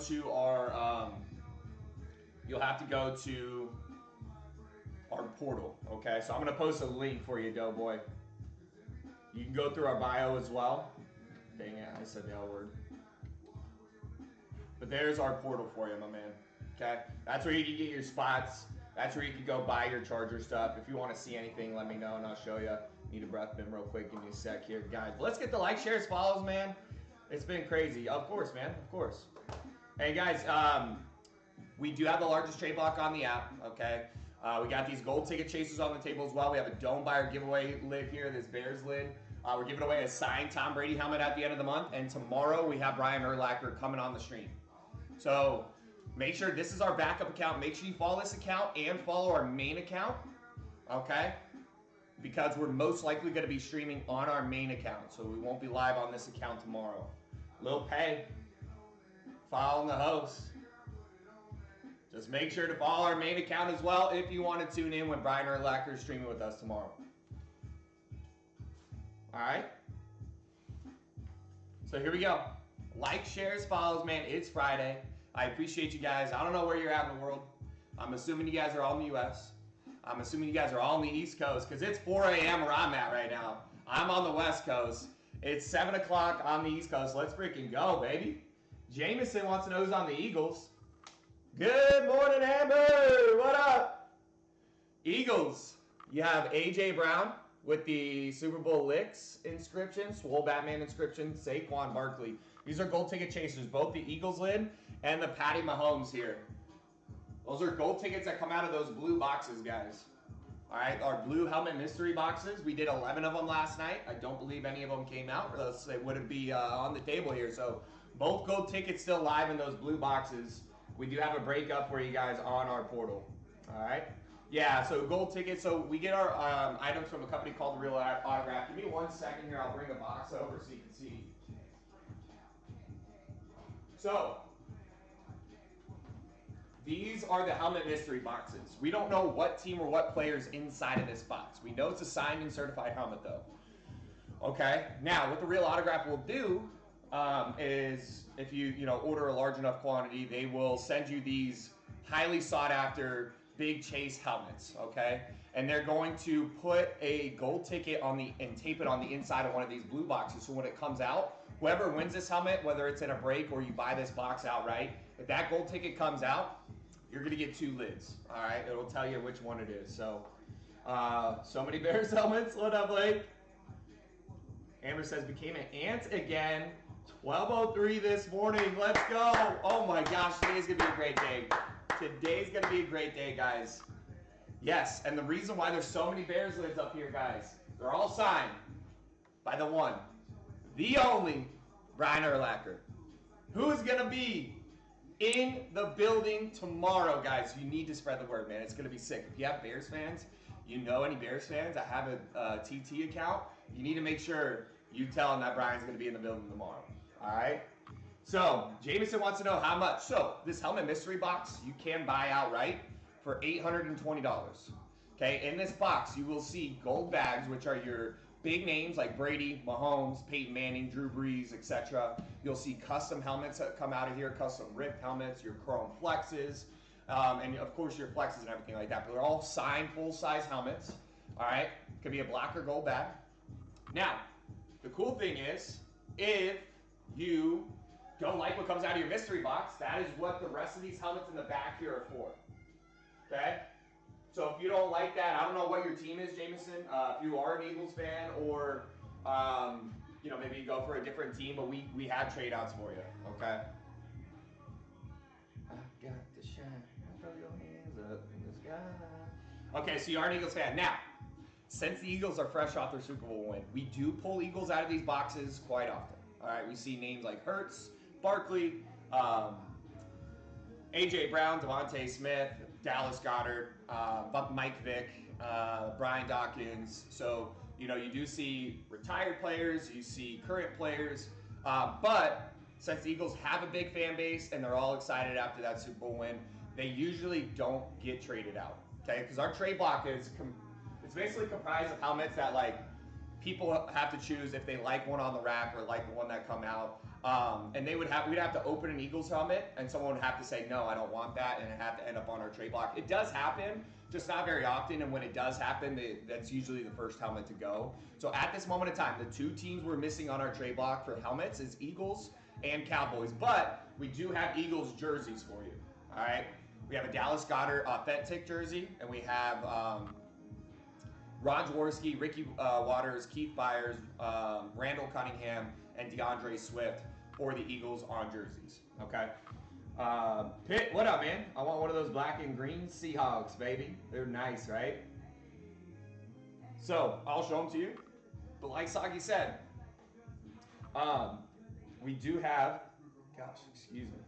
to our you'll have to go to our portal. Okay, so I'm gonna post a link for you, Doughboy. You can go through our bio as well. Dang it, I said the L word. But there's our portal for you, my man. Okay, that's where you can get your spots. That's where you can go buy your charger stuff. If you want to see anything, let me know and I'll show you. Need a breath mint real quick. Give me a sec here, guys. But let's get the like, shares, follows, man. It's been crazy. Of course, man. Of course. Hey, guys. We do have the largest trade block on the app. Okay. We got these gold ticket chasers on the table as well. We have a dome buyer giveaway lid here. This Bears lid. We're giving away a signed Tom Brady helmet at the end of the month. And tomorrow we have Brian Urlacher coming on the stream. So make sure this is our backup account. Make sure you follow this account and follow our main account, okay? Because we're most likely going to be streaming on our main account, so we won't be live on this account tomorrow. Lil Pay, following the host. Just make sure to follow our main account as well if you want to tune in when Brian Urlacher is streaming with us tomorrow. All right? So here we go. Like, shares, follows, man. It's Friday. I appreciate you guys. I don't know where you're at in the world. I'm assuming you guys are all in the U.S. I'm assuming you guys are all on the East Coast because it's 4 a.m. where I'm at right now. I'm on the West Coast. It's 7 o'clock on the East Coast. Let's freaking go, baby. Jameson wants to know who's on the Eagles. Good morning, Amber. What up? Eagles. You have A.J. Brown with the Super Bowl Licks inscription, Swole Batman inscription, Saquon Barkley. These are gold ticket chasers, both the Eagles lid and the Patty Mahomes here. Those are gold tickets that come out of those blue boxes, guys. All right, our blue helmet mystery boxes. We did 11 of them last night. I don't believe any of them came out, or else they wouldn't be on the table here. So both gold tickets still live in those blue boxes. We do have a breakup for you guys on our portal. All right. Yeah, so gold tickets. So we get our items from a company called The Real Autograph. Give me 1 second here. I'll bring a box over so you can see. So, these are the helmet mystery boxes. We don't know what team or what player's inside of this box. We know it's a signed and certified helmet, though. Okay, now what the Real Autograph will do is if you order a large enough quantity, they will send you these highly sought after big chase helmets, okay? And they're going to put a gold ticket and tape it on the inside of one of these blue boxes. So when it comes out, whoever wins this helmet, whether it's in a break or you buy this box outright, if that gold ticket comes out, you're gonna get 2 lids, all right? It'll tell you which one it is. So, so many Bears helmets. What up, Blake? Amber says, became an ant again. 12:03 this morning. Let's go. Oh my gosh, today's gonna be a great day. Today's gonna be a great day, guys. Yes, and the reason why there's so many Bears lids up here, guys, they're all signed by the one, the only Brian Urlacher. Who is gonna be in the building tomorrow, guys? You need to spread the word, man. It's gonna be sick. If you have Bears fans, you know any Bears fans that have a TT account, you need to make sure you tell them that Brian's gonna be in the building tomorrow. All right. So Jameson wants to know how much. So this helmet mystery box you can buy outright for $820. Okay. In this box, you will see gold bags, which are your big names like Brady, Mahomes, Peyton Manning, Drew Brees, etc. You'll see custom helmets that come out of here, custom ripped helmets, your chrome flexes, and of course your flexes and everything like that. But they're all signed full-size helmets. All right. Could be a black or gold bag. Now, the cool thing is, if you don't like what comes out of your mystery box, that is what the rest of these helmets in the back here are for. Okay? So if you don't like that, I don't know what your team is, Jameson. If you are an Eagles fan or, maybe you go for a different team, but we have trade outs for you. Okay? I got to shine. Throw your hands up in the sky. Okay, so you are an Eagles fan. Now, since the Eagles are fresh off their Super Bowl win, we do pull Eagles out of these boxes quite often. All right, we see names like Hurts, Barkley, A.J. Brown, Devontae Smith, Dallas Goedert, Mike Vick, Brian Dawkins. So, you do see retired players, you see current players, but since the Eagles have a big fan base and they're all excited after that Super Bowl win, they usually don't get traded out, okay? Because our trade block it's basically comprised of helmets that, like, people have to choose if they like one on the rack or like the one that come out. And we'd have to open an Eagles helmet, and someone would have to say, no, I don't want that, and it have to end up on our trade block. It does happen, just not very often, and when it does happen, that's usually the first helmet to go. So at this moment in time, the two teams we're missing on our trade block for helmets is Eagles and Cowboys, but we do have Eagles jerseys for you, all right? We have a Dallas Goedert authentic jersey, and we have Ron Jaworski, Ricky Waters, Keith Byers, Randall Cunningham, and DeAndre Swift for the Eagles on jerseys, okay? Pitt, what up, man? I want one of those black and green Seahawks, baby. They're nice, right? So, I'll show them to you. But like Sagi said, we do have, gosh, excuse me.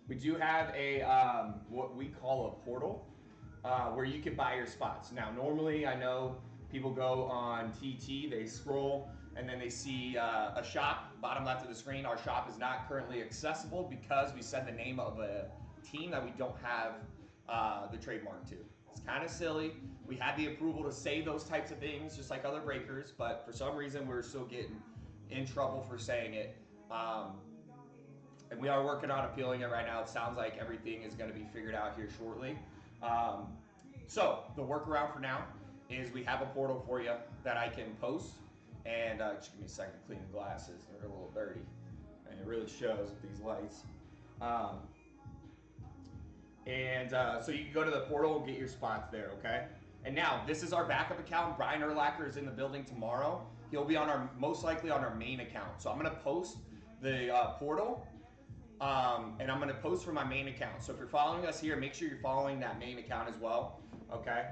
We do have a, what we call a portal, where you can buy your spots. Now, normally I know people go on TT, they scroll, and then they see a shop, bottom left of the screen. Our shop is not currently accessible because we said the name of a team that we don't have the trademark to. It's kind of silly. We had the approval to say those types of things, just like other breakers, but for some reason we're still getting in trouble for saying it. And we are working on appealing it right now. It sounds like everything is going to be figured out here shortly. So the workaround for now is we have a portal for you that I can post. And just give me a second to clean the glasses. They're a little dirty. And it really shows with these lights. So you can go to the portal and get your spots there, okay? And now, this is our backup account. Brian Urlacher is in the building tomorrow. He'll be on most likely on our main account. So I'm going to post the portal. And I'm going to post from my main account. So if you're following us here, make sure you're following that main account as well. Okay.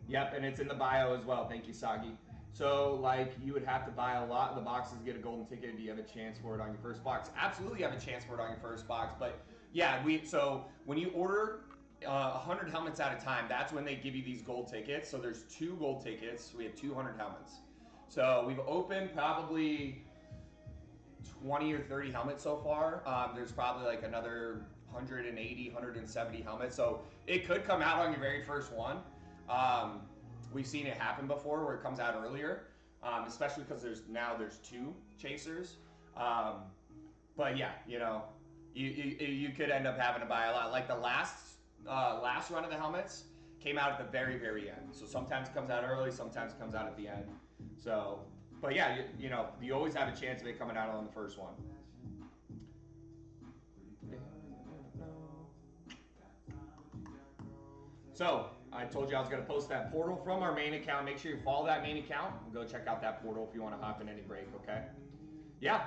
Yep, and it's in the bio as well. Thank you, Sagi. So, like, you would have to buy a lot of the boxes to get a golden ticket. Do you have a chance for it on your first box? Absolutely have a chance for it on your first box. But, yeah, so when you order 100 helmets at a time, that's when they give you these gold tickets. So there's 2 gold tickets. We have 200 helmets. So we've opened probably 20 or 30 helmets so far. There's probably like another 180, 170 helmets. So it could come out on your very first one. We've seen it happen before where it comes out earlier, especially because there's 2 chasers. But yeah, you know, you could end up having to buy a lot. Like the last run of the helmets came out at the very, very end. So sometimes it comes out early, sometimes it comes out at the end. So, but yeah, you know, you always have a chance of it coming out on the first one. So, I told you I was going to post that portal from our main account. Make sure you follow that main account and go check out that portal if you want to hop in any break, okay? Yeah.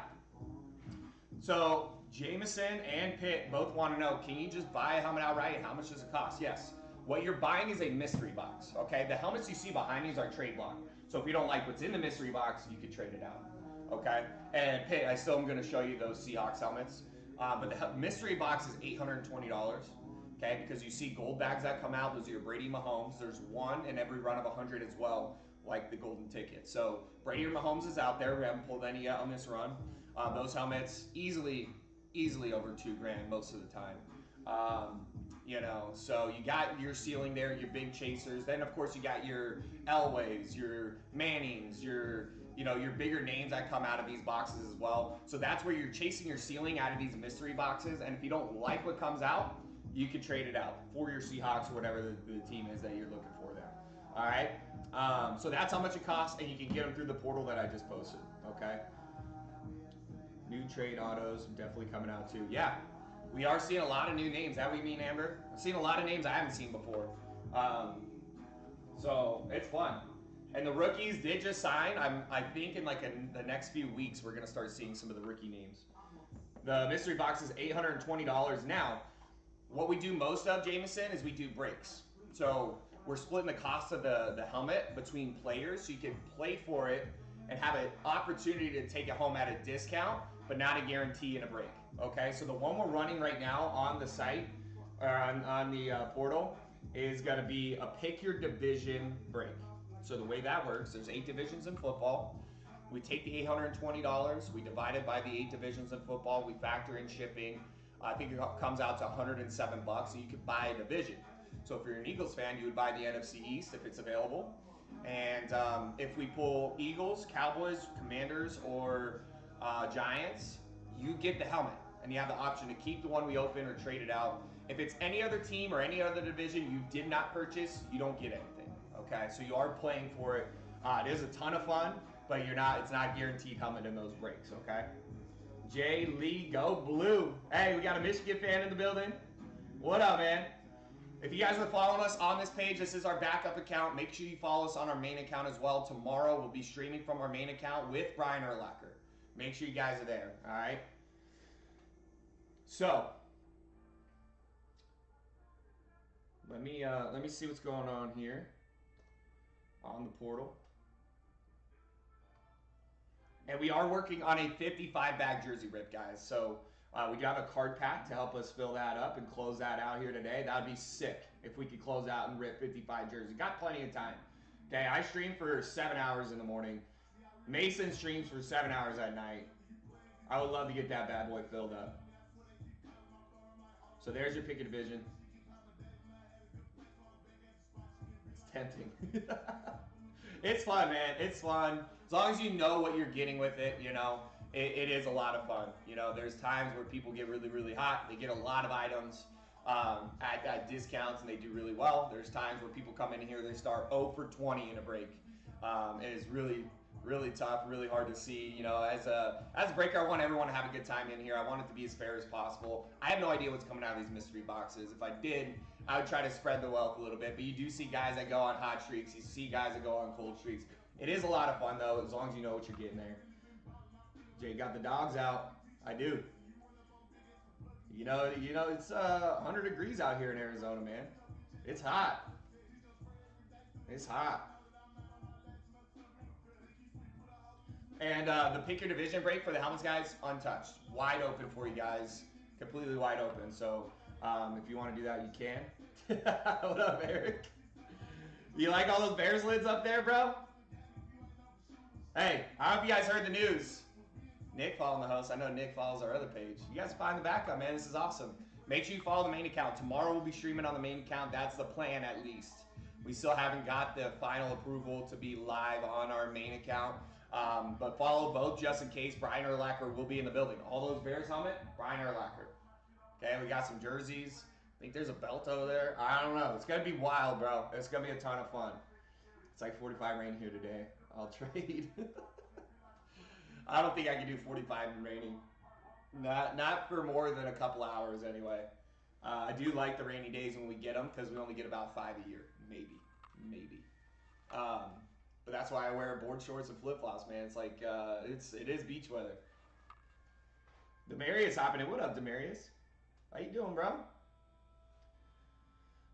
So, Jameson and Pitt both want to know, can you just buy a helmet outright? How much does it cost? Yes. What you're buying is a mystery box, okay? The helmets you see behind me is our trade block. So if you don't like what's in the mystery box, you can trade it out, okay? And Pitt, I still am going to show you those Seahawks helmets. But the mystery box is $820, okay? Because you see gold bags that come out. Those are your Brady Mahomes. There's one in every run of 100 as well, like the golden ticket. So Brady or Mahomes is out there. We haven't pulled any yet on this run. Those helmets easily over $2,000 most of the time. You know, so you got your ceiling there, your big chasers. Then of course you got your Elways, your Mannings, your bigger names that come out of these boxes as well. So that's where you're chasing your ceiling out of these mystery boxes. And if you don't like what comes out, you can trade it out for your Seahawks or whatever the team is that you're looking for there. All right. So that's how much it costs, and you can get them through the portal that I just posted. Okay. New trade autos definitely coming out too. Yeah. We are seeing a lot of new names. That what you mean, Amber? I've seen a lot of names I haven't seen before. So it's fun. And the rookies did just sign. I think in the next few weeks we're gonna start seeing some of the rookie names. The mystery box is $820 now. What we do most of, Jameson, is we do breaks. So we're splitting the cost of the helmet between players, so you can play for it and have an opportunity to take it home at a discount, but not a guarantee in a break. Okay, so the one we're running right now on the site, or on the portal, is going to be a pick your division break. So the way that works, there's 8 divisions in football. We take the $820, we divide it by the 8 divisions in football, we factor in shipping. I think it comes out to $107, so you could buy a division. So if you're an Eagles fan, you would buy the NFC East if it's available. And if we pull Eagles, Cowboys, Commanders, or Giants, you get the helmet. And you have the option to keep the one we open or trade it out. If it's any other team or any other division you did not purchase, you don't get anything. Okay, so you are playing for it. It is a ton of fun, but it's not guaranteed helmet in those breaks, okay? Jay Lee, go blue. Hey, we got a Michigan fan in the building. What up, man? If you guys are following us on this page, this is our backup account. Make sure you follow us on our main account as well. Tomorrow, we'll be streaming from our main account with Brian Urlacher. Make sure you guys are there, all right? So, let me see what's going on here on the portal. And we are working on a 55-bag jersey rip, guys. So we do have a card pack to help us fill that up and close that out here today. That would be sick if we could close out and rip 55 jerseys. Got plenty of time. Okay, I stream for 7 hours in the morning. Mason streams for 7 hours at night. I would love to get that bad boy filled up. So there's your pick a division. It's tempting. It's fun, man. It's fun. As long as you know what you're getting with it, you know, it is a lot of fun. You know, there's times where people get really, really hot. They get a lot of items at discounts, and they do really well. There's times where people come in here, they start 0 for 20 in a break. It is really, really tough, really hard to see. You know, as a breaker, I want everyone to have a good time in here. I want it to be as fair as possible. I have no idea what's coming out of these mystery boxes. If I did, I would try to spread the wealth a little bit. But you do see guys that go on hot streaks. You see guys that go on cold streaks. It is a lot of fun, though, as long as you know what you're getting there. Jay got the dogs out. I do. You know, it's 100 degrees out here in Arizona, man. It's hot. It's hot. And the pick your division break for the helmets, guys, untouched. Wide open for you guys. Completely wide open. So if you want to do that, you can. What up, Eric? You like all those Bears lids up there, bro? Hey, I hope you guys heard the news. Nick following the host. I know Nick follows our other page. You guys find the backup, man. This is awesome. Make sure you follow the main account. Tomorrow we'll be streaming on the main account. That's the plan, at least. We still haven't got the final approval to be live on our main account. But follow both just in case. Brian Urlacher will be in the building. All those Bears helmet, Brian Urlacher. Okay, we got some jerseys. I think there's a belt over there. I don't know. It's going to be wild, bro. It's going to be a ton of fun. It's like 45 rain here today. I'll trade. I don't think I can do 45 in raining. Not for more than a couple hours anyway. I do like the rainy days when we get them because we only get about 5 a year. Maybe. But that's why I wear board shorts and flip-flops, man. It's like, it is beach weather. Demarius hopping in. What up, Demarius? How you doing, bro?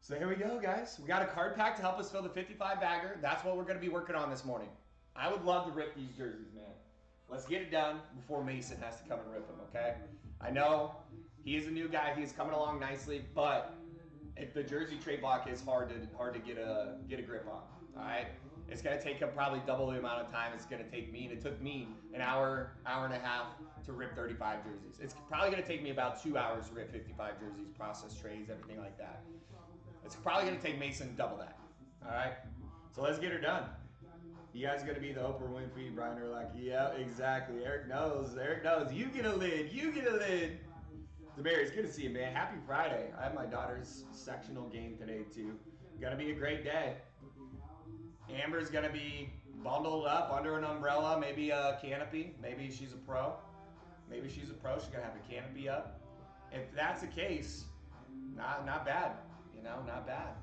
So here we go, guys. We got a card pack to help us fill the 55 bagger. That's what we're going to be working on this morning. I would love to rip these jerseys, man. Let's get it done before Mason has to come and rip them, okay? I know he is a new guy. He is coming along nicely, but the jersey trade block is hard to get a grip on, all right? It's going to take him probably double the amount of time it's going to take me, and it took me an hour and a half to rip 35 jerseys. It's probably going to take me about 2 hours to rip 55 jerseys, process trades, everything like that. It's probably going to take Mason double that, all right? So let's get her done. You guys going to be the Oprah Winfrey, Brian Urlacher. Yeah, exactly. Eric knows. You get a lid. Demarius, good to see you, man. Happy Friday. I have my daughter's sectional game today, too. Going to be a great day. Amber's going to be bundled up under an umbrella, maybe a canopy. Maybe she's a pro. She's going to have a canopy up. If that's the case, not bad. You know, not bad.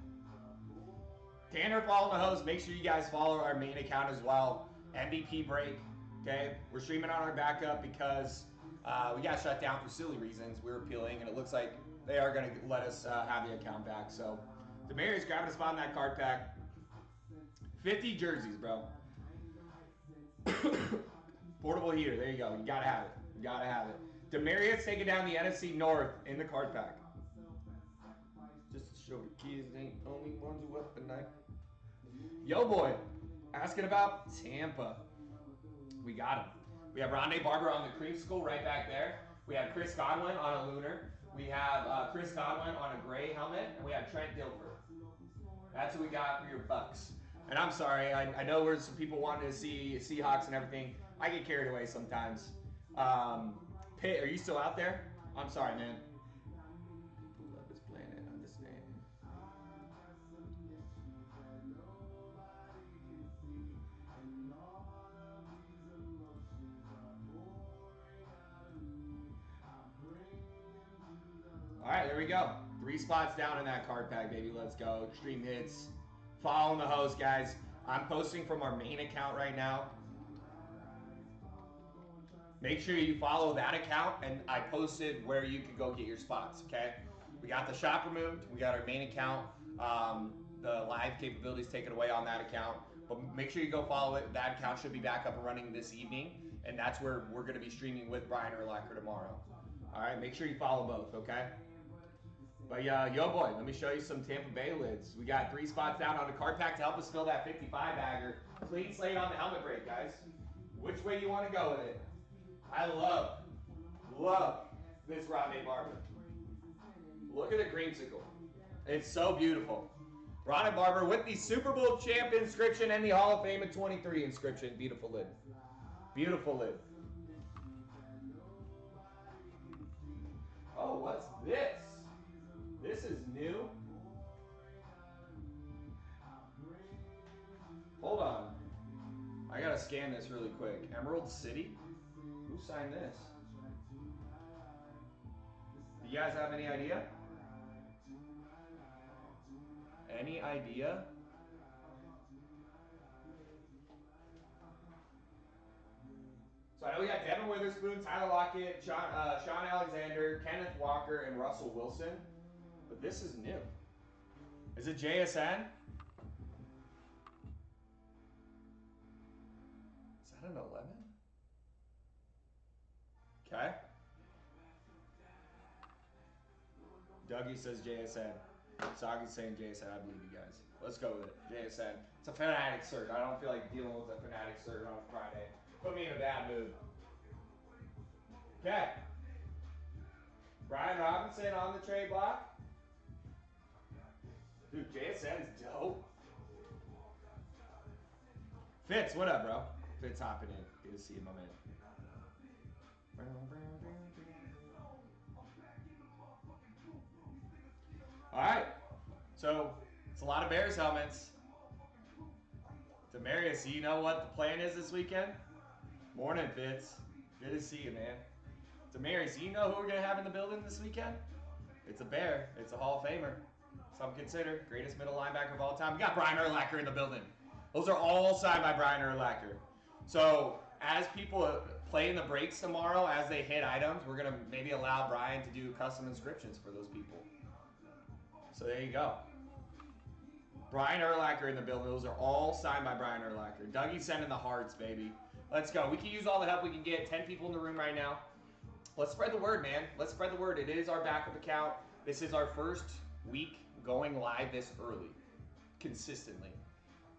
Tanner following the host. Make sure you guys follow our main account as well. MVP break. Okay, we're streaming on our backup because we got shut down for silly reasons. We're appealing, and it looks like they are going to let us have the account back. So, Demarius grabbing a spot in that card pack. 50 jerseys, bro. Portable heater. There you go. You gotta have it. Demarius taking down the NFC North in the card pack. Just to show the kids ain't only ones who up at night. Yo, boy. Asking about Tampa. We got him. We have Rondé Barber on the creamsicle right back there. We have Chris Godwin on a lunar. We have Chris Godwin on a gray helmet. And we have Trent Dilfer. That's what we got for your bucks. And I'm sorry, I know there's some people wanting to see Seahawks and everything. I get carried away sometimes. Pitt, are you still out there? I'm sorry, man. Love this planet, understand. All right, there we go. 3 spots down in that card pack, baby. Let's go. Extreme hits. Following the host, guys. I'm posting from our main account right now. Make sure you follow that account, and I posted where you can go get your spots, okay? We got the shop removed. We got our main account. The live capabilities taken away on that account. But make sure you go follow it. That account should be back up and running this evening, and that's where we're going to be streaming with Brian Urlacher tomorrow. All right, make sure you follow both, okay? But yo boy, let me show you some Tampa Bay lids. We got 3 spots down on the card pack to help us fill that 55 bagger. Clean slate on the helmet break, guys. Which way you want to go with it? I love this Rondé Barber. Look at the creamsicle. It's so beautiful. Rondé Barber with the Super Bowl champ inscription and the Hall of Fame in 23 inscription. Beautiful lid. Beautiful lid. Oh, what's this? This is new. Hold on. I gotta scan this really quick. Emerald City? Who signed this? Do you guys have any idea? Any idea? So I know we got Devin Witherspoon, Tyler Lockett, Sean Alexander, Kenneth Walker, and Russell Wilson. But this is new. Is it JSN? Is that an 11? Okay. Dougie says JSN. Sagi's saying JSN. I believe you guys. Let's go with it. JSN. It's a fanatic search. I don't feel like dealing with a fanatic search on a Friday. Put me in a bad mood. Okay. Brian Robinson on the trade block. Dude, JSN is dope. Fitz, what up, bro? Fitz hopping in. Good to see you, my man. All right. So, it's a lot of Bears helmets. Demarius, you know what the plan is this weekend? Morning, Fitz. Good to see you, man. Demarius, you know who we're going to have in the building this weekend? It's a Bear. It's a Hall of Famer. Some consider greatest middle linebacker of all time. We got Brian Urlacher in the building. Those are all signed by Brian Urlacher. So as people play in the breaks tomorrow, as they hit items, we're going to maybe allow Brian to do custom inscriptions for those people. So there you go. Brian Urlacher in the building. Those are all signed by Brian Urlacher. Dougie's sending the hearts, baby. Let's go. We can use all the help we can get. 10 people in the room right now. Let's spread the word, man. Let's spread the word. It is our backup account. This is our first week going live this early, consistently.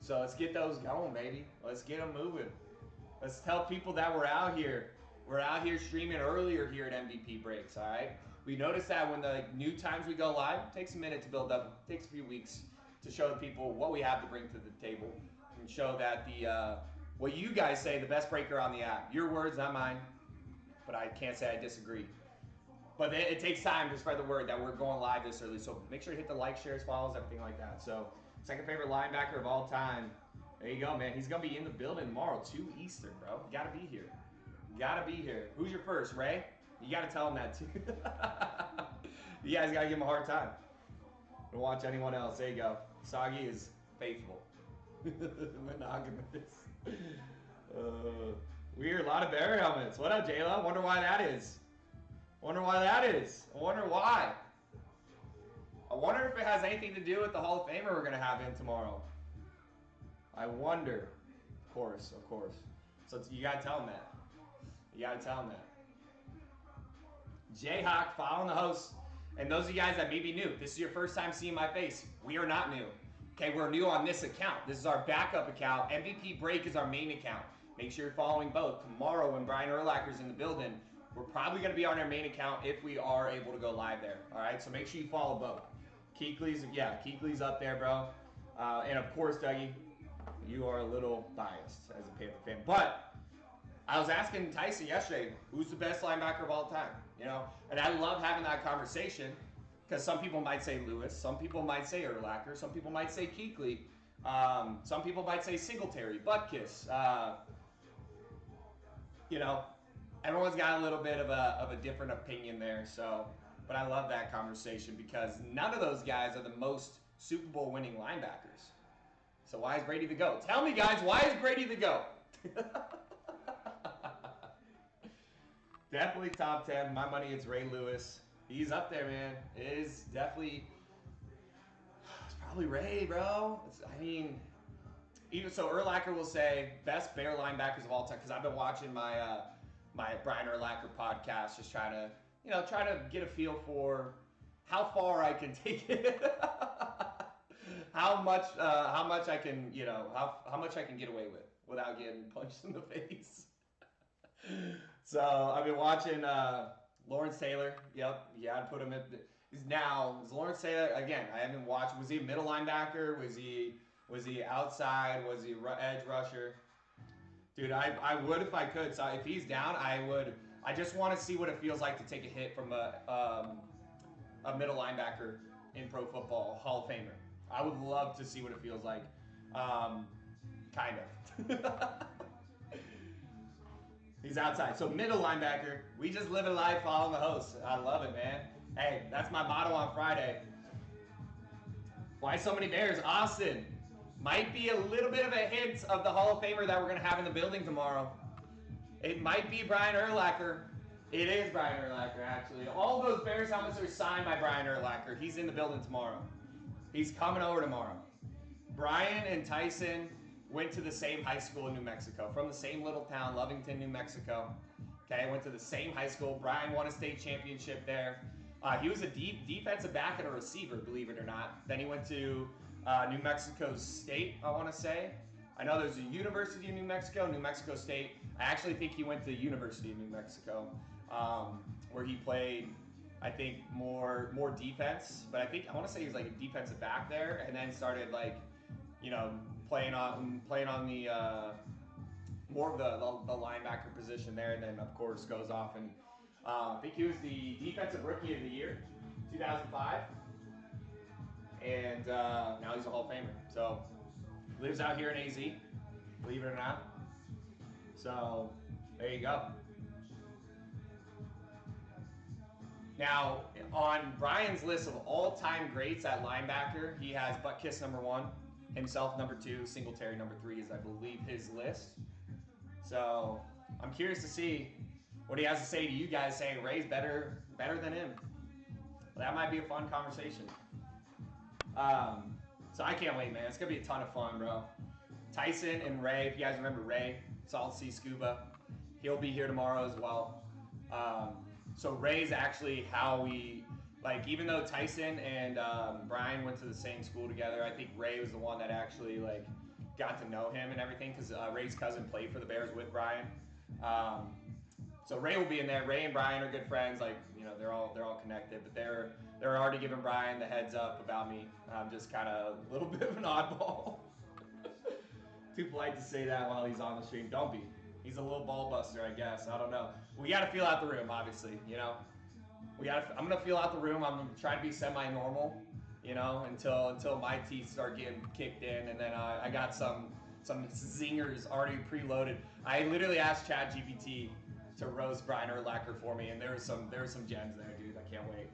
So let's get those going, baby. Let's get them moving. Let's tell people that we're out here. We're out here streaming earlier here at MVP Breaks, all right? We noticed that when the new times we go live, it takes a minute to build up. It takes a few weeks to show the people what we have to bring to the table and show that what you guys say, the best breaker on the app. Your words, not mine, but I can't say I disagree. But it takes time to spread the word that we're going live this early. So make sure to hit the like, shares, follows, everything like that. So second favorite linebacker of all time. There you go, man. He's going to be in the building tomorrow, 2 Eastern, bro. You got to be here. You got to be here. Who's your first, Ray? You got to tell him that, too. You guys got to give him a hard time. Don't watch anyone else. There you go. Sagi is faithful. Monogamous. Weird. A lot of Bear helmets. What up, Jayla? Wonder why that is. Wonder why that is. I wonder why. I wonder if it has anything to do with the Hall of Famer we're going to have in tomorrow. I wonder. Of course, of course. So you got to tell him that. You got to tell him that. Jayhawk following the host. And those of you guys that may be new, this is your first time seeing my face. We are not new. Okay, we're new on this account. This is our backup account. MVP Break is our main account. Make sure you're following both. Tomorrow when Brian Urlacher's in the building, we're probably going to be on our main account if we are able to go live there. All right, so make sure you follow both. Keekly's up there, bro. And of course, Dougie, you are a little biased as a Panther fan. But I was asking Tyson yesterday, who's the best linebacker of all time? You know, and I love having that conversation because some people might say Lewis, some people might say Urlacher, some people might say Kuechly, some people might say Singletary, Butkus. You know, everyone's got a little bit of a different opinion there. So, but I love that conversation because none of those guys are the most Super Bowl winning linebackers. So why is Brady the GOAT? Tell me, guys, why is Brady the GOAT? Definitely top 10. My money, it's Ray Lewis. He's up there, man. It is definitely, it's probably Ray, bro. I mean, even so, Urlacher will say best Bear linebackers of all time because I've been watching my my Brian Urlacher podcast, just trying to get a feel for how far I can take it, how much I can how much I can get away with without getting punched in the face. So I've been watching Lawrence Taylor. Yep, yeah, I'd put him at. Is Lawrence Taylor again? I haven't watched. Was he a middle linebacker? Was he outside? Was he edge rusher? Dude, I would if I could. So if he's down, I would. I just want to see what it feels like to take a hit from a middle linebacker in pro football, Hall of Famer. I would love to see what it feels like. Kind of. He's outside. So middle linebacker, we just live a life following the host. I love it, man. Hey, that's my motto on Friday. Why so many Bears? Austin. Might be a little bit of a hint of the Hall of Famer that we're going to have in the building tomorrow. It might be Brian Urlacher. It is Brian Urlacher, actually. All those Bears helmets are signed by Brian Urlacher. He's in the building tomorrow. He's coming over tomorrow. Brian and Tyson went to the same high school in New Mexico, from the same little town, Lovington, New Mexico. Okay, went to the same high school. Brian won a state championship there. He was a defensive back and a receiver, believe it or not. Then he went to New Mexico State, I want to say. I know there's a University of New Mexico State. I actually think he went to the University of New Mexico, where he played, I think, more defense. But I want to say he was like a defensive back there, and then started playing on the more of the linebacker position there, and then of course goes off and I think he was the defensive rookie of the year, 2005, and now he's a Hall of Famer. So lives out here in AZ, believe it or not. So there you go. Now on Brian's list of all-time greats at linebacker, he has Butkus number 1. Himself number 2, Singletary number 3 is, I believe, his list. So I'm curious to see what he has to say to you guys, saying Ray's better than him. Well, that might be a fun conversation. So I can't wait, man. It's gonna be a ton of fun, bro. Tyson and Ray, if you guys remember Ray, Salt Sea Scuba, he'll be here tomorrow as well. So Ray's actually how we. Like, even though Tyson and Brian went to the same school together, I think Ray was the one that actually, like, got to know him and everything because Ray's cousin played for the Bears with Brian. So Ray will be in there. Ray and Brian are good friends. Like, they're all connected. But they're already giving Brian the heads up about me. I'm just kind of a little bit of an oddball. Too polite to say that while he's on the stream. Don't be. He's a little ball buster, I guess. I don't know. We got to feel out the room, obviously, I'm gonna feel out the room. I'm gonna try to be semi-normal, until my teeth start getting kicked in, and then I got some zingers already preloaded. I literally asked ChatGPT to roast Brian Urlacher for me, and there was some gems there, dude. I can't wait.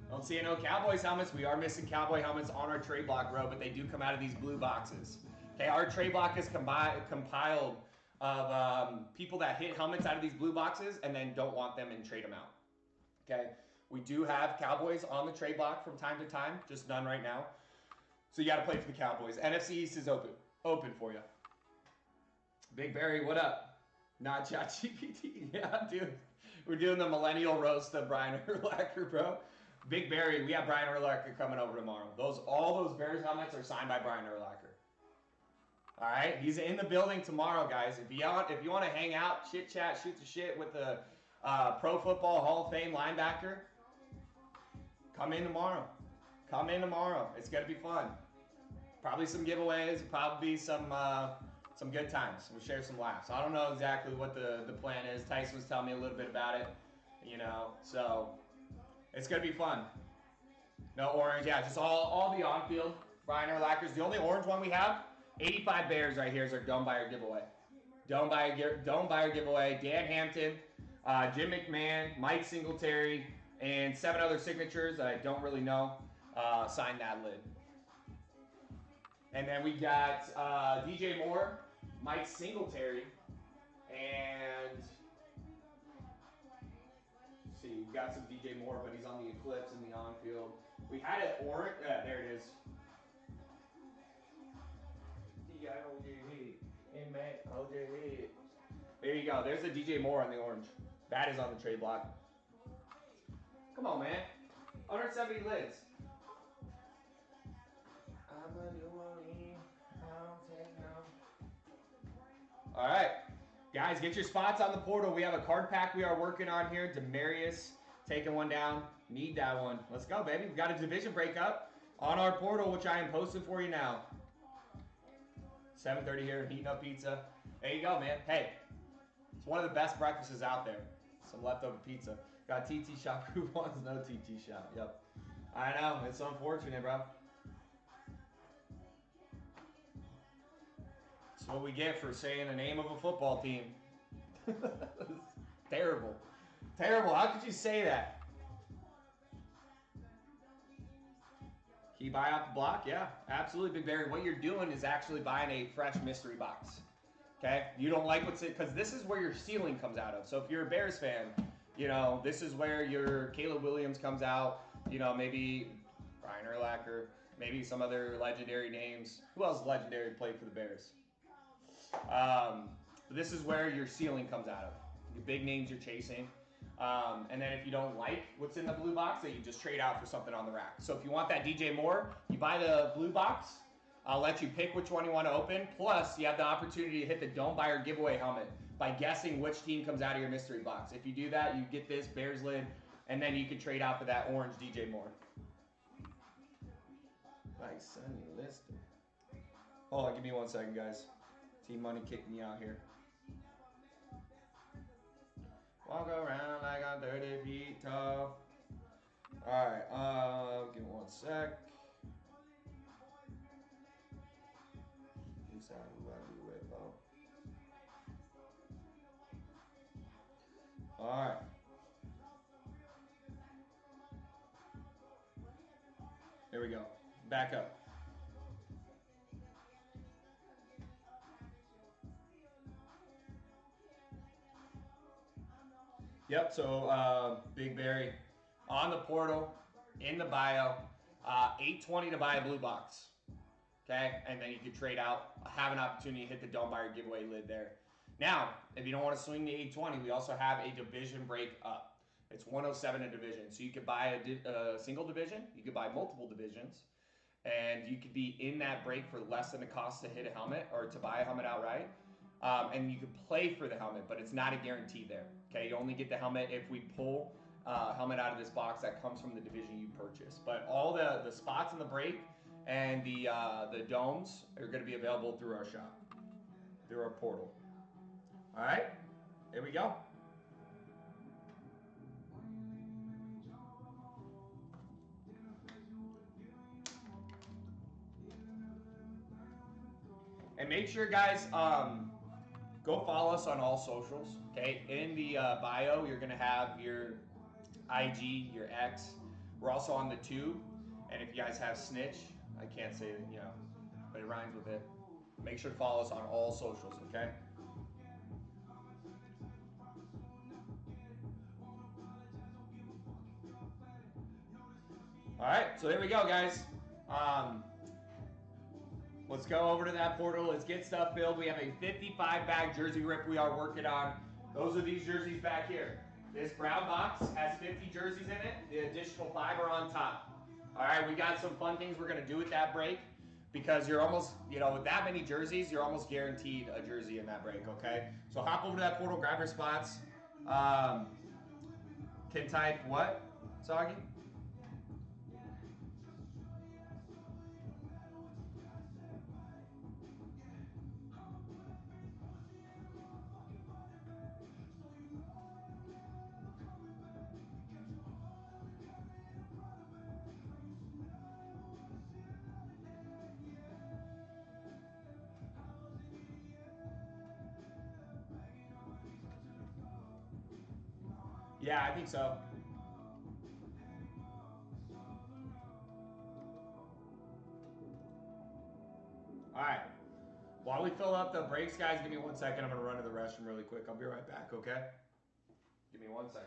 Don't see no Cowboys helmets. We are missing Cowboy helmets on our trade block, bro, but they do come out of these blue boxes. Okay, our trade block is compiled of people that hit helmets out of these blue boxes and then don't want them and trade them out. Okay, we do have Cowboys on the trade block from time to time, just none right now. So you got to play for the Cowboys. NFC East is open for you. Big Barry, what up? Not ChatGPT. Yeah, dude. We're doing the millennial roast of Brian Urlacher, bro. Big Barry, we have Brian Urlacher coming over tomorrow. All those Bears helmets are signed by Brian Urlacher. All right, he's in the building tomorrow, guys. If you want to hang out, chit chat, shoot the shit with the Pro Football Hall of Fame linebacker, come in tomorrow. It's gonna be fun. Probably some giveaways, probably some good times. We'll share some laughs. I don't know exactly what the plan is. Tyson was telling me a little bit about it, you know, so it's going to be fun. No orange, yeah, just all the on-field Brian Urlachers. The only orange one we have, 85 Bears right here is our Dome Buyer giveaway. Dome Buyer giveaway. Dan Hampton, Jim McMahon, Mike Singletary, and 7 other signatures that I don't really know. Sign that lid. And then we got DJ Moore, Mike Singletary, and let's see, we've got some DJ Moore, but he's on the Eclipse in the on-field. We had an orange, there it is. There you go. There's the DJ Moore on the orange. That is on the trade block. Come on, man. 170 lids. All right. Guys, get your spots on the portal. We have a card pack we are working on here. Demarius taking one down. Need that one. Let's go, baby. We've got a division breakup on our portal, which I am posting for you now. 7:30 here, heating up pizza. There you go, man. Hey, it's one of the best breakfasts out there. Some leftover pizza. Got TT shop. Who wants no TT shop? Yep. I know. It's unfortunate, bro. That's what we get for saying the name of a football team. Terrible. Terrible. How could you say that? Can you buy off the block? Yeah, absolutely, Big Barry. What you're doing is actually buying a fresh mystery box. Okay? You don't like what's in, because this is where your ceiling comes out of. So if you're a Bears fan, you know, this is where your Caleb Williams comes out. You know, maybe Brian Urlacher, maybe some other legendary names. Who else is legendary played for the Bears? This is where your ceiling comes out of. Your big names you're chasing. And then if you don't like what's in the blue box, then you just trade out for something on the rack. So if you want that DJ Moore, you buy the blue box. I'll let you pick which one you want to open. Plus, you have the opportunity to hit the Dome Buyer giveaway helmet by guessing which team comes out of your mystery box. If you do that, you get this Bears lid, and then you can trade out for that orange DJ Moore. Nice, Sonny Lister. Hold on, give me 1 second, guys. Team Money kicked me out here. Walk around like I'm 30 feet tall. Alright, give me 1 sec. Alright. There we go. Back up. Yep, so Big Barry on the portal, in the bio, 820 to buy a blue box. Okay, and then you can trade out, have an opportunity to hit the Dome Buyer giveaway lid there. Now, if you don't want to swing the 820, we also have a division break up. It's 107 a division, so you could buy a single division, you could buy multiple divisions, and you could be in that break for less than the cost to hit a helmet or to buy a helmet outright. And you can play for the helmet, but it's not a guarantee there. Okay, you only get the helmet if we pull a helmet out of this box that comes from the division you purchase. But all the spots in the break and the domes are going to be available through our shop, through our portal. All right, here we go. And make sure, guys, go follow us on all socials, okay? In the bio, you're going to have your IG, your X. We're also on the Tube. And if you guys have Snitch, I can't say it, you know, but it rhymes with it. Make sure to follow us on all socials, okay? All right, so there we go, guys. Let's go over to that portal. Let's get stuff filled. We have a 55-bag jersey rip we are working on. Those are these jerseys back here. This brown box has 50 jerseys in it. The additional 5 are on top. All right, we got some fun things we're going to do with that break because you're almost, you know, with that many jerseys, you're almost guaranteed a jersey in that break, okay? So hop over to that portal, grab your spots. Can type what, Soggy? Yeah, I think so. All right. While we fill up the breaks, guys, give me 1 second. I'm going to run to the restroom really quick. I'll be right back, okay? Give me 1 second.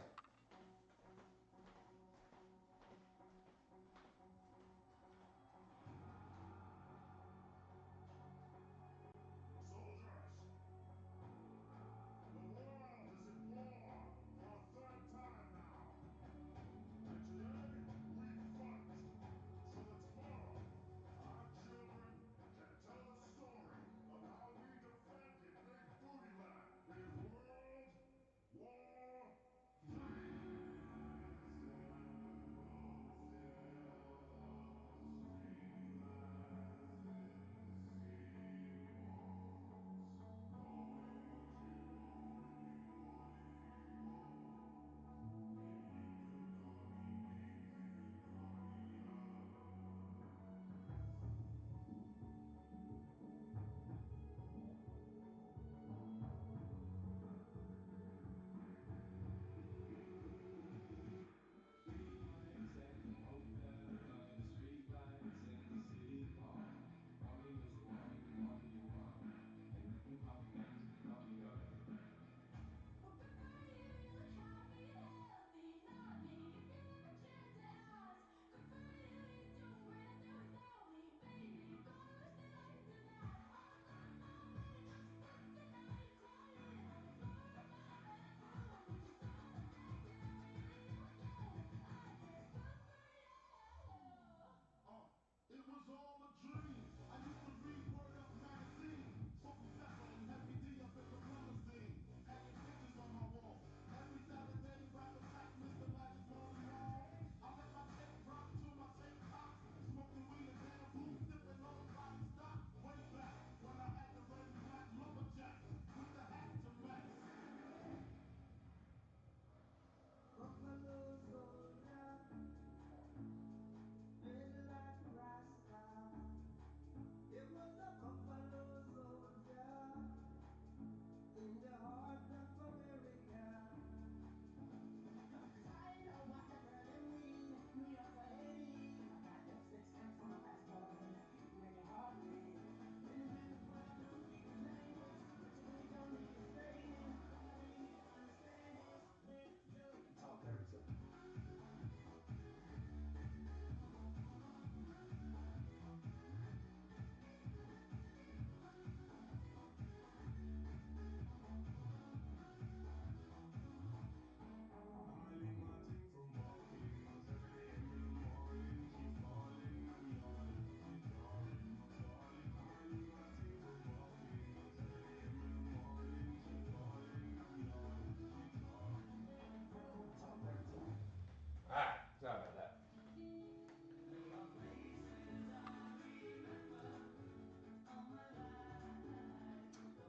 All right. Sorry about that.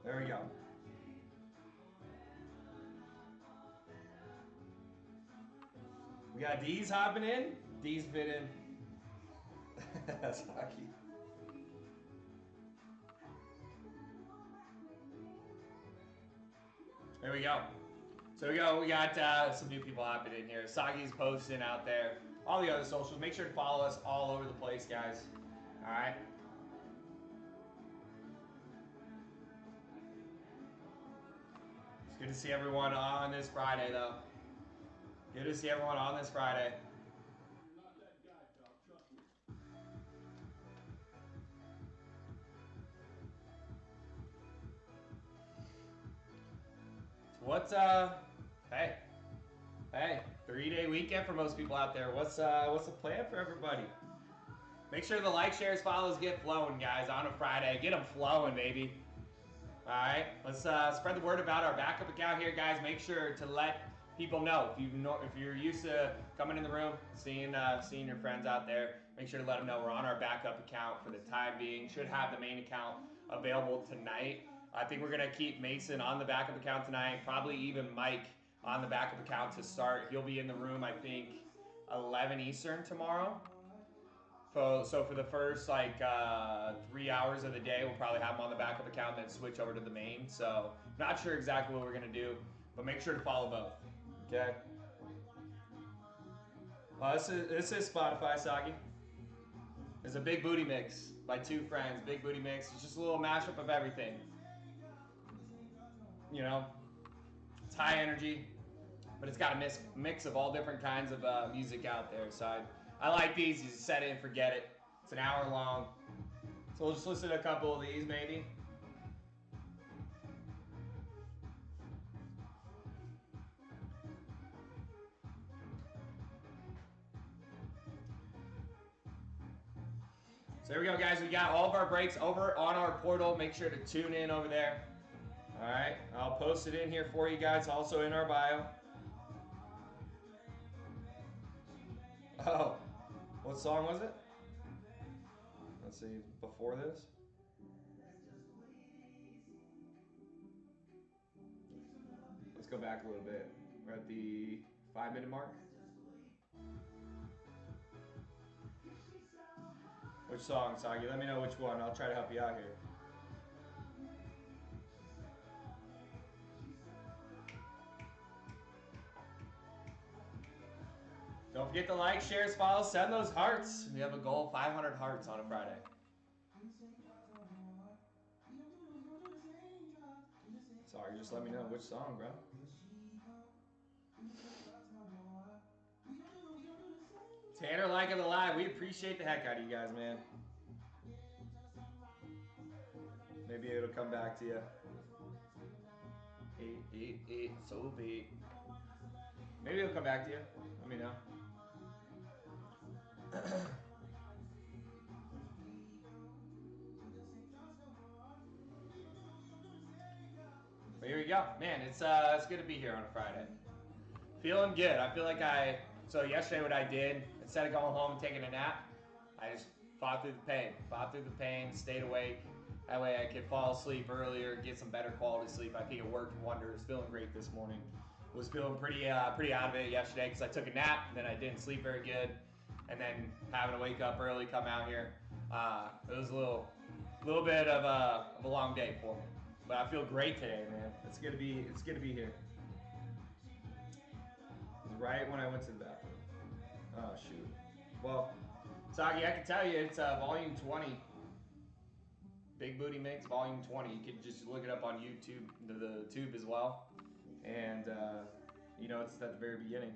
There we go. We got D's hopping in. D's fit in. That's hockey. There we go. So we got some new people hopping in here. Sagi's posting out there. All the other socials. Make sure to follow us all over the place, guys. All right. It's good to see everyone on this Friday, though. Good to see everyone on this Friday. What's hey, 3-day weekend for most people out there. What's the plan for everybody? Make sure the like, shares, follows get flowing, guys, on a Friday. Get them flowing, baby. All right, let's spread the word about our backup account here, guys. Make sure to let people know if you're used to coming in the room, seeing your friends out there. Make sure to let them know we're on our backup account for the time being. Should have the main account available tonight. I think we're gonna keep Mason on the backup account tonight. Probably even Mike on the backup account to start. He'll be in the room, I think, 11 Eastern tomorrow. So for the first 3 hours of the day, we'll probably have them on the backup account, then switch over to the main. So not sure exactly what we're gonna do, but make sure to follow both. Okay. This is Spotify, Sagi. It's a big booty mix by two friends. Big booty mix. It's just a little mashup of everything. You know, it's high energy, but it's got a mix of all different kinds of music out there. So I like these. You just set it and forget it. It's an hour long. So we'll just listen to a couple of these maybe. So there we go, guys. We got all of our breaks over on our portal. Make sure to tune in over there. All right. I'll post it in here for you guys, also in our bio. Oh, what song was it? Let's see, before this. Let's go back a little bit. We're at the 5-minute mark. Which song, Sagi? Let me know which one. I'll try to help you out here. Don't forget to like, share, follow, send those hearts. We have a goal of 500 hearts on a Friday. Sorry, just let me know which song, bro. Tanner liking the live. We appreciate the heck out of you guys, man. Maybe it'll come back to you. 888 so big. Maybe it'll come back to you. Let me know. But here we go, man. It's good to be here on a Friday. Feeling good. I feel like so yesterday what I did, instead of going home and taking a nap, I just fought through the pain. Stayed awake. That way I could fall asleep earlier, get some better quality sleep. I think it worked wonders. Feeling great this morning. Was feeling pretty out of it yesterday because I took a nap, and then I didn't sleep very good, and then having to wake up early, come out here. It was a little bit of a long day for me, but I feel great today, man. It's good to be here. It was right when I went to the bathroom. Oh shoot. Well, Sagi, I can tell you it's volume 20. Big Booty Mix, volume 20. You could just look it up on YouTube, the tube as well. And, you know, it's at the very beginning.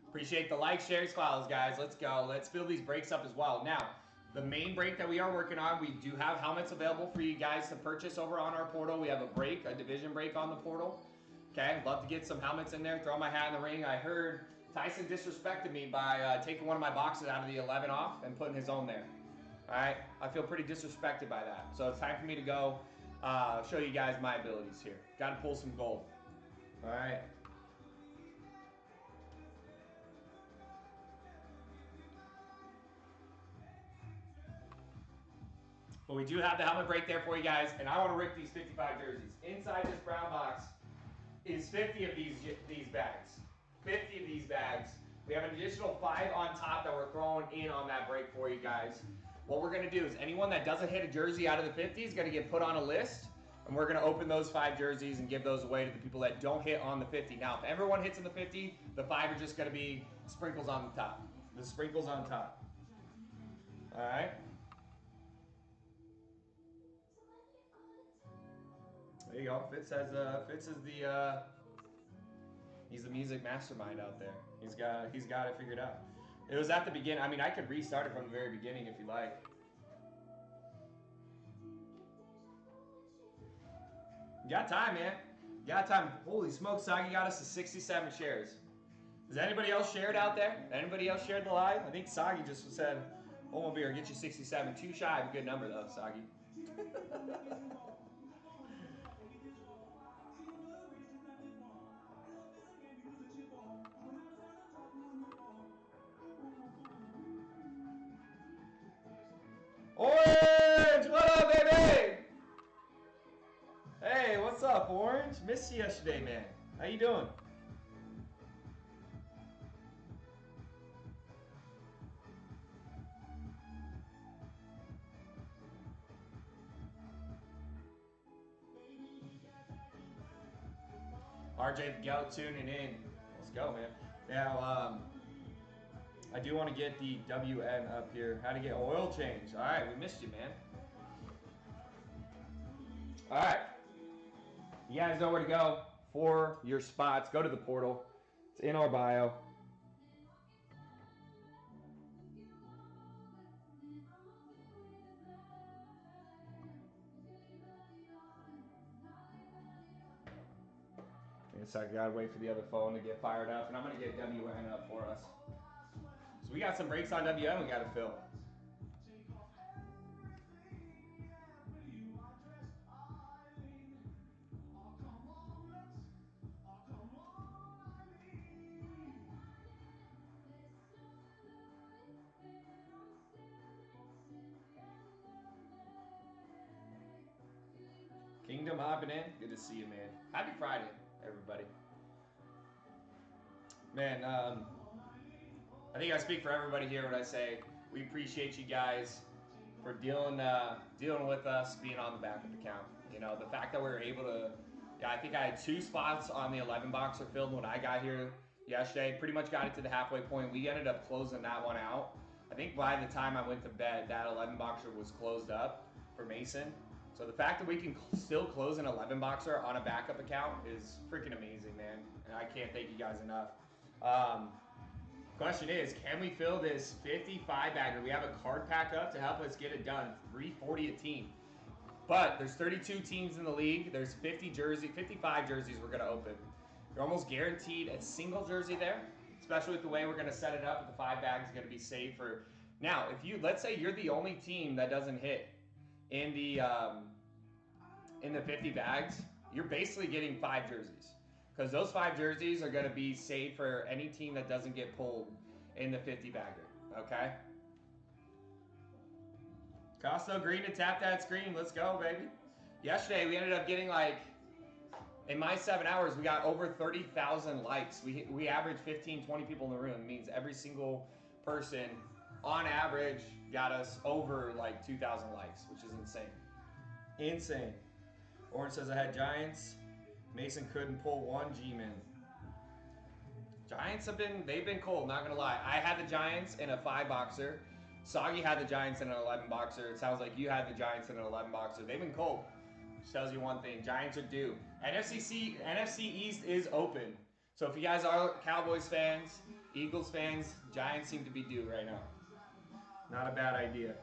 Appreciate the likes, shares, follows, guys. Let's go. Let's fill these breaks up as well. Now, the main break that we are working on, we do have helmets available for you guys to purchase over on our portal. We have a division break on the portal. Okay, love to get some helmets in there. Throw my hat in the ring. I heard Tyson disrespected me by taking one of my boxes out of the 11 off and putting his own there. All right, I feel pretty disrespected by that. So it's time for me to go show you guys my abilities here. Got to pull some gold. All right. But we do have the helmet break there for you guys, and I want to rip these 55 jerseys. Inside this brown box is 50 of these bags. 50 of these bags. We have an additional 5 on top that we're throwing in on that break for you guys. What we're going to do is anyone that doesn't hit a jersey out of the 50 is going to get put on a list, and we're going to open those 5 jerseys and give those away to the people that don't hit on the 50. Now, if everyone hits in the 50, the 5 are just going to be sprinkles on the top. The sprinkles on top. All right? There you go. Fitz is he's the music mastermind out there. He's got it figured out. It was at the beginning. I mean, I could restart it from the very beginning if you like. You got time, man. You got time. Holy smokes, Sagi got us to 67 shares. Has anybody else shared out there? Anybody else shared the live? I think Sagi just said, "Hold my beer, get you 67." Too shy of a good number though, Sagi. Orange, what up, baby? Hey, what's up, Orange? Missed you yesterday, man. How you doing? RJ the Goat tuning in. go, man. Now, I do want to get the WN up here. How to get oil change. All right, we missed you, man. All right. You guys know where to go for your spots. Go to the portal. It's in our bio. So I gotta wait for the other phone to get fired up, and I'm gonna get WN up for us. So we got some breaks on WN we gotta fill. Kingdom hopping in. Good to see you, man. Happy Friday, everybody. Man, I think I speak for everybody here when I say we appreciate you guys for dealing with us being on the backup account. You know, the fact that we were able to, I think I had 2 spots on the 11 boxer filled when I got here yesterday. Pretty much got it to the halfway point. We ended up closing that one out. I think by the time I went to bed, that 11 boxer was closed up for Mason. So the fact that we can still close an 11 boxer on a backup account is freaking amazing, man. And I can't thank you guys enough. Question is, can we fill this 55 bagger? We have a card pack up to help us get it done. $340 a team. But there's 32 teams in the league. There's 55 jerseys we're gonna open. You're almost guaranteed a single jersey there, especially with the way we're gonna set it up. With the 5 bags gonna be saved for. Now, if you, let's say you're the only team that doesn't hit in the 50 bags, you're basically getting 5 jerseys. Because those 5 jerseys are going to be saved for any team that doesn't get pulled in the 50 bagger. Okay? Costo Green to tap that screen. Let's go, baby. Yesterday, we ended up getting in my 7 hours, we got over 30,000 likes. We averaged 15, 20 people in the room. It means every single person, on average, got us over 2,000 likes, which is insane. Insane. Orange says I had Giants. Mason couldn't pull one G-Man. Giants they've been cold, not gonna lie. I had the Giants in a 5 boxer. Soggy had the Giants in an 11 boxer. It sounds like you had the Giants in an 11 boxer. They've been cold. Which tells you one thing, Giants are due. NFC East is open. So if you guys are Cowboys fans, Eagles fans, Giants seem to be due right now. Not a bad idea.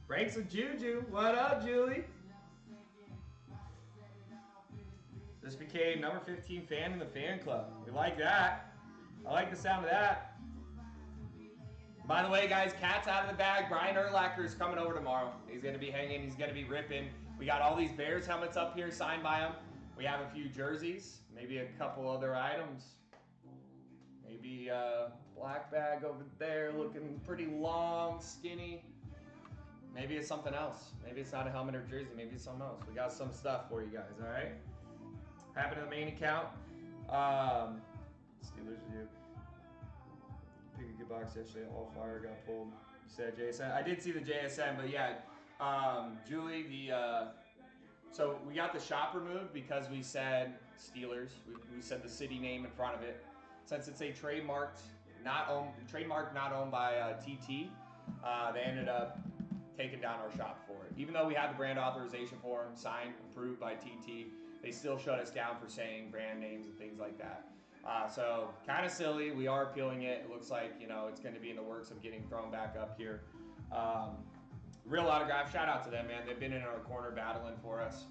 Breaks with Juju. What up, Julie? This became number 15 fan in the fan club. We like that. I like the sound of that. By the way, guys, cat's out of the bag. Brian Urlacher is coming over tomorrow. He's going to be hanging. He's going to be ripping. We got all these Bears helmets up here signed by him. We have a few jerseys. Maybe a couple other items. Maybe a black bag over there looking pretty long, skinny. Maybe it's something else. Maybe it's not a helmet or jersey. Maybe it's something else. We got some stuff for you guys, all right? Happened to the main account. Steelers view. Pick a good box yesterday. All fire got pulled. You said JSN. I did see the JSN, but yeah, Julie, so we got the shop removed because we said Steelers. We said the city name in front of it. Since it's a trademarked, not owned by TT, they ended up taking down our shop for it. Even though we had the brand authorization form signed, approved by TT, they still shut us down for saying brand names and things like that. So kind of silly. We are appealing it. It looks like, it's going to be in the works of getting thrown back up here. Real Autograph, shout out to them, man. They've been in our corner battling for us.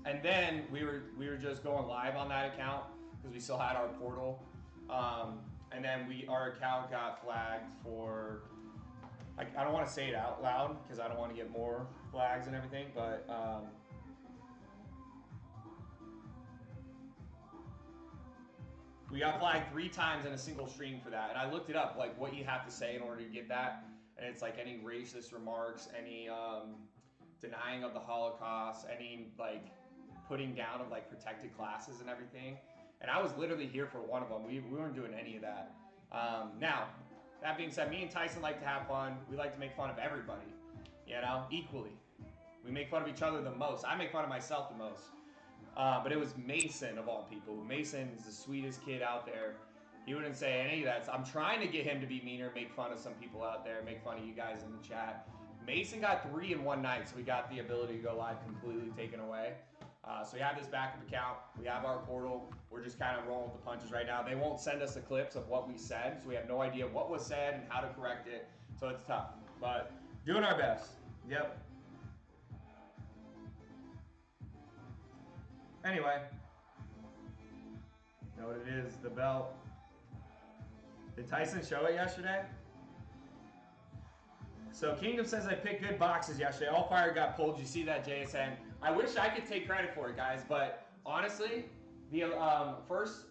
And then we were just going live on that account because we still had our portal. And then our account got flagged for, I don't want to say it out loud because I don't want to get more flags and everything, but we got flagged 3 times in a single stream for that. And I looked it up, what you have to say in order to get that. And it's any racist remarks, any denying of the Holocaust, any putting down of protected classes and everything. And I was literally here for one of them. We weren't doing any of that. Now, that being said, me and Tyson like to have fun. We like to make fun of everybody, equally. We make fun of each other the most. I make fun of myself the most. But it was Mason of all people. Mason's the sweetest kid out there. He wouldn't say any of that. So I'm trying to get him to be meaner, make fun of some people out there, make fun of you guys in the chat. Mason got 3 in one night, so we got the ability to go live completely taken away. So we have this backup account. We have our portal. We're just kind of rolling with the punches right now. They won't send us the clips of what we said, so we have no idea what was said and how to correct it. So it's tough, but doing our best. Yep. Anyway, know what it is, the belt. Did Tyson show it yesterday? So Kingdom says I picked good boxes yesterday. All fire got pulled. You see that, JSN? I wish I could take credit for it, guys, but honestly, the first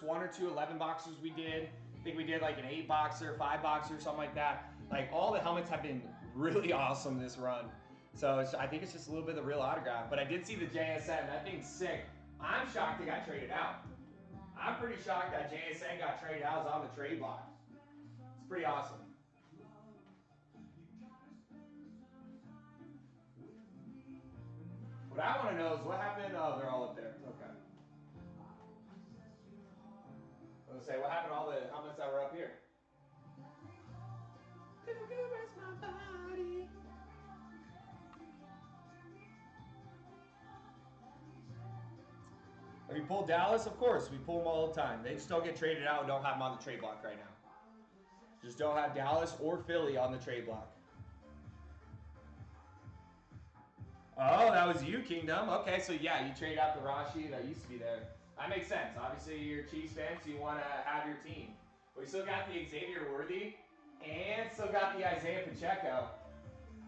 1 or 2 11 boxers we did, I think we did like an 8 boxer, 5 boxer, something like that. Like all the helmets have been really awesome this run. So I think it's just a little bit of the real autograph. But I did see the JSN. That thing's sick. I'm shocked it got traded out. I'm pretty shocked that JSN got traded out. It's on the trade block. It's pretty awesome. What I want to know is what happened. Oh, they're all up there. Okay. I was going to say, what happened to all the helmets that were up here? Have you pulled Dallas? Of course, we pull them all the time. They just don't get traded out and don't have them on the trade block right now. Just don't have Dallas or Philly on the trade block. Oh, that was you, Kingdom. Okay, so yeah, you trade out the Rashi that used to be there. That makes sense. Obviously, you're a Chiefs fan, so you want to have your team. But we still got the Xavier Worthy and still got the Isaiah Pacheco.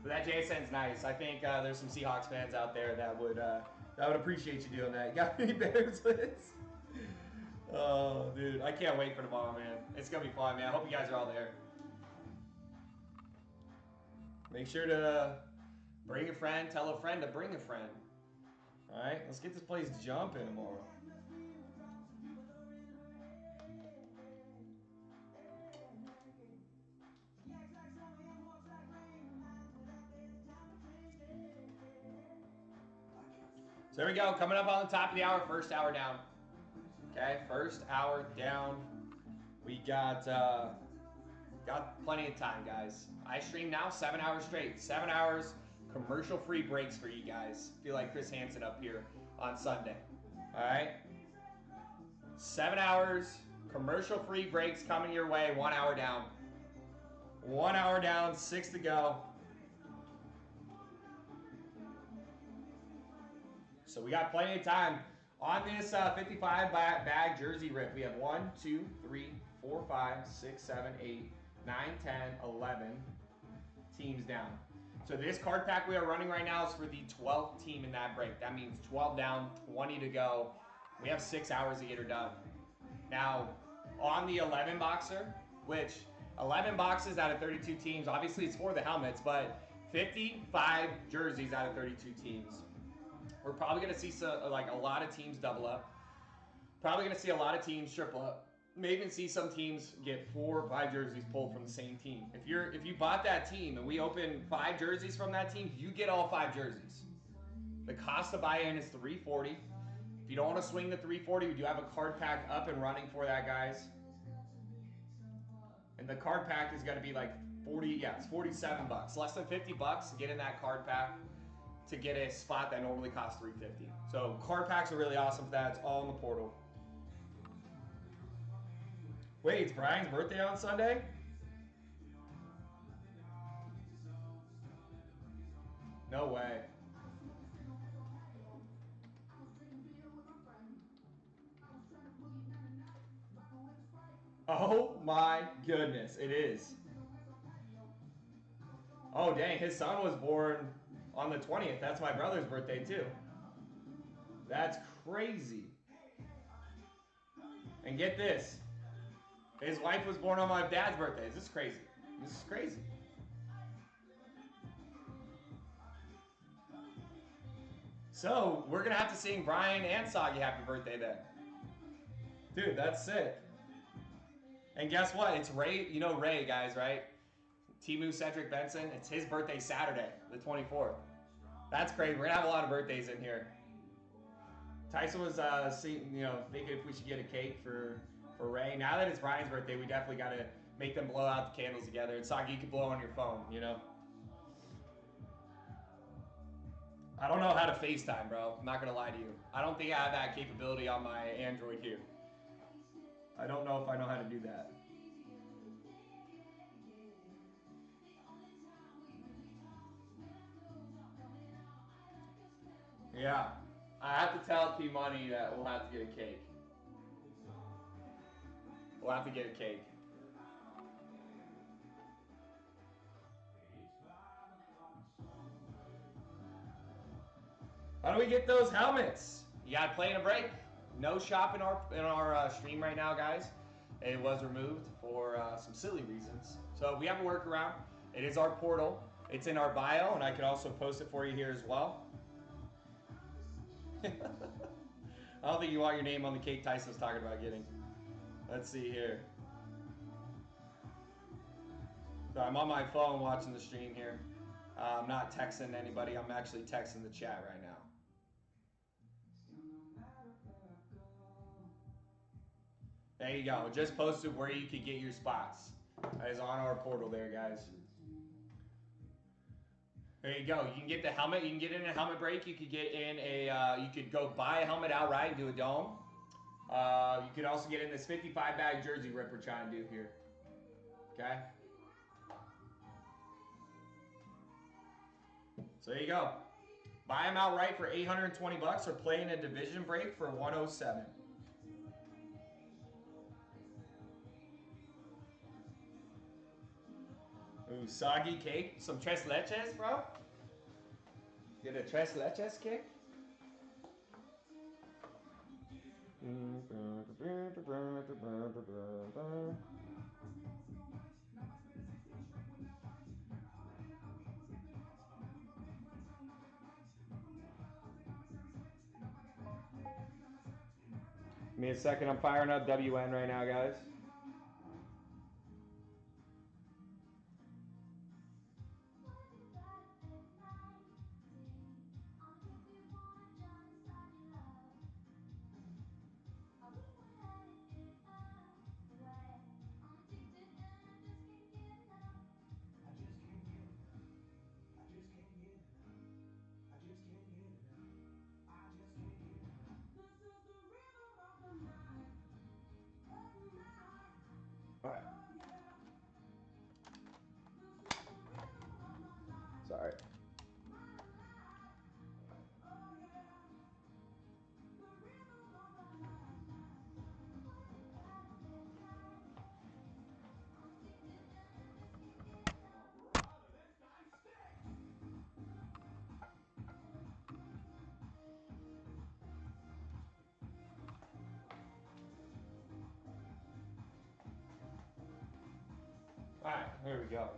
But that JSN's nice. I think there's some Seahawks fans out there that would appreciate you doing that. You got any Bears lists? Oh, dude, I can't wait for tomorrow, man. It's gonna be fun, man. I hope you guys are all there. Make sure to bring a friend, tell a friend to bring a friend. All right, let's get this place jumping tomorrow. So there we go, coming up on the top of the hour, first hour down. Okay, first hour down. We got plenty of time, guys. I stream now 7 hours straight. 7 hours, commercial-free breaks for you guys. Feel like Chris Hansen up here on Sunday. All right? 7 hours, commercial-free breaks coming your way, 1 hour down. 1 hour down, 6 to go. So we got plenty of time. On this 55 bag jersey rip, we have 1, 2, 3, 4, 5, 6, 7, 8, 9, 10, 11 teams down. So this card pack we are running right now is for the 12th team in that break. That means 12 down, 20 to go. We have 6 hours to get her done. Now, on the 11 boxer, which 11 boxes out of 32 teams, obviously it's for the helmets, but 55 jerseys out of 32 teams. We're probably going to see a lot of teams double up. Probably going to see a lot of teams triple up. May even see some teams get 4 or 5 jerseys pulled from the same team. If you bought that team and we open 5 jerseys from that team, you get all 5 jerseys. The cost to buy in is $340. If you don't want to swing the $340, we do have a card pack up and running for that, guys. And the card pack is going to be like 40. Yeah, it's 47 bucks. Less than 50 bucks to get in that card pack to get a spot that normally costs $350. So card packs are really awesome for that. It's all in the portal. Wait, it's Brian's birthday on Sunday? No way. Oh my goodness, it is. Oh dang, his son was born on the 20th. That's my brother's birthday too. That's crazy. And get this. His wife was born on my dad's birthday. This is crazy. This is crazy. So, we're going to have to sing Brian and Soggy happy birthday then. Dude, that's sick. And guess what? It's Ray. You know Ray, guys, right? Timu Cedric Benson. It's his birthday Saturday, the 24th. That's crazy. We're going to have a lot of birthdays in here. Tyson was thinking if we should get a cake for Ray. Now that it's Brian's birthday, we definitely got to make them blow out the candles together. And Sagi, you can blow on your phone, you know. I don't know how to FaceTime, bro. I'm not gonna lie to you. I don't think I have that capability on my Android here. I don't know if I know how to do that. Yeah. I have to tell T Money that we'll have to get a cake. We'll have to get a cake. How do we get those helmets? You gotta play in a break. No shop in our stream right now, guys. It was removed for some silly reasons. So we have a workaround. It is our portal. It's in our bio, and I can also post it for you here as well. I don't think you want your name on the cake Tyson's talking about getting. Let's see here. So I'm on my phone watching the stream here. I'm not texting anybody. I'm actually texting the chat right now. There you go. Just posted where you could get your spots. That is on our portal there, guys. There you go. You can get the helmet. You can get in a helmet break. You could get in a. You could go buy a helmet outright and do a dome. You could also get in this 55 bag jersey rip we're trying to do here. Okay. So there you go. Buy them outright for $820 or play in a division break for $107. Ooh, soggy cake. Some tres leches, bro. Get a tres leches cake. Give me a second. I'm firing up WN right now, guys. Sorry. All right, here we go.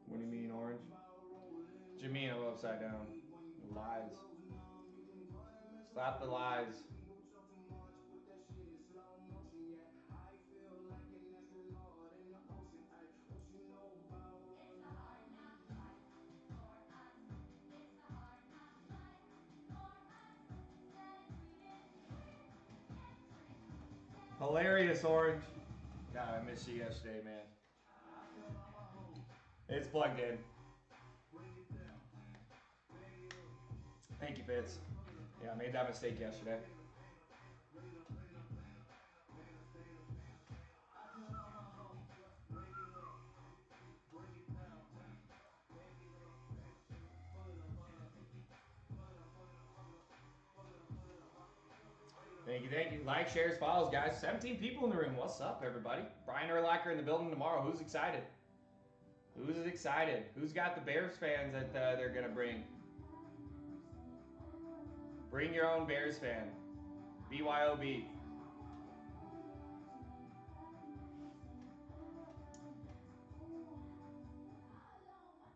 What do you mean, orange? What do you mean I'm upside down? Lies. Stop the lies. Hilarious, Orange. God, I missed you yesterday, man. It's plugged in. Thank you, Fitz. Yeah, I made that mistake yesterday. Thank you, thank you. Like, shares, follows, guys. 17 people in the room. What's up, everybody? Brian Urlacher in the building tomorrow. Who's excited? Who's excited? Who's got the Bears fans that they're going to bring? Bring your own Bears fan. BYOB.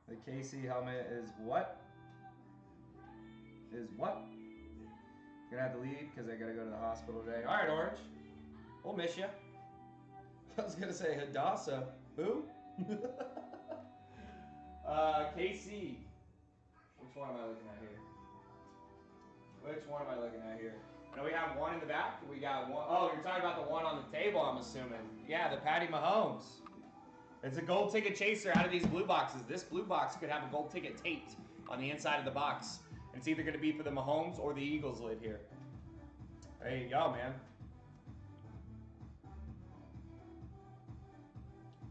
The Casey helmet is what? Is what? Gonna have to leave because I gotta go to the hospital today. All right, Orange. We'll miss you. I was gonna say Hadassah. Who? KC. Which one am I looking at here? Which one am I looking at here? Now we have one in the back. We got one. Oh, you're talking about the one on the table, I'm assuming. Yeah, the Patty Mahomes. It's a gold ticket chaser out of these blue boxes. This blue box could have a gold ticket taped on the inside of the box. It's either going to be for the Mahomes or the Eagles lid here. There you go, man.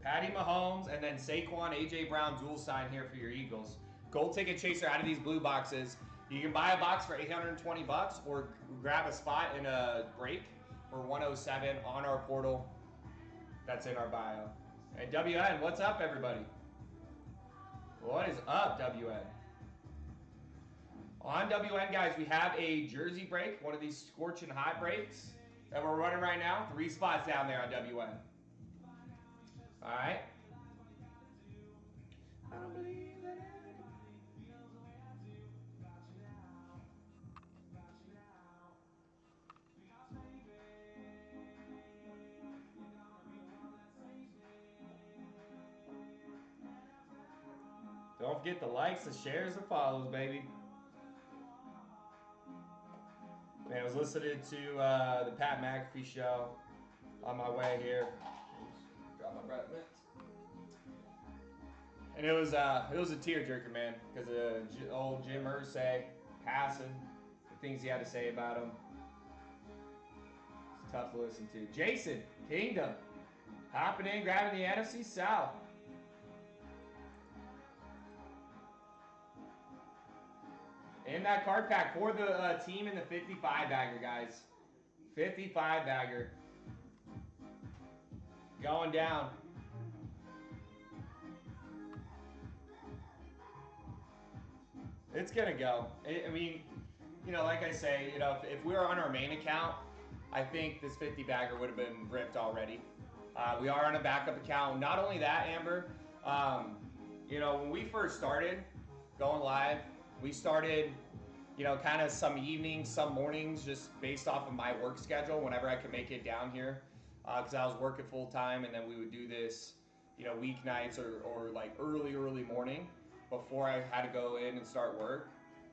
Patty Mahomes and then Saquon, A.J. Brown dual sign here for your Eagles. Gold ticket chaser out of these blue boxes. You can buy a box for $820 or grab a spot in a break for $107 on our portal. That's in our bio. And WN, what's up, everybody? What is up, WN? On WN, guys, we have a jersey break, one of these scorching hot breaks that we're running right now. 3 spots down there on WN. All right. I don't believe that. Don't forget the likes, the shares, the follows, baby. Man, I was listening to the Pat McAfee show on my way here. Got my breath mints. And it was a tearjerker, man, because old Jim Irsay passing, the things he had to say about him. It's tough to listen to. Jason Kingdom hopping in, grabbing the NFC South. In that card pack for the team in the 55 bagger, guys. 55 bagger. Going down. It's going to go. I mean, you know, like I say, you know, if we were on our main account, I think this 50 bagger would have been ripped already. We are on a backup account. Not only that, Amber, you know, when we first started going live, we started, you know, kind of some evenings, some mornings, just based off of my work schedule whenever I could make it down here. Because I was working full time, and then we would do this, you know, weeknights or like early morning before I had to go in and start work.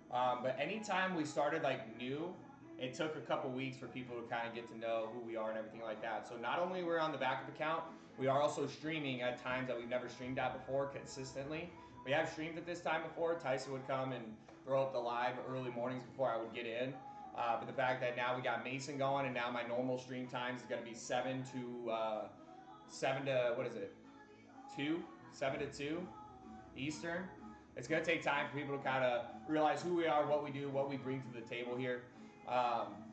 But anytime we started like new, it took a couple weeks for people to kind of get to know who we are and everything like that. So not only we're on the backup account, we are also streaming at times that we've never streamed at before consistently. We have streamed at this time before. Tyson would come and throw up the live early mornings before I would get in. But the fact that now we got Mason going, and now my normal stream times is going to be 7 to what is it? 7 to 2 Eastern. It's going to take time for people to kind of realize who we are, what we do, what we bring to the table here.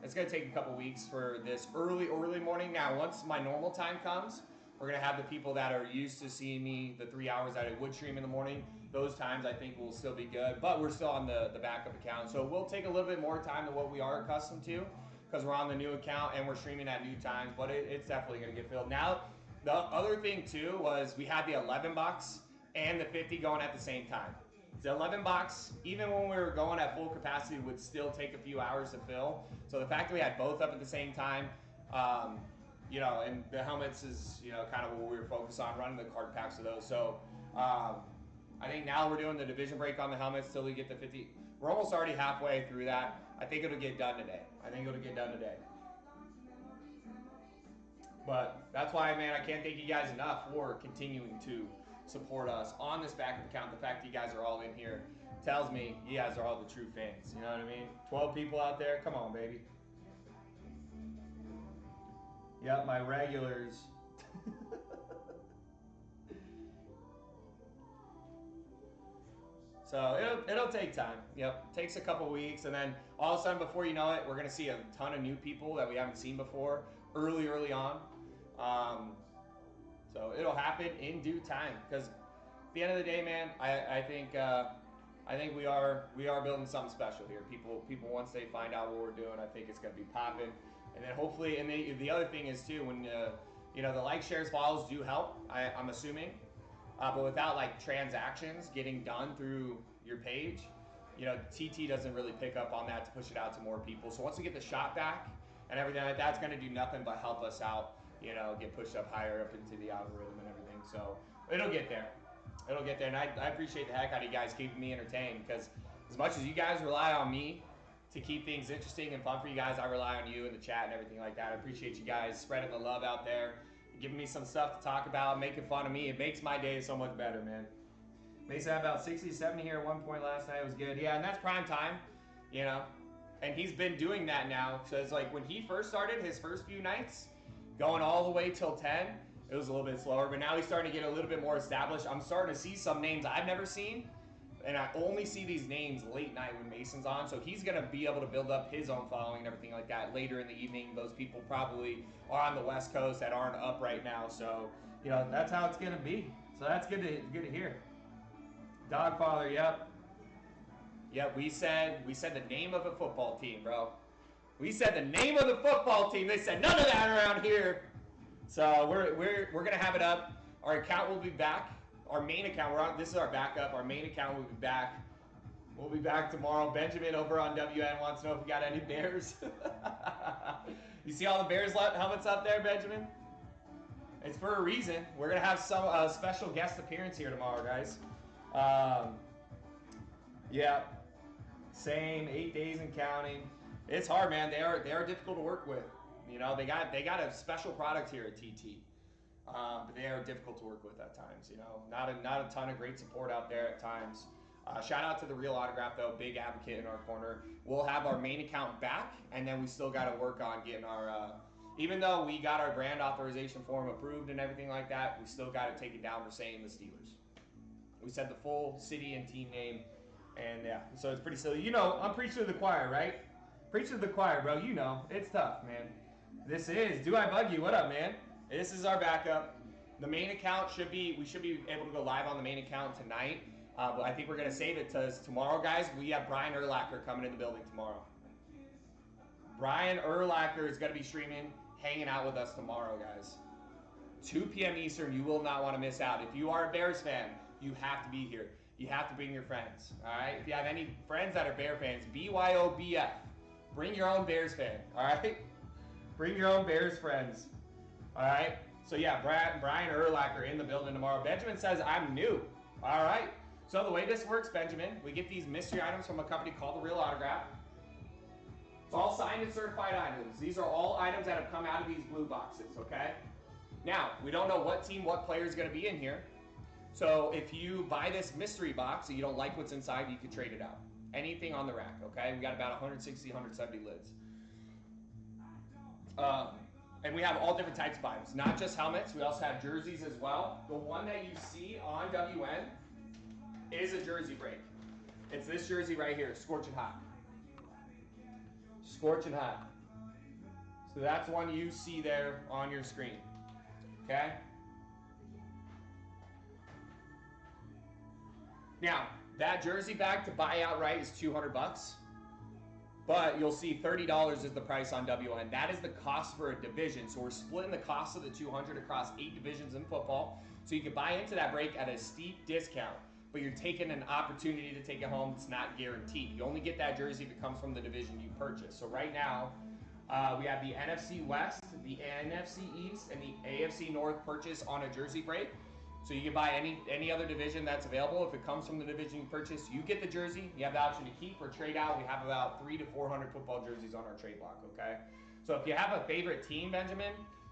It's going to take a couple weeks for this early morning. Now, once my normal time comes, we're going to have the people that are used to seeing me the 3 hours that I would stream in the morning. Those times I think will still be good, but we're still on the backup account. So we'll take a little bit more time than what we are accustomed to because we're on the new account and we're streaming at new times, but it's definitely going to get filled. Now, the other thing too was we had the 11 box and the 50 going at the same time. The 11 box, even when we were going at full capacity, would still take a few hours to fill. So the fact that we had both up at the same time, you know, and the helmets is, you know, kind of what we were focused on, running the card packs of those. So I think now we're doing the division break on the helmets till we get to 50. We're almost already halfway through that. I think it'll get done today. But that's why, man, I can't thank you guys enough for continuing to support us on this backup account. The fact that you guys are all in here tells me you guys are all the true fans. You know what I mean? 12 people out there. Come on, baby. Yep, my regulars. So it'll take time. Yep, takes a couple weeks, and then all of a sudden, before you know it, we're gonna see a ton of new people that we haven't seen before early on. So it'll happen in due time. Because at the end of the day, man, I think we are building something special here. People once they find out what we're doing, I think it's gonna be popping. And then hopefully, and the other thing is too, when you know, the like, shares, follows do help. I'm assuming. But without like transactions getting done through your page, you know, TT doesn't really pick up on that to push it out to more people. So once we get the shot back and everything like that, it's going to do nothing but help us out, you know, get pushed up higher up into the algorithm and everything. So it'll get there. It'll get there. And I appreciate the heck out of you guys keeping me entertained, because as much as you guys rely on me to keep things interesting and fun for you guys, I rely on you in the chat and everything like that. I appreciate you guys spreading the love out there, giving me some stuff to talk about, making fun of me. It makes my day so much better, man. Mason had about 60, 70 here at one point last night. It was good. Yeah, and that's prime time, you know. And he's been doing that now. So it's like when he first started, his first few nights, going all the way till 10, it was a little bit slower. But now he's starting to get a little bit more established. I'm starting to see some names I've never seen. And I only see these names late night when Mason's on. So he's going to be able to build up his own following and everything like that later in the evening. Those people probably are on the West Coast that aren't up right now. So, you know, that's how it's going to be. So that's good to hear. Dogfather, yep. Yep, we said the name of a football team, bro. We said the name of the football team. They said none of that around here. So we're going to have it up. Our account will be back. Our main account, this is our backup. Our main account will be back. We'll be back tomorrow. Benjamin over on WN wants to know if we got any Bears. You see all the Bears helmets up there, Benjamin? It's for a reason. We're going to have some special guest appearance here tomorrow, guys. Yeah. Same, 8 days and counting. It's hard, man. They are difficult to work with. You know, they got a special product here at TT. But they are difficult to work with at times, you know. Not a ton of great support out there at times. Shout out to the Real Autograph, though. Big advocate in our corner. We'll have our main account back, and then we still got to work on getting our, even though we got our brand authorization form approved and everything like that, we still got to take it down for saying the Steelers. We said the full city and team name, and yeah, so it's pretty silly. You know, I'm preaching to the choir, right? Preaching to the choir, bro. You know, it's tough, man. This is Do I Bug You? What up, man? This is our backup. The main account we should be able to go live on the main account tonight. But I think we're going to save it to tomorrow, guys. We have Brian Urlacher coming in the building tomorrow. Brian Urlacher is going to be streaming, hanging out with us tomorrow, guys. 2 p.m. Eastern, you will not want to miss out. If you are a Bears fan, you have to be here. You have to bring your friends, all right? If you have any friends that are Bear fans, BYOBF. Bring your own Bears fan, all right? Bring your own Bears friends. All right, so yeah, Brian Urlacher in the building tomorrow. Benjamin says, I'm new. All right, so the way this works, Benjamin, we get these mystery items from a company called The Real Autograph. It's all signed and certified items. These are all items that have come out of these blue boxes, okay? Now, we don't know what team, what player is going to be in here. So if you buy this mystery box and you don't like what's inside, you can trade it out. Anything on the rack, okay? We got about 160, 170 lids. And we have all different types of items, not just helmets. We also have jerseys as well. The one that you see on WN is a jersey break. It's this jersey right here, Scorching Hot. Scorching Hot. So that's one you see there on your screen. Okay? Now, that jersey bag to buy outright is $200. But you'll see $30 is the price on WN. That is the cost for a division. So we're splitting the cost of the $200 across 8 divisions in football. So you can buy into that break at a steep discount. But you're taking an opportunity to take it home. It's not guaranteed. You only get that jersey if it comes from the division you purchase. So right now, we have the NFC West, the NFC East, and the AFC North purchase on a jersey break. So you can buy any other division that's available. If it comes from the division you purchase, you get the jersey. You have the option to keep or trade out. We have about 300 to 400 football jerseys on our trade block, okay? So if you have a favorite team, Benjamin,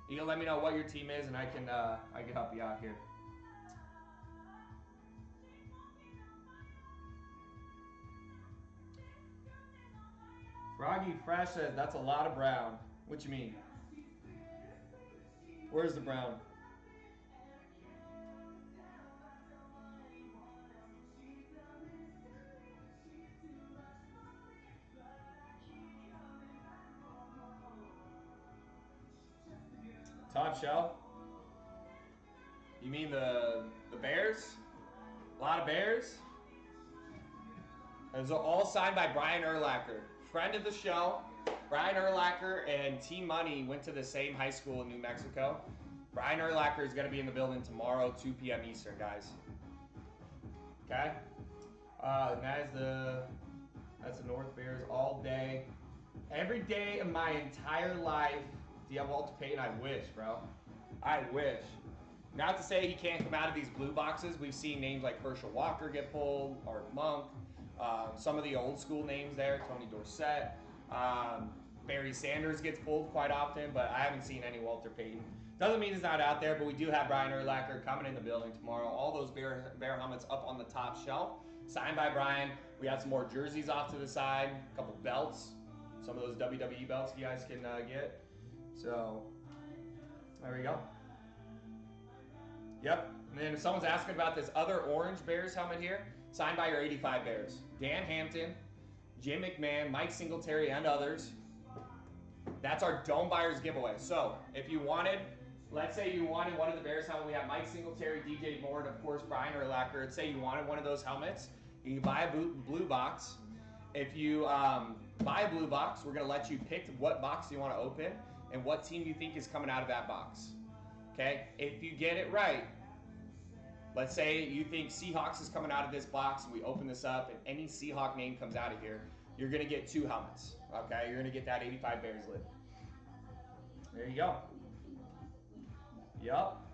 you can let me know what your team is, and I can help you out here. Froggy Fresh says, that's a lot of brown. What you mean? Where's the brown? Top shelf? You mean the Bears? A lot of Bears? Those are all signed by Brian Urlacher. Friend of the show. Brian Urlacher and T Money went to the same high school in New Mexico. Brian Urlacher is going to be in the building tomorrow, 2 p.m. Eastern, guys. Okay? And that's the North Bears all day. Every day of my entire life, do you have Walter Payton? I wish, bro. I wish. Not to say he can't come out of these blue boxes. We've seen names like Herschel Walker get pulled, Art Monk, some of the old school names there, Tony Dorsett. Barry Sanders gets pulled quite often, but I haven't seen any Walter Payton. Doesn't mean he's not out there, but we do have Brian Urlacher coming in the building tomorrow. All those bear helmets up on the top shelf, signed by Brian. We have some more jerseys off to the side, a couple belts, some of those WWE belts you guys can get. So, there we go. Yep. And then if someone's asking about this other orange Bears helmet here, signed by your 85 Bears. Dan Hampton, Jim McMahon, Mike Singletary, and others. That's our Dome Buyers giveaway. So, if you wanted, let's say you wanted one of the Bears helmets, we have Mike Singletary, DJ Moore, and of course Brian Urlacher. Let's say you wanted one of those helmets. You can buy a blue box. If you buy a blue box, we're going to let you pick what box you want to open and what team you think is coming out of that box. Okay? If you get it right, let's say you think Seahawks is coming out of this box and we open this up and any Seahawk name comes out of here, you're going to get 2 helmets. Okay? You're going to get that 85 Bears lid. There you go. Yup.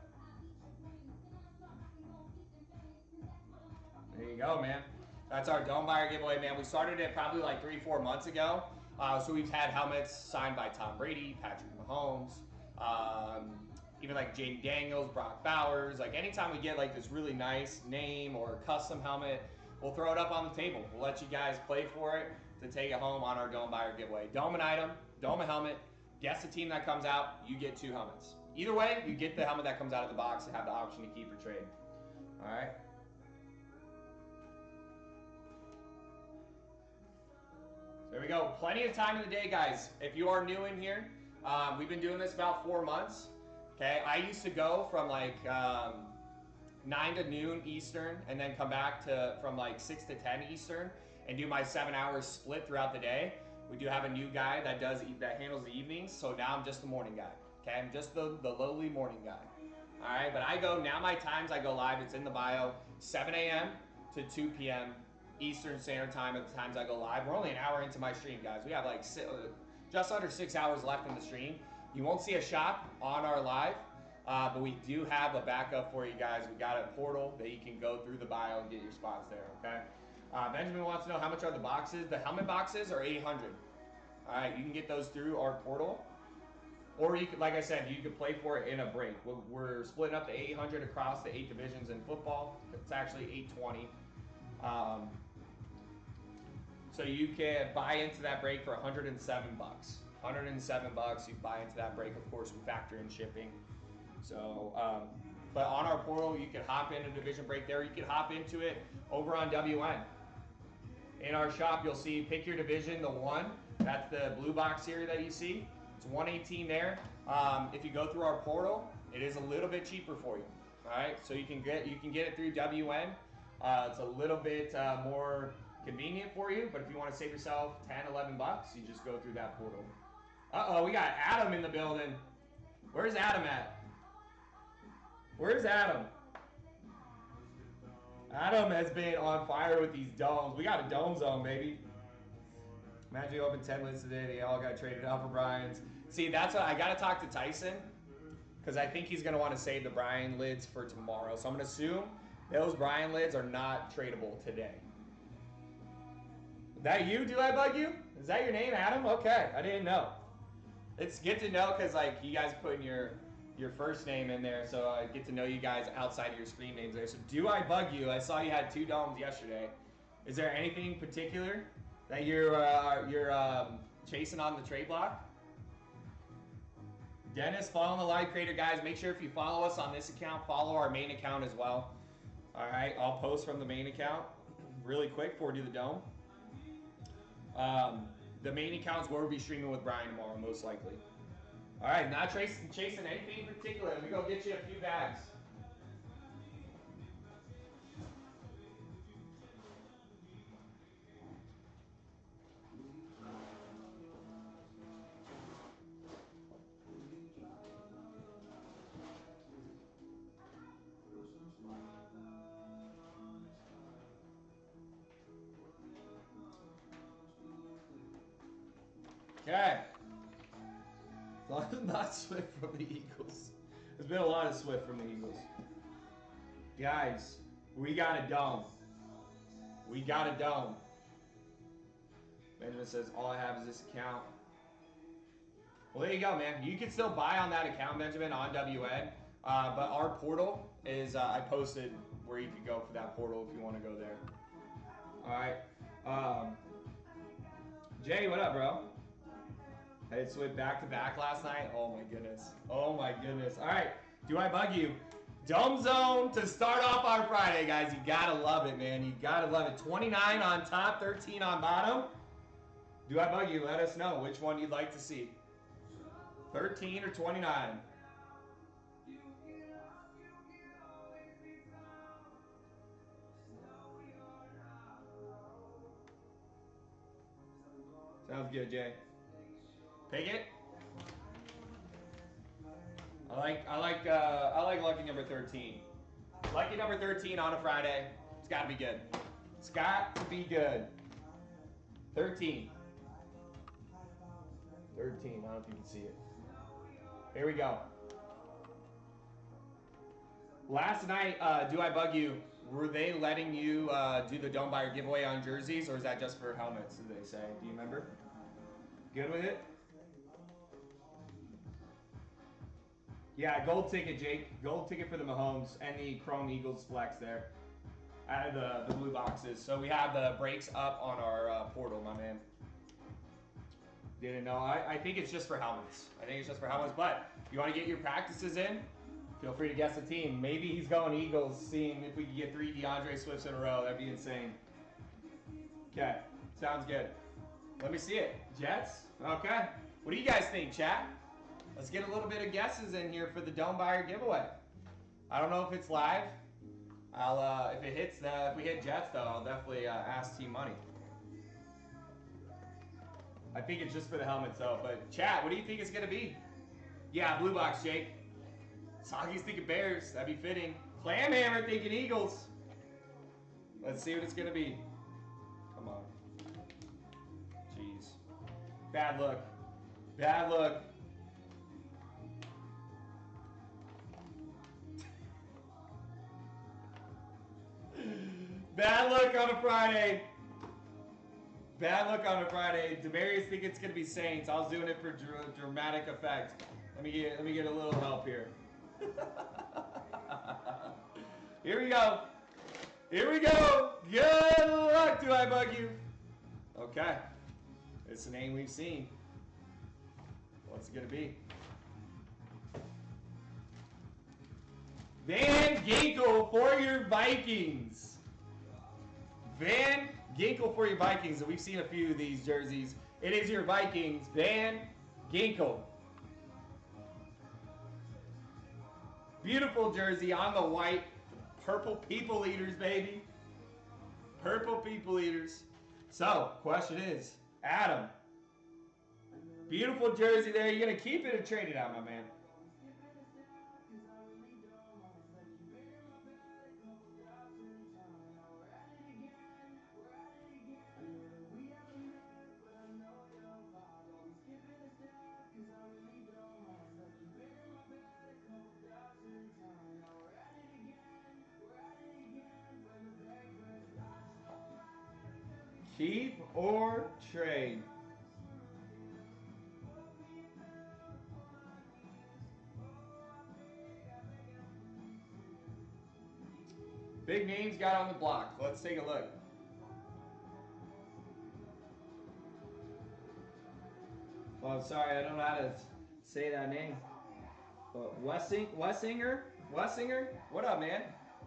There you go, man. That's our Dome Buyer giveaway, man. We started it probably like 3-4 months ago. So we've had helmets signed by Tom Brady, Patrick Mahomes, even like Jaden Daniels, Brock Bowers. Like anytime we get like this really nice name or custom helmet, we'll throw it up on the table. We'll let you guys play for it to take it home on our Dome Buyer giveaway. Dome an item, dome a helmet. Guess the team that comes out, you get 2 helmets. Either way, you get the helmet that comes out of the box and have the option to keep or trade. All right. There we go. Plenty of time in the day, guys. If you are new in here, we've been doing this about 4 months. Okay, I used to go from like 9 to noon Eastern and then come back to from like 6 to 10 Eastern and do my 7 hours split throughout the day. We do have a new guy that handles the evenings, so now I'm just the morning guy. Okay, I'm just the lowly morning guy. All right, but I go, now my times I go live, it's in the bio, 7 a.m. to 2 p.m. Eastern Standard Time at the times I go live. We're only an hour into my stream, guys. We have like just under 6 hours left in the stream. You won't see a shop on our live, but we do have a backup for you guys. We got a portal that you can go through the bio and get your spots there, okay? Benjamin wants to know how much are the boxes. The helmet boxes are $800. All right, you can get those through our portal. Or you could, like I said, you could play for it in a break. We're splitting up the 800 across the 8 divisions in football. It's actually 820. So you can buy into that break for 107 bucks. 107 bucks, you buy into that break. Of course, we factor in shipping. So, but on our portal, you can hop in a division break there. You can hop into it over on WN. In our shop, you'll see pick your division, the 1. That's the blue box here that you see. It's 118 there. If you go through our portal, it is a little bit cheaper for you. All right, so you can get it through WN. It's a little bit more convenient for you, but if you want to save yourself 10, 11 bucks, you just go through that portal. Uh-oh, we got Adam in the building. Where's Adam at? Where's Adam? Adam has been on fire with these domes. We got a dome zone, baby. Imagine you opened 10 lids today. They all got traded out for Brian's. See, that's what I got to talk to Tyson because I think he's going to want to save the Brian lids for tomorrow. So I'm going to assume those Brian lids are not tradable today. Is that you? Do I bug you? Is that your name, Adam? Okay, I didn't know. It's good to know because like you guys putting your first name in there, so I get to know you guys outside of your screen names there. So do I bug you? I saw you had 2 domes yesterday. Is there anything particular that you're chasing on the trade block? Dennis, following the live creator, guys. Make sure if you follow us on this account, follow our main account as well. All right, I'll post from the main account really quick before we do the dome. The main account's where we'll be streaming with Brian tomorrow, most likely. All right, not chasing anything in particular. Let me go get you a few bags. Okay. Not Swift from the Eagles. There's been a lot of Swift from the Eagles. Guys, we got a dome. We got a dome. Benjamin says, all I have is this account. Well, there you go, man. You can still buy on that account, Benjamin, on WN. But our portal is, I posted where you could go for that portal if you want to go there. All right. Jay, what up, bro? I had Swift back-to-back last night. Oh, my goodness. Oh, my goodness. All right. Do I bug you? Dome Zone to start off our Friday, guys. You got to love it, man. You got to love it. 29 on top, 13 on bottom. Do I bug you? Let us know which one you'd like to see. 13 or 29. Sounds good, Jay. Pick it. I like lucky number 13. Lucky number 13 on a Friday. It's got to be good. It's got to be good. 13. 13. I don't know if you can see it. Here we go. Last night, Do I Bug You? Were they letting you do the Dome Buyer giveaway on jerseys, or is that just for helmets, did they say? Do you remember? Good with it? Yeah, gold ticket, Jake. Gold ticket for the Mahomes and the Chrome Eagles flex there. Out of the blue boxes. So we have the breaks up on our portal, my man. Didn't know. I think it's just for helmets. I think it's just for helmets. But if you want to get your practices in, feel free to guess the team. Maybe he's going Eagles, seeing if we can get 3 DeAndre Swifts in a row. That'd be insane. Okay, sounds good. Let me see it. Jets? Okay. What do you guys think, chat? Let's get a little bit of guesses in here for the Dome Buyer giveaway. I don't know if it's live. I'll if it hits if we hit Jets though, I'll definitely ask Team Money. I think it's just for the helmets though. But chat, what do you think it's gonna be? Yeah, blue box, Jake. Soggy's thinking Bears. That'd be fitting. Clamhammer thinking Eagles. Let's see what it's gonna be. Come on. Jeez. Bad look. Bad look. Bad luck on a Friday. Bad luck on a Friday. Demarius think it's gonna be Saints. I was doing it for dramatic effect. Let me get a little help here. Here we go. Here we go. Good luck. Do I bug you? Okay. It's a name we've seen. What's it gonna be? Van Ginkel for your Vikings. Van Ginkel for your Vikings. And we've seen a few of these jerseys. It is your Vikings. Van Ginkel. Beautiful jersey on the white. Purple people eaters, baby. Purple people eaters. So, question is, Adam. Beautiful jersey there. You going to keep it or trade it out, my man? Keep or trade? Big names got on the block. Let's take a look. Well, sorry, I don't know how to say that name. But Wessinger? What up, man?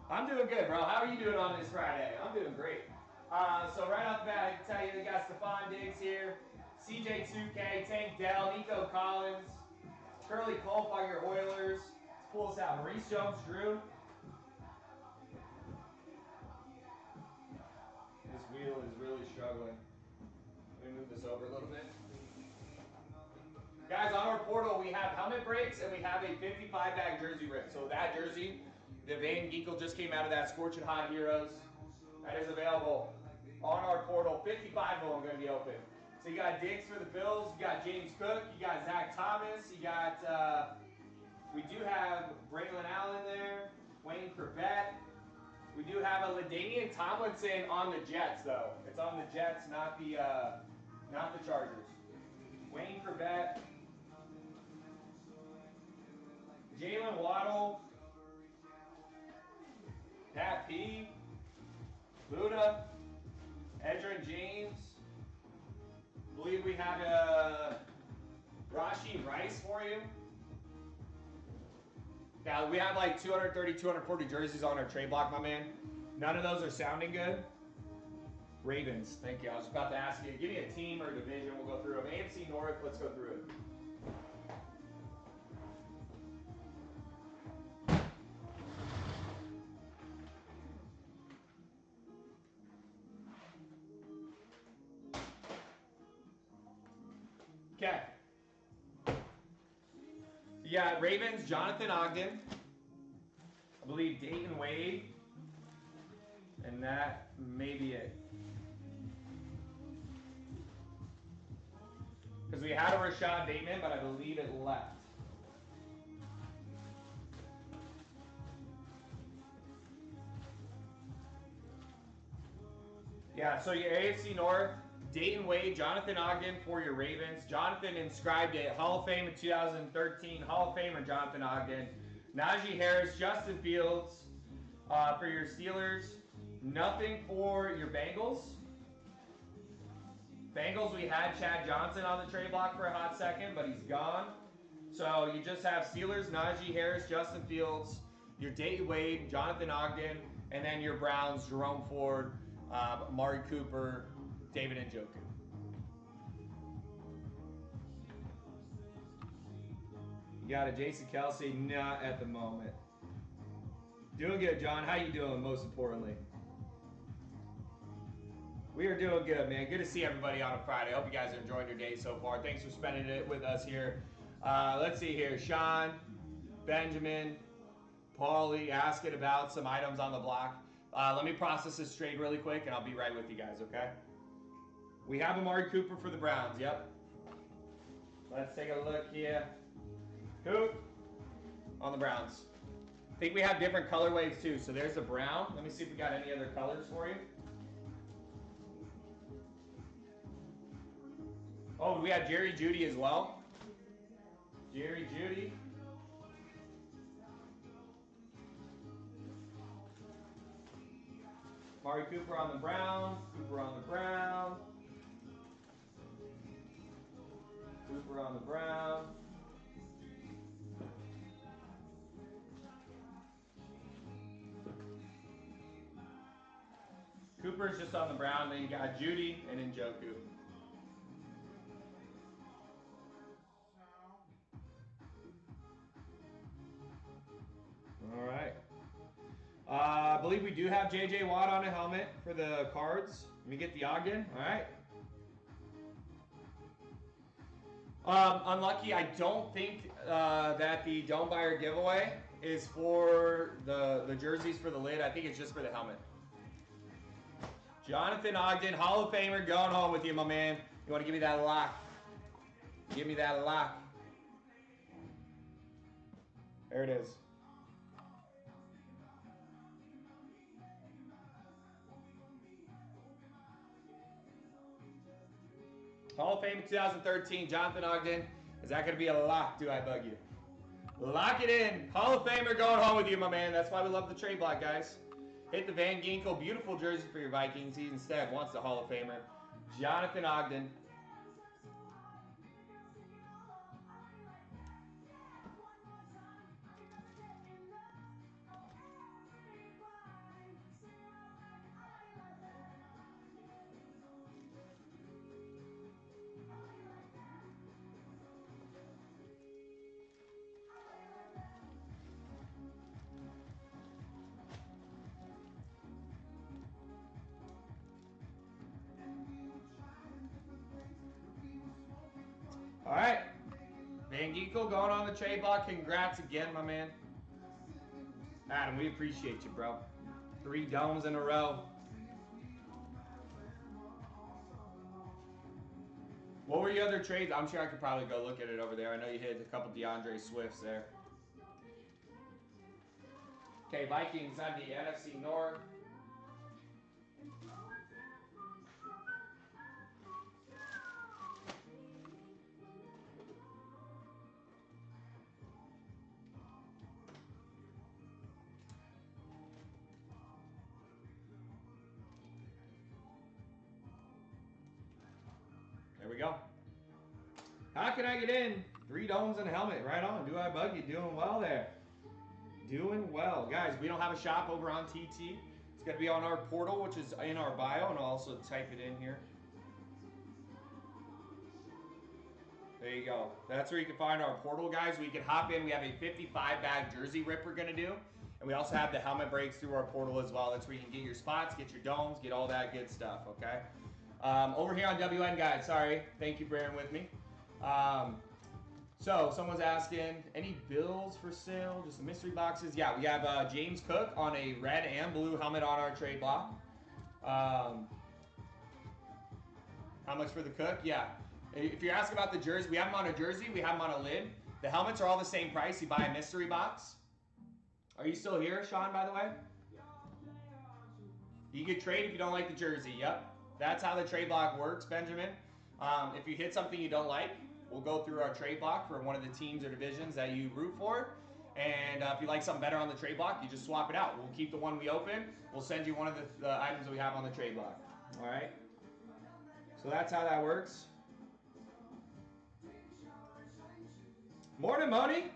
I'm doing good, bro. How are you doing on this Friday? I'm doing great. So right off the bat, I can tell you we got Stephon Diggs here, CJ 2K, Tank Dell, Nico Collins, Curly Culp on your Oilers. Let's pull this out. Maurice Jones-Drew. This wheel is really struggling. Let me move this over a little bit. Guys, on our portal, we have helmet breaks and we have a 55-bag jersey rip. So that jersey, the Van Ginkel just came out of that Scorching Hot Heroes. That is available on our portal. 55 of them are going to be open. So you got Dix for the Bills, you got James Cook, you got Zach Thomas, you got, we do have Braylon Allen there, Wayne Corbett. We do have a LaDainian Tomlinson on the Jets, though. It's on the Jets, not the Chargers. Wayne Corbett, Jalen Waddle, Pat P, Buddha, Edgerrin James. I believe we have Rashee Rice for you. Now, we have like 230, 240 jerseys on our trade block, my man. None of those are sounding good. Ravens, thank you. I was about to ask you, give me a team or a division. We'll go through them. AFC North, let's go through it. Okay. You got Ravens, Jonathan Ogden. I believe Dayton Wade. And that may be it. Because we had a Rashad Bateman, but I believe it left. Yeah, so your AFC North, Dayton Wade, Jonathan Ogden for your Ravens. Jonathan inscribed it, Hall of Fame in 2013, Hall of Famer Jonathan Ogden. Najee Harris, Justin Fields for your Steelers. Nothing for your Bengals. Bengals, we had Chad Johnson on the trade block for a hot second, but he's gone. So you just have Steelers, Najee Harris, Justin Fields, your Dayton Wade, Jonathan Ogden, and then your Browns, Jerome Ford, Amari Cooper, David Njoku. You got a Jason Kelsey? Not at the moment. Doing good, John. How you doing, most importantly? We are doing good, man. Good to see everybody on a Friday. I hope you guys are enjoying your day so far. Thanks for spending it with us here. Let's see here. Sean, Benjamin, Paulie asking about some items on the block. Let me process this trade really quick, and I'll be right with you guys, okay? We have Amari Cooper for the Browns, yep. Let's take a look here. Coop on the Browns. I think we have different colorways, too. So there's the brown. Let me see if we got any other colors for you. Oh, we have Jerry Jeudy as well. Jerry Jeudy. Amari Cooper on the brown. Cooper on the brown. Cooper on the brown. Cooper's just on the brown. Then you got Jeudy and Njoku. All right. I believe we do have J.J. Watt on a helmet for the Cards. Let me get the Ogden. All right. Unlucky, I don't think that the Dome Buyer giveaway is for the jerseys for the lid. I think it's just for the helmet. Jonathan Ogden, Hall of Famer, going home with you, my man. You want to give me that lock? Give me that lock. There it is. Hall of Fame 2013, Jonathan Ogden. Is that going to be a lock, do I bug you? Lock it in. Hall of Famer going home with you, my man. That's why we love the trade block, guys. Hit the Van Ginkel. Beautiful jersey for your Vikings. He instead wants the Hall of Famer. Jonathan Ogden. All right. Van Ginkel going on the trade block. Congrats again, my man. Adam, we appreciate you, bro. 3 domes in a row. What were your other trades? I'm sure I could probably go look at it over there. I know you hit a couple DeAndre Swifts there. Okay, Vikings on the NFC North. There we go. How can I get in? 3 domes and a helmet. Right on. Do I bug you? Doing well there. Doing well. Guys, we don't have a shop over on TT. It's going to be on our portal, which is in our bio, and I'll also type it in here. There you go. That's where you can find our portal, guys. We can hop in. We have a 55-bag jersey rip we're going to do. And we also have the helmet breaks through our portal as well. That's where you can get your spots, get your domes, get all that good stuff, okay? Over here on WN, guys, sorry. Thank you for bearing with me. So someone's asking, any bills for sale? Just the mystery boxes? Yeah, we have James Cook on a red and blue helmet on our trade block. How much for the Cook? Yeah. If you're asking about the jersey, we have them on a jersey. We have them on a lid. The helmets are all the same price. You buy a mystery box. Are you still here, Sean, by the way? You can trade if you don't like the jersey. Yep. That's how the trade block works, Benjamin. If you hit something you don't like, we'll go through our trade block for one of the teams or divisions that you root for. And if you like something better on the trade block, you just swap it out. We'll keep the one we open. We'll send you one of the items that we have on the trade block. All right? So that's how that works. Morning, Moni.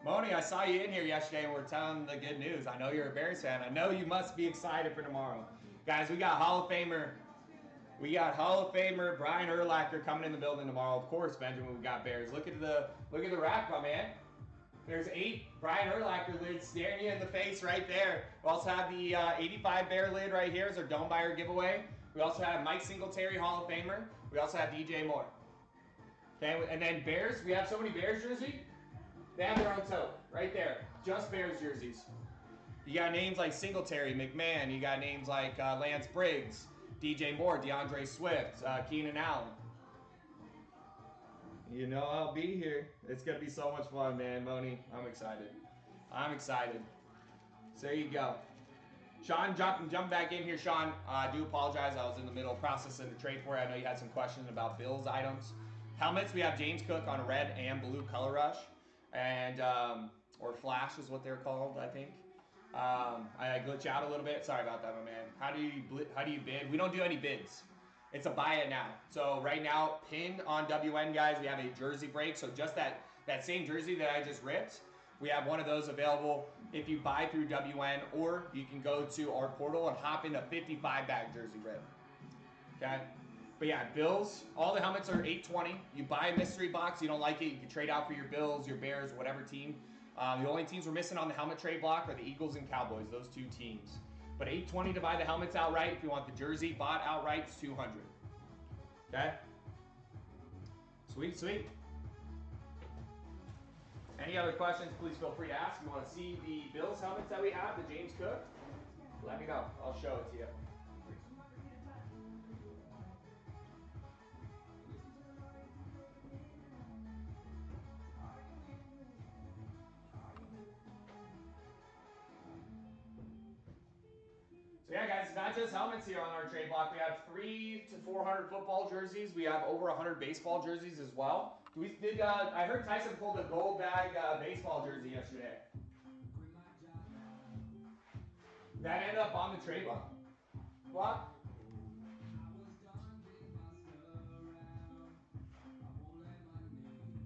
Moni, I saw you in here yesterday and we're telling the good news. I know you're a Bears fan. I know you must be excited for tomorrow. Guys, we got Hall of Famer Brian Urlacher coming in the building tomorrow. Of course, Benjamin, we got Bears. Look at the rack, my man. There's 8 Brian Urlacher lids staring you in the face right there. We also have the 85 Bear lid right here as our Dome Buyer giveaway. We also have Mike Singletary, Hall of Famer. We also have DJ Moore. Okay, and then Bears, we have so many Bears jerseys. They have their own tote right there. Just Bears jerseys. You got names like Singletary, McMahon. You got names like Lance Briggs, DJ Moore, DeAndre Swift, Keenan Allen. You know I'll be here. It's going to be so much fun, man, Moni. I'm excited. I'm excited. So there you go. Sean, jump back in here, Sean. I do apologize. I was in the middle of processing the trade for you. I know you had some questions about Bills items. Helmets, we have James Cook on a red and blue color rush. And, or flash is what they're called, I think. I glitch out a little bit. Sorry about that, my man. How do you bid? We don't do any bids. It's a buy it now. So right now, pinned on WN, guys, we have a jersey break. So just that same jersey that I just ripped, we have one of those available if you buy through WN, or you can go to our portal and hop in a 55-bag jersey rip. Okay? But yeah, Bills, all the helmets are $820. You buy a mystery box, you don't like it, you can trade out for your Bills, your Bears, whatever team. The only teams we're missing on the helmet trade block are the Eagles and Cowboys, those 2 teams. But $820 to buy the helmets outright. If you want the jersey bought outright, it's $200. Okay? Sweet, sweet. Any other questions, please feel free to ask. If you want to see the Bills helmets that we have, the James Cook, let me know. I'll show it to you. So yeah, guys, it's not just helmets here on our trade block. We have 300 to 400 football jerseys. We have over 100 baseball jerseys as well. I heard Tyson pulled a gold bag baseball jersey yesterday. That ended up on the trade block. What?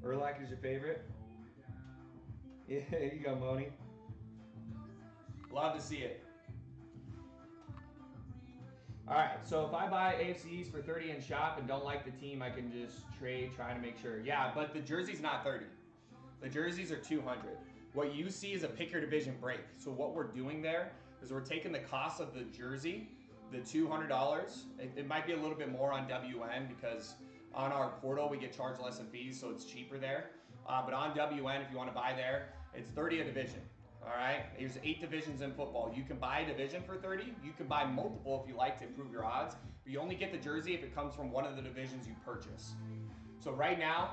Urlacher's your favorite? Yeah, here you go, Moni. Love to see it. All right, so if I buy AFCs for 30 in shop and don't like the team, I can just trade, trying to make sure. Yeah, but the jersey's not 30. The jerseys are 200. What you see is a pick your division break. So what we're doing there is we're taking the cost of the jersey, the $200. It might be a little bit more on WN because on our portal we get charged less in fees, so it's cheaper there. But on WN, if you want to buy there, it's 30 a division. All right, there's 8 divisions in football. You can buy a division for 30. You can buy multiple if you like to improve your odds. But you only get the jersey if it comes from one of the divisions you purchase. So right now,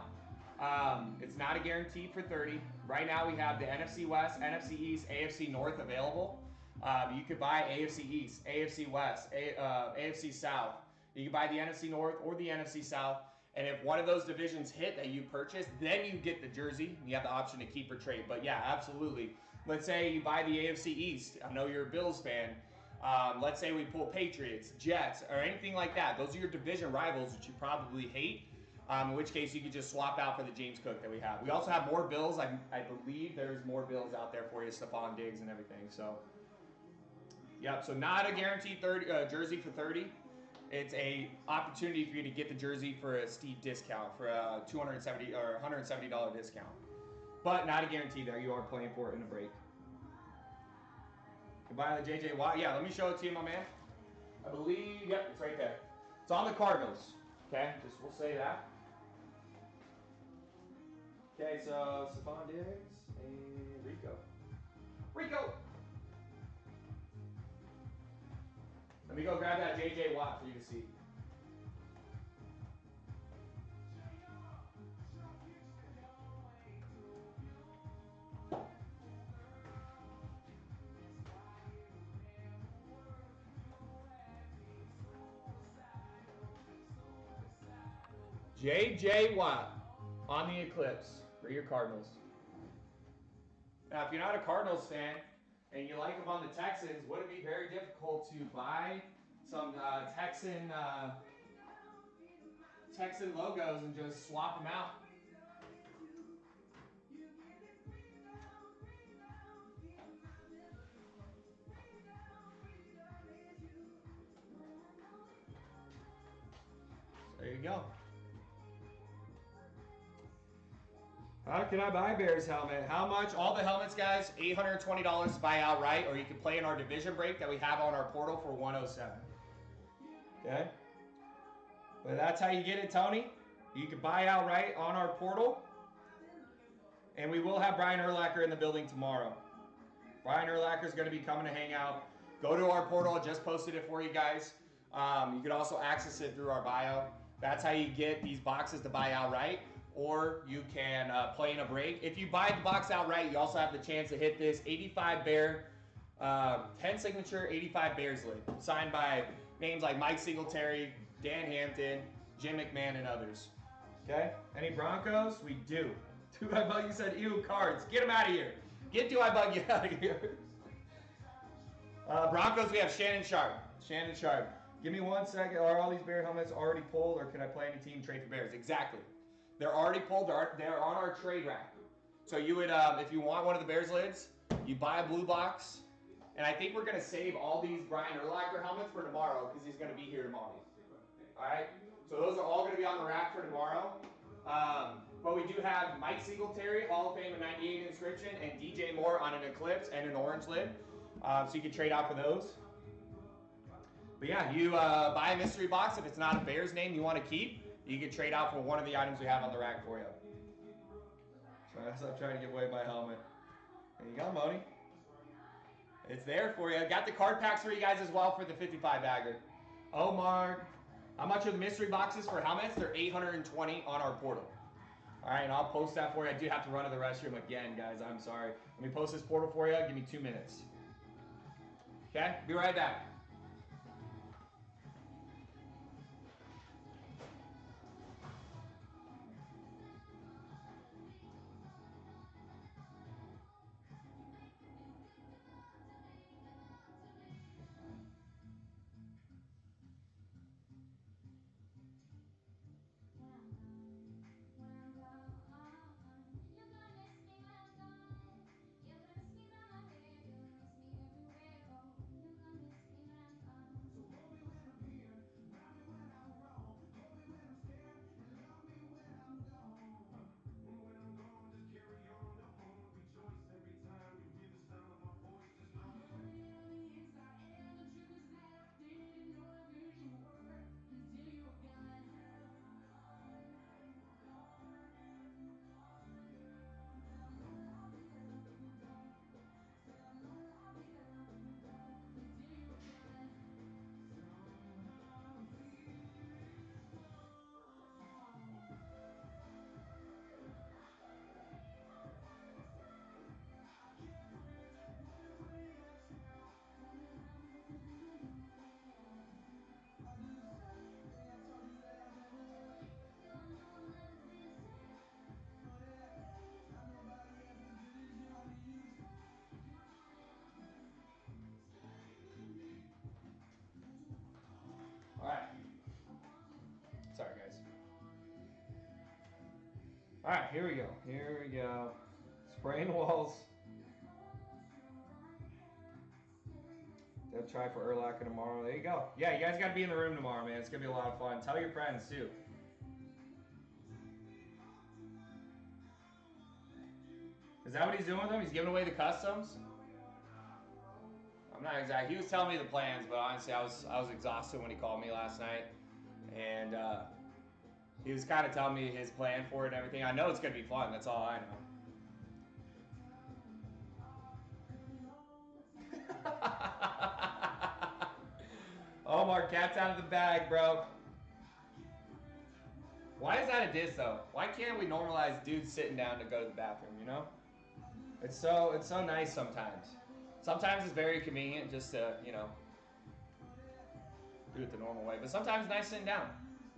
it's not a guarantee for 30. Right now we have the NFC West, NFC East, AFC North available. You could buy AFC East, AFC West, AFC South. You can buy the NFC North or the NFC South. And if one of those divisions hit that you purchase, then you get the jersey. You have the option to keep or trade. But yeah, absolutely. Let's say you buy the AFC East. I know you're a Bills fan. Let's say we pull Patriots, Jets, or anything like that. Those are your division rivals, which you probably hate. In which case, you could just swap out for the James Cook that we have. We also have more Bills. I believe there's more Bills out there for you, Stephon Diggs and everything. So, yep. So not a guaranteed 30 jersey for 30. It's a opportunity for you to get the jersey for a steep discount, for a $270 or $170 discount. But not a guarantee there. You are playing for it in a break. Goodbye to JJ Watt. Yeah, let me show it to you, my man. I believe, yep, it's right there. It's on the Cardinals. Okay, just we'll say that. Okay, so Stephon Diggs and Rico. Rico! Let me go grab that JJ Watt for you to see. JJ Watt on the Eclipse for your Cardinals. Now, if you're not a Cardinals fan and you like them on the Texans, would it be very difficult to buy some Texan logos and just swap them out? There you go. How can I buy Bears helmet? How much? All the helmets, guys, $820 to buy outright, or you can play in our division break that we have on our portal for $107. Okay? But that's how you get it, Tony. You can buy outright on our portal. And we will have Brian Urlacher in the building tomorrow. Brian Urlacher is going to be coming to hang out. Go to our portal. I just posted it for you guys. You can also access it through our bio. That's how you get these boxes to buy outright. Or you can play in a break. If you buy the box outright, you also have the chance to hit this 85 Bear, 10 signature 85 Bears lid, signed by names like Mike Singletary, Dan Hampton, Jim McMahon, and others. Okay? Any Broncos? We do. Do I bug you said, ew, cards. Get them out of here. Get Do I bug you out of here. Broncos, we have Shannon Sharp. Shannon Sharp. Give me 1 second. Are all these Bear helmets already pulled, or can I play any team trade for Bears? Exactly. They're already pulled. They're on our trade rack. So you would, if you want one of the Bears lids, you buy a blue box. And I think we're going to save all these Brian Urlacher helmets for tomorrow because he's going to be here tomorrow. All right? So those are all going to be on the rack for tomorrow. But we do have Mike Singletary, Hall of Fame and 98 inscription, and DJ Moore on an Eclipse and an orange lid. So you can trade out for those. But yeah, you buy a mystery box. If it's not a Bears name you want to keep, you can trade out for one of the items we have on the rack for you. Stop trying to give away my helmet. There you go, Moni. It's there for you. Got the card packs for you guys as well for the 55 bagger. Omar, how much are the mystery boxes for helmets? They're $820 on our portal. All right, and I'll post that for you. I do have to run to the restroom again, guys. I'm sorry. Let me post this portal for you. Give me 2 minutes. Okay? Be right back. All right, here we go. Here we go. Spraying walls. They'll try for Urlacher tomorrow. There you go. Yeah, you guys got to be in the room tomorrow, man. It's going to be a lot of fun. Tell your friends, too. Is that what he's doing with them? He's giving away the customs? I'm not exactly. He was telling me the plans, but honestly, I was exhausted when he called me last night. And he was kind of telling me his plan for it and everything. I know it's going to be fun. That's all I know. Omar, cat's out of the bag, bro. Why is that a diss, though? Why can't we normalize dudes sitting down to go to the bathroom, you know? It's so nice sometimes. Sometimes it's very convenient just to, you know, do it the normal way. But sometimes it's nice sitting down,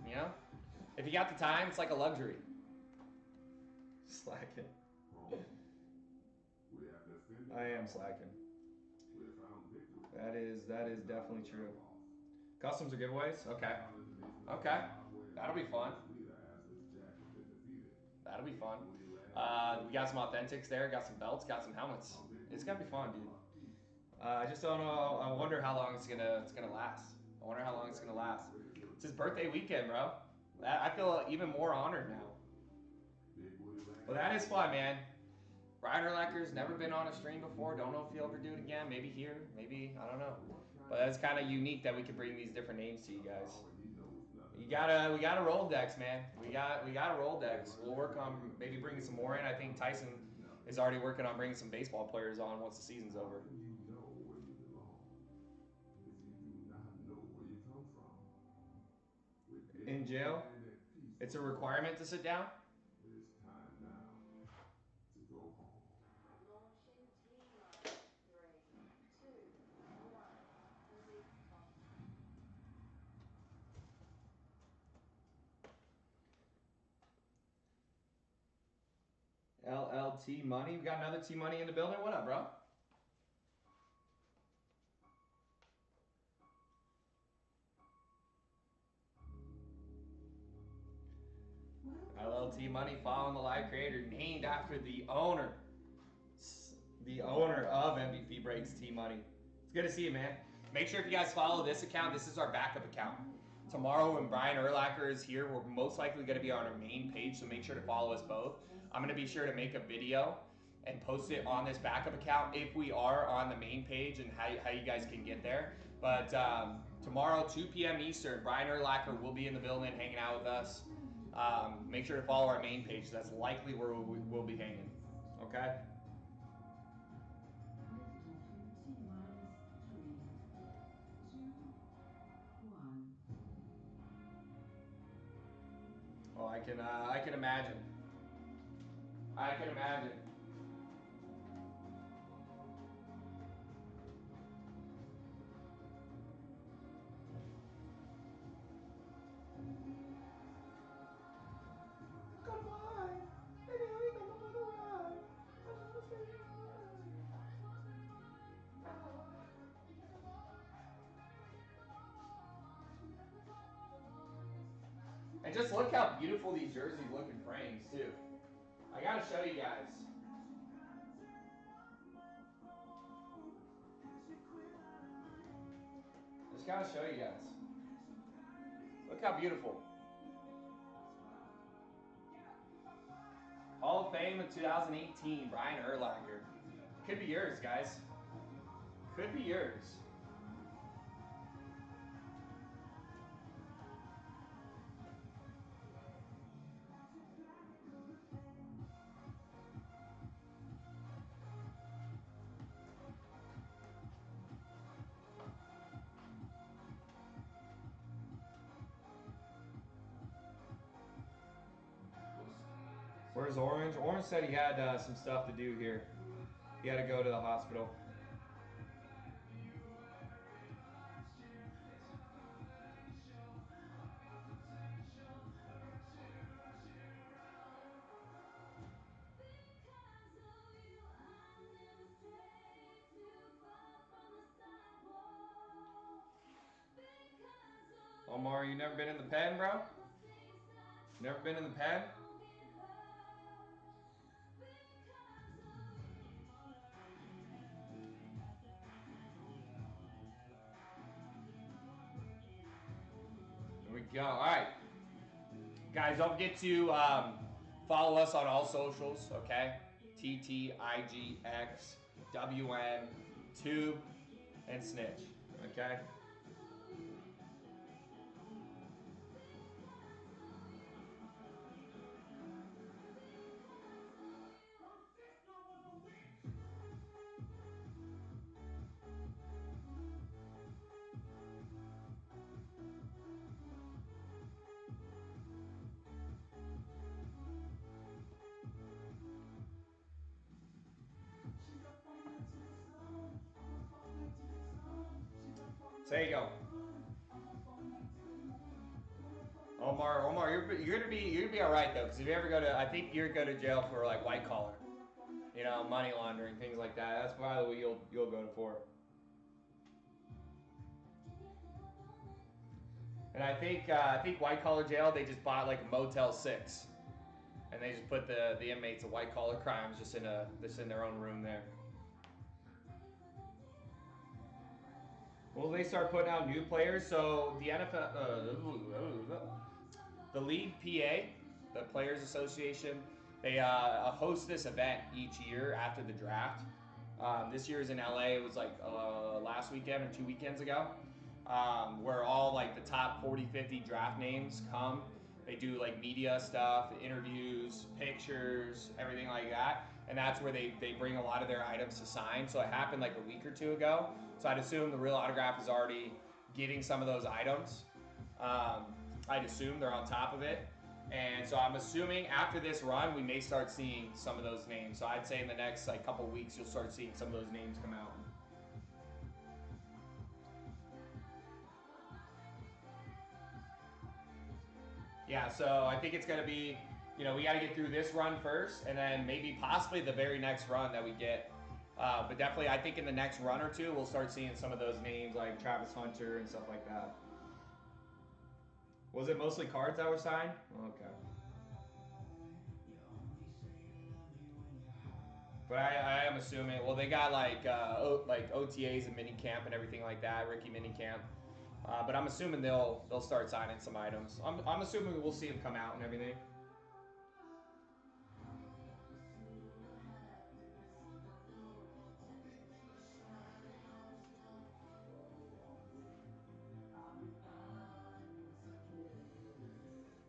you know? If you got the time, it's like a luxury. Slacking. I am slacking. That is definitely true. Customs are giveaways? Okay. Okay. That'll be fun. That'll be fun. We got some authentics there, got some belts, got some helmets. It's gonna be fun, dude. I just don't know. I wonder how long it's gonna last. I wonder how long it's gonna last. It's his birthday weekend, bro. I feel even more honored now. Well, that is fun, man. Brian Urlacher's never been on a stream before. Don't know if he'll ever do it again. Maybe here, maybe I don't know. But that's kind of unique that we can bring these different names to you guys. We got a Rolodex, man. We got a Rolodex. We'll work on maybe bringing some more in. I think Tyson is already working on bringing some baseball players on once the season's over. In jail? It's a requirement to sit down? LLT Money. We got another T Money in the building. What up, bro? LLT Money following the live creator, named after the owner. The owner of MVP Breaks T Money. It's good to see you, man. Make sure if you guys follow this account, this is our backup account. Tomorrow when Brian Urlacher is here, we're most likely going to be on our main page, so make sure to follow us both. I'm going to be sure to make a video and post it on this backup account if we are on the main page and how you guys can get there. But tomorrow, 2 p.m. Eastern, Brian Urlacher will be in the building hanging out with us. Make sure to follow our main page. That's likely where we'll be hanging. Okay? Oh, I can imagine. I can imagine. And just look how beautiful these jerseys look in frames, too. I gotta show you guys. Just gotta show you guys. Look how beautiful. Hall of Fame in 2018, Brian Urlacher. Could be yours, guys. Could be yours. Where's Orange? Orange said he had some stuff to do here. He had to go to the hospital. Omar, you never been in the pen, bro? Never been in the pen? we go. All right. Guys, don't forget to follow us on all socials, okay? TTIGX, WN, Tube, and Snitch, okay? So there you go. Omar, you're gonna be all right though, because if you ever go to, I think you're go to jail for like white collar, you know, money laundering, things like that. That's probably what you'll go to for. And I think white collar jail, they just bought like a Motel 6, and they just put the inmates of white collar crimes just in their own room there. Will they start putting out new players? So the NFL, the League PA, the Players Association, they host this event each year after the draft. This year's in LA. It was like last weekend or 2 weekends ago, where all like the top 40, 50 draft names come. They do like media stuff, interviews, pictures, everything like that. And that's where they bring a lot of their items to sign. So it happened like a week or two ago. So I'd assume the Real Autograph is already getting some of those items. I'd assume they're on top of it. And so I'm assuming after this run, we may start seeing some of those names. So I'd say in the next like couple weeks, you'll start seeing some of those names come out. Yeah, so I think it's going to be, you know, we got to get through this run first, and then maybe possibly the very next run that we get. But definitely, I think in the next run or two, we'll start seeing some of those names like Travis Hunter and stuff like that. Was it mostly cards that were signed? Okay. But I am assuming, well, they got like like OTAs and mini camp and everything like that, Ricky mini camp. But I'm assuming they'll start signing some items. I'm assuming we'll see them come out and everything.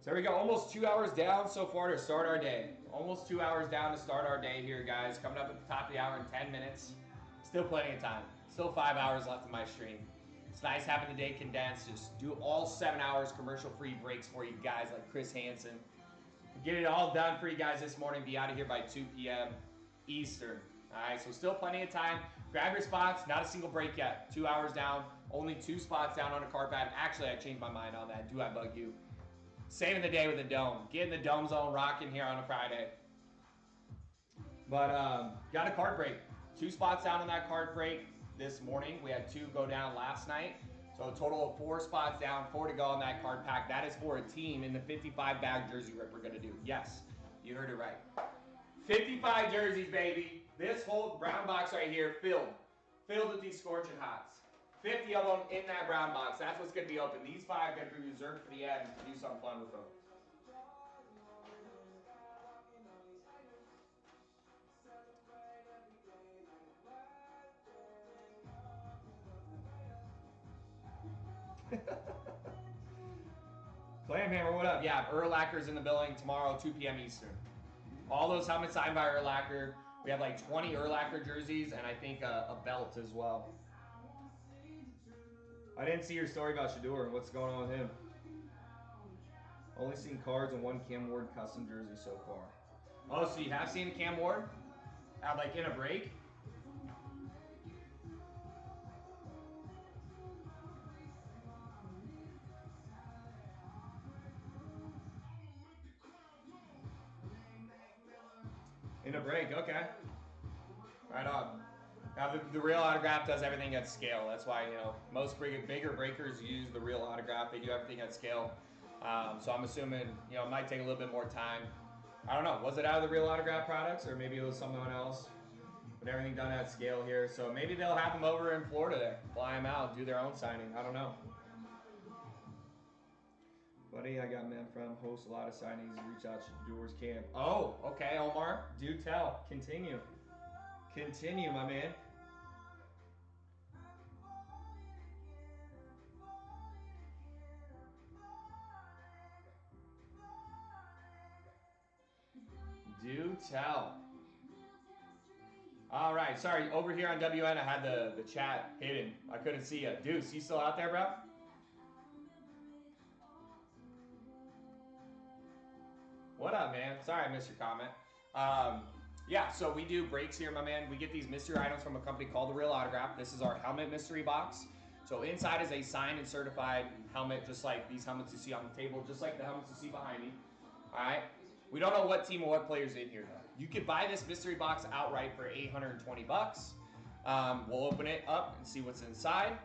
So there we go. Almost 2 hours down so far to start our day. Almost 2 hours down to start our day here, guys. Coming up at the top of the hour in 10 minutes. Still plenty of time. Still 5 hours left in my stream. It's nice having the day condensed. Just do all 7 hours commercial-free breaks for you guys like Chris Hansen. Get it all done for you guys this morning. Be out of here by 2 p.m. Eastern. All right, so still plenty of time. Grab your spots. Not a single break yet. 2 hours down. Only 2 spots down on a card pad. Actually, I changed my mind on that. Do I bug you? Saving the day with the dome. Getting the dome zone rocking here on a Friday. But got a card break. 2 spots down on that card break this morning. We had 2 go down last night. So a total of 4 spots down, 4 to go on that card pack. That is for a team in the 55 bag jersey rip we're going to do. Yes, you heard it right. 55 jerseys, baby. This whole brown box right here filled with these scorching hots. 50 of them in that brown box. That's what's going to be open. These 5 are going to be reserved for the end to do something fun with them. Clamhammer, what up? Yeah, Urlacher's in the building tomorrow, 2 p.m. Eastern. All those helmets signed by Urlacher. We have like 20 Urlacher jerseys and I think a belt as well. I didn't see your story about Shador. What's going on with him? Only seen cards and 1 Cam Ward custom jersey so far. Oh, so you have seen a Cam Ward? Like in a break? In a break, okay. Right on. Now the Real Autograph does everything at scale. That's why, you know, most bigger breakers use the Real Autograph. They do everything at scale. So I'm assuming, you know, it might take a little bit more time. I don't know. Was it out of the Real Autograph products or maybe it was someone else? But everything done at scale here. So maybe they'll have them over in Florida there. Fly them out, do their own signing. I don't know. Buddy, I got men from, host a lot of signings, reach out to Doors Camp. Oh, okay, Omar. Do tell. Continue. Continue, my man. Do tell. All right, sorry. Over here on WN, I had the chat hidden. I couldn't see you. Deuce, you still out there, bro? What up, man? Sorry I missed your comment. Yeah, so we do breaks here, my man. We get these mystery items from a company called The Real Autograph. This is our helmet mystery box. So inside is a signed and certified helmet, just like these helmets you see on the table, just like the helmets you see behind me. All right. We don't know what team or what player's in here, though. You could buy this mystery box outright for 820 bucks. We'll open it up and see what's inside.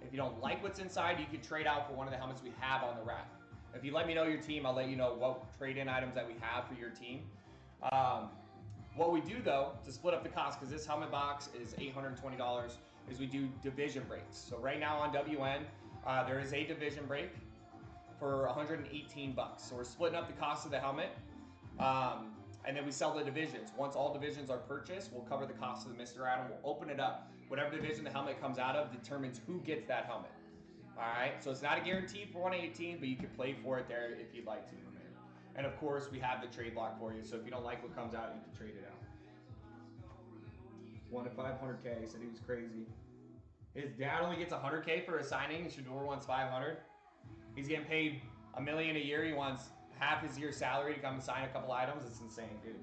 If you don't like what's inside, you could trade out for one of the helmets we have on the rack. If you let me know your team, I'll let you know what trade-in items that we have for your team. What we do, though, to split up the cost, because this helmet box is $820, is we do division breaks. So right now on WN, there is a division break for 118 bucks. So we're splitting up the cost of the helmet, and then we sell the divisions. Once all divisions are purchased, we'll cover the cost of the mystery item. We'll open it up. Whatever division the helmet comes out of determines who gets that helmet. All right, so it's not a guarantee for 118, but you can play for it there if you'd like to, my man. And of course, we have the trade block for you, so if you don't like what comes out, you can trade it out. 1 to 500K. He said he was crazy. His dad only gets 100K for a signing, and Shador wants 500. He's getting paid $1 million a year. He wants half his year's salary to come and sign a couple items. It's insane, dude.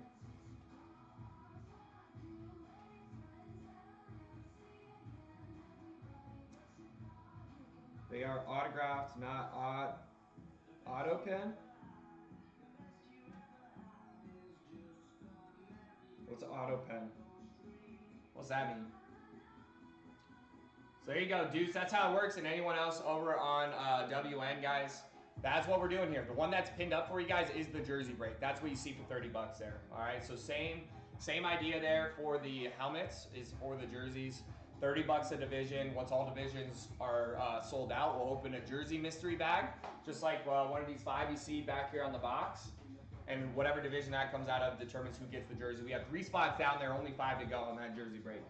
They are autographed, not auto pen. What's an auto pen? What's that mean? So there you go, Deuce. That's how it works. And anyone else over on WN, guys, that's what we're doing here. The one that's pinned up for you guys is the jersey break. That's what you see for 30 bucks there. All right, so same idea there for the helmets is for the jerseys. 30 bucks a division. Once all divisions are sold out, we'll open a jersey mystery bag, just like one of these 5 you see back here on the box. And whatever division that comes out of determines who gets the jersey. We have 3 spots down there, only 5 to go on that jersey break.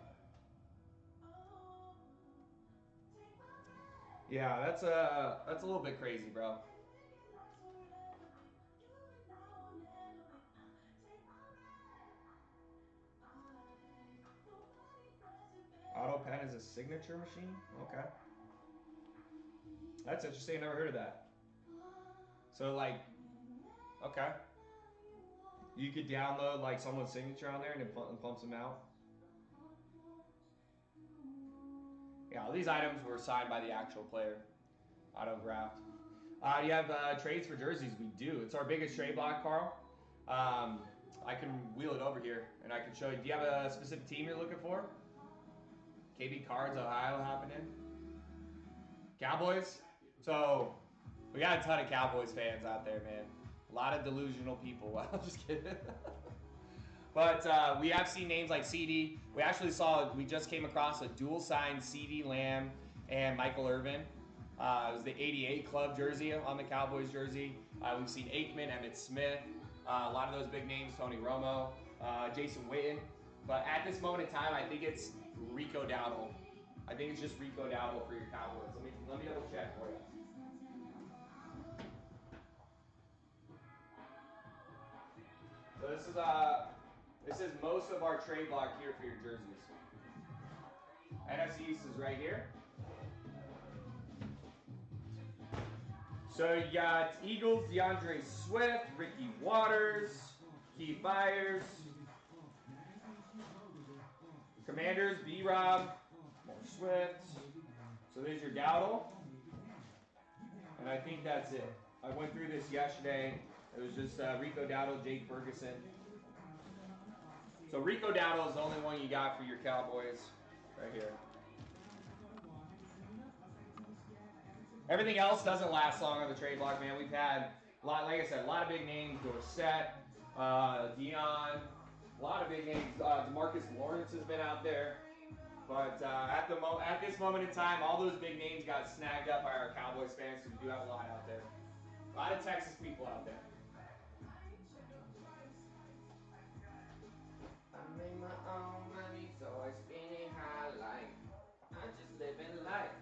Yeah, that's a little bit crazy, bro. Auto pen is a signature machine? Okay. That's interesting. I never heard of that. So, like, okay. You could download, like, someone's signature on there and it pumps them out? Yeah, all these items were signed by the actual player. Autographed. You have trades for jerseys? We do. It's our biggest trade block, Carl. I can wheel it over here and I can show you. Do you have a specific team you're looking for? KB Cards, Ohio happening. Cowboys? So, we got a ton of Cowboys fans out there, man. A lot of delusional people. Well, I'm just kidding. But we have seen names like CD. We just came across a dual signed CD Lamb and Michael Irvin. It was the 88 club jersey on the Cowboys jersey. We've seen Aikman, Emmitt Smith, a lot of those big names, Tony Romo, Jason Witten. But at this moment in time, I think it's Rico Dowdle. I think it's just Rico Dowdle for your Cowboys. Let me double check for you. So this is most of our trade block here for your jerseys. NFC East is right here. So you got Eagles, DeAndre Swift, Ricky Waters, Keith Byers. Commanders, B-Rob, more Swift. So there's your Dowdle. And I think that's it. I went through this yesterday. It was just Rico Dowdle, Jake Ferguson. So Rico Dowdle is the only one you got for your Cowboys right here. Everything else doesn't last long on the trade block, man. We've had, like I said, a lot of big names. Dorsett, Dion, a lot of big names. DeMarcus Lawrence has been out there. But at this moment in time, all those big names got snagged up by our Cowboys fans, so we do have a lot out there. A lot of Texas people out there. I make my own money, so I spend it how I like. I just living life.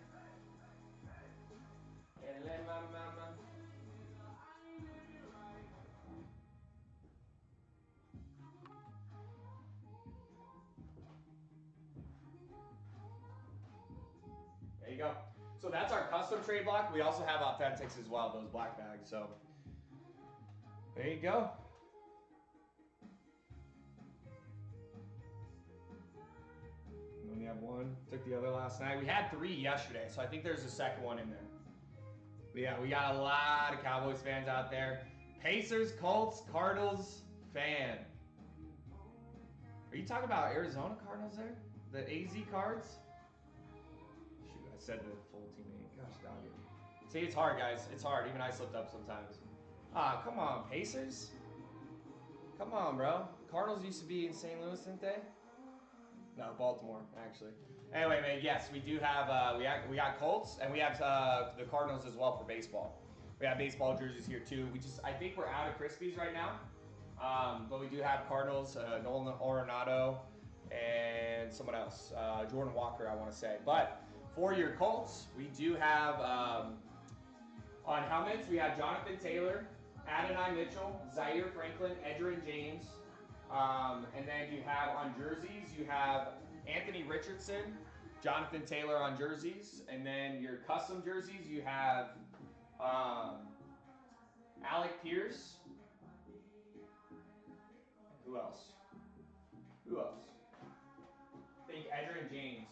And let my mama. There you go. So that's our custom trade block. We also have authentics as well, those black bags. So there you go. We only have one. Took the other last night. We had 3 yesterday, so I think there's a second one in there. But yeah, we got a lot of Cowboys fans out there. Pacers, Colts, Cardinals fan. Are you talking about Arizona Cardinals there? The AZ cards? Shoot, I said the full team name. Gosh, dog it. See, it's hard, guys. It's hard. Even I slipped up sometimes. Ah, come on, Pacers? Come on, bro. Cardinals used to be in St. Louis, didn't they? No, Baltimore, actually. Anyway, man, yes, we do have, we got Colts, and we have the Cardinals as well for baseball. We have baseball jerseys here, too. I think we're out of Krispies right now. But we do have Cardinals, Nolan Arenado, and someone else, Jordan Walker, I want to say. But for your Colts, we do have, on helmets, we have Jonathan Taylor, Adonai Mitchell, Zaire Franklin, Edgerrin James. And then you have on jerseys, you have Anthony Richardson, Jonathan Taylor on jerseys. And then your custom jerseys, you have Alec Pierce. Who else? Who else? I think Edgerrin James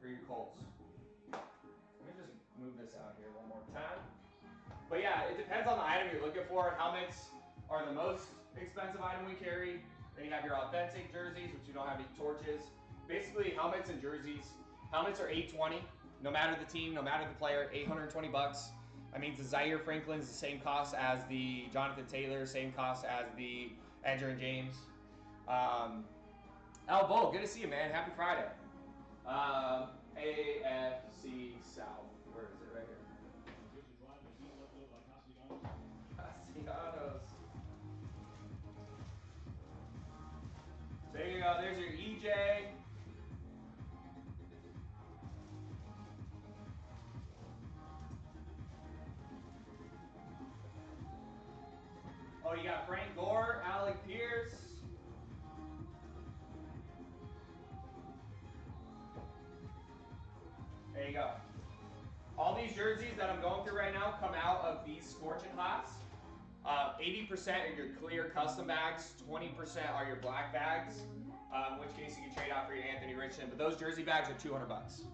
for your Colts. Let me just move this out here one more time. But yeah, it depends on the item you're looking for. Helmets are the most expensive item we carry. Then you have your authentic jerseys, which you don't have any torches. Basically, helmets and jerseys. Helmets are $820. No matter the team, no matter the player, $820. That means the Zaire Franklin's the same cost as the Jonathan Taylor, same cost as the Edgerrin James. Bo, good to see you, man. Happy Friday. AFC South. Where is it? Right here. Castellanos. There you go. There's your EJ. Oh, you got Frank Gore, Alec Pierce. There you go. All these jerseys that I'm going through right now come out of these Scorching Hots. 80% are your clear custom bags, 20% are your black bags, in which case you can trade out for your Anthony Richardson. But those jersey bags are $200.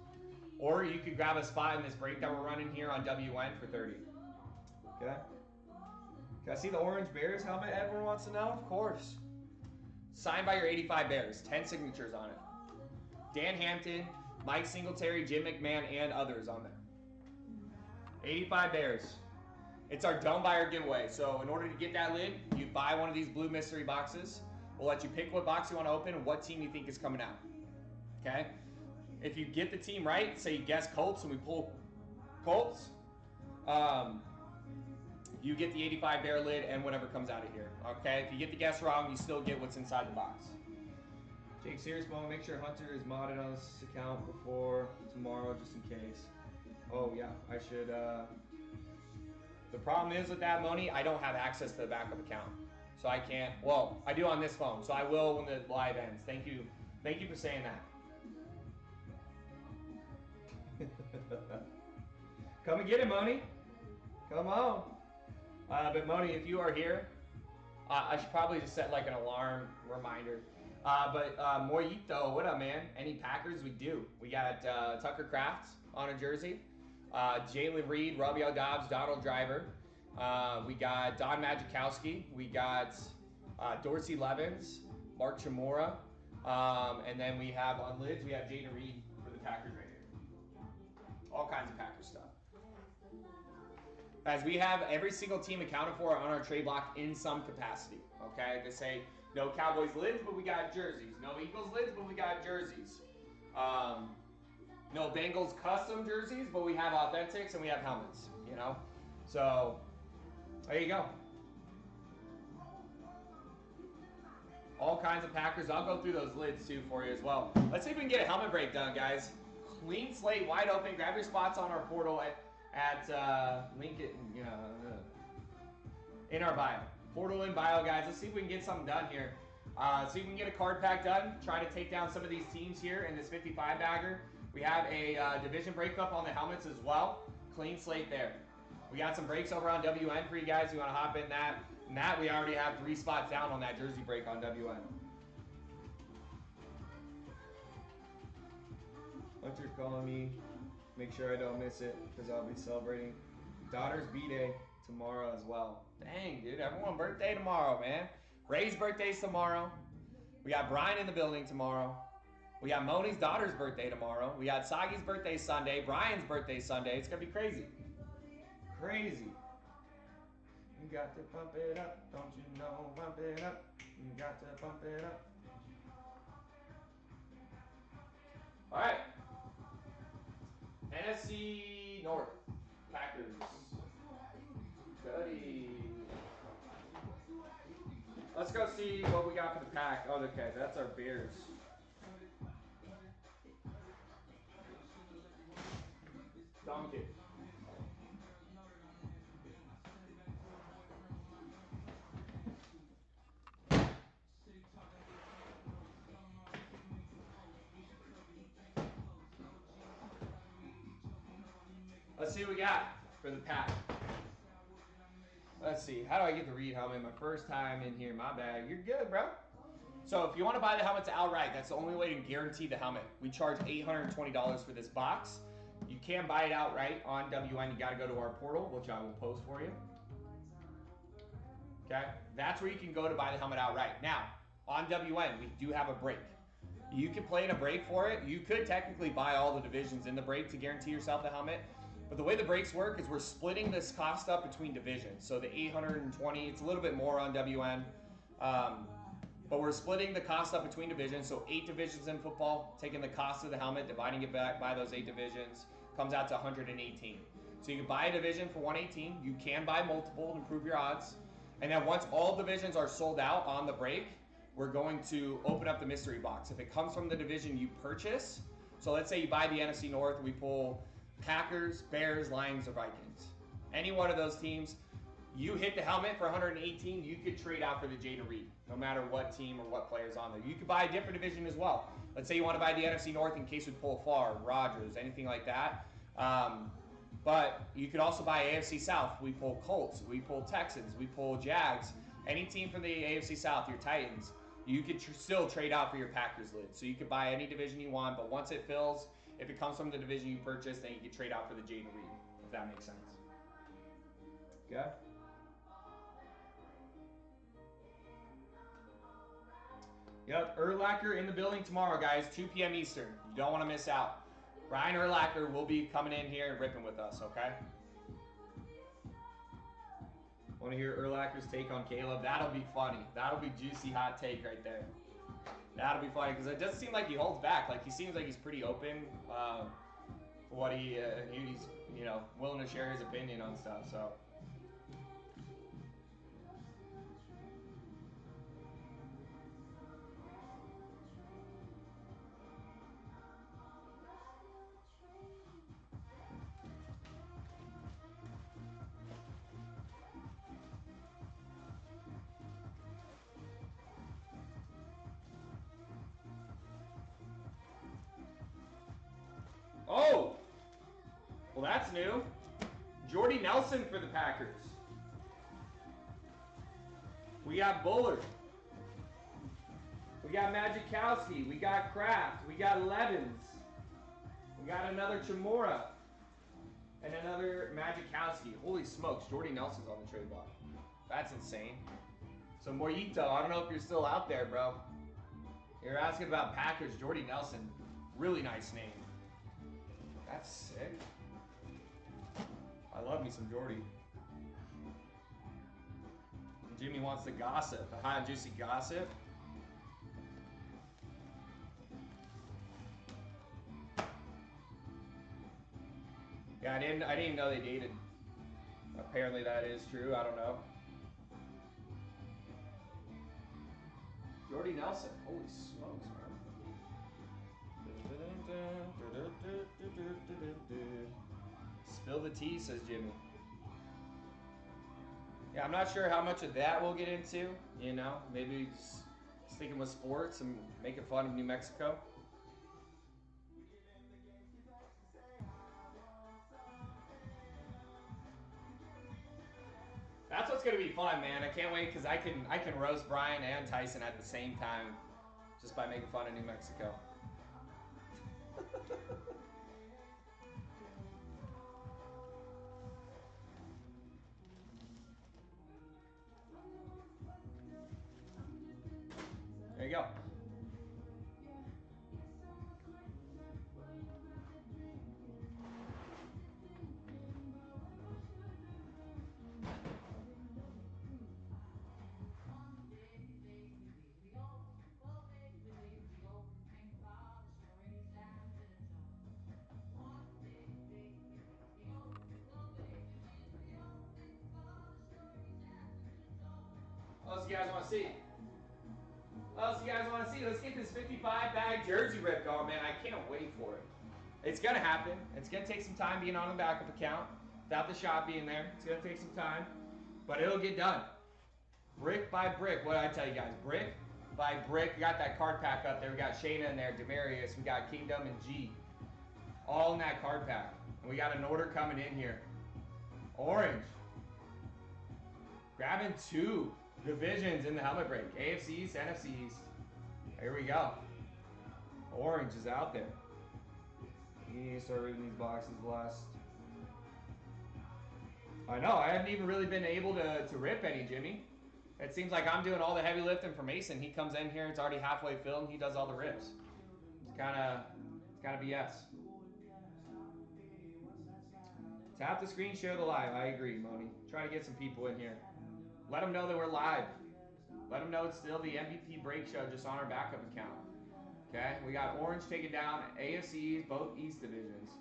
Or you could grab a spot in this break that we're running here on WN for $30. Okay? Can I see the Orange Bears helmet everyone wants to know? Of course. Signed by your 85 Bears. 10 signatures on it. Dan Hampton, Mike Singletary, Jim McMahon, and others on there. 85 Bears. It's our Don't Buyer giveaway. So in order to get that lid, you buy one of these blue mystery boxes. We'll let you pick what box you want to open and what team you think is coming out. Okay? If you get the team right, say you guess Colts and we pull Colts, you get the 85 Bear lid and whatever comes out of here. Okay? If you get the guess wrong, you still get what's inside the box. Jake Searsbone, make sure Hunter is modded on this account before tomorrow just in case. Oh yeah, I should, the problem is with that, Moni, I don't have access to the backup account. So I can't, well, I do on this phone, so I will when the live ends. Thank you for saying that. Come and get it, Moni. Come on. But Moni, if you are here, I should probably just set like an alarm reminder. Moyito, what up, man? Any Packers? We do. We got Tucker Kraft on a jersey. Jalen Reed, Robbie Dobbs, Donald Driver. We got Don Majkowski. We got Dorsey Levens, Mark Chimura. And then we have on lids, we have Jaden Reed for the Packers right here. All kinds of Packers stuff. Guys, we have every single team accounted for on our trade block in some capacity. Okay, they say no Cowboys lids, but we got jerseys. No Eagles lids, but we got jerseys. No Bengals custom jerseys, but we have authentics and we have helmets. You know, so There you go. All kinds of Packers. I'll go through those lids too for you as well. Let's see if we can get a helmet break done, guys. Clean slate, wide open. Grab your spots on our portal at link it in our bio. Portal in bio, guys. Let's see if we can get something done here. See if we can get a card pack done. Try to take down some of these teams here in this 55 bagger. We have a division breakup on the helmets as well. Clean slate there. We got some breaks over on WN for you guys. You want to hop in that. And that we already have 3 spots down on that jersey break on WN. Hunter's calling me. Make sure I don't miss it because I'll be celebrating daughter's B-Day tomorrow as well. Dang, dude. Everyone's birthday tomorrow, man. Ray's birthday's tomorrow. We got Brian in the building tomorrow. We got Moni's daughter's birthday tomorrow. We got Sagi's birthday Sunday. Brian's birthday Sunday. It's going to be crazy. Crazy. You got to pump it up, don't you know? Pump it up. You got to pump it up. All right. NFC North. Packers. Study. Let's go see what we got for the pack. Oh, okay. That's our Bears. Dunk it. Let's see what we got for the pack. Let's see. How do I get the Reed helmet? My first time in here. My bad. You're good, bro. So if you want to buy the helmets outright, that's the only way to guarantee the helmet. We charge $820 for this box. You can buy it outright on WN. You got to go to our portal, which I will post for you. Okay? That's where you can go to buy the helmet outright. Now, on WN, we do have a break. You can play in a break for it. You could technically buy all the divisions in the break to guarantee yourself the helmet. But the way the breaks work is we're splitting this cost up between divisions. So the 820, it's a little bit more on WN. But we're splitting the cost up between divisions. So 8 divisions in football, taking the cost of the helmet, dividing it back by those 8 divisions, comes out to 118. So you can buy a division for 118. You can buy multiple to improve your odds. And then once all divisions are sold out on the break, we're going to open up the mystery box. If it comes from the division you purchase, so let's say you buy the NFC North, we pull Packers, Bears, Lions, or Vikings. Any one of those teams, you hit the helmet for 118, you could trade out for the Jada Reed, no matter what team or what player's on there. You could buy a different division as well. Let's say you want to buy the NFC North in case we pull Favre, Rodgers, anything like that. But you could also buy AFC South. We pull Colts, we pull Texans, we pull Jags. Any team from the AFC South, your Titans, you could still trade out for your Packers lid. So you could buy any division you want, but once it fills, if it comes from the division you purchased, then you can trade out for the Jaden Reed, if that makes sense. Okay? Yep, Urlacher in the building tomorrow, guys, 2 p.m. Eastern. You don't want to miss out. Brian Urlacher will be coming in here and ripping with us, okay? Want to hear Urlacher's take on Caleb? That'll be funny. That'll be juicy hot take right there. That'll be funny because it doesn't seem like he holds back. Like he seems like he's pretty open for what he's willing to share his opinion on stuff. So. Oh! Well, that's new. Jordy Nelson for the Packers. We got Bullard. We got Magikowski. We got Kraft. We got Levins. We got another Chamora. And another Magikowski. Holy smokes, Jordy Nelson's on the trade block. That's insane. So Morito, I don't know if you're still out there, bro. You're asking about Packers. Jordy Nelson. Really nice name. That's sick. I love me some Jordy. Jimmy wants the gossip, the hot and juicy gossip. Yeah, I didn't even know they dated. Apparently that is true. I don't know. Jordy Nelson. Holy smokes, man. Spill the tea, says Jimmy. Yeah, I'm not sure how much of that we'll get into. You know, maybe sticking with sports and making fun of New Mexico. That's what's gonna be fun, man. I can't wait because I can roast Brian and Tyson at the same time, just by making fun of New Mexico. There you go. What else you guys want to see? What else you guys want to see? Let's get this 55 bag jersey rip going, man. I can't wait for it. It's going to happen. It's going to take some time being on the backup account without the shop being there. It's going to take some time, but it'll get done. Brick by brick. What did I tell you guys? Brick by brick. We got that card pack up there. We got Shayna in there, Demarius. We got Kingdom and G. All in that card pack. And we got an order coming in here. Orange. Grabbing 2 divisions in the helmet break. AFCs, NFCs. Here we go. Orange is out there. You need to start reading these boxes last. I know, I haven't even really been able to rip any, Jimmy. It seems like I'm doing all the heavy lifting for Mason. He comes in here, it's already halfway filled, and he does all the rips. It's kind of BS. Tap the screen, share the live. I agree, Moni. Try to get some people in here. Let them know that we're live. Let them know it's still the MVP break show just on our backup account. Okay, we got Orange taking down AFCs, both East divisions.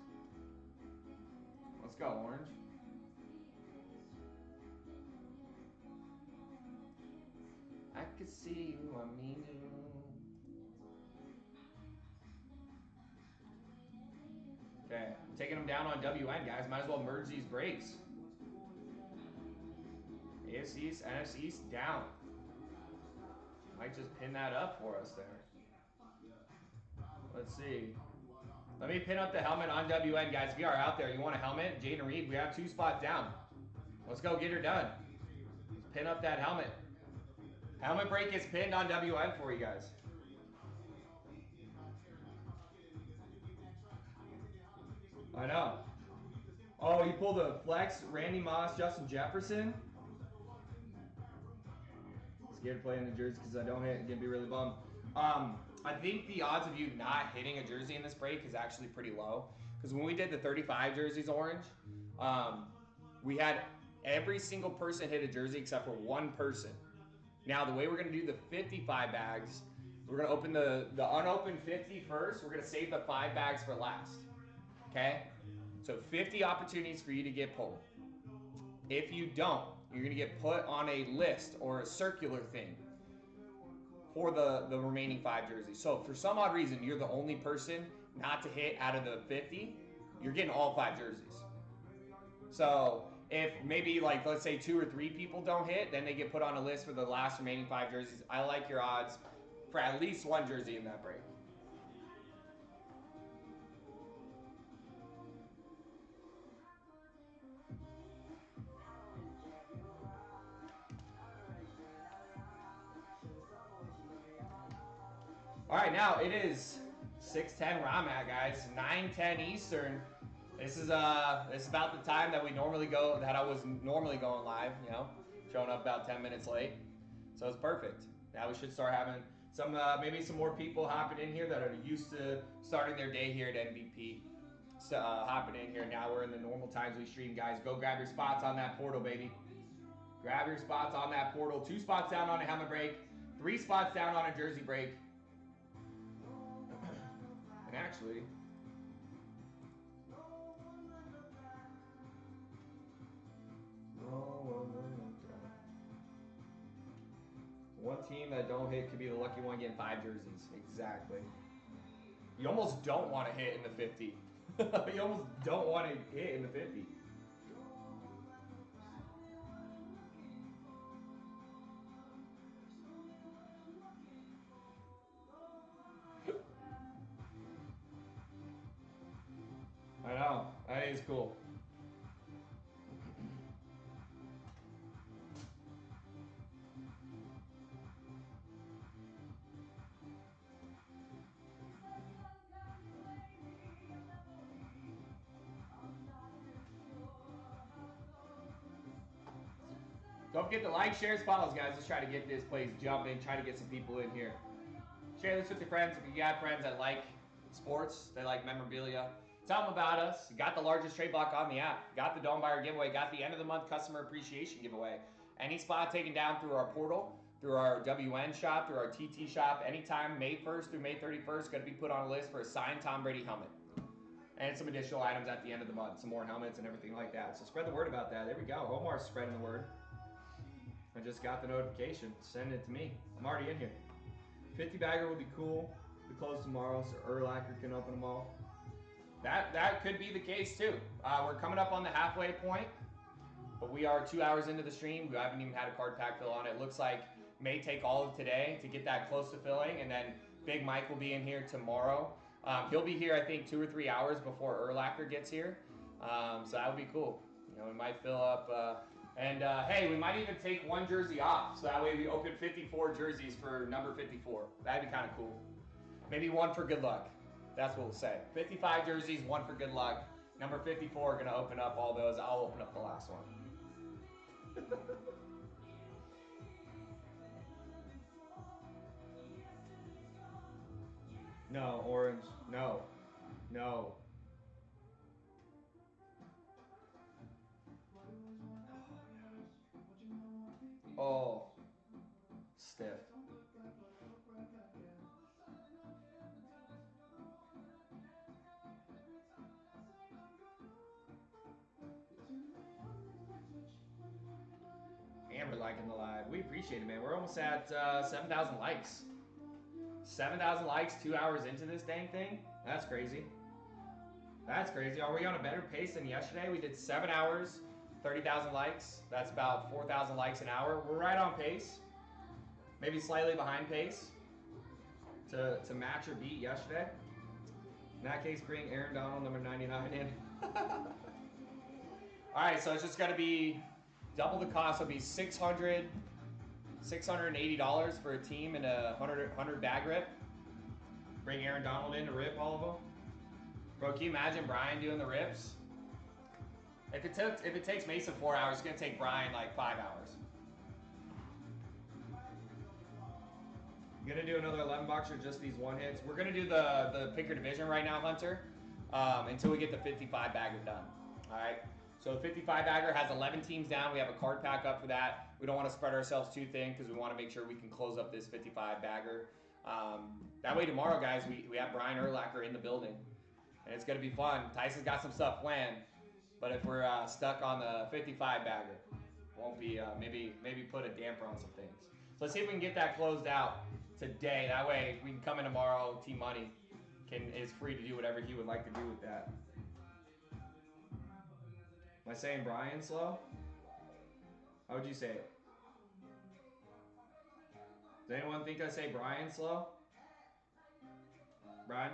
Let's go, Orange. I could see you, I mean you. Okay, I'm taking them down on WN, guys. Might as well merge these breaks. AFCs, NFCs, down. Might just pin that up for us there. Let's see. Let me pin up the helmet on WN, guys. If you are out there, you want a helmet? Jaden Reed, we have 2 spots down. Let's go get her done. Let's pin up that helmet. Helmet break is pinned on WN for you guys. I know. Oh, you pulled a flex, Randy Moss, Justin Jefferson. Scared to play in the jersey because I don't hit. I'm gonna be really bummed. I think the odds of you not hitting a jersey in this break is actually pretty low. Because when we did the 35 jerseys orange, we had every single person hit a jersey except for one person. Now, the way we're going to do the 55 bags, we're going to open the unopened 50 first. We're going to save the 5 bags for last. Okay? So 50 opportunities for you to get pulled. If you don't, you're going to get put on a list or a circular thing for the remaining 5 jerseys. So for some odd reason, you're the only person not to hit out of the 50, you're getting all 5 jerseys. So if maybe, like, let's say 2 or 3 people don't hit, then they get put on a list for the last remaining 5 jerseys. I like your odds for at least 1 jersey in that break. All right, now it is 6:10 where I'm at, guys. 9:10 Eastern. This is about the time that I was normally going live. You know, showing up about 10 minutes late, so it's perfect. Now we should start having some maybe some more people hopping in here that are used to starting their day here at MVP. So hopping in here now. We're in the normal times we stream, guys. Go grab your spots on that portal, baby. Grab your spots on that portal. 2 spots down on a helmet break. 3 spots down on a jersey break. And actually, One team that don't hit could be the lucky one getting 5 jerseys. Exactly. You almost don't want to hit in the 50. You almost don't want to hit in the 50. I know. That is cool. Don't forget to like, shares, follows, guys. Let's try to get this place jumping. Try to get some people in here. Share this with your friends. If you got friends that like sports, they like memorabilia, tell them about us. You got the largest trade block on the app. Got the Dome Buyer giveaway. Got the end of the month customer appreciation giveaway. Any spot taken down through our portal, through our WN shop, through our TT shop, anytime May 1st through May 31st, going to be put on a list for a signed Tom Brady helmet. And some additional items at the end of the month. Some more helmets and everything like that. So spread the word about that. There we go. Omar's spreading the word. I just got the notification. Send it to me. I'm already in here. 50 bagger would be cool. We close tomorrow, so Urlacher can open them all. That could be the case too. We're coming up on the halfway point, but we are 2 hours into the stream. We haven't even had a card pack fill on it. Looks like may take all of today to get that close to filling, and then Big Mike will be in here tomorrow. He'll be here, I think, 2 or 3 hours before Urlacher gets here, so that would be cool. You know, we might fill up. Hey, we might even take one jersey off, so that way we open 54 jerseys for number 54. That'd be kind of cool. Maybe one for good luck. That's what we'll say. 55 jerseys, one for good luck. Number 54, gonna open up all those. I'll open up the last one. No, orange. No. No. Oh, stiff. And we're liking the live. We appreciate it, man. We're almost at 7,000 likes. 7,000 likes 2 hours into this dang thing? That's crazy. That's crazy. Are we on a better pace than yesterday? We did 7 hours, 30,000 likes. That's about 4,000 likes an hour. We're right on pace. Maybe slightly behind pace to match or beat yesterday. In that case, bring Aaron Donald, number 99 in. All right, so it's just going to be double the cost. It'll be $680 for a team and a 100 bag rip. Bring Aaron Donald in to rip all of them. Bro, can you imagine Brian doing the rips? If it takes Mason 4 hours, it's going to take Brian like 5 hours. You gonna do another 11 box or just these one hits? We're going to do the picker division right now, Hunter, until we get the 55 bagger done. All right. So the 55 bagger has 11 teams down. We have a card pack up for that. We don't want to spread ourselves too thin because we want to make sure we can close up this 55 bagger. That way tomorrow, guys, we have Brian Urlacher in the building. And it's going to be fun. Tyson's got some stuff planned. But if we're stuck on the 55 bagger, won't be, maybe put a damper on some things. So let's see if we can get that closed out today. That way we can come in tomorrow. Team Money is free to do whatever he would like to do with that. Am I saying Brian slow? How would you say it? Does anyone think I say Brian slow? Brian?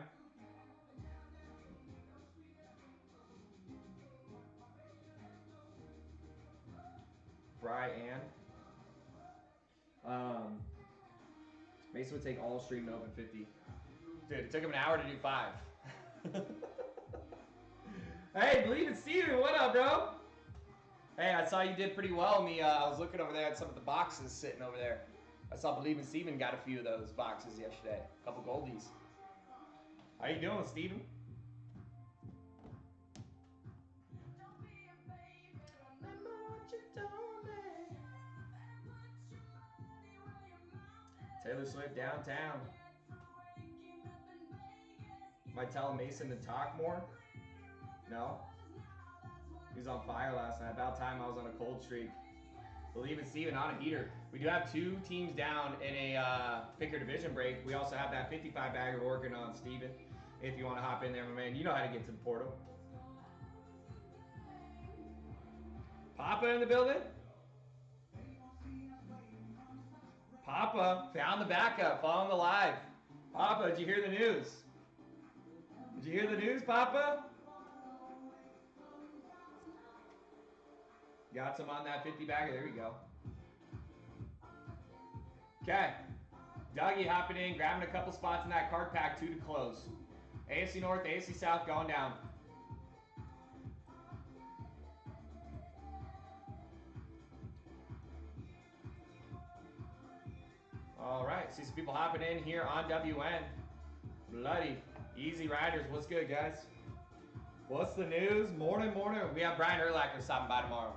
Brian? Mason would take all stream to open 50. Dude, it took him an hour to do 5. Hey, Believe in Steven, what up, bro? Hey, I saw you did pretty well in the, I was looking over there at some of the boxes sitting over there. I saw Believe in Steven got a few of those boxes yesterday. A couple goldies. How you doing, Steven? Taylor Swift downtown. Might tell Mason to talk more? No? He was on fire last night. About time I was on a cold streak. Believe in Steven on a heater. We do have 2 teams down in a picker division break. We also have that 55 bagger working on Steven. If you want to hop in there, my man, you know how to get to the portal. Papa in the building. Papa found the backup, following the live. Papa, did you hear the news? Did you hear the news, Papa? Got some on that 50 bagger. There we go. Okay. Dougie hopping in, grabbing a couple spots in that card pack, 2 to close. AFC North, AFC South going down. All right, see some people hopping in here on WN. Bloody Easy Riders, what's good, guys? What's the news? Morning. We have Brian Urlacher stopping by tomorrow.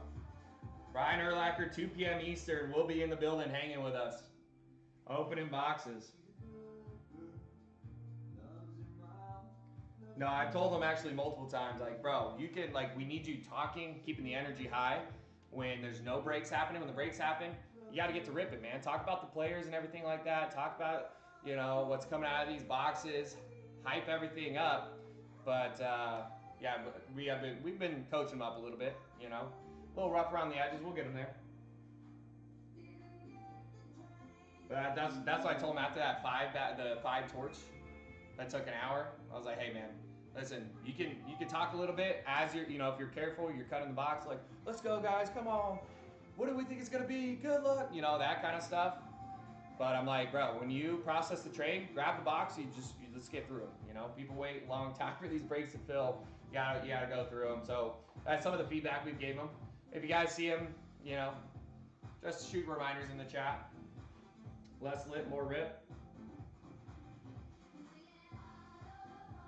Brian Urlacher, 2 p.m. Eastern, will be in the building hanging with us. Opening boxes. No, I've told him actually multiple times, like, bro, you can, like, we need you talking, keeping the energy high when there's no breaks happening. When the breaks happen, you got to get to ripping, man. Talk about the players and everything like that. Talk about, you know, what's coming out of these boxes. Hype everything up. But, yeah, we've been coaching him up a little bit, you know. A little rough around the edges. We'll get him there. But that's what I told him after that the 5 torch that took an hour. I was like, hey, man, listen, you can talk a little bit as you're, you know, if you're careful, you're cutting the box, like, let's go, guys, come on. What do we think it's going to be? Good luck. You know, that kind of stuff. But I'm like, bro, when you process the trade, grab the box, you just get through them. You know, people wait a long time for these breaks to fill. You gotta go through them. So that's some of the feedback we've gave them. If you guys see them, you know, just shoot reminders in the chat. Less lit, more rip.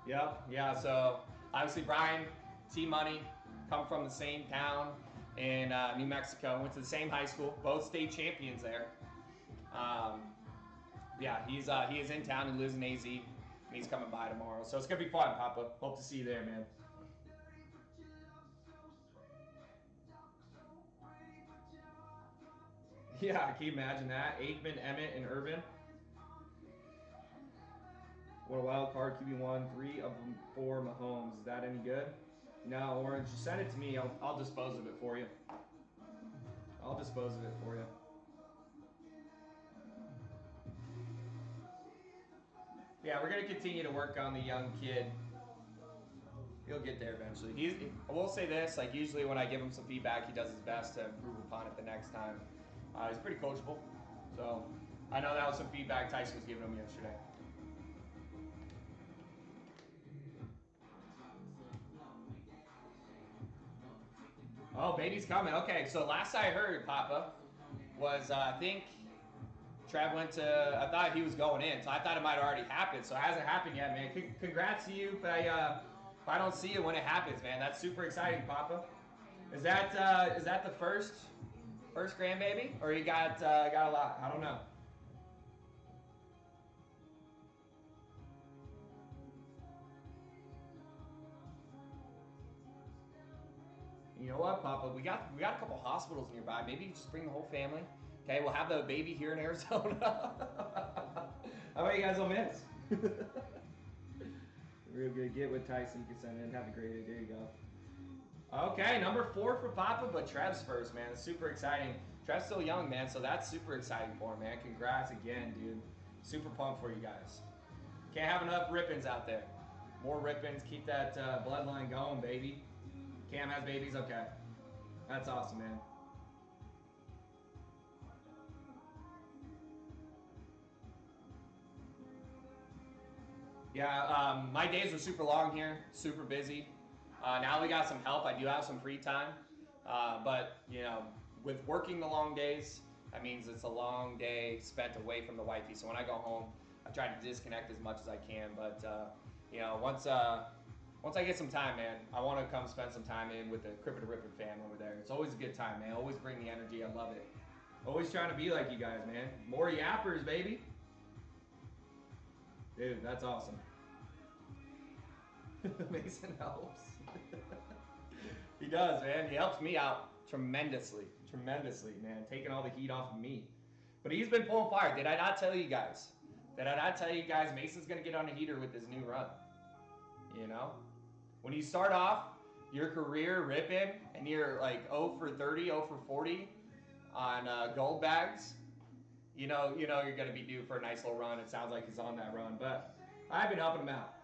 Yep, yeah, so obviously Brian, T-Money, come from the same town in New Mexico, went to the same high school, both state champions there. Yeah, he is in town, he lives in AZ, and he's coming by tomorrow. So it's going to be fun, Papa. Hope to see you there, man. Yeah, can you imagine that? Aikman, Emmett, and Irvin. What a wild card, QB1, 3 of them for Mahomes. Is that any good? No, Orange, send it to me. I'll dispose of it for you. I'll dispose of it for you. Yeah, we're going to continue to work on the young kid. He'll get there eventually. I will say this, like usually when I give him some feedback, he does his best to improve upon it the next time. He's pretty coachable. So I know that was some feedback Tyson was giving him yesterday. Oh, baby's coming. Okay, so last I heard, Papa, was I think Trav went to, I thought he was going in, so I thought it might have already happened. So it hasn't happened yet, man. Congrats to you. If I don't see you when it happens, man, that's super exciting, Papa. Is that the first grandbaby, or you got a lot? I don't know. You know what, Papa? We got a couple hospitals nearby. Maybe you just bring the whole family. Okay, we'll have the baby here in Arizona. How about you guys don't miss? Real good. Get with Tyson. You can send in. Have a great day. There you go. Okay, number 4 for Papa, but Trev's first, man. It's super exciting. Trev's still young, man, so that's super exciting for him, man. Congrats again, dude. Super pumped for you guys. Can't have enough rippins out there. More rippins. Keep that bloodline going, baby. Cam has babies? Okay. That's awesome, man. Yeah, my days were super long here, super busy. Now we got some help. I do have some free time. But, you know, with working the long days, that means it's a long day spent away from the wifey. So when I go home, I try to disconnect as much as I can. But, you know, once I get some time, man, I want to come spend some time in with the Crippin' Rippin' fam over there. It's always a good time, man. Always bring the energy. I love it. Always trying to be like you guys, man. More yappers, baby. Dude, that's awesome. Mason helps. He does, man. He helps me out tremendously, man, taking all the heat off of me. But he's been pulling fire. Did I not tell you guys? Did I not tell you guys Mason's going to get on a heater with his new run? You know? When you start off your career ripping and you're like 0 for 30, 0 for 40 on gold bags, you know you're going to be due for a nice little run. It sounds like he's on that run. But I've been helping him out.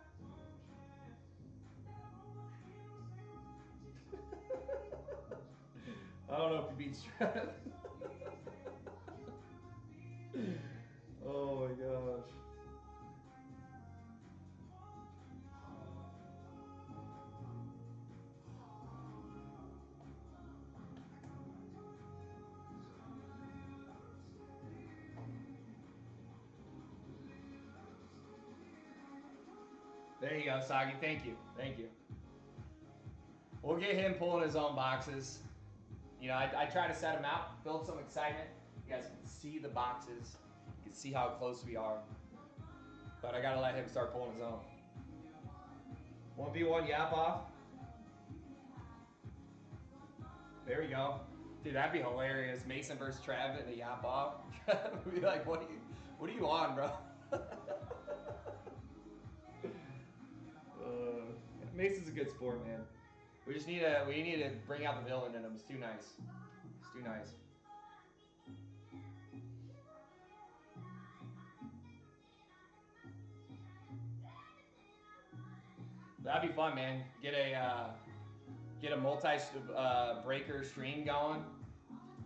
I don't know if he beats Trev. Oh my gosh. There you go, Sagi. Thank you. We'll get him pulling his own boxes. You know, I try to set him out, build some excitement. You guys can see the boxes. You can see how close we are. But I gotta let him start pulling his own. 1v1 yap off. There we go. Dude, that'd be hilarious. Mason versus Trev in a yap off. Trev would be like, what are you on, bro? Mason's a good sport, man. We need to bring out the villain in him. It's too nice. That'd be fun, man. Get a multi breaker stream going.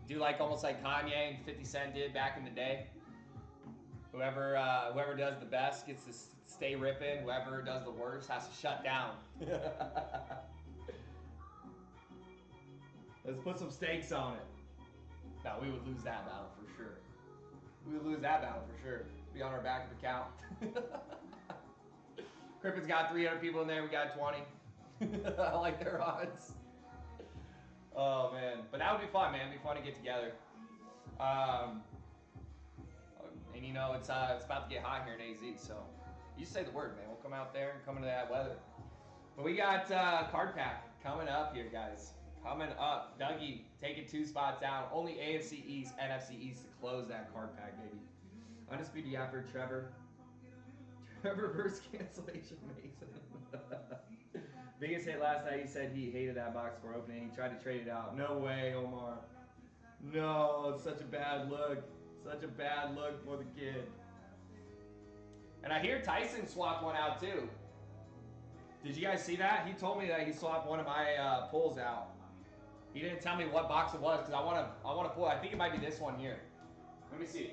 Do like almost like Kanye and 50 Cent did back in the day. Whoever does the best gets to stay ripping. Whoever does the worst has to shut down. Let's put some stakes on it. No, we would lose that battle for sure. Be on our back of the count. Crippen's got 300 people in there. We got 20. I like their odds. Oh man, but that would be fun, man. It'd be fun to get together. And you know it's about to get hot here in AZ, so you say the word, man. We'll come out there and come into that weather. But we got card pack coming up here, guys. Coming up, Dougie taking 2 spots down. Only AFC East, NFC East to close that card pack, baby. Undisputed Yapper, Trevor versus cancellation Mason. Biggest hit last night. He said he hated that box for opening. He tried to trade it out. No way, Omar. No, it's such a bad look. Such a bad look for the kid. And I hear Tyson swapped one out too. Did you guys see that? He told me that he swapped one of my pulls out. He didn't tell me what box it was because I want to pull. I think it might be this one here. Let me see.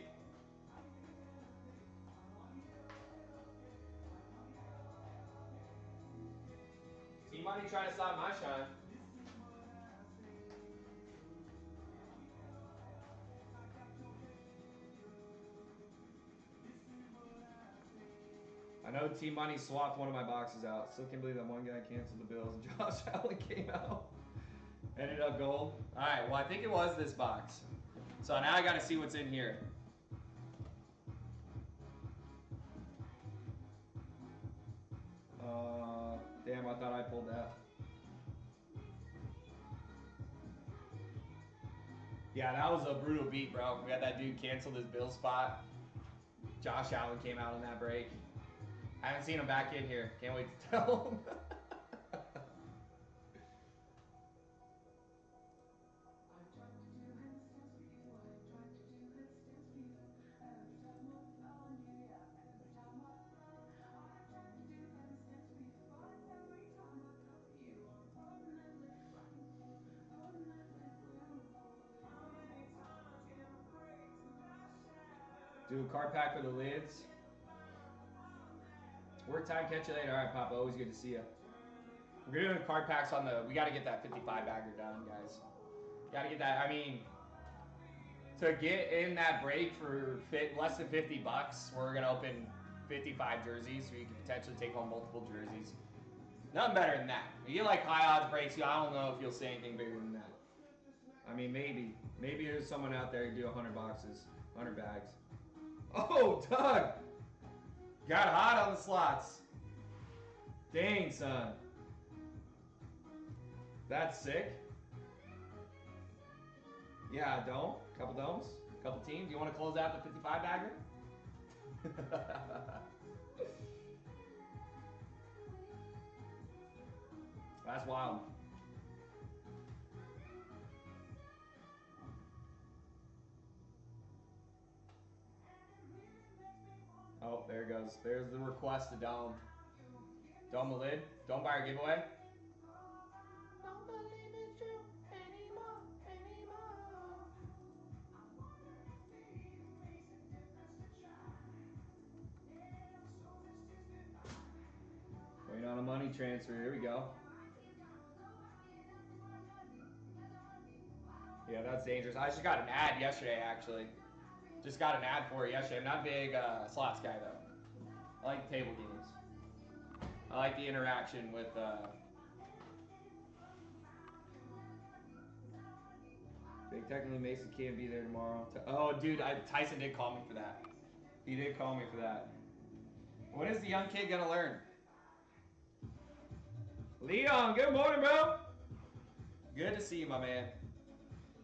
T-Money trying to stop my shine. I know T-Money swapped one of my boxes out. Still can't believe that one guy canceled the Bills and Josh Allen came out. Ended up gold. All right, well, I think it was this box. So now I got to see what's in here. Damn, I thought I pulled that. Yeah, that was a brutal beat, bro. We had that dude cancel his Bill spot. Josh Allen came out on that break. I haven't seen him back in here. Can't wait to tell him. Do a card pack for the lids. Work time, catch you later. All right, Papa, always good to see you. We're doing card packs on the, we got to get that 55 bagger done, guys. Got to get that, I mean, to get in that break for less than 50 bucks, we're going to open 55 jerseys, so you can potentially take home multiple jerseys. Nothing better than that. You get like high odds breaks, I don't know if you'll see anything bigger than that. I mean, maybe. Maybe there's someone out there who do 100 boxes, 100 bags. Oh, Doug! Got hot on the slots. Dang, son. That's sick. Yeah, dome. Couple domes. Couple teams. You want to close out the 55 bagger? That's wild. Oh, there it goes. There's the request to dome. Dome the lid. Dome buyer giveaway. Don't believe it's true anymore. Waiting on a money transfer. Here we go. Yeah, that's dangerous. I just got an ad yesterday, actually. Just got an ad for it yesterday. I'm not a big slots guy, though. I like table games. I like the interaction with... Big technically Mason can't be there tomorrow. Oh, dude, Tyson did call me for that. He did call me for that. When is the young kid going to learn? Leon, good morning, bro. Good to see you, my man.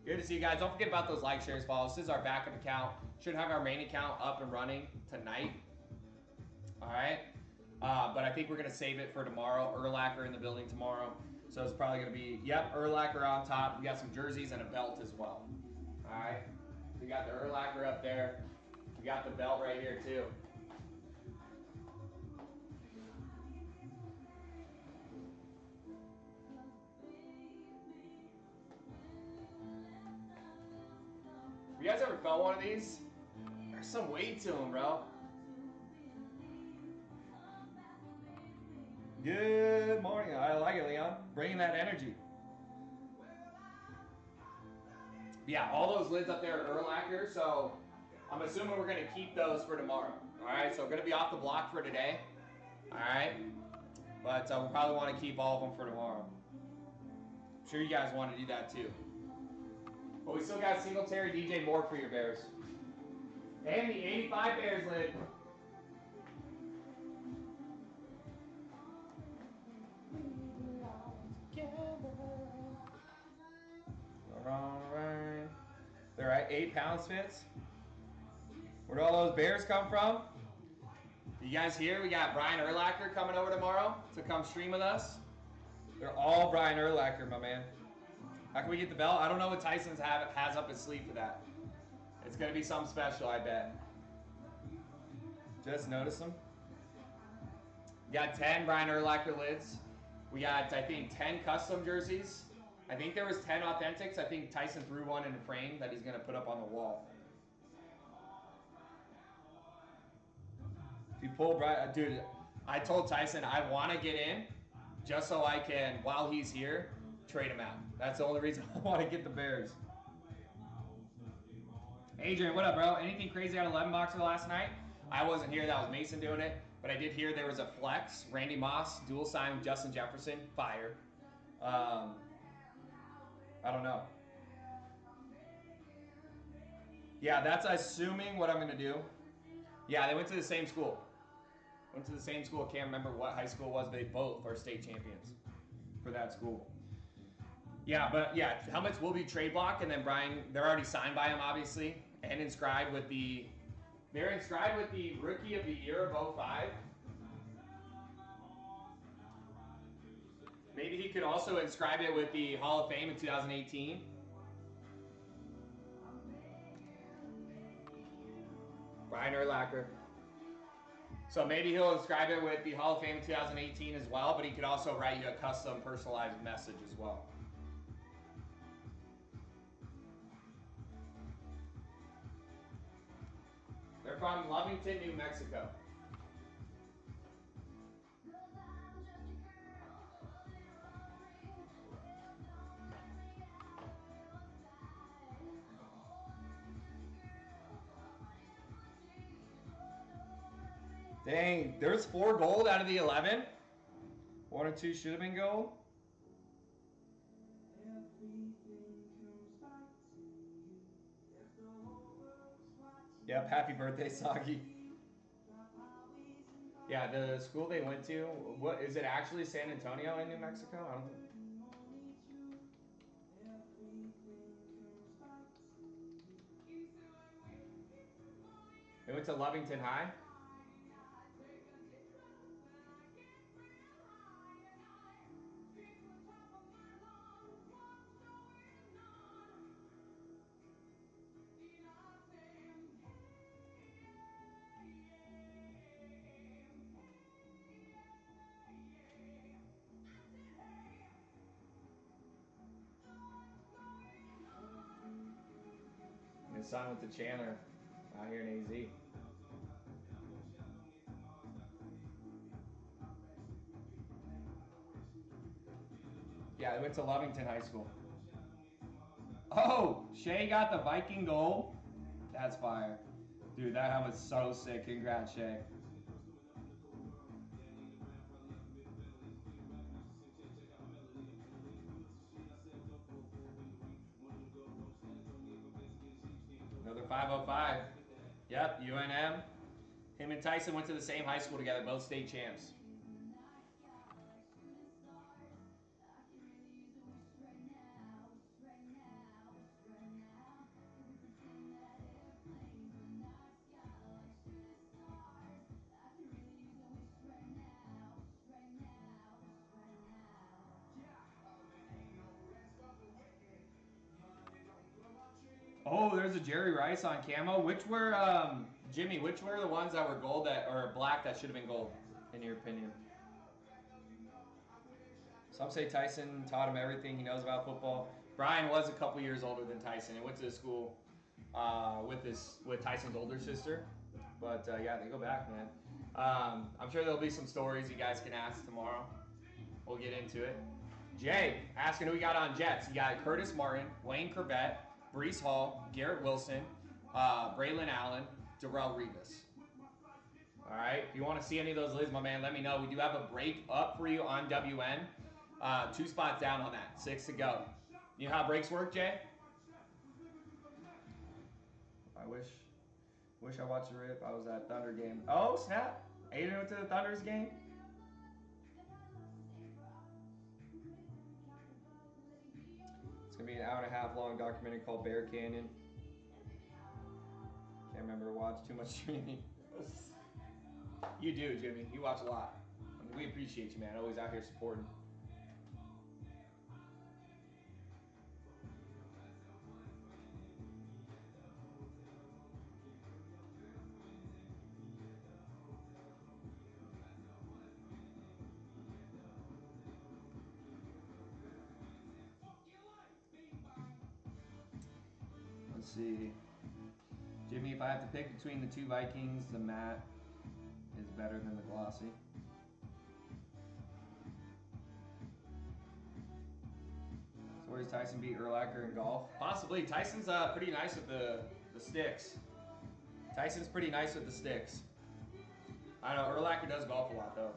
Good to see you guys. Don't forget about those likes, shares, follows. This is our backup account. Should have our main account up and running tonight. All right. But I think we're going to save it for tomorrow. Urlacher in the building tomorrow. So it's probably going to be, yep, Urlacher on top. We got some jerseys and a belt as well. All right. We got the Urlacher up there. We got the belt right here, too. You guys ever felt one of these? There's some weight to them, bro. Good morning. I like it, Leon. Bringing that energy. Yeah, all those lids up there are Urlacher, so I'm assuming we're going to keep those for tomorrow. All right, so we're going to be off the block for today. All right, but we'll probably want to keep all of them for tomorrow. I'm sure you guys want to do that too. But we still got Singletary, DJ Moore for your Bears. And the 85 Bears lid. All right. They're at 8 pounds fits. Where do all those Bears come from? You guys here? We got Brian Urlacher coming over tomorrow to come stream with us. They're all Brian Urlacher, my man. How can we get the belt? I don't know what Tyson's has up his sleeve for that. It's going to be something special, I bet. Just notice them. We got 10 Brian Urlacher lids. We got, I think, 10 custom jerseys. I think there was 10 authentics. I think Tyson threw one in a frame that he's going to put up on the wall. If you pull Brian, dude, I told Tyson I want to get in just so I can, while he's here, trade him out. That's the only reason I want to get the Bears. Adrian, what up, bro? Anything crazy out of 11 boxer last night? I wasn't here. That was Mason doing it. But I did hear there was a flex. Randy Moss, dual sign with Justin Jefferson. Fire. I don't know. Yeah, that's assuming what I'm going to do. Yeah, they went to the same school. Went to the same school. Can't remember what high school it was, but they both are state champions for that school. Yeah, but yeah, helmets will be trade block, and then Brian, they're already signed by him, obviously, and inscribed with the, they're inscribed with the Rookie of the Year of 05. Maybe he could also inscribe it with the Hall of Fame in 2018. Brian Urlacher. So maybe he'll inscribe it with the Hall of Fame in 2018 as well, but he could also write you a custom personalized message as well. They're from Lovington, New Mexico. Dang, there's 4 gold out of the 11. 1 or 2 should have been gold. Yep, happy birthday, Sagi. Yeah, the school they went to, what is it actually San Antonio in New Mexico? I don't think. Went to Lovington High. His son went to Chandler out here in AZ. Yeah, he went to Lovington High School. Oh, Shay got the Viking goal. That's fire. Dude, that helmet's so sick. Congrats, Shay. Another 505. Yep, UNM. Him and Tyson went to the same high school together, both state champs. Oh, there's a Jerry Rice on camo. Which were, Jimmy, which were the ones that were gold that or black that should have been gold, in your opinion? Some say Tyson taught him everything he knows about football. Brian was a couple years older than Tyson and went to school with Tyson's older sister. But yeah, they go back, man. I'm sure there'll be some stories you guys can ask tomorrow. We'll get into it. Jay, asking who we got on Jets. You got Curtis Martin, Wayne Corbett, Brees Hall, Garrett Wilson, Braylon Allen, Darrell Revis. All right, if you want to see any of those lists, my man, let me know. We do have a break up for you on WN. 2 spots down on that, 6 to go. You know how breaks work, Jay? I wish I watched the rip. I was at Thunder game. Oh, snap. Aiden went to the Thunder's game. It's going to be an hour-and-a-half long documentary called Bear Canyon. Can't remember, watch too much streaming. You do, Jimmy. You watch a lot. I mean, we appreciate you, man. Always out here supporting. Let's see. Jimmy, if I have to pick between the 2 Vikings, the matte is better than the glossy. So where does Tyson beat Urlacher in golf? Possibly. Tyson's pretty nice with the sticks. Tyson's pretty nice with the sticks. I know, Urlacher does golf a lot, though.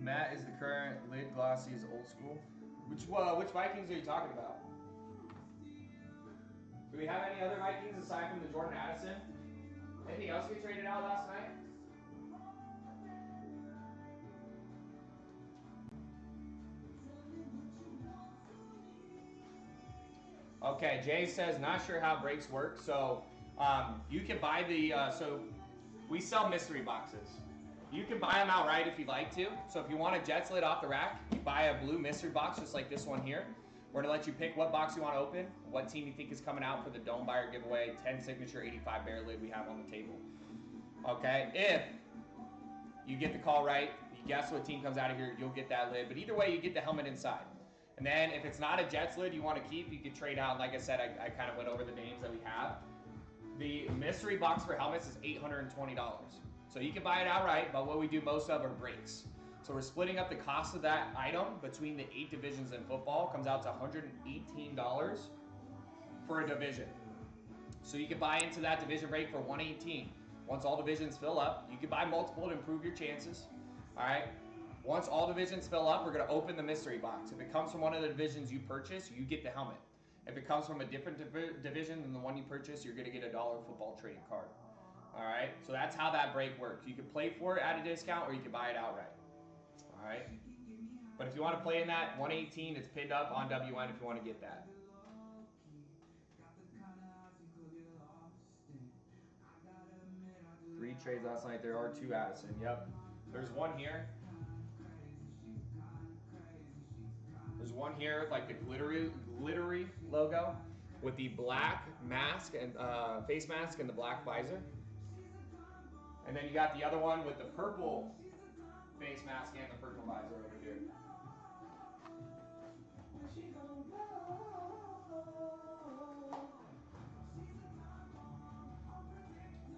Matt is the current, lid glossy is old school. Which Vikings are you talking about? Do we have any other Vikings aside from the Jordan Addison? Anything else we traded out last night? Okay, Jay says, not sure how breaks work. So you can buy the, so we sell mystery boxes. You can buy them outright if you'd like to. So if you want a Jets lid off the rack, you buy a blue mystery box just like this one here. We're going to let you pick what box you want to open, what team you think is coming out for the Dome Buyer giveaway, 10 signature 85 bear lid we have on the table. Okay, if you get the call right, you guess what team comes out of here, you'll get that lid. But either way, you get the helmet inside. And then if it's not a Jets lid you want to keep, you can trade out. Like I said, I kind of went over the names that we have. The mystery box for helmets is $820. So you can buy it outright, but what we do most of are breaks. So we're splitting up the cost of that item between the 8 divisions in football. Comes out to $118 for a division. So you can buy into that division break for $118. Once all divisions fill up, you can buy multiple to improve your chances. All right. Once all divisions fill up, we're going to open the mystery box. If it comes from one of the divisions you purchase, you get the helmet. If it comes from a different division than the one you purchased, you're going to get a $1 football trading card. All right, so that's how that break works. You can play for it at a discount or you can buy it outright. All right. But if you want to play in that 118, it's pinned up on WN if you want to get that. 3 trades last night. There are 2 Addison. Yep. There's one here. There's one here with like the glittery logo with the black mask and face mask and the black visor. And then you got the other one with the purple face mask and the purple visor over here.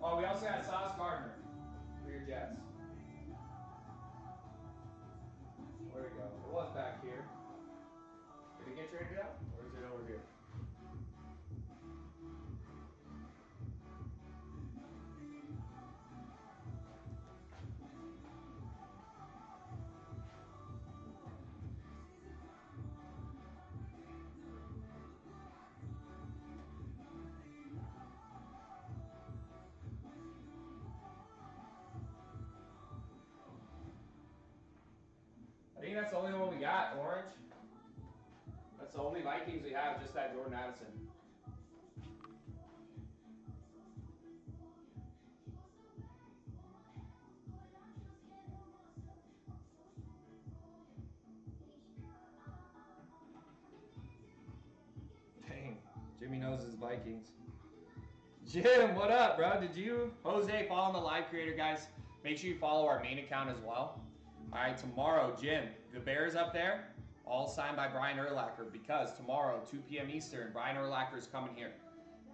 Oh, we also got Sauce Gardner for your Jets. Where we go? It was back here. Did it get traded out? Or is it over here? I think that's the only one we got, orange. That's the only Vikings we have, just that Jordan Addison. Dang, Jimmy knows his Vikings. Jim, what up, bro? Did you, Jose, follow the live creator, guys? Make sure you follow our main account as well. All right, tomorrow, Jim, the Bears up there, all signed by Brian Urlacher, because tomorrow, 2 p.m. Eastern, Brian Urlacher is coming here.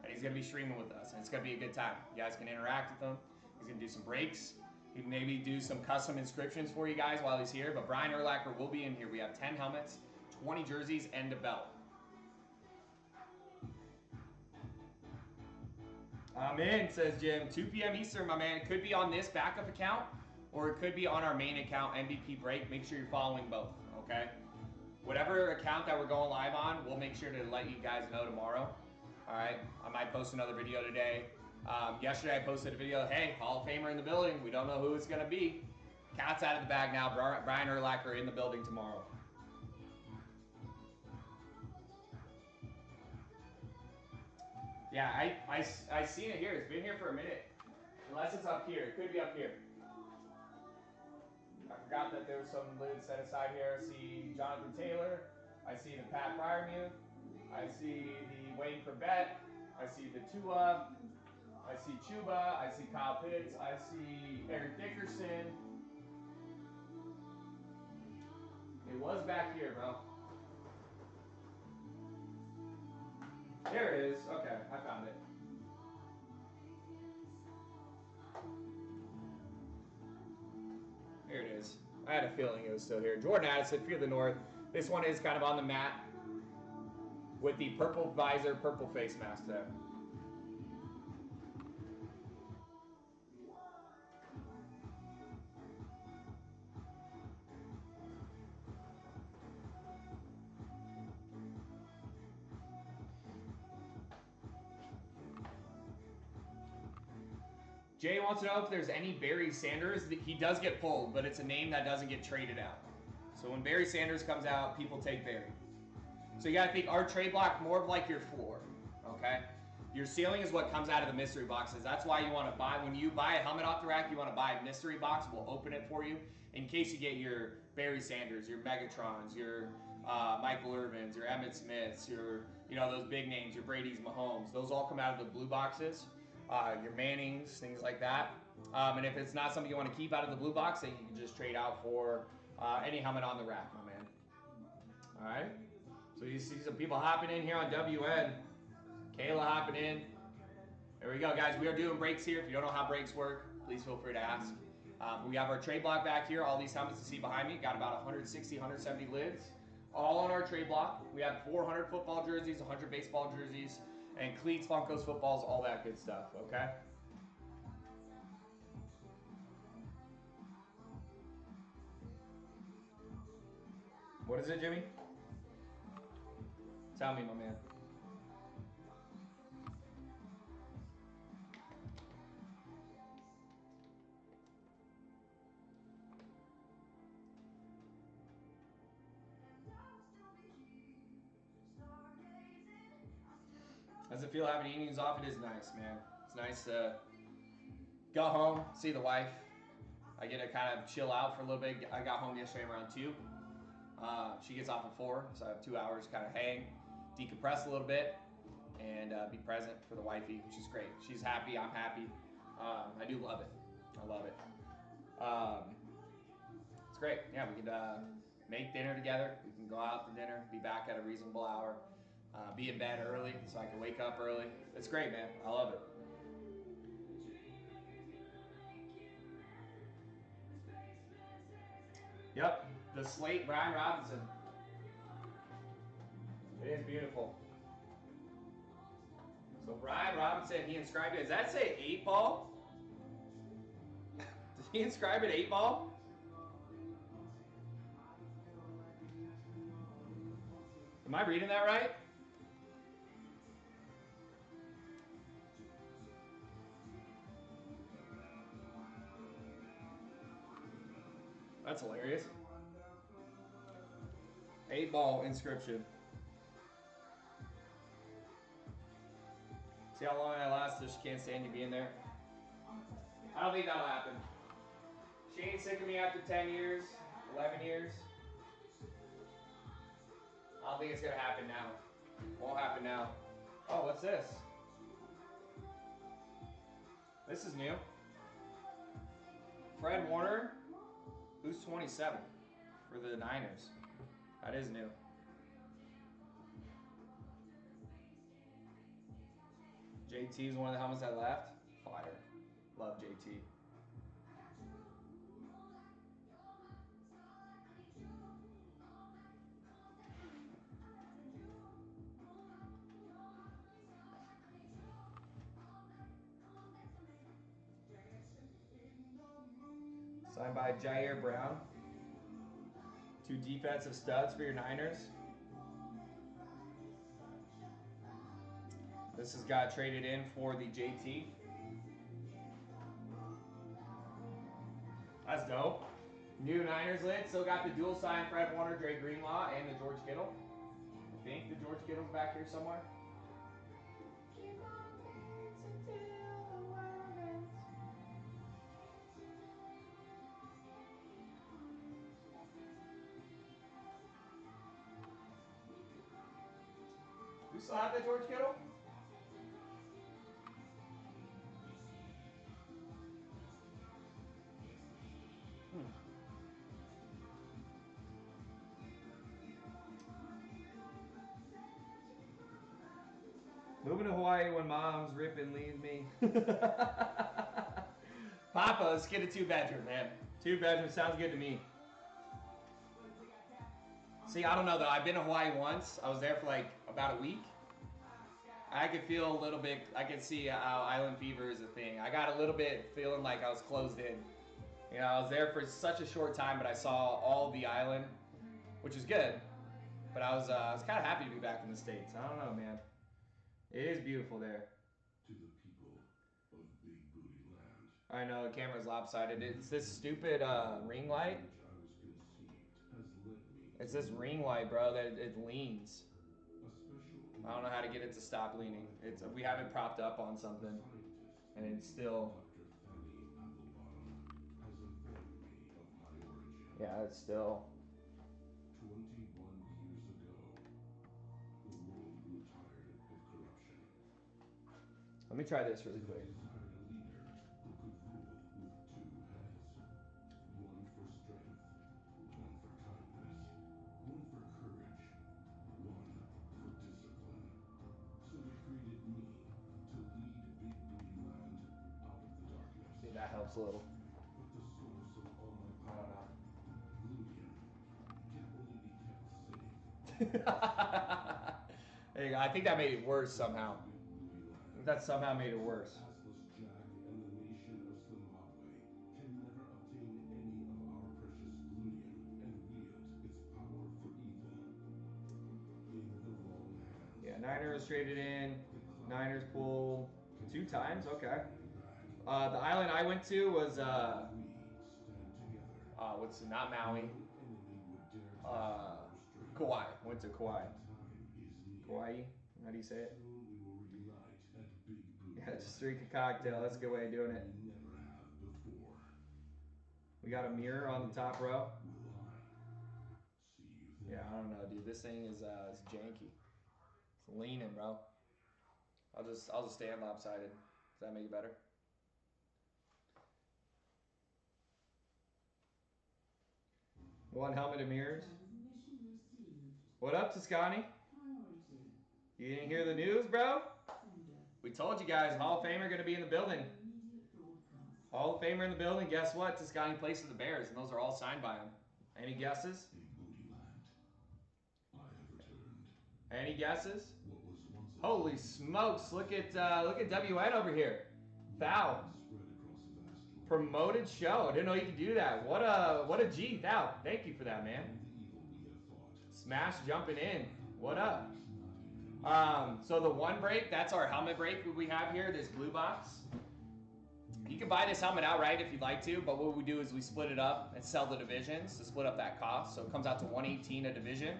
And he's going to be streaming with us, and it's going to be a good time. You guys can interact with him. He's going to do some breaks. He can maybe do some custom inscriptions for you guys while he's here, but Brian Urlacher will be in here. We have 10 helmets, 20 jerseys, and a belt. I'm in, says Jim. 2 p.m. Eastern, my man. It could be on this backup account, or it could be on our main account, MVP Break. Make sure you're following both, okay? Whatever account that we're going live on, we'll make sure to let you guys know tomorrow. All right, I might post another video today. Yesterday I posted a video, hey, Hall of Famer in the building. We don't know who it's going to be. Cat's out of the bag now. Brian Urlacher in the building tomorrow. Yeah, I seen it here. It's been here for a minute. Unless it's up here. It could be up here. I forgot that there was some lids set aside here. I see Jonathan Taylor. I see the Pat Fryermuth. I see the Wayne Corbett. I see the Tua. I see Chuba. I see Kyle Pitts. I see Eric Dickerson. It was back here, bro. There it is. Okay, I found it. Here it is. I had a feeling it was still here. Jordan Addison, Fear the North. This one is kind of on the mat with the purple visor, purple face mask there. Jay wants to know if there's any Barry Sanders. He does get pulled, but it's a name that doesn't get traded out. So when Barry Sanders comes out, people take Barry. So you got to think our trade block more of like your floor, okay? Your ceiling is what comes out of the mystery boxes. That's why you want to buy, when you buy a helmet off the rack, you want to buy a mystery box. We'll open it for you in case you get your Barry Sanders, your Megatrons, your Michael Irvins, your Emmitt Smiths, your, those big names, your Brady's, Mahomes. Those all come out of the blue boxes. Your Mannings, things like that. And if it's not something you want to keep out of the blue box, then you can just trade out for any helmet on the rack, my man. All right. So you see some people hopping in here on WN. Kayla hopping in. There we go, guys. We are doing breaks here. If you don't know how breaks work, please feel free to ask. We have our trade block back here. All these helmets you see behind me. Got about 160, 170 lids. All on our trade block. We have 400 football jerseys, 100 baseball jerseys, and cleats, Funkos, footballs, all that good stuff, okay? What is it, Jimmy? Tell me, my man. it feel having evenings off? It is nice, man. It's nice to go home, see the wife. I get to kind of chill out for a little bit. I got home yesterday around 2. She gets off at 4, so I have 2 hours to kind of hang, decompress a little bit, and be present for the wifey, which is great. She's happy, I'm happy. I do love it. I love it. It's great. Yeah, we can make dinner together. We can go out to dinner, be back at a reasonable hour, be in bed early so I can wake up early. It's great, man. I love it. Yep, the slate Brian Robinson. It is beautiful. So Brian Robinson, he inscribed it. Does that say 8 ball? Did he inscribe it 8 ball? Am I reading that right? That's hilarious. 8 ball inscription. See how long that lasts so she can't stand you being there? I don't think that'll happen. She ain't sick of me after 10 years, 11 years. I don't think it's gonna happen now. Won't happen now. Oh, what's this? This is new. Fred Warner, who's 27 for the Niners. That is new. JT is one of the helmets that left. Fire. Love JT. Signed by Jair Brown. 2 defensive studs for your Niners. This has got traded in for the JT. That's dope. New Niners lid. Still got the dual sign Fred Warner, Dre Greenlaw, and the George Kittle. I think the George Kittle's back here somewhere. We still have that George Kittle? Moving to Hawaii when mom's ripping leaves me. Papa, let's get a 2-bedroom, man. 2-bedroom sounds good to me. See, I don't know though. I've been to Hawaii once. I was there for like about a week. I could feel a little bit. I could see how island fever is a thing. I got a little bit feeling like I was closed in. You know, I was there for such a short time, but I saw all the island, which is good. But I was kind of happy to be back in the States. I don't know, man. It is beautiful there. To the people of Big Booty Land. I know, the camera's lopsided. It's this stupid ring light. It's this ring light, bro, that it leans. I don't know how to get it to stop leaning. We have it propped up on something, and it's still. Yeah, it's still. 21 years ago, the world grew tired of corruption. Let me try this really quick. Desired a leader who could rule with 2 heads. One for strength, one for kindness, one for courage, one for discipline. So he created me to lead Big Booty Land out of the darkness. See, that helps a little. But the source of all my I don't power, know. Gludium, can only be kept safe. There you go. I think that made it worse somehow. I think that somehow made it worse. Assless Jack and the nation of Zimbabwe can never obtain any of our precious Gludium and wield its power for evil. In the wrong hands. Yeah, Niners traded in. Niners pulled 2 times. Okay. The island I went to was what's not Maui? Kauai. Went to Kauai. Kauai. How do you say it? Just drink a cocktail. That's a good way of doing it. You never have before. We got a mirror on the top row. Will I see you there? Yeah, I don't know, dude. This thing is janky. It's leaning, bro. I'll just stand lopsided. Does that make it better? One helmet and mirrors. What up, Toscani? You didn't hear the news, bro? We told you guys, Hall of Famer going to be in the building. Hall of Famer in the building. Guess what? Toscani plays for the Bears, and those are all signed by him. Any guesses? In Bootyland, I have returned. Any guesses? What was once a Holy smokes! Look at WN over here. Thou. spread across a vast land. Promoted show. Didn't know you could do that. What a G, Thou. Thank you for that, man. The evil we have fought. Smash jumping in. What up? Not even. So the one break, that's our helmet break we have here, this blue box. You can buy this helmet outright if you'd like to, but what we do is we split it up and sell the divisions to split up that cost. So it comes out to $118 a division.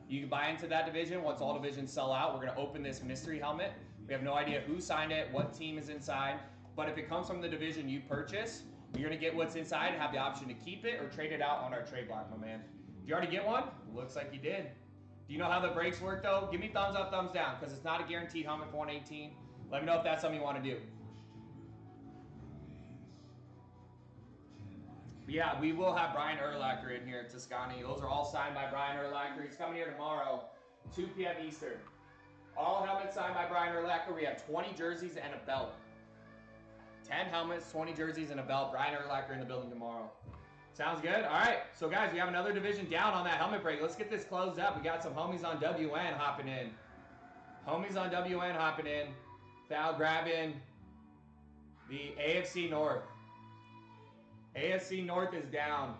You can buy into that division. Once all divisions sell out, we're going to open this mystery helmet. We have no idea who signed it, what team is inside, but if it comes from the division you purchase, you're going to get what's inside and have the option to keep it or trade it out on our trade block, my man. Did you already get one? Looks like you did. Do you know how the breaks work, though? Give me thumbs up, thumbs down, because it's not a guaranteed helmet for 118. Let me know if that's something you want to do. Yeah, we will have Brian Urlacher in here at Toscani. Those are all signed by Brian Urlacher. He's coming here tomorrow, 2 p.m. Eastern. All helmets signed by Brian Urlacher. We have 20 jerseys and a belt. 10 helmets, 20 jerseys, and a belt. Brian Urlacher in the building tomorrow. Sounds good? All right. So, guys, we have another division down on that helmet break. Let's get this closed up. We got some homies on WN hopping in. Homies on WN hopping in. Foul grabbing the AFC North. AFC North is down.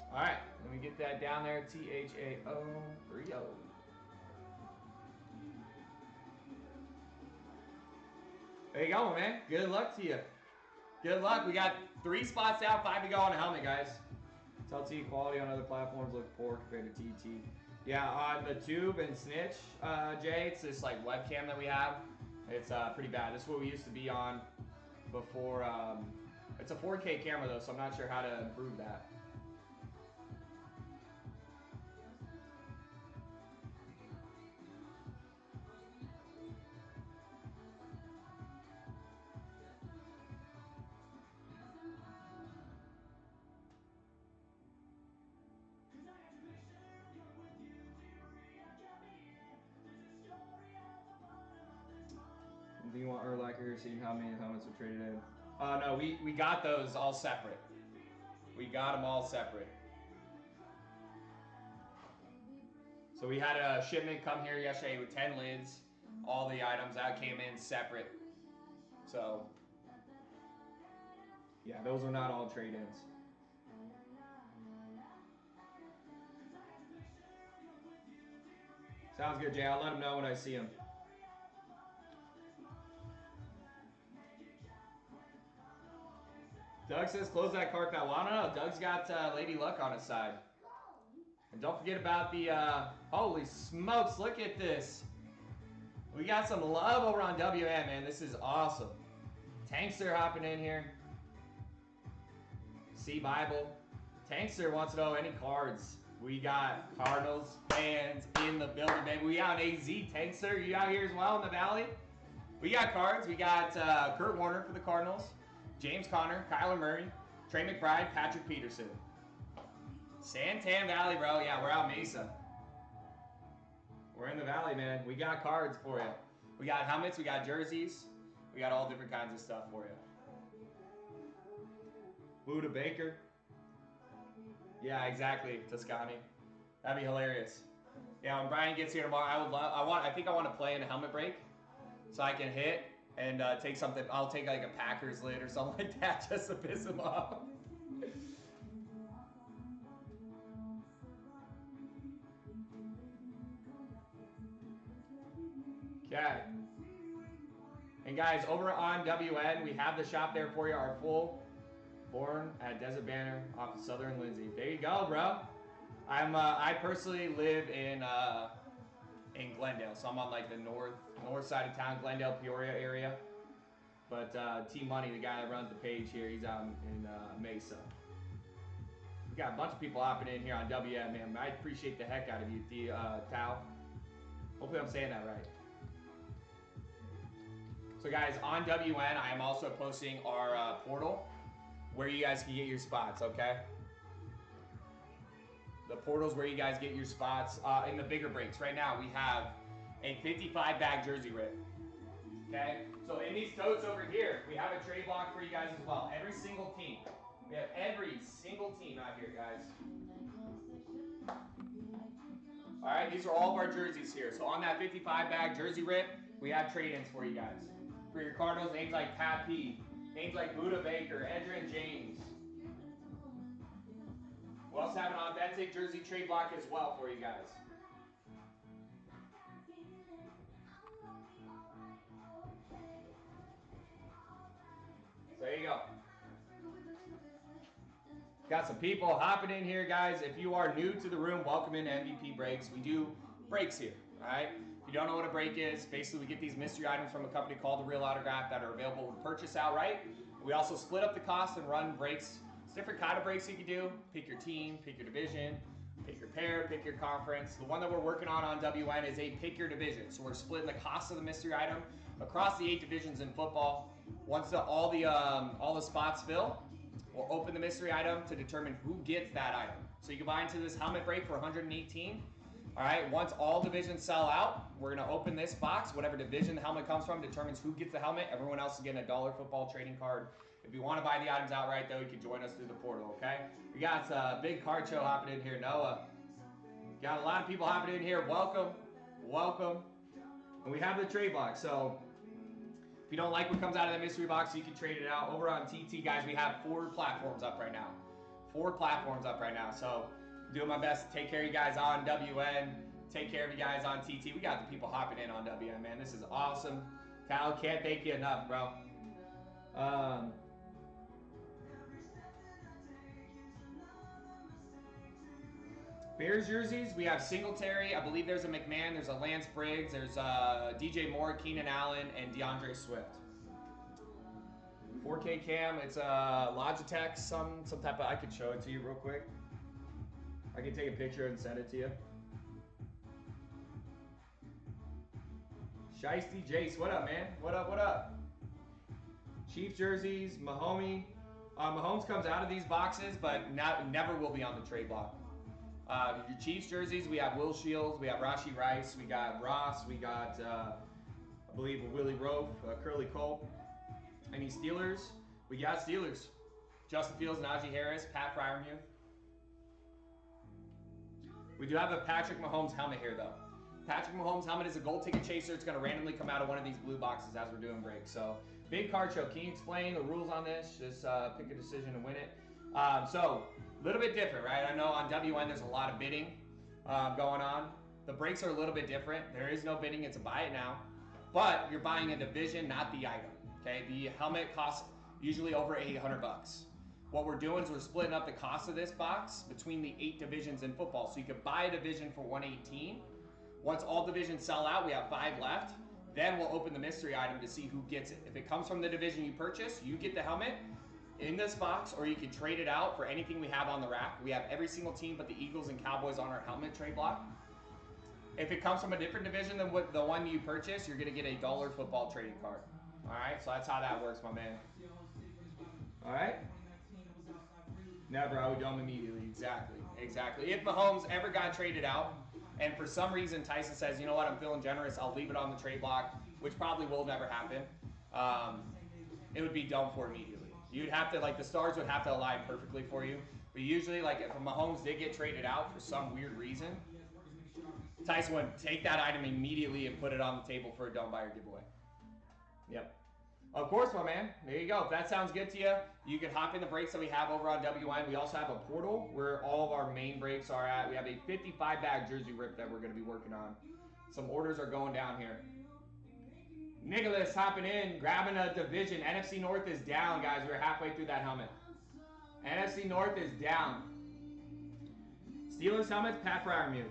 All right, let me get that down there. THAO 30. There you go, man. Good luck to you. Good luck. We got 3 spots out, 5 to go on a helmet, guys. TLT quality on other platforms look poor compared to TT. Yeah, on the Tube and Snitch, Jay, it's this like webcam that we have. It's pretty bad. This is what we used to be on before. It's a 4K camera though, so I'm not sure how to improve that. Do you want Urlacher seeing how many helmets are traded in? No, we got those all separate. We got them all separate. So we had a shipment come here yesterday with 10 lids. All the items that came in separate. So, yeah, those are not all trade-ins. Sounds good, Jay. I'll let him know when I see him. Doug says close that cart now. Well, I don't know. Doug's got Lady Luck on his side. And don't forget about the, holy smokes, look at this. We got some love over on WN, man. This is awesome. Tankster hopping in here. C Bible. Tankster wants to know any cards. We got Cardinals fans in the building, baby. We out in AZ. Tankster, you out here as well in the Valley? We got cards. We got Kurt Warner for the Cardinals. James Conner, Kyler Murray, Trey McBride, Patrick Peterson. Santan Valley, bro. Yeah, we're out Mesa. We're in the Valley, man. We got cards for you. We got helmets. We got jerseys. We got all different kinds of stuff for you. Buda Baker. Yeah, exactly, Toscani. That'd be hilarious. Yeah, when Brian gets here tomorrow, I think I want to play in a helmet break so I can hit and take something. I'll take like a Packers lid or something like that just to piss him off. Okay. And guys, over on WN, we have the shop there for you. Our full born at Desert Banner off of Southern Lindsay. There you go, bro. I personally live in Glendale, so I'm on like the north side of town, Glendale, Peoria area. But T Money, the guy that runs the page here, he's out in Mesa. We got a bunch of people hopping in here on WM, man. I appreciate the heck out of you, Tao. Hopefully I'm saying that right. So guys, on WN, I am also posting our portal where you guys can get your spots, okay? The portal's where you guys get your spots in the bigger breaks. Right now, we have a 55-bag jersey rip, okay? So in these totes over here, we have a trade block for you guys as well. Every single team. We have every single team out here, guys. All right, these are all of our jerseys here. So on that 55-bag jersey rip, we have trade-ins for you guys. For your Cardinals, names like Pat P, names like Buda Baker, Edrin James. We also have an authentic jersey trade block as well for you guys. So there you go. Got some people hopping in here, guys. If you are new to the room, welcome into MVP Breaks. We do breaks here, all right? If you don't know what a break is, basically we get these mystery items from a company called The Real Autograph that are available to purchase outright. We also split up the cost and run breaks. It's different kind of breaks you can do. Pick your team, pick your division, pick your pair, pick your conference. The one that we're working on WN is a pick your division. So we're splitting the cost of the mystery item across the 8 divisions in football. Once all the spots fill, we'll open the mystery item to determine who gets that item. So you can buy into this helmet break for 118. All right, once all divisions sell out, we're gonna open this box. Whatever division the helmet comes from determines who gets the helmet. Everyone else is getting a $1 football trading card. If you want to buy the items outright, though, you can join us through the portal, okay? We got a big card show hopping in here. Noah, got a lot of people hopping in here. Welcome, welcome. And we have the trade box, so if you don't like what comes out of the mystery box, you can trade it out. Over on TT, guys, we have 4 platforms up right now. 4 platforms up right now. So doing my best to take care of you guys on WN, take care of you guys on TT. We got the people hopping in on WN, man. This is awesome. Cal, can't thank you enough, bro. Bears jerseys, we have Singletary. I believe there's a McMahon, there's a Lance Briggs, there's DJ Moore, Keenan Allen, and DeAndre Swift. 4K cam, it's a Logitech, some type of, I could show it to you real quick. I can take a picture and send it to you. Shiesty Jace, what up, man? What up, what up? Chiefs jerseys, Mahomes. Mahomes comes out of these boxes, but never will be on the trade block. Your Chiefs jerseys, we have Will Shields, we have Rashee Rice, we got Ross, we got, I believe, Willie Rofe, Curly Cole. Any Steelers? We got Steelers. Justin Fields, Najee Harris, Pat Freiermuth. We do have a Patrick Mahomes helmet here, though. Patrick Mahomes helmet is a gold ticket chaser. It's going to randomly come out of one of these blue boxes as we're doing breaks. So, big card show. Can you explain the rules on this? Just pick a decision and win it. So, a little bit different, right? I know on WN there's a lot of bidding going on. The breaks are a little bit different. There is no bidding. It's a buy it now. But you're buying a division, not the item. Okay? The helmet costs usually over $800. What we're doing is we're splitting up the cost of this box between the 8 divisions in football. So you could buy a division for $118. Once all divisions sell out, we have 5 left. Then we'll open the mystery item to see who gets it. If it comes from the division you purchase, you get the helmet in this box, or you can trade it out for anything we have on the rack. We have every single team but the Eagles and Cowboys on our helmet trade block. If it comes from a different division than the one you purchase, you're going to get a $1 football trading card. All right, so that's how that works, my man. All right? Never, I would do them immediately. Exactly. If Mahomes ever got traded out, and for some reason Tyson says, you know what, I'm feeling generous, I'll leave it on the trade block, which probably will never happen, it would be done for immediately. You'd have to, like, the stars would have to align perfectly for you. But usually, like, if Mahomes did get traded out for some weird reason, Tyson would take that item immediately and put it on the table for a Don't Buy or giveaway. Yep. Of course, my man. There you go. If that sounds good to you, you can hop in the breaks that we have over on WN. We also have a portal where all of our main breaks are at. We have a 55-bag jersey rip that we're going to be working on. Some orders are going down here. Nicholas hopping in, grabbing a division. NFC North is down, guys. We're halfway through that helmet. NFC North is down. Steelers helmets, Pat Fryermuth.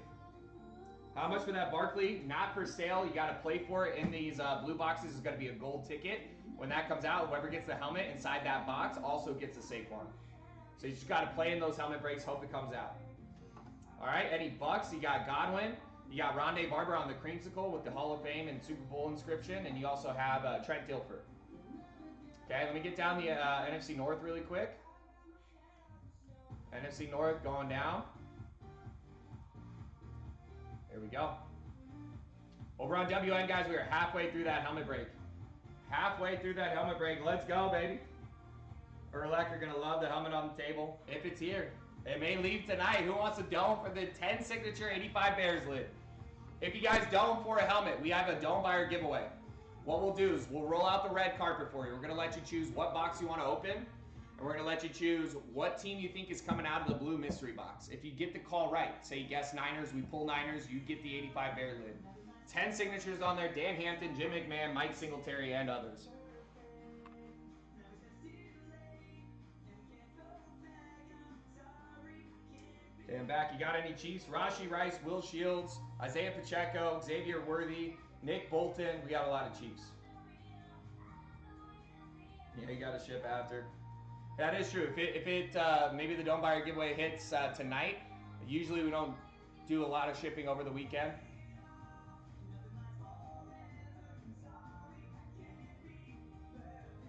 How much for that Barkley? Not for sale. You got to play for it in these blue boxes. It's going to be a gold ticket. When that comes out, whoever gets the helmet inside that box also gets a Saquon. So you just got to play in those helmet breaks, hope it comes out. All right, Eddie Bucks, you got Godwin. You got Rondé Barber on the creamsicle with the Hall of Fame and Super Bowl inscription, and you also have Trent Dilfer. Okay, let me get down the NFC North really quick. NFC North going down. There we go. Over on WN, guys, we are halfway through that helmet break. Halfway through that helmet break. Let's go, baby. Erlach, you're going to love the helmet on the table. If it's here. It may leave tonight. Who wants a dome for the 10 signature 85 Bears lid? If you guys dome for a helmet, we have a dome buyer giveaway. What we'll do is we'll roll out the red carpet for you. We're going to let you choose what box you want to open. And we're going to let you choose what team you think is coming out of the blue mystery box. If you get the call right, say you guess Niners, we pull Niners, you get the 85 Bear lid. 10 signatures on there, Dan Hampton, Jim McMahon, Mike Singletary, and others. Okay, I'm back. You got any Chiefs? Rashi Rice, Will Shields, Isaiah Pacheco, Xavier Worthy, Nick Bolton. We got a lot of Chiefs. Yeah, you got to ship after. That is true. If it maybe the Dome Buyer giveaway hits tonight, usually we don't do a lot of shipping over the weekend.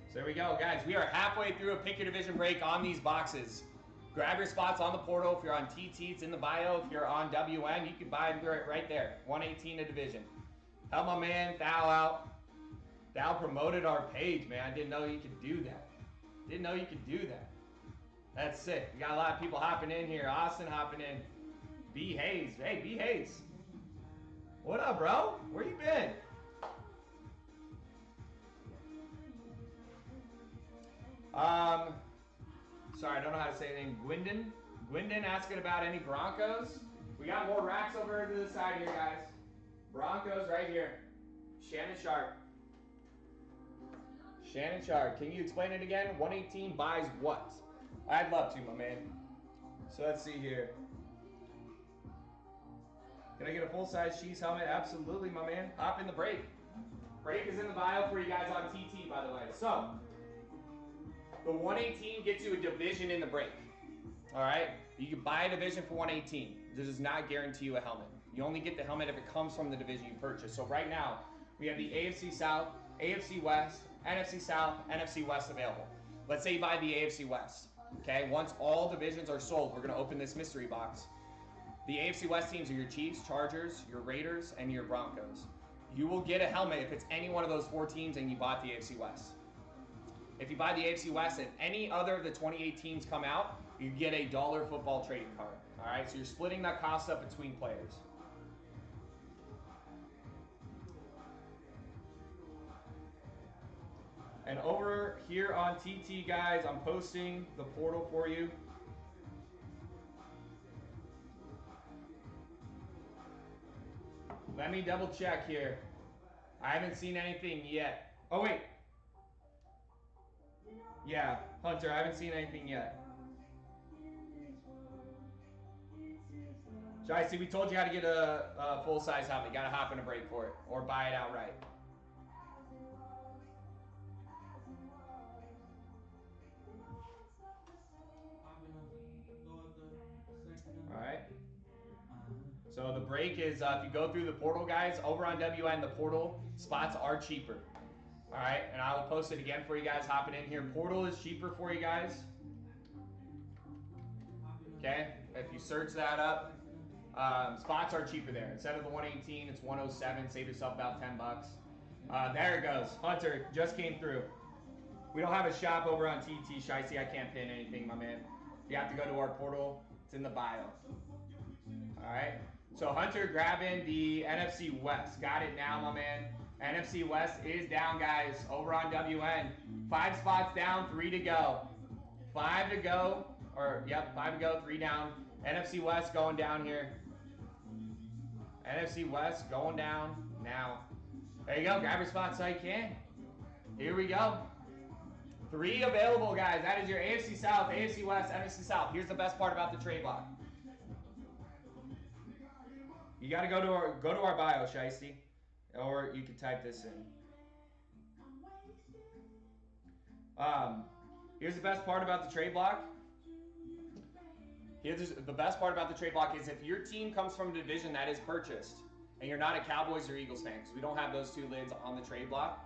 So there we go, guys. We are halfway through a pick your division break on these boxes. Grab your spots on the portal. If you're on TT, it's in the bio. If you're on WN, you can buy it right there. 118 a division. Help my man Thou out. Thou promoted our page, man. I didn't know you could do that. Didn't know you could do that. That's sick. We got a lot of people hopping in here. Austin hopping in. B. Hayes. Hey, B. Hayes. What up, bro? Where you been? Sorry, I don't know how to say the name. Gwendon asking about any Broncos. We got more racks over to the side here, guys. Broncos right here. Shannon Sharp. Shannon Sharp. Can you explain it again? 118 buys what? I'd love to, my man. So let's see here. Can I get a full-size Chiefs helmet? Absolutely, my man. Hop in the break. Break is in the bio for you guys on TT, by the way. So, the 118 gets you a division in the break. All right? You can buy a division for 118. This does not guarantee you a helmet. You only get the helmet if it comes from the division you purchase. So right now, we have the AFC South, AFC West, NFC South, NFC West available. Let's say you buy the AFC West. Okay? Once all divisions are sold, we're going to open this mystery box. The AFC West teams are your Chiefs, Chargers, your Raiders, and your Broncos. You will get a helmet if it's any one of those four teams and you bought the AFC West. If you buy the AFC West and any other of the 28 teams come out, you get a $1 football trading card. All right, so you're splitting that cost up between players. And over here on TT, guys, I'm posting the portal for you. Let me double check here. I haven't seen anything yet. Oh, wait. Yeah, Hunter, I haven't seen anything yet. So I see we told you how to get a full-size helmet. You got to hop in a break for it or buy it outright. All right. So the break is, if you go through the portal, guys, over on WN, the portal spots are cheaper. All right, and I will post it again for you guys hopping in here. Portal is cheaper for you guys. Okay, if you search that up, spots are cheaper there. Instead of the 118, it's 107. Save yourself about 10 bucks. There it goes. Hunter just came through. We don't have a shop over on TT, Shicey. I can't pin anything, my man. You have to go to our portal. It's in the bio. All right. So Hunter grabbing the NFC West. Got it now, my man. NFC West is down, guys. Over on WN. 5 spots down, 3 to go. 5 to go. Or, yep, 5 to go, 3 down. NFC West going down here. NFC West going down now. There you go. Grab your spot so you can. Here we go. 3 available, guys. That is your AFC South, AFC West, NFC South. Here's the best part about the trade block. You got to go to our bio, Shiesty, or you can type this in. Here's the best part about the trade block. Here's the best part about the trade block is if your team comes from a division that is purchased, and you're not a Cowboys or Eagles fan, because we don't have those 2 lids on the trade block,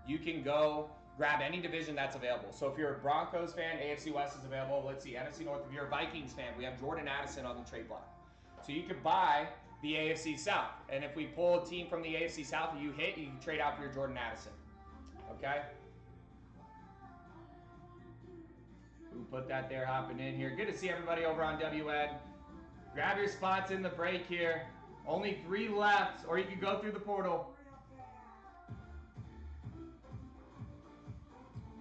you can go grab any division that's available. So if you're a Broncos fan, AFC West is available. Let's see, NFC North. If you're a Vikings fan, we have Jordan Addison on the trade block. So you could buy the AFC South. And if we pull a team from the AFC South and you hit, you can trade out for your Jordan Addison. Okay? Who put that there hopping in here? Good to see everybody over on WN. Grab your spots in the break here. Only 3 left, or you can go through the portal.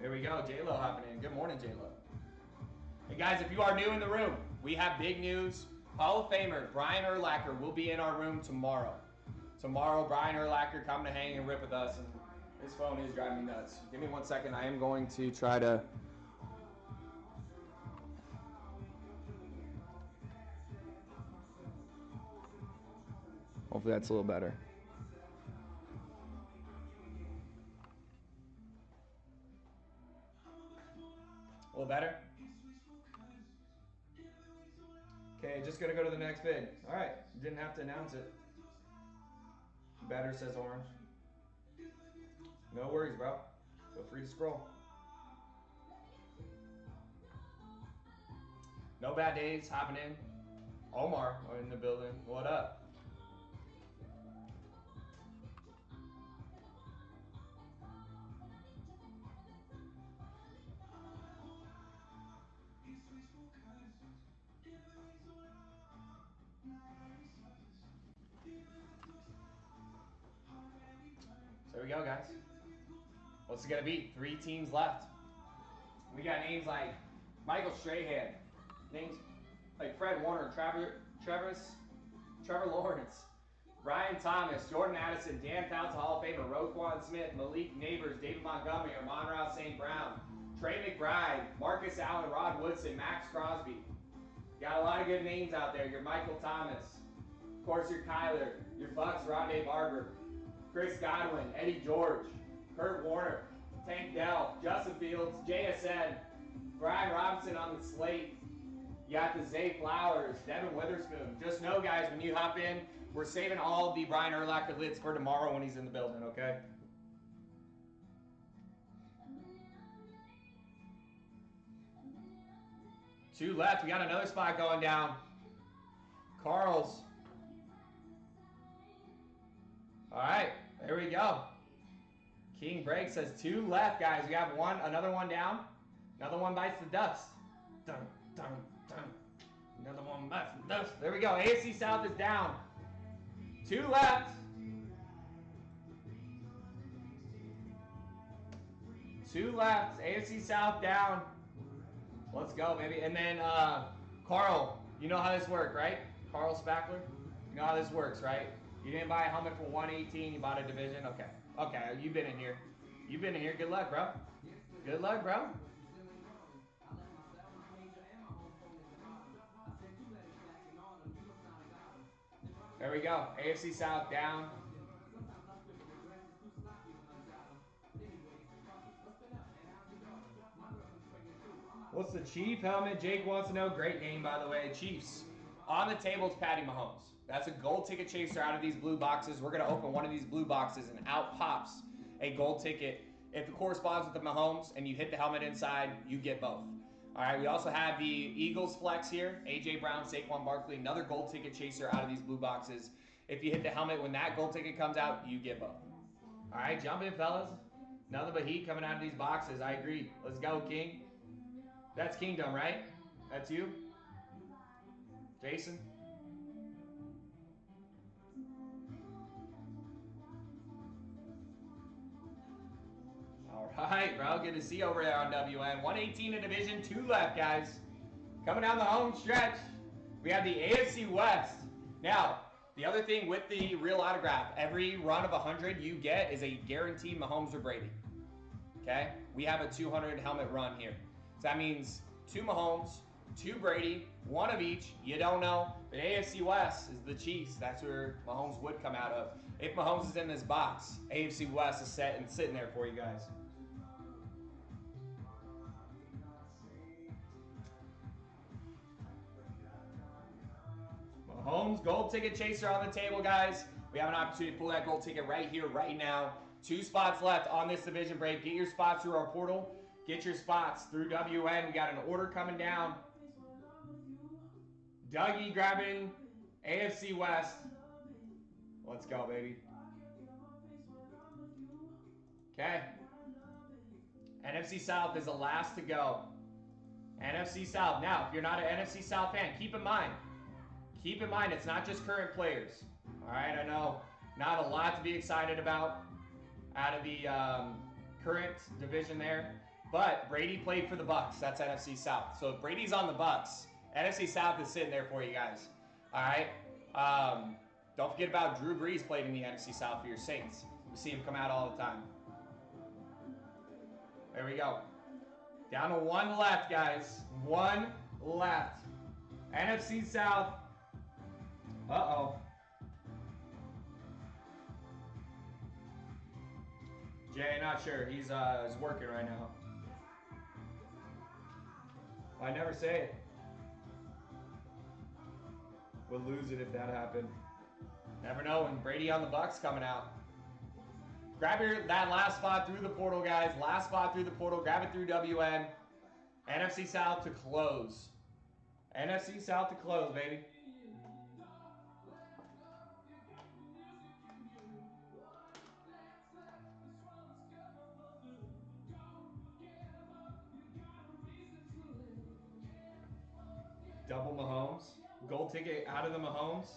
There we go, J-Lo hopping in. Good morning, J-Lo. Hey guys, if you are new in the room, we have big news. Hall of Famer Brian Urlacher will be in our room tomorrow. Tomorrow, Brian Urlacher coming to hang and rip with us. And his phone is driving me nuts. Give me 1 second. I am going to try to... Hopefully that's a little better. A little better? Okay, just gonna go to the next bid. All right, didn't have to announce it. Better says orange. No worries, bro. Feel free to scroll. No bad days, hopping in. Omar in the building. What up? So there we go, guys. What's it gonna be? 3 teams left. We got names like Michael Strahan, names like Fred Warner, Trevor Lawrence, Brian Thomas, Jordan Addison, Dan Fouts, Hall of Famer, Roquan Smith, Malik Neighbors, David Montgomery, Amon-Ra St. Brown, Trey McBride, Marcus Allen, Rod Woodson, Max Crosby. Got a lot of good names out there. Your Michael Thomas, of course your Kyler, your Bucks, Rondé Barber, Chris Godwin, Eddie George, Kurt Warner, Tank Dell, Justin Fields, JSN, Brian Robinson on the slate. You got the Zay Flowers, Devin Witherspoon. Just know, guys, when you hop in, we're saving all the Brian Urlacher lids for tomorrow when he's in the building, okay? Two left. We got another spot going down. Carl's. All right, there we go. King Break says 2 left, guys. We have another one down. Another one bites the dust. Dun, dun, dun. Another one bites the dust. There we go. AFC South is down. 2 left. 2 left. AFC South down. Let's go, baby. And then, Carl, you know how this works, right? Carl Spackler? You know how this works, right? You didn't buy a helmet for 118, you bought a division? Okay. Okay, you've been in here. You've been in here. Good luck, bro. Good luck, bro. There we go. AFC South down. What's the Chief helmet? Jake wants to know. Great name, by the way. Chiefs. On the table is Patty Mahomes. That's a gold ticket chaser out of these blue boxes. We're going to open one of these blue boxes, and out pops a gold ticket. If it corresponds with the Mahomes and you hit the helmet inside, you get both. All right, we also have the Eagles flex here. A.J. Brown, Saquon Barkley, another gold ticket chaser out of these blue boxes. If you hit the helmet when that gold ticket comes out, you get both. All right, jump in, fellas. Nothing but heat coming out of these boxes. I agree. Let's go, King. That's Kingdom, right? That's you? Jason? All right, bro. Good to see you over there on WN. 118 in division, 2 left, guys. Coming down the home stretch, we have the AFC West. Now, the The other thing with the real autograph, every run of 100 you get is a guaranteed Mahomes or Brady. Okay? We have a 200 helmet run here. So that means 2 Mahomes, 2 Brady, 1 of each. You don't know. But AFC West is the Chiefs. That's where Mahomes would come out of. If Mahomes is in this box, AFC West is set and sitting there for you guys. Mahomes gold ticket chaser on the table, guys. We have an opportunity to pull that gold ticket right here, right now. 2 spots left on this division break. Get your spots through our portal. Get your spots through WN. We got an order coming down. Dougie grabbing AFC West. Let's go, baby. Okay. NFC South is the last to go. NFC South. Now, if you're not an NFC South fan, keep in mind it's not just current players. All right, I know not a lot to be excited about out of the current division there, but Brady played for the Bucks. That's NFC South. So if Brady's on the Bucks, NFC South is sitting there for you guys. All right. Don't forget about Drew Brees played in the NFC South for your Saints. We see him come out all the time. There we go. Down to 1 left, guys. 1 left. NFC South. Uh-oh. Jay, not sure. He's working right now. I never say it. We'll lose it if that happened. Never know when Brady on the Bucks coming out. Grab that last spot through the portal, guys. Last spot through the portal. Grab it through WN. NFC South to close. NFC South to close, baby. Double Mahomes. Gold ticket out of the Mahomes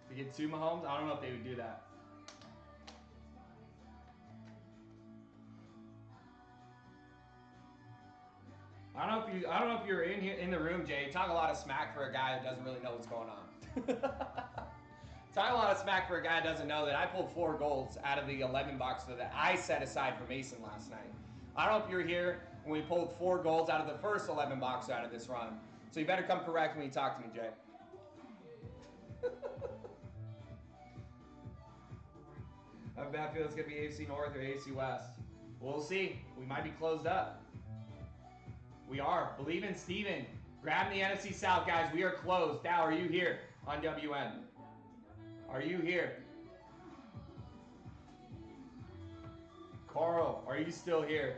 to get 2 Mahomes. I don't know if they would do that. I don't know if you're in here in the room, Jay. You talk a lot of smack for a guy that doesn't really know what's going on. Talk a lot of smack for a guy that doesn't know that I pulled 4 golds out of the 11 boxes that I set aside for Mason last night. I don't know if you were here when we pulled 4 golds out of the first 11 boxes out of this run. So you better come correct when you talk to me, Jay. I have a bad feeling it's going to be AFC North or AFC West. We'll see. We might be closed up. We are. Believe in Steven. Grab the NFC South, guys. We are closed. Dow, are you here on WN? Are you here? Carl, are you still here?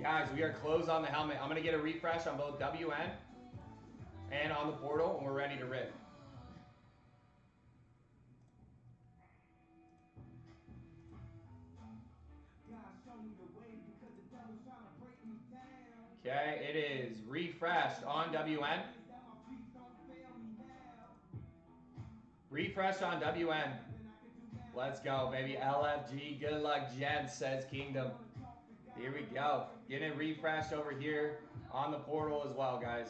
Guys, we are closed on the helmet. I'm going to get a refresh on both WN and on the portal, and we're ready to rip. Okay, it is refreshed on WN. Refresh on WN. Let's go, baby. LFG. Good luck, Jen, says Kingdom. Here we go. Getting refreshed over here on the portal as well, guys.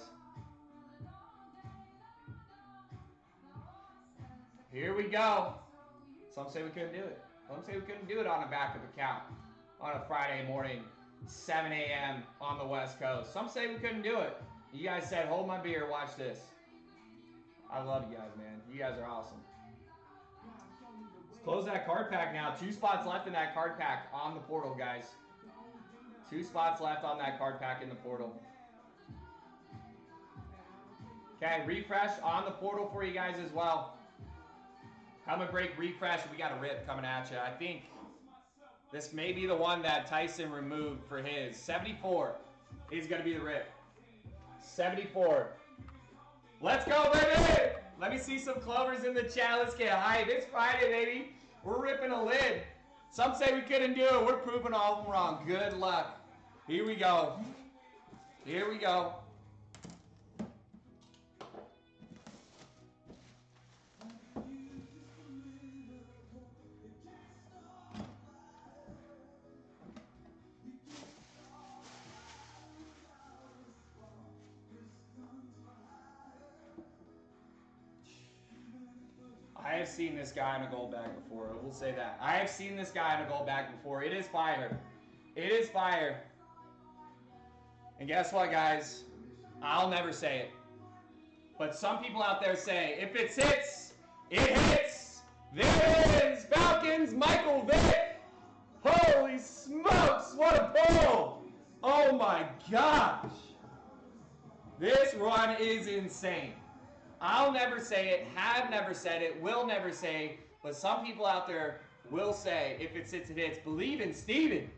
Here we go. Some say we couldn't do it. Some say we couldn't do it on a backup account on a Friday morning, 7 a.m. on the West Coast. Some say we couldn't do it. You guys said, hold my beer, watch this. I love you guys, man. You guys are awesome. Let's close that card pack now. 2 spots left in that card pack on the portal, guys. 2 spots left on that card pack in the portal. Okay, refresh on the portal for you guys as well. Helmet break refresh. We got a rip coming at you. I think this may be the one that Tyson removed for his. 74 is going to be the rip. 74. Let's go, baby! Let me see some clovers in the chat. Let's get hype. It's Friday, baby. We're ripping a lid. Some say we couldn't do it. We're proving all of them wrong. Good luck. Here we go. Here we go. I have seen this guy in a gold bag before. We'll say that. I have seen this guy in a gold bag before. It is fire. It is fire. And guess what, guys? I'll never say it. But some people out there say, if it sits, it hits. There it is. Falcons, Michael Vick. Holy smokes, what a pull. Oh my gosh. This run is insane. I'll never say it, have never said it, will never say, but some people out there will say, if it sits, it hits. Believe in Steven.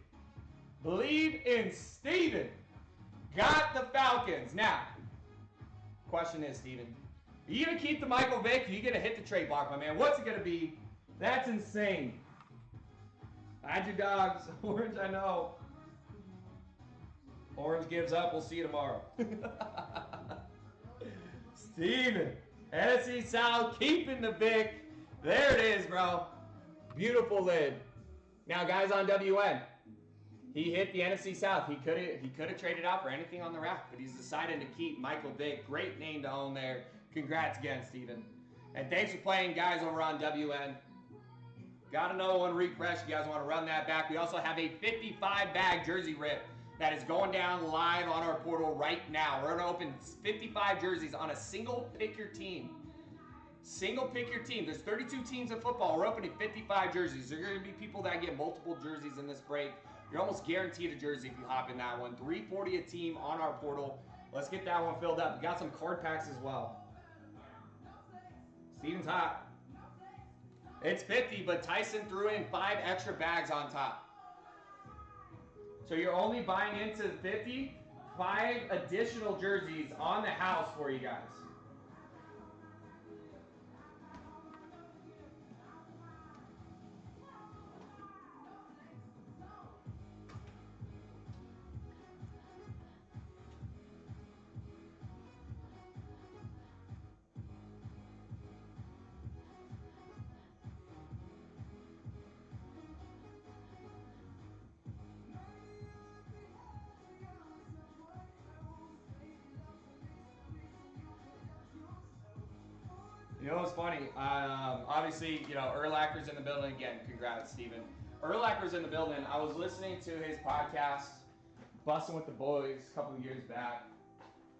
Believe in Steven. Got the Falcons. Now, question is, Steven, are you going to keep the Michael Vick? Are you going to hit the trade block, my man? What's it going to be? That's insane. Hide your dogs. Orange, I know. Orange gives up. We'll see you tomorrow. Steven, NFC South, keeping the Vic. There it is, bro. Beautiful lid. Now, guys on WN, he hit the NFC South. He could have traded out for anything on the rack, but he's decided to keep Michael Vick. Great name to own there. Congrats again, Steven. And thanks for playing, guys, over on WN. Got another one refresh. You guys want to run that back. We also have a 55-bag jersey rip that is going down live on our portal right now. We're going to open 55 jerseys on a single pick your team. Single pick your team. There's 32 teams in football. We're opening 55 jerseys. There are going to be people that get multiple jerseys in this break. You're almost guaranteed a jersey if you hop in that one. $340 a team on our portal. Let's get that one filled up. We got some card packs as well. Steven's hot. It's 50, but Tyson threw in 5 extra bags on top. So you're only buying into 50, 5 additional jerseys on the house for you guys. You know what's funny? Obviously, Urlacher's in the building again. Congrats, Steven. Urlacher's in the building. I was listening to his podcast, Bussin' with the Boys, a couple of years back,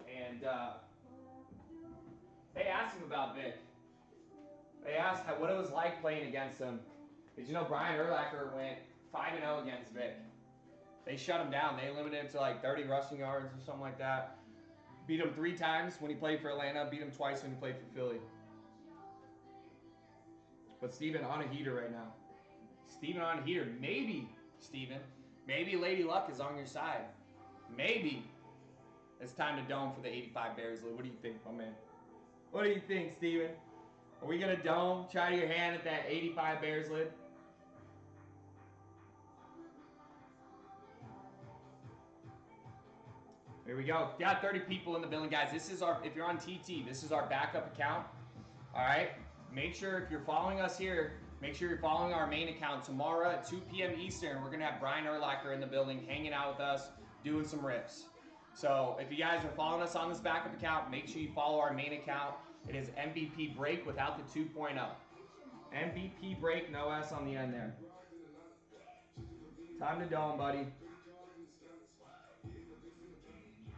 and they asked him about Vic. They asked what it was like playing against him. Did you know Brian Urlacher went 5-0 against Vic? They shut him down. They limited him to like 30 rushing yards or something like that. Beat him 3 times when he played for Atlanta. Beat him twice when he played for Philly. But Steven on a heater right now. Steven on a heater. Maybe, Steven, maybe Lady Luck is on your side. Maybe it's time to dome for the 85 Bears. What do you think, my man? What do you think, Steven? Are we going to dome? Try your hand at that 85 Bears lid? Here we go. Got 30 people in the building, guys. This is our, if you're on TT, this is our backup account. All right. Make sure if you're following us here, make sure you're following our main account. Tomorrow at 2 p.m. Eastern, we're going to have Brian Urlacher in the building hanging out with us, doing some rips. So if you guys are following us on this backup account, make sure you follow our main account. It is MVP Break without the 2.0. MVP Break, no S on the end there. Time to dome, buddy.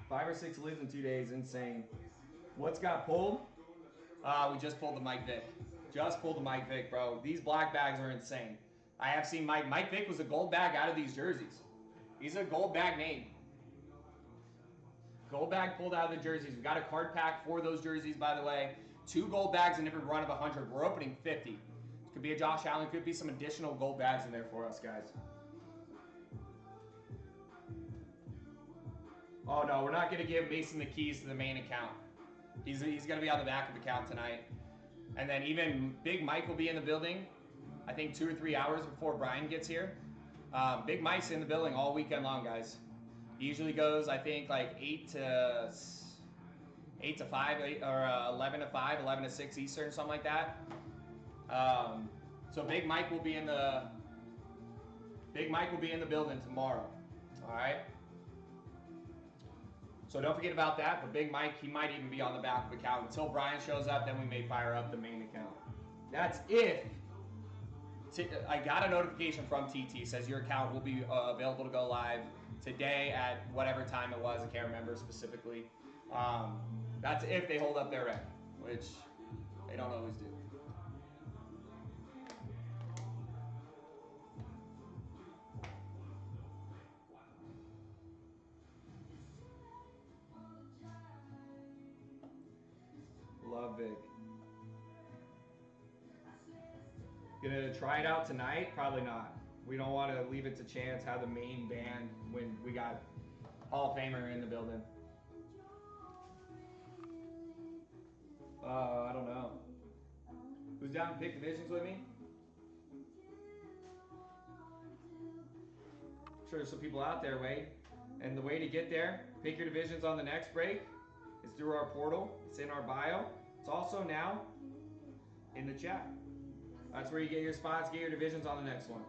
5 or 6 lids in 2 days, insane. What's got pulled? We just pulled the Mike Vick. Just pulled the Mike Vick, bro. These black bags are insane. I have seen Mike Vick was a gold bag out of these jerseys. He's a gold bag name. Gold bag pulled out of the jerseys. We got a card pack for those jerseys, by the way. 2 gold bags in every run of 100. We're opening 50. This could be a Josh Allen. Could be some additional gold bags in there for us, guys. Oh, no. We're not going to give Mason the keys to the main account. He's going to be on the backup account tonight. And then even Big Mike will be in the building, I think 2 or 3 hours before Brian gets here. Big Mike's in the building all weekend long, guys. He usually goes, I think, like 8 to 5, or 11 to 5, 11 to 6 Eastern, something like that. So Big Mike will be in the building tomorrow. All right. So don't forget about that. But Big Mike, he might even be on the backup account until Brian shows up. Then we may fire up the main account. That's if I got a notification from TT says your account will be available to go live today at whatever time it was. I can't remember specifically. That's if they hold up their rec, which they don't always do. Love Vic. Gonna try it out tonight? Probably not. We don't want to leave it to chance how the main band when we got Hall of Famer in the building. I don't know. Who's down to pick divisions with me? I'm sure there's some people out there, Wade. And the way to get there, pick your divisions on the next break, is through our portal. It's in our bio. It's also now in the chat. That's where you get your spots, get your divisions on the next one.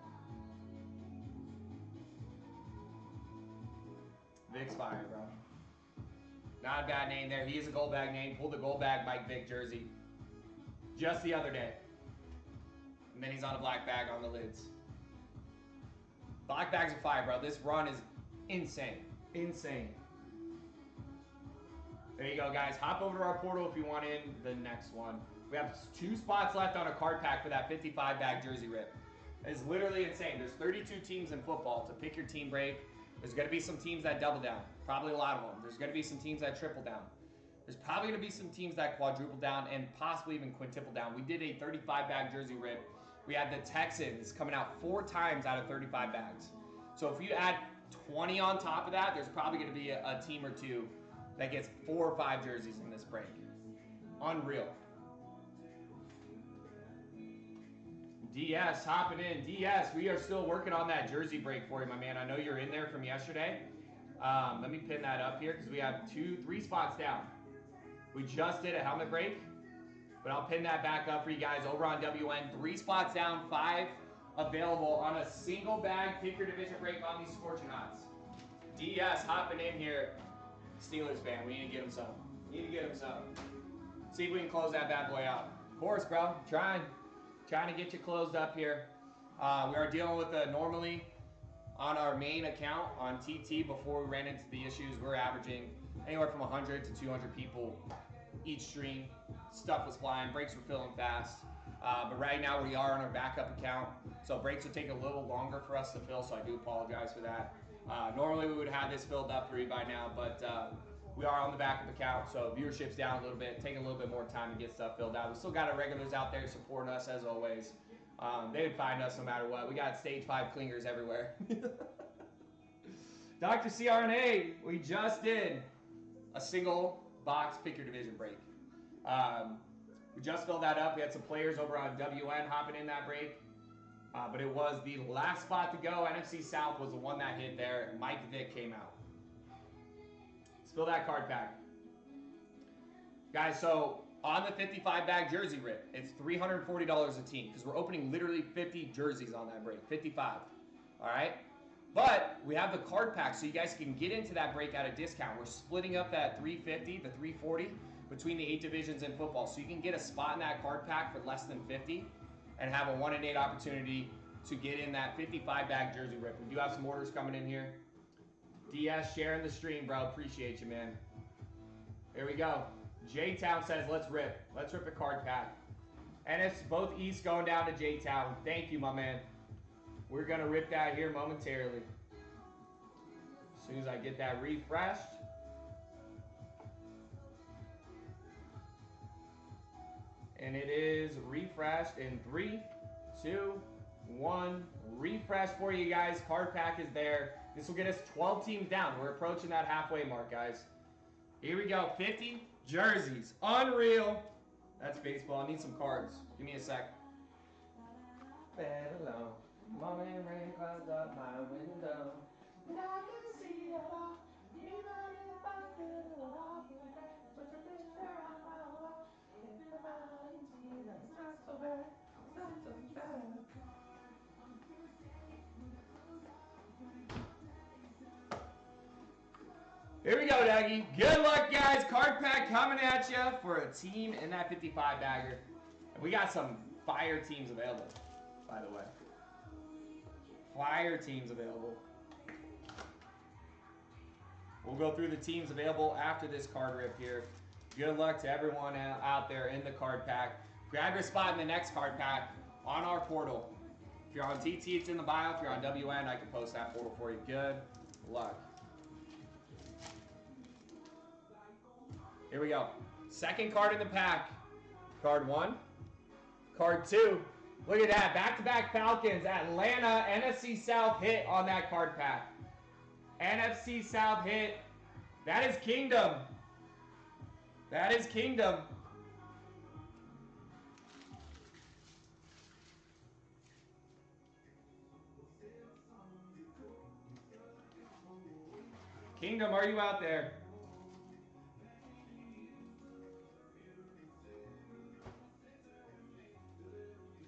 Vic's fire, bro. Not a bad name there. He is a gold bag name. Pulled the gold bag Mike Vic jersey just the other day. And then he's on a black bag on the lids. Black bags are fire, bro. This run is insane. Insane. There you go, guys. Hop over to our portal if you want in the next one. We have 2 spots left on a card pack for that 55-bag jersey rip. It's literally insane. There's 32 teams in football to pick your team break. There's going to be some teams that double down. Probably a lot of them. There's going to be some teams that triple down. There's probably going to be some teams that quadruple down and possibly even quintuple down. We did a 35-bag jersey rip. We had the Texans coming out 4 times out of 35 bags. So if you add 20 on top of that, there's probably going to be a team or 2 that gets 4 or 5 jerseys in this break. Unreal. DS hopping in. DS, we are still working on that jersey break for you, my man. I know you're in there from yesterday. Let me pin that up here because we have 3 spots down. We just did a helmet break, but I'll pin that back up for you guys over on WN. 3 spots down, 5 available on a single bag pick your division break on these Scorching Hots. DS hopping in here. Steelers fan, we need to get him some. We need to get him some. See if we can close that bad boy out. Of course, bro. Trying to get you closed up here. We are dealing with normally on our main account on TT before we ran into the issues. We're averaging anywhere from 100 to 200 people each stream. Stuff was flying, breaks were filling fast. But right now we are on our backup account, so breaks will take a little longer for us to fill, so I do apologize for that. Normally we would have this filled up for you by now, but we are on the backup account, so viewership's down a little bit, taking a little bit more time to get stuff filled out. We still got our regulars out there supporting us as always. They would find us no matter what. We got stage 5 clingers everywhere. Dr. CRNA, we just did a single box pick your division break. We just filled that up. We had some players over on WN hopping in that break. But it was the last spot to go. NFC South was the one that hit there. Mike Vick came out. Let's fill that card pack. Guys, so on the 55-bag jersey rip, it's $340 a team because we're opening literally 50 jerseys on that break. 55. All right? But we have the card pack so you guys can get into that break at a discount. We're splitting up that $350, the $340 between the 8 divisions in football. So you can get a spot in that card pack for less than $50 and have a 1 in 8 opportunity to get in that 55-bag jersey rip. We do have some orders coming in here. DS sharing the stream, bro. Appreciate you, man. Here we go. J-Town says, let's rip. Let's rip a card pack. And it's both East going down to J-Town. Thank you, my man. We're going to rip that here momentarily. As soon as I get that refreshed. And it is refreshed in 3, 2, 1. Refresh for you guys. Card pack is there. This will get us 12 teams down. We're approaching that halfway mark, guys. Here we go. 50 jerseys. Unreal. That's baseball. I need some cards. Give me a sec. Hello. Morning rain clouds up my window. And I can see it all. Even if I couldn't walk away. Put your picture on my wall. If I can see that it's not so bad. It's not so bad. Here we go, Dougie. Good luck, guys. Card pack coming at you for a team in that 55-bagger. We got some fire teams available, by the way. Fire teams available. We'll go through the teams available after this card rip here. Good luck to everyone out there in the card pack. Grab your spot in the next card pack on our portal. If you're on TT, it's in the bio. If you're on WN, I can post that portal for you. Good luck. Here we go. Second card in the pack. Card 1. Card 2. Look at that. Back-to-back Falcons. Atlanta NFC South hit on that card pack. NFC South hit. That is Kingdom. That is Kingdom. Kingdom, are you out there?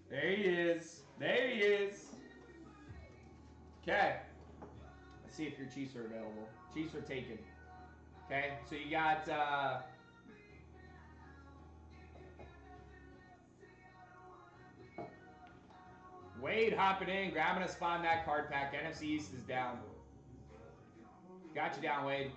There he is. There he is. Okay. Let's see if your Chiefs are available. Chiefs are taken. Okay, so you got Wade hopping in, grabbing a spot in that card pack. NFC East is down. Got you down, Wade.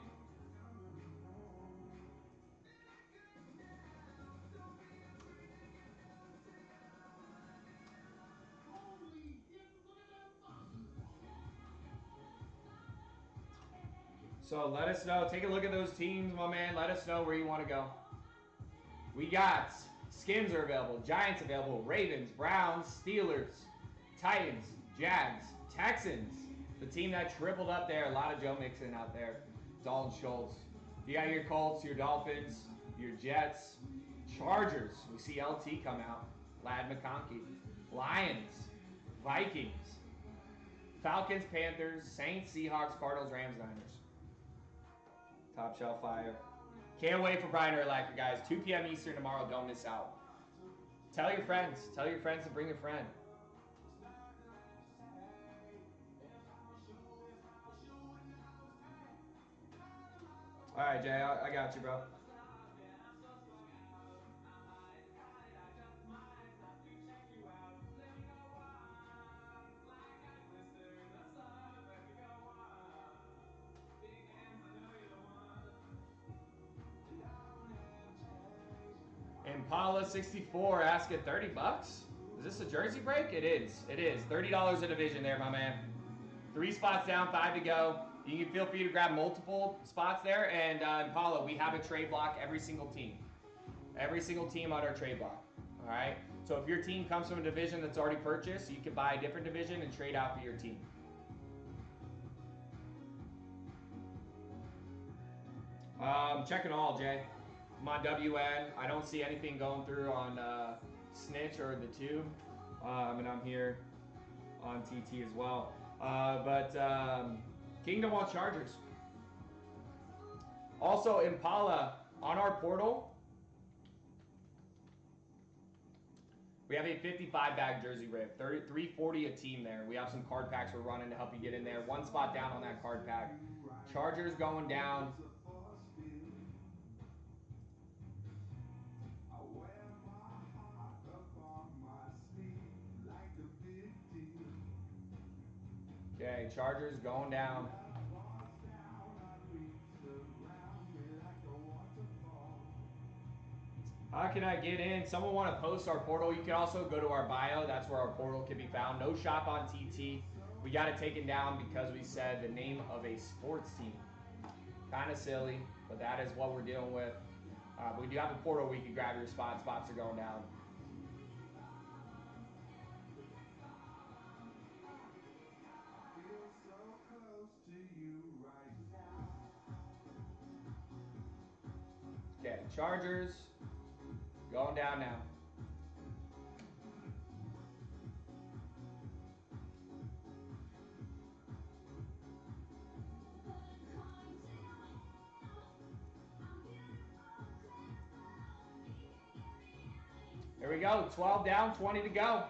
So let us know. Take a look at those teams, my man. Let us know where you want to go. We got Skins are available, Giants available, Ravens, Browns, Steelers, Titans, Jags, Texans. The team that tripled up there. A lot of Joe Mixon out there. Dalton Schultz. You got your Colts, your Dolphins, your Jets, Chargers. We see LT come out. Lad McConkey. Lions, Vikings, Falcons, Panthers, Saints, Seahawks, Cardinals, Rams, Niners. Top shelf fire. Can't wait for Brian Urlacher, guys. 2 p.m. Eastern tomorrow. Don't miss out. Tell your friends. Tell your friends to bring a friend. All right, Jay. I got you, bro. Impala 64 asking 30 bucks. Is this a jersey break? It is. It is. $30 a division there, my man. 3 spots down, 5 to go. You can feel free to grab multiple spots there. And Impala, we have a trade block every single team. Every single team on our trade block. All right. So if your team comes from a division that's already purchased, you can buy a different division and trade out for your team. Checking all, Jay. I'm on WN. I don't see anything going through on Snitch or the Tube. And I'm here on TT as well. Kingdom wants Chargers. Also, Impala, on our portal, we have a 55-bag jersey rip. $340 a team there. We have some card packs we're running to help you get in there. 1 spot down on that card pack. Chargers going down. Okay, Chargers going down. How can I get in? Someone want to post our portal? You can also go to our bio. That's where our portal can be found. No shop on TT. We got it taken down because we said the name of a sports team. Kind of silly, but that is what we're dealing with. We do have a portal where you can grab your spot. Spots are going down. Okay, Chargers going down now. There we go, 12 down, 20 to go.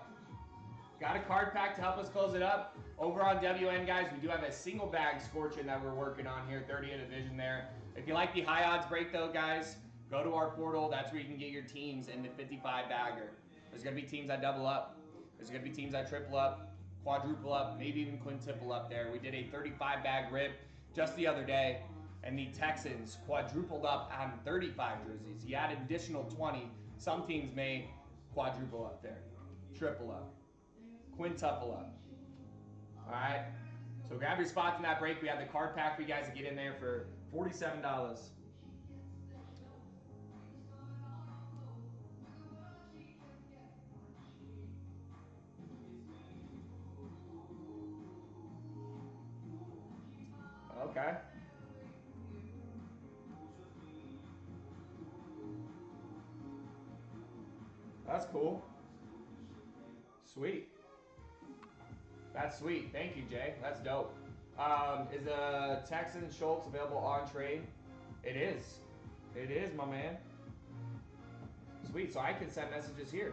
Got a card pack to help us close it up. Over on WN, guys, we do have a single bag scorching that we're working on here, 30 in division there. If you like the high odds break though, guys, go to our portal. That's where you can get your teams in the 55 bagger. There's going to be teams that double up. There's going to be teams that triple up, quadruple up, maybe even quintuple up there. We did a 35-bag rip just the other day, and the Texans quadrupled up on 35 jerseys. You add an additional 20. Some teams may quadruple up there, triple up, quintuple up. All right? So grab your spots in that break. We have the card pack for you guys to get in there for $47. Okay. That's cool. Sweet. That's sweet. Thank you, Jay. That's dope. Is the Texan Schultz available on trade? It is. It is, my man. Sweet. So I can send messages here.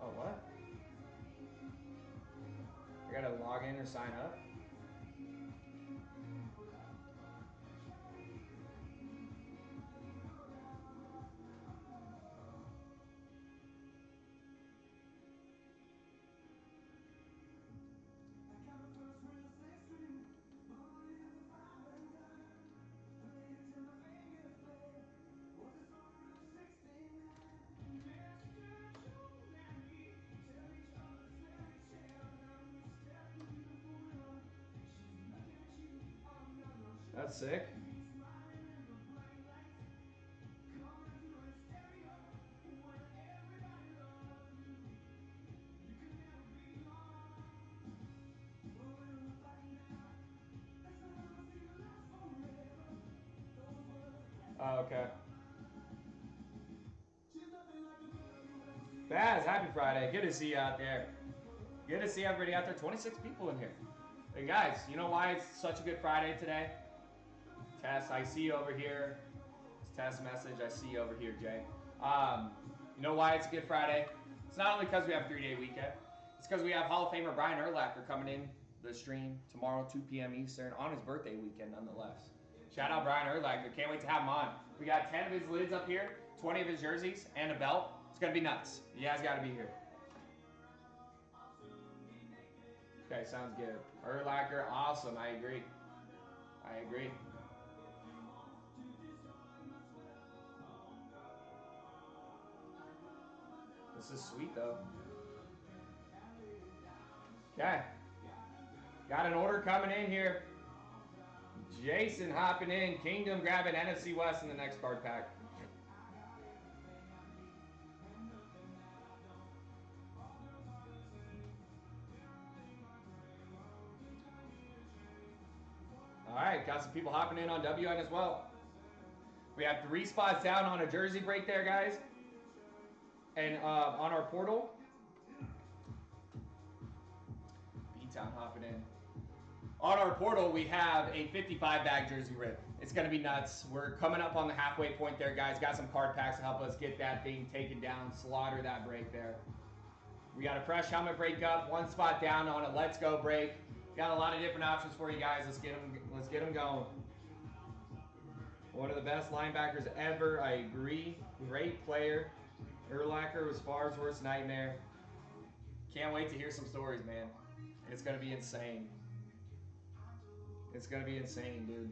Oh, what? I gotta log in or sign up? That's sick. Oh, okay. Baz, happy Friday. Good to see you out there. Good to see everybody out there. 26 people in here. Hey guys, you know why it's such a good Friday today? Tess, I see you over here. It's Tess message. I see you over here, Jay. You know why it's a good Friday? It's not only because we have a 3-day weekend. It's because we have Hall of Famer Brian Urlacher coming in the stream tomorrow, 2 p.m. Eastern, on his birthday weekend, nonetheless. Shout out Brian Urlacher. Can't wait to have him on. We got 10 of his lids up here, 20 of his jerseys, and a belt. It's going to be nuts. You guys got to be here. Okay, sounds good. Urlacher, awesome. I agree. I agree. This is sweet, though. Okay. Got an order coming in here. Jason hopping in. Kingdom grabbing NFC West in the next card pack. All right, got some people hopping in on WN as well. We have 3 spots down on a jersey break there, guys. And on our portal, B-Town hopping in. On our portal, we have a 55-bag jersey rip. It's going to be nuts. We're coming up on the halfway point there, guys. Got some card packs to help us get that thing taken down, slaughter that break there. We got a fresh helmet break up, 1 spot down on a Let's Go break. Got a lot of different options for you guys. Let's get them going. One of the best linebackers ever. I agree. Great player. Urlacher was Favre's worst nightmare. Can't wait to hear some stories, man. It's going to be insane. It's going to be insane, dude.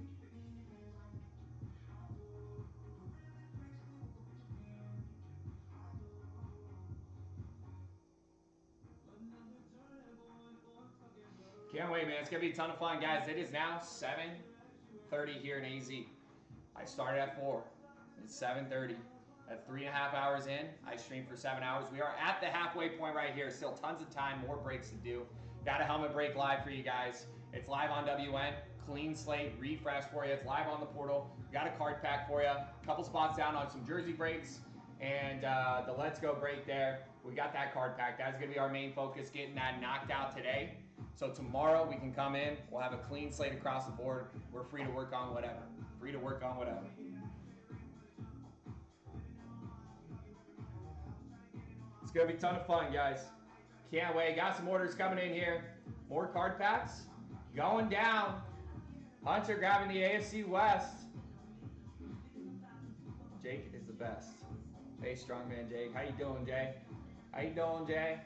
Can't wait, man. It's going to be a ton of fun, guys. It is now 7:30 here in AZ. I started at 4. It's 7:30. At 3.5 hours in, I streamed for 7 hours. We are at the halfway point right here. Still tons of time, more breaks to do. Got a helmet break live for you guys. It's live on WN. Clean slate, refresh for you. It's live on the portal. Got a card pack for you. A couple spots down on some jersey breaks. And the Let's Go break there. We got that card pack. That's going to be our main focus, getting that knocked out today. So tomorrow we can come in. We'll have a clean slate across the board. We're free to work on whatever. Free to work on whatever. It's going to be a ton of fun, guys. Can't wait. Got some orders coming in here. More card packs going down. Hunter grabbing the AFC West. best. Hey, strongman Jake. How you doing, Jay? How you doing, Jay?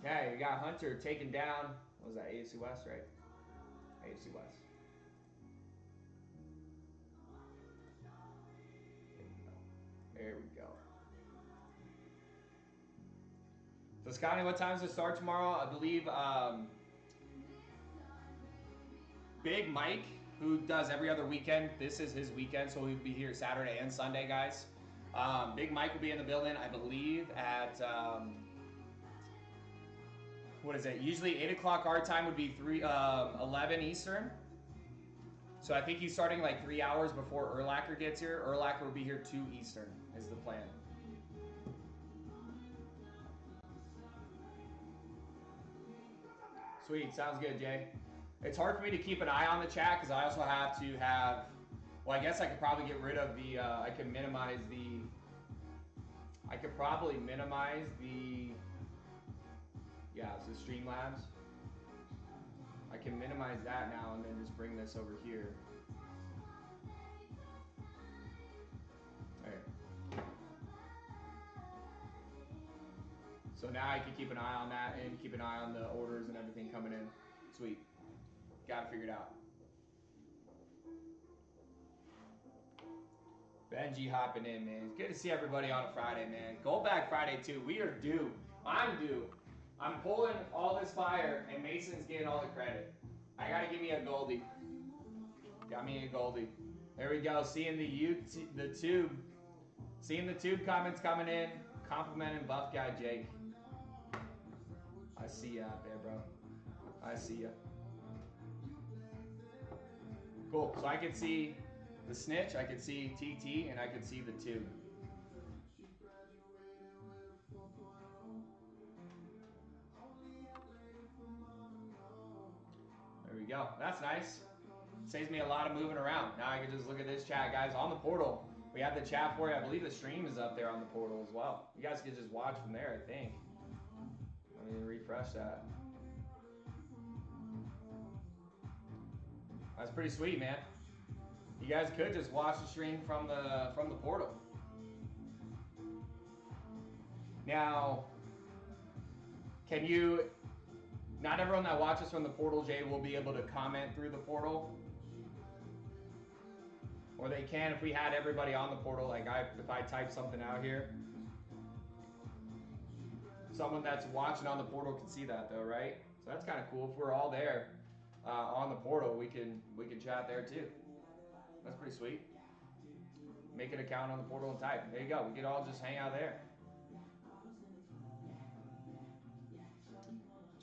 Okay, we got Hunter taken down. What was that? AFC West, right? AFC West. There we go. So, Scotty, what time's it start tomorrow? I believe Big Mike, who does every other weekend, this is his weekend, so he'll be here Saturday and Sunday, guys. Big Mike will be in the building, I believe, at, what is it? Usually 8 o'clock our time would be 11 Eastern. So I think he's starting like 3 hours before Urlacher gets here. Urlacher will be here 2 Eastern is the plan. Sweet, sounds good, Jay. It's hard for me to keep an eye on the chat because I also have to have, well, I guess I could probably get rid of the, I could probably minimize the, yeah, it's the Streamlabs. I can minimize that now and then just bring this over here. There. So now I can keep an eye on that and keep an eye on the orders and everything coming in. Sweet. Got it figured out. Benji hopping in, man. It's good to see everybody on a Friday, man. Goldback Friday, too. We are due. I'm due. I'm pulling all this fire, and Mason's getting all the credit. I gotta give me a Goldie. Got me a Goldie. There we go. Seeing the tube. Seeing the tube comments coming in. Complimenting Buff Guy Jake. I see ya out there, bro. I see ya. Cool. So I can see the snitch, I can see TT, and I can see the tube. There we go. That's nice. Saves me a lot of moving around. Now I can just look at this chat, guys. On the portal, we have the chat for you. I believe the stream is up there on the portal as well. You guys can just watch from there, I think. Let me refresh that. That's pretty sweet, man. You guys could just watch the stream from the portal. Now, can you? Not everyone that watches from the portal, Jay, will be able to comment through the portal. Or they can if we had everybody on the portal, like if I type something out here. Someone that's watching on the portal can see that though, right? So that's kind of cool. If we're all there on the portal, we can chat there too. That's pretty sweet. Make an account on the portal and type. There you go. We can all just hang out there.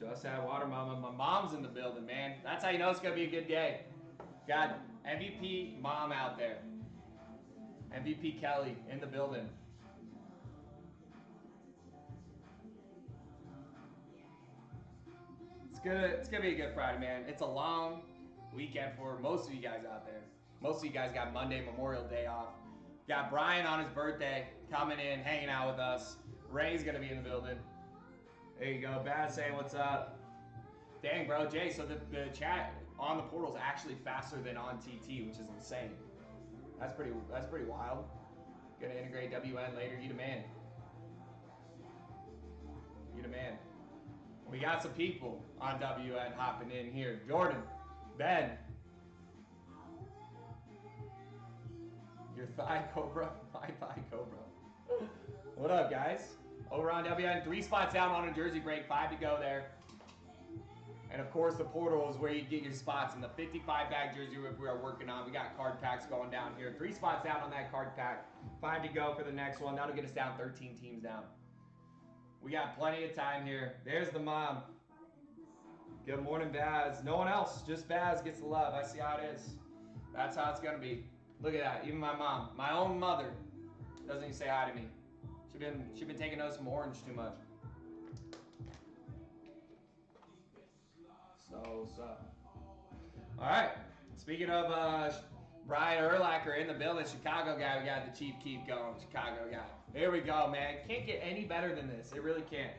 Just had water, mama. My mom's in the building, man. That's how you know it's gonna be a good day. Got MVP mom out there. MVP Kelly in the building. It's gonna be a good Friday, man. It's a long weekend for most of you guys out there. Most of you guys got Monday, Memorial Day off. Got Brian on his birthday coming in, hanging out with us. Ray's gonna be in the building. There you go. Bad saying what's up. Dang, bro, Jay. So the chat on the portal is actually faster than on TT, which is insane. That's pretty wild. Gonna integrate WN later. You the man. You the man. We got some people on WN hopping in here. Jordan, Ben. Your thigh cobra, my thigh cobra. What up, guys? Over on WN, 3 spots down on a jersey break, 5 to go there. And of course, the portal is where you get your spots in the 55 bag jersey whip we are working on. We got card packs going down here. 3 spots down on that card pack, 5 to go for the next one. That'll get us down 13 teams down. We got plenty of time here. There's the mom. Good morning, Baz. No one else, just Baz gets the love. I see how it is. That's how it's gonna be. Look at that. Even my mom, my own mother, doesn't even say hi to me. She been taking notes from orange too much. So. All right. Speaking of Brian Urlacher in the building, Chicago guy. We got the Chief Keep going. Chicago guy. There we go, man. Can't get any better than this. It really can't.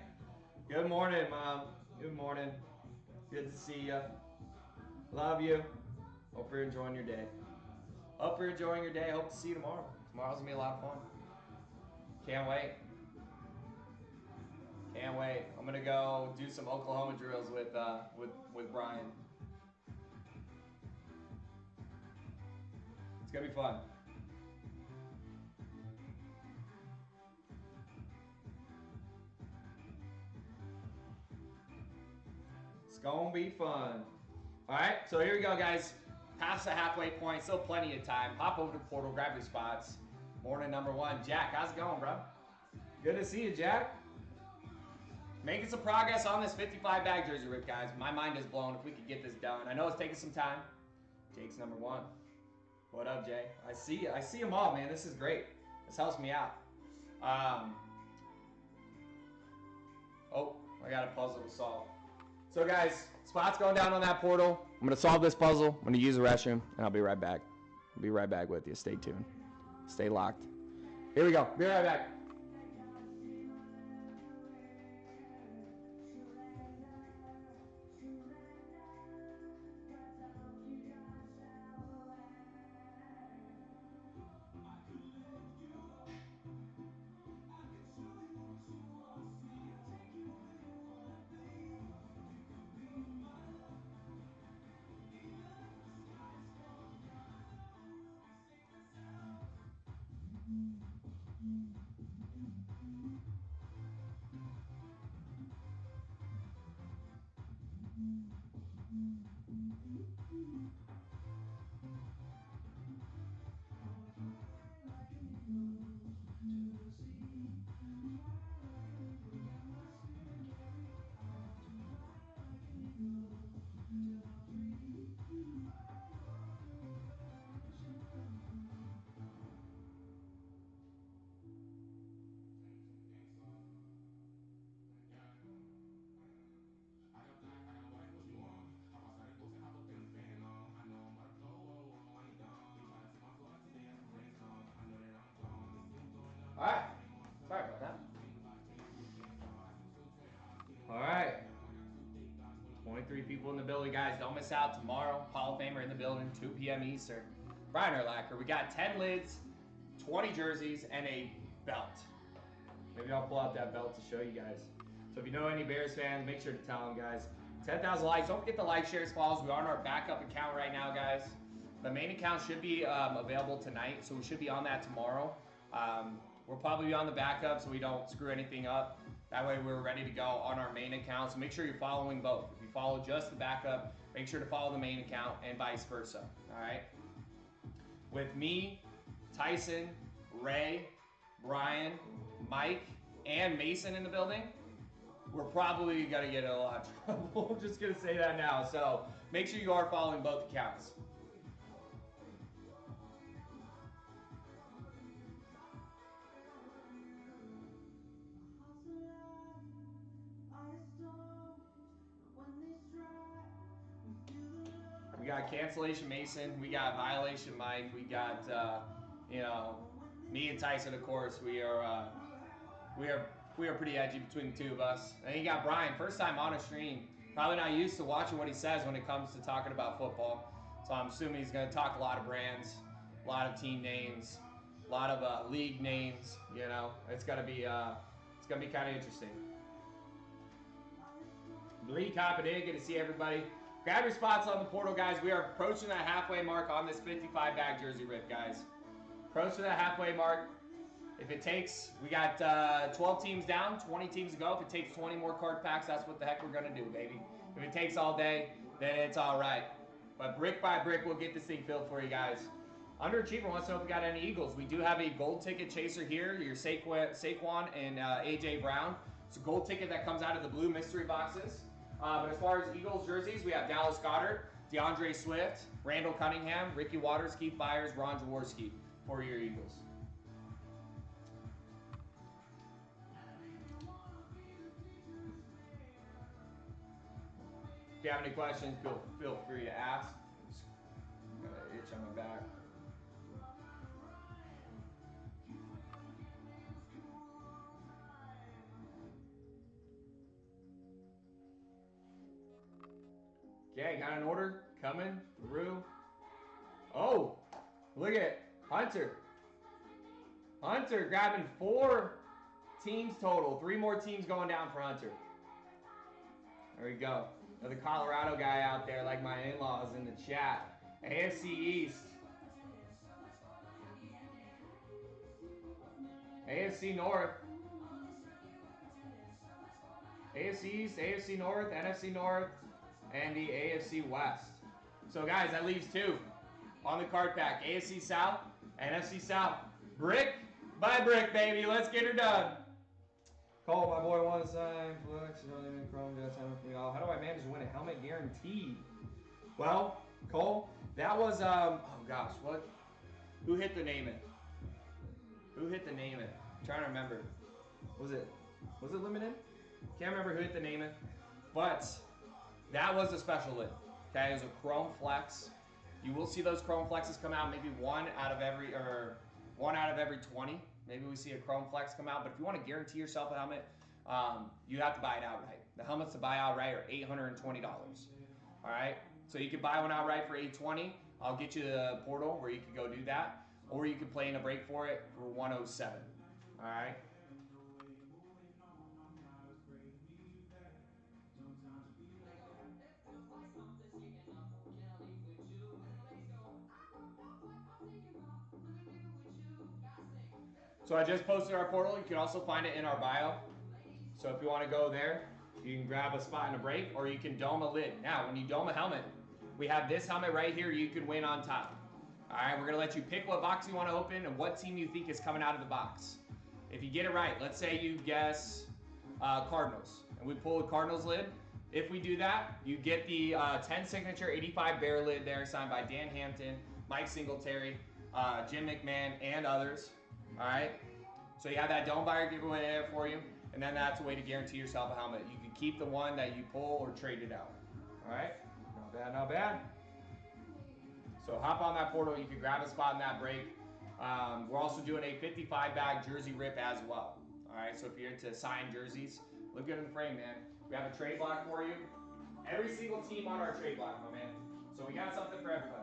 Good morning, Mom. Good morning. Good to see you. Love you. Hope you're enjoying your day. Hope you're enjoying your day. Hope to see you tomorrow. Tomorrow's gonna be a lot of fun. Can't wait. Can't wait. I'm gonna go do some Oklahoma drills with Brian. It's gonna be fun. It's gonna be fun. All right, so here we go, guys. Past the halfway point, still plenty of time. Hop over to the portal, grab your spots. Morning number 1, Jack. How's it going, bro? Good to see you, Jack. Making some progress on this 55 bag jersey rip, guys. My mind is blown if we could get this done. I know it's taking some time. Jake's number 1. What up, Jay? I see them all, man. This is great. This helps me out. Oh, I got a puzzle to solve. So, guys, spots going down on that portal. I'm going to solve this puzzle. I'm going to use the restroom, and I'll be right back. I'll be right back with you. Stay tuned. Stay locked. Here we go. Be right back. All right. Sorry about that. All right. 23 people in the building, guys. Don't miss out tomorrow. Hall of Famer in the building, 2 p.m. Eastern. Brian Urlacher. We got 10 lids, 20 jerseys, and a belt. Maybe I'll pull out that belt to show you guys. So if you know any Bears fans, make sure to tell them, guys. 10,000 likes. Don't forget the like, shares, follows. We are on our backup account right now, guys. The main account should be available tonight, so we should be on that tomorrow. We'll probably be on the backup so we don't screw anything up. That way we're ready to go on our main account. So make sure you're following both. If you follow just the backup, make sure to follow the main account and vice versa. All right? With me, Tyson, Ray, Brian, Mike, and Mason in the building, we're probably going to get in a lot of trouble. I'm just going to say that now. So make sure you are following both accounts. We got cancellation Mason, we got violation Mike, we got me and Tyson, of course. We are pretty edgy between the two of us. And you got Brian, first time on a stream, probably not used to watching what he says when it comes to talking about football. So I'm assuming he's going to talk a lot of brands, a lot of team names, a lot of league names. You know, it's gonna be kind of interesting. Lee Coppin, good to see everybody. Grab your spots on the portal, guys. We are approaching that halfway mark on this 55 bag jersey rip, guys. Approaching that halfway mark. If it takes, we got 12 teams down, 20 teams to go. If it takes 20 more card packs, that's what the heck we're going to do, baby. If it takes all day, then it's all right. But brick by brick, we'll get this thing filled for you guys. Underachiever wants to know if we got any Eagles. We do have a gold ticket chaser here, your Saquon and A.J. Brown. It's a gold ticket that comes out of the blue mystery boxes. But as far as Eagles jerseys, we have Dallas Goedert, DeAndre Swift, Randall Cunningham, Ricky Waters, Keith Byers, Ron Jaworski for your Eagles. If you have any questions, feel free to ask. Got an itch on my back. Okay, got an order coming through. Oh, look at Hunter grabbing 4 teams total. 3 more teams going down for Hunter. There we go. Another Colorado guy out there like my in-laws in the chat. AFC East. AFC North. AFC East, AFC North, NFC North, and the AFC West. So guys, that leaves 2 on the card pack. AFC South, NFC South. Brick by brick, baby. Let's get her done. Cole, my boy, one sign. Flex, Chrome, how do I manage to win a helmet guaranteed? Well, Cole, that was, oh gosh, what? Who hit the name it? Who hit the name it? I'm trying to remember. Was it limited? Can't remember who hit the name it. But that was a special lid. Okay, it was a Chrome Flex. You will see those Chrome Flexes come out, maybe one out of every 20. Maybe we see a Chrome Flex come out. But if you want to guarantee yourself a helmet, you have to buy it outright. The helmets to buy outright are $820. All right, so you can buy one outright for $820. I'll get you the portal where you can go do that, or you can play in a break for it for $107. All right. So I just posted our portal. You can also find it in our bio. So if you want to go there, you can grab a spot in a break, or you can dome a lid. Now, when you dome a helmet, we have this helmet right here you can win on top. All right, we're going to let you pick what box you want to open and what team you think is coming out of the box. If you get it right, let's say you guess Cardinals, and we pull the Cardinals lid. If we do that, you get the 10 signature 85 Bear lid there, signed by Dan Hampton, Mike Singletary, Jim McMahon, and others. All right, so you have that dome buyer giveaway there for you, and then that's a way to guarantee yourself a helmet. You can keep the one that you pull or trade it out. All right, not bad, not bad. So hop on that portal. You can grab a spot in that break. We're also doing a 55 bag jersey rip as well. All right, so if you're into signed jerseys, look good in the frame, man. We have a trade block for you. Every single team on our trade block, my man. So we got something for everybody.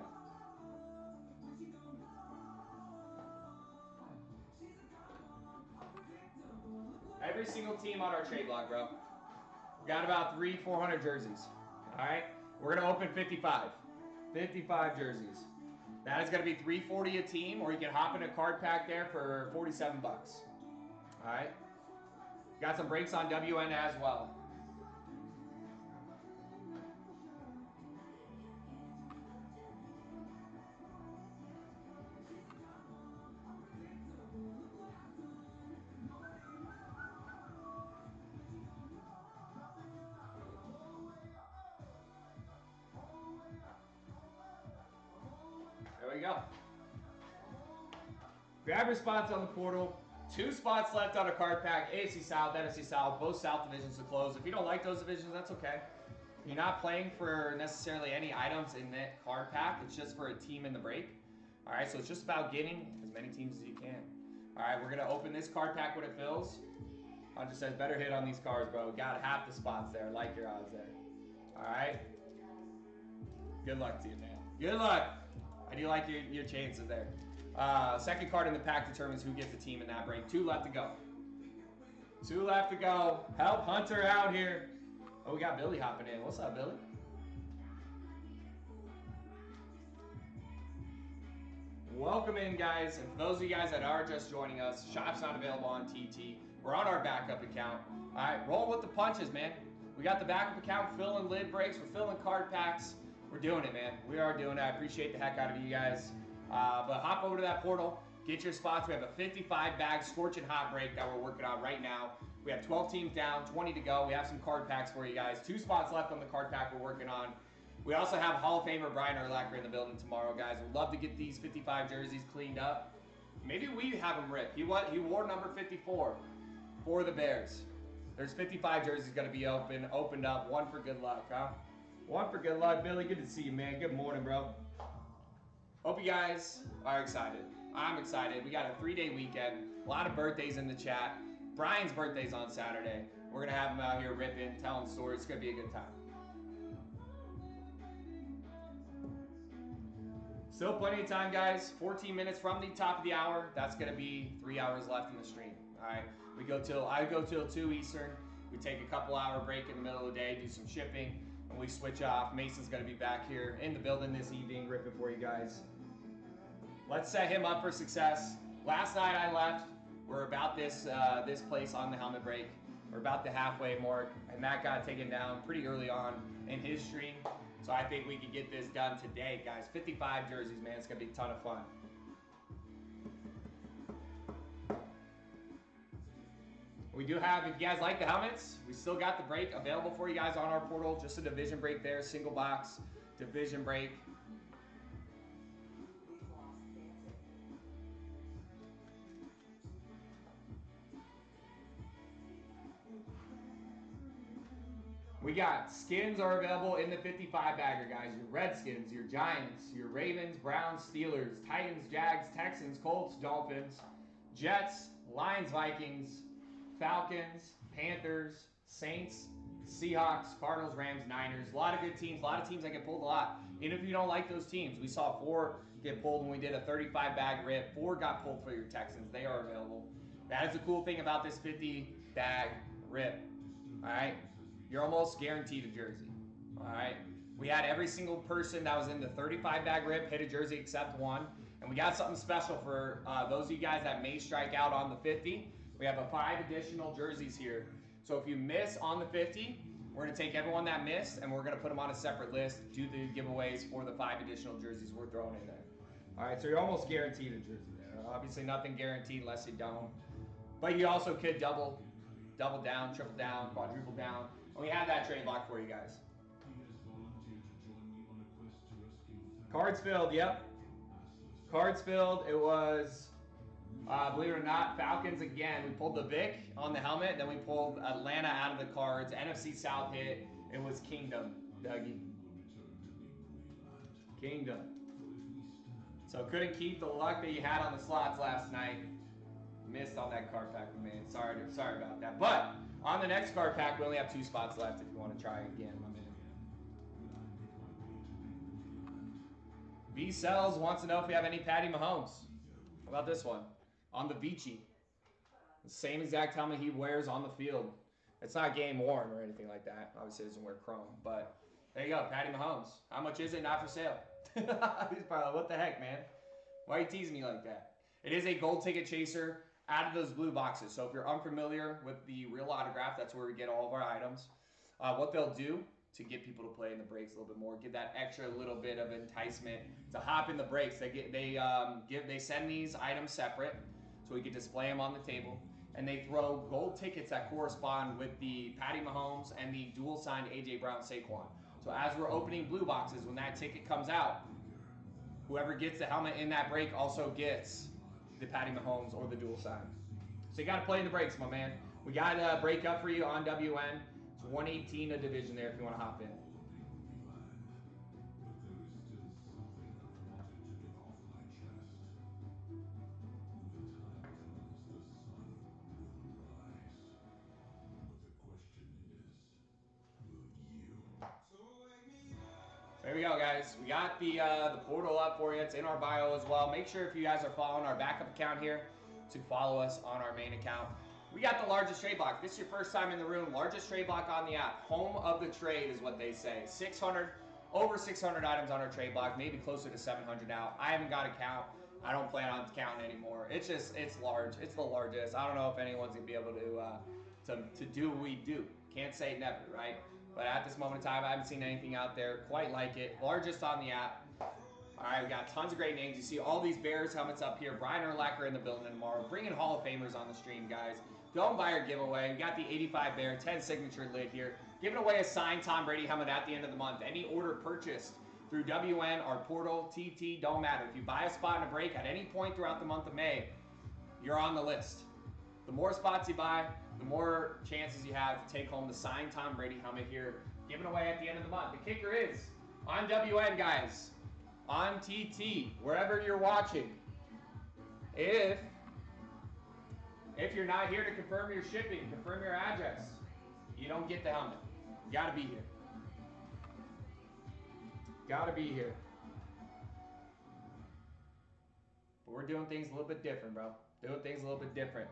Every single team on our trade block, bro. We got about 300-400 jerseys. All right, we're gonna open 55. 55 jerseys. That is gonna be $340 a team, or you can hop in a card pack there for 47 bucks. All right. Got some breaks on WN as well. There we go. Grab your spots on the portal. 2 spots left on a card pack. AFC South, NFC South, both South divisions to close. If you don't like those divisions, that's okay. You're not playing for necessarily any items in that card pack. It's just for a team in the break. All right, so it's just about getting as many teams as you can. All right, we're going to open this card pack when it fills. Hunter says, better hit on these cards, bro. Got half the spots there. Like your odds there. All right. Good luck to you, man. Good luck. I do like your chances there. Second card in the pack determines who gets the team in that break. 2 left to go. 2 left to go. Help Hunter out here. Oh, we got Billy hopping in. What's up, Billy? Welcome in, guys. And for those of you guys that are just joining us, shop's not available on TT. We're on our backup account. All right, roll with the punches, man. We got the backup account filling lid breaks. We're filling card packs. We're doing it, man. We are doing it. I appreciate the heck out of you guys. But hop over to that portal. Get your spots. We have a 55 bag scorching hot break that we're working on right now. We have 12 teams down, 20 to go. We have some card packs for you guys. 2 spots left on the card pack we're working on. We also have Hall of Famer Brian Urlacher in the building tomorrow, guys. We'd love to get these 55 jerseys cleaned up. Maybe we have them ripped. He wore number 54 for the Bears. There's 55 jerseys going to be opened up. 1 for good luck, huh? 1 for good luck. Billy, good to see you, man. Good morning, bro. Hope you guys are excited. I'm excited. We got a 3-day weekend. A lot of birthdays in the chat. Brian's birthday's on Saturday. We're going to have him out here ripping, telling stories. It's going to be a good time. Still plenty of time, guys. 14 minutes from the top of the hour. That's going to be 3 hours left in the stream. All right. I go till 2 Eastern. We take a couple hour break in the middle of the day, do some shipping, and we switch off. Mason's going to be back here in the building this evening, ripping for you guys. Let's set him up for success. Last night I left. We're about this place on the helmet break. We're about the halfway mark, and Matt got taken down pretty early on in his stream. So I think we can get this done today, guys. 55 jerseys, man. It's going to be a ton of fun. We do have, if you guys like the helmets, we still got the break available for you guys on our portal. Just a division break there, single box, division break. We got skins are available in the 55 bagger, guys. Your Redskins, your Giants, your Ravens, Browns, Steelers, Titans, Jags, Texans, Colts, Dolphins, Jets, Lions, Vikings, Falcons, Panthers, Saints, Seahawks, Cardinals, Rams, Niners. A lot of good teams. A lot of teams that get pulled a lot. Even if you don't like those teams, we saw 4 get pulled when we did a 35 bag rip. 4 got pulled for your Texans. They are available. That is the cool thing about this 50 bag rip. All right. You're almost guaranteed a jersey. All right. We had every single person that was in the 35 bag rip hit a jersey except one. And we got something special for those of you guys that may strike out on the 50. We have 5 additional jerseys here. So if you miss on the 50, we're going to take everyone that missed and we're going to put them on a separate list, do the giveaways for the 5 additional jerseys we're throwing in there. All right, so you're almost guaranteed a jersey there. Obviously nothing guaranteed unless you don't. But you also could double down, triple down, quadruple down. And we have that trade block for you guys. Cards filled, yep. Cards filled. It was, believe it or not, Falcons again. We pulled the Vic on the helmet, then we pulled Atlanta out of the cards. NFC South hit. It was Kingdom, Dougie. Kingdom. So couldn't keep the luck that you had on the slots last night. Missed on that card pack we made. Sorry about that. But on the next card pack, we only have 2 spots left if you want to try again, my man. B Cells wants to know if we have any Patty Mahomes. How about this one? On the Vici. The same exact helmet he wears on the field. It's not game worn or anything like that. Obviously, it doesn't wear chrome. But there you go, Patty Mahomes. How much is it? Not for sale. He's probably like, what the heck, man? Why are you teasing me like that? It is a gold ticket chaser out of those blue boxes. So if you're unfamiliar with the real autograph, that's where we get all of our items. What they'll do to get people to play in the breaks a little bit more, give that extra little bit of enticement to hop in the breaks. They send these items separate so we can display them on the table, and they throw gold tickets that correspond with the Patty Mahomes and the dual signed AJ Brown Saquon. So as we're opening blue boxes, when that ticket comes out, whoever gets the helmet in that break also gets the Patty Mahomes or the dual sign. So you got to play in the breaks, my man. We got a break up for you on WN. It's 118 a division there if you want to hop in. There we go, guys. We got the portal up for you. It's in our bio as well. Make sure if you guys are following our backup account here to follow us on our main account. We got the largest trade block. This is your first time in the room. Largest trade block on the app. Home of the trade is what they say. Over 600 items on our trade block. Maybe closer to 700 now. I haven't got a count. I don't plan on counting anymore. It's large. It's the largest. I don't know if anyone's gonna be able to do what we do. Can't say never, right? But at this moment in time, I haven't seen anything out there quite like it. Largest on the app. All right, we got tons of great names. You see all these Bears helmets up here. Brian Urlacher in the building tomorrow. Bringing Hall of Famers on the stream, guys. Don't buy our giveaway. We got the 85 Bear 10 signature lid here. Giving away a signed Tom Brady helmet at the end of the month. Any order purchased through WN, our portal, TT, don't matter. If you buy a spot in a break at any point throughout the month of May, you're on the list. The more spots you buy, the more chances you have to take home the signed Tom Brady helmet here, given away at the end of the month. The kicker is, on WN, guys, on TT, wherever you're watching, if you're not here to confirm your shipping, confirm your address, you don't get the helmet. You gotta be here. Gotta be here. But we're doing things a little bit different, bro. Doing things a little bit different.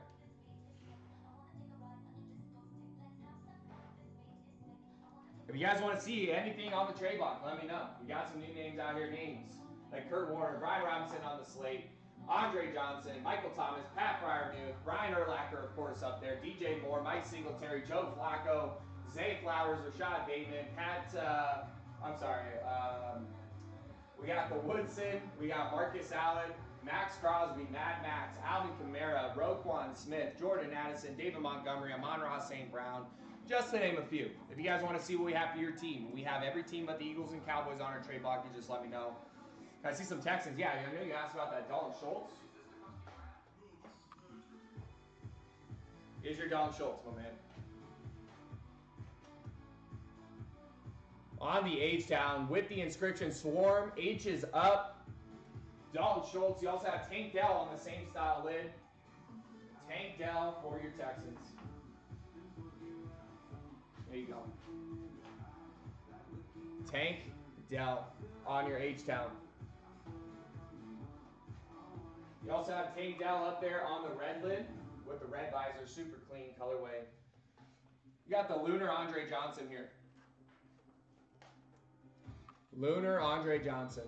If you guys want to see anything on the trade block, let me know. We got some new names out here, names like Kurt Warner, Brian Robinson on the slate, Andre Johnson, Michael Thomas, Pat Fryermuth, Brian Urlacher, of course, up there, DJ Moore, Mike Singletary, Joe Flacco, Zay Flowers, Rashad Bateman, we got the Woodson, we got Marcus Allen, Max Crosby, Mad Max, Alvin Kamara, Roquan Smith, Jordan Addison, David Montgomery, Amon-Ra St. Brown, just to name a few. If you guys want to see what we have for your team, we have every team but the Eagles and Cowboys on our trade block. You just let me know. I see some Texans. Yeah, I know you asked about that Dalton Schultz. Here's your Dalton Schultz, my man. On the H-Town with the inscription Swarm. H is up. Dalton Schultz. You also have Tank Dell on the same style lid. Tank Dell for your Texans. There you go. Tank Dell on your H-Town. You also have Tank Dell up there on the red lid with the red visor, super clean colorway. You got the Lunar Andre Johnson here. Lunar Andre Johnson.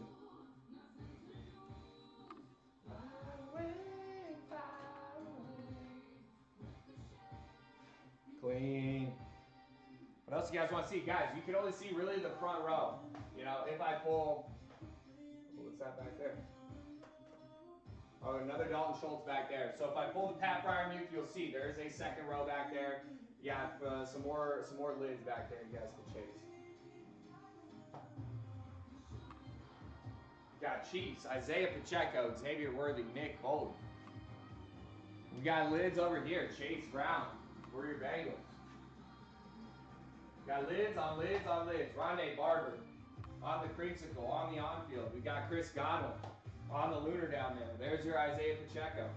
Clean. What else you guys want to see? Guys, you can only see really the front row. You know, if I pull, what's that back there? Oh, another Dalton Schultz back there. So if I pull the Pat Fryermuth, you'll see there's a second row back there. You got some more lids back there you guys can chase. Got Chiefs, Isaiah Pacheco, Xavier Worthy, Nick Bolton. We got lids over here, Chase Brown for your Bengals. Got lids on lids on lids. Rondé Barber on the creamsicle, on the on-field. We got Chris Godwin on the Lunar down there. There's your Isaiah Pacheco.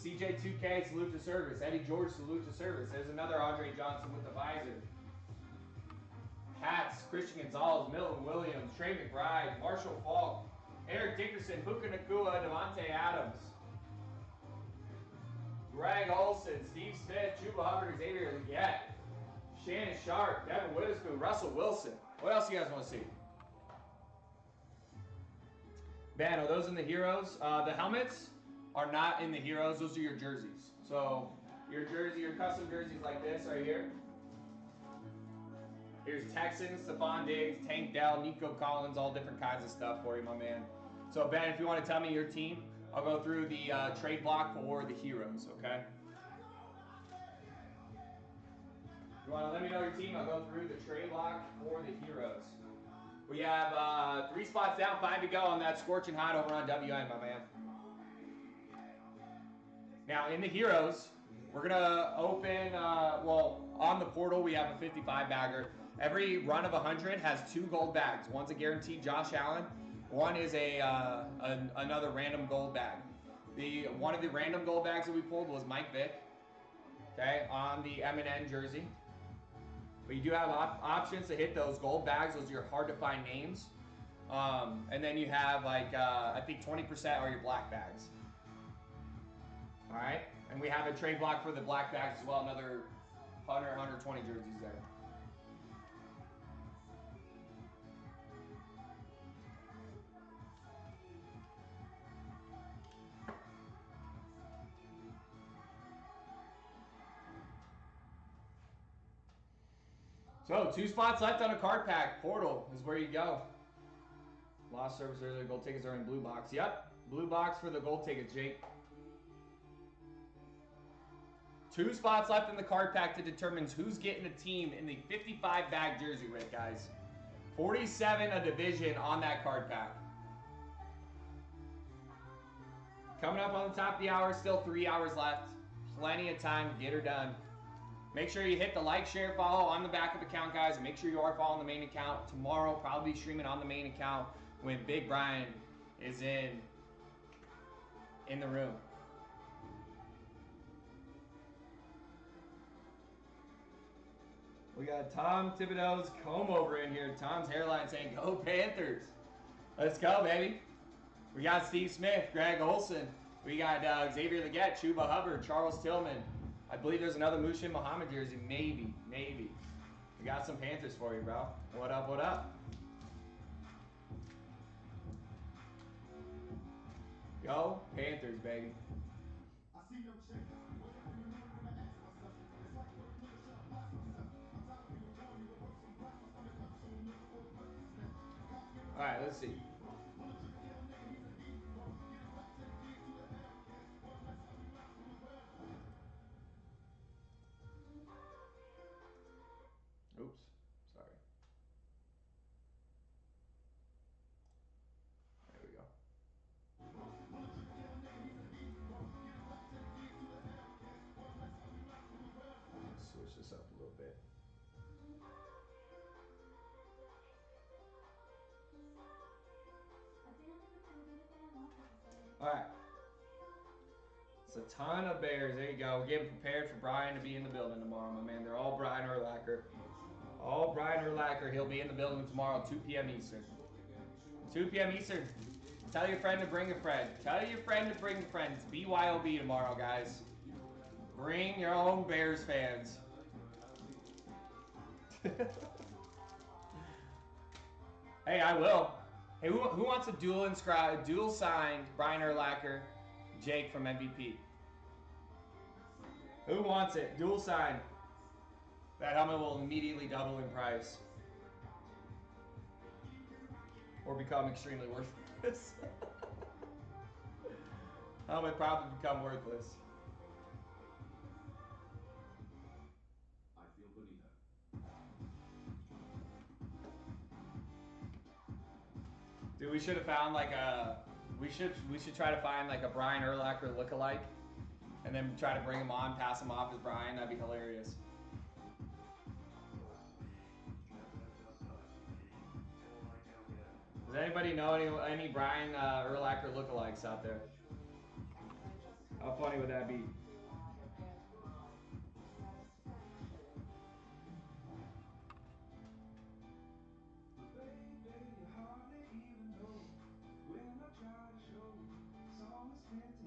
CJ2K, salute to service. Eddie George, salute to service. There's another Andre Johnson with the visor. Hats, Christian Gonzalez, Milton Williams, Trey McBride, Marshall Falk, Eric Dickerson, Puka Nacua, Devontae Adams, Greg Olson, Steve Smith, Chuba Hubbard, Xavier Legette, Shannon Sharp, Devin Witherspoon, Russell Wilson. What else do you guys want to see? Ben, are those in the Heroes? The helmets are not in the Heroes. Those are your jerseys. So your jersey, your custom jerseys like this right here. Here's Texans, Stephon Diggs, Tank Dell, Nico Collins, all different kinds of stuff for you, my man. So Ben, if you want to tell me your team, I'll go through the trade block for the Heroes, okay? You want to let me know your team, I'll go through the trade block for the Heroes. We have 3 spots down, 5 to go on that scorching hot over on WN, my man. Now, in the Heroes, we're going to open, on the portal, we have a 55-bagger. Every run of 100 has 2 gold bags. One's a guaranteed Josh Allen. One is another random gold bag. One of the random gold bags that we pulled was Mike Vick, okay, on the M&N jersey. But you do have options to hit those gold bags. Those are your hard-to-find names. And then you have, I think 20% are your black bags. All right? And we have a trade block for the black bags as well. Another 100, 120 jerseys there. So 2 spots left on a card pack. Portal is where you go. Lost service earlier. Gold tickets are in blue box. Yep. Blue box for the gold tickets, Jake. 2 spots left in the card pack to determine who's getting the team in the 55-bag jersey rig, guys. 47 a division on that card pack. Coming up on the top of the hour, still 3 hours left. Plenty of time to get her done. Make sure you hit the like, share, follow on the backup account, guys. And make sure you are following the main account. Tomorrow, probably streaming on the main account when Big Brian is in the room. We got Tom Thibodeau's comb over in here. Tom's hairline saying, "Go Panthers." Let's go, baby. We got Steve Smith, Greg Olson. We got Xavier Leggett, Chuba Hubbard, Charles Tillman. I believe there's another Mushin Muhammad jersey. Maybe. We got some Panthers for you, bro. What up, what up? Go Panthers, baby. All right, let's see. Oops, sorry. There we go. Switch this up a little bit. All right. It's a ton of Bears. There you go. We're getting prepared for Brian to be in the building tomorrow, my man. They're all Brian Urlacher. All Brian Urlacher. He'll be in the building tomorrow, 2 p.m. Eastern. 2 p.m. Eastern. Tell your friend to bring a friend. Tell your friend to bring a friend. It's BYOB tomorrow, guys. Bring your own Bears fans. Hey, I will. Hey, who wants a dual signed Brian Urlacher, Jake from MVP? Who wants it? Dual signed. That helmet will immediately double in price. Or become extremely worthless. Helmet probably become worthless. I feel bonita. Dude, we should have found like a we should try to find like a Brian Urlacher lookalike and then try to bring him on, pass him off as Brian. That'd be hilarious. Does anybody know any Brian Urlacher lookalikes out there? How funny would that be?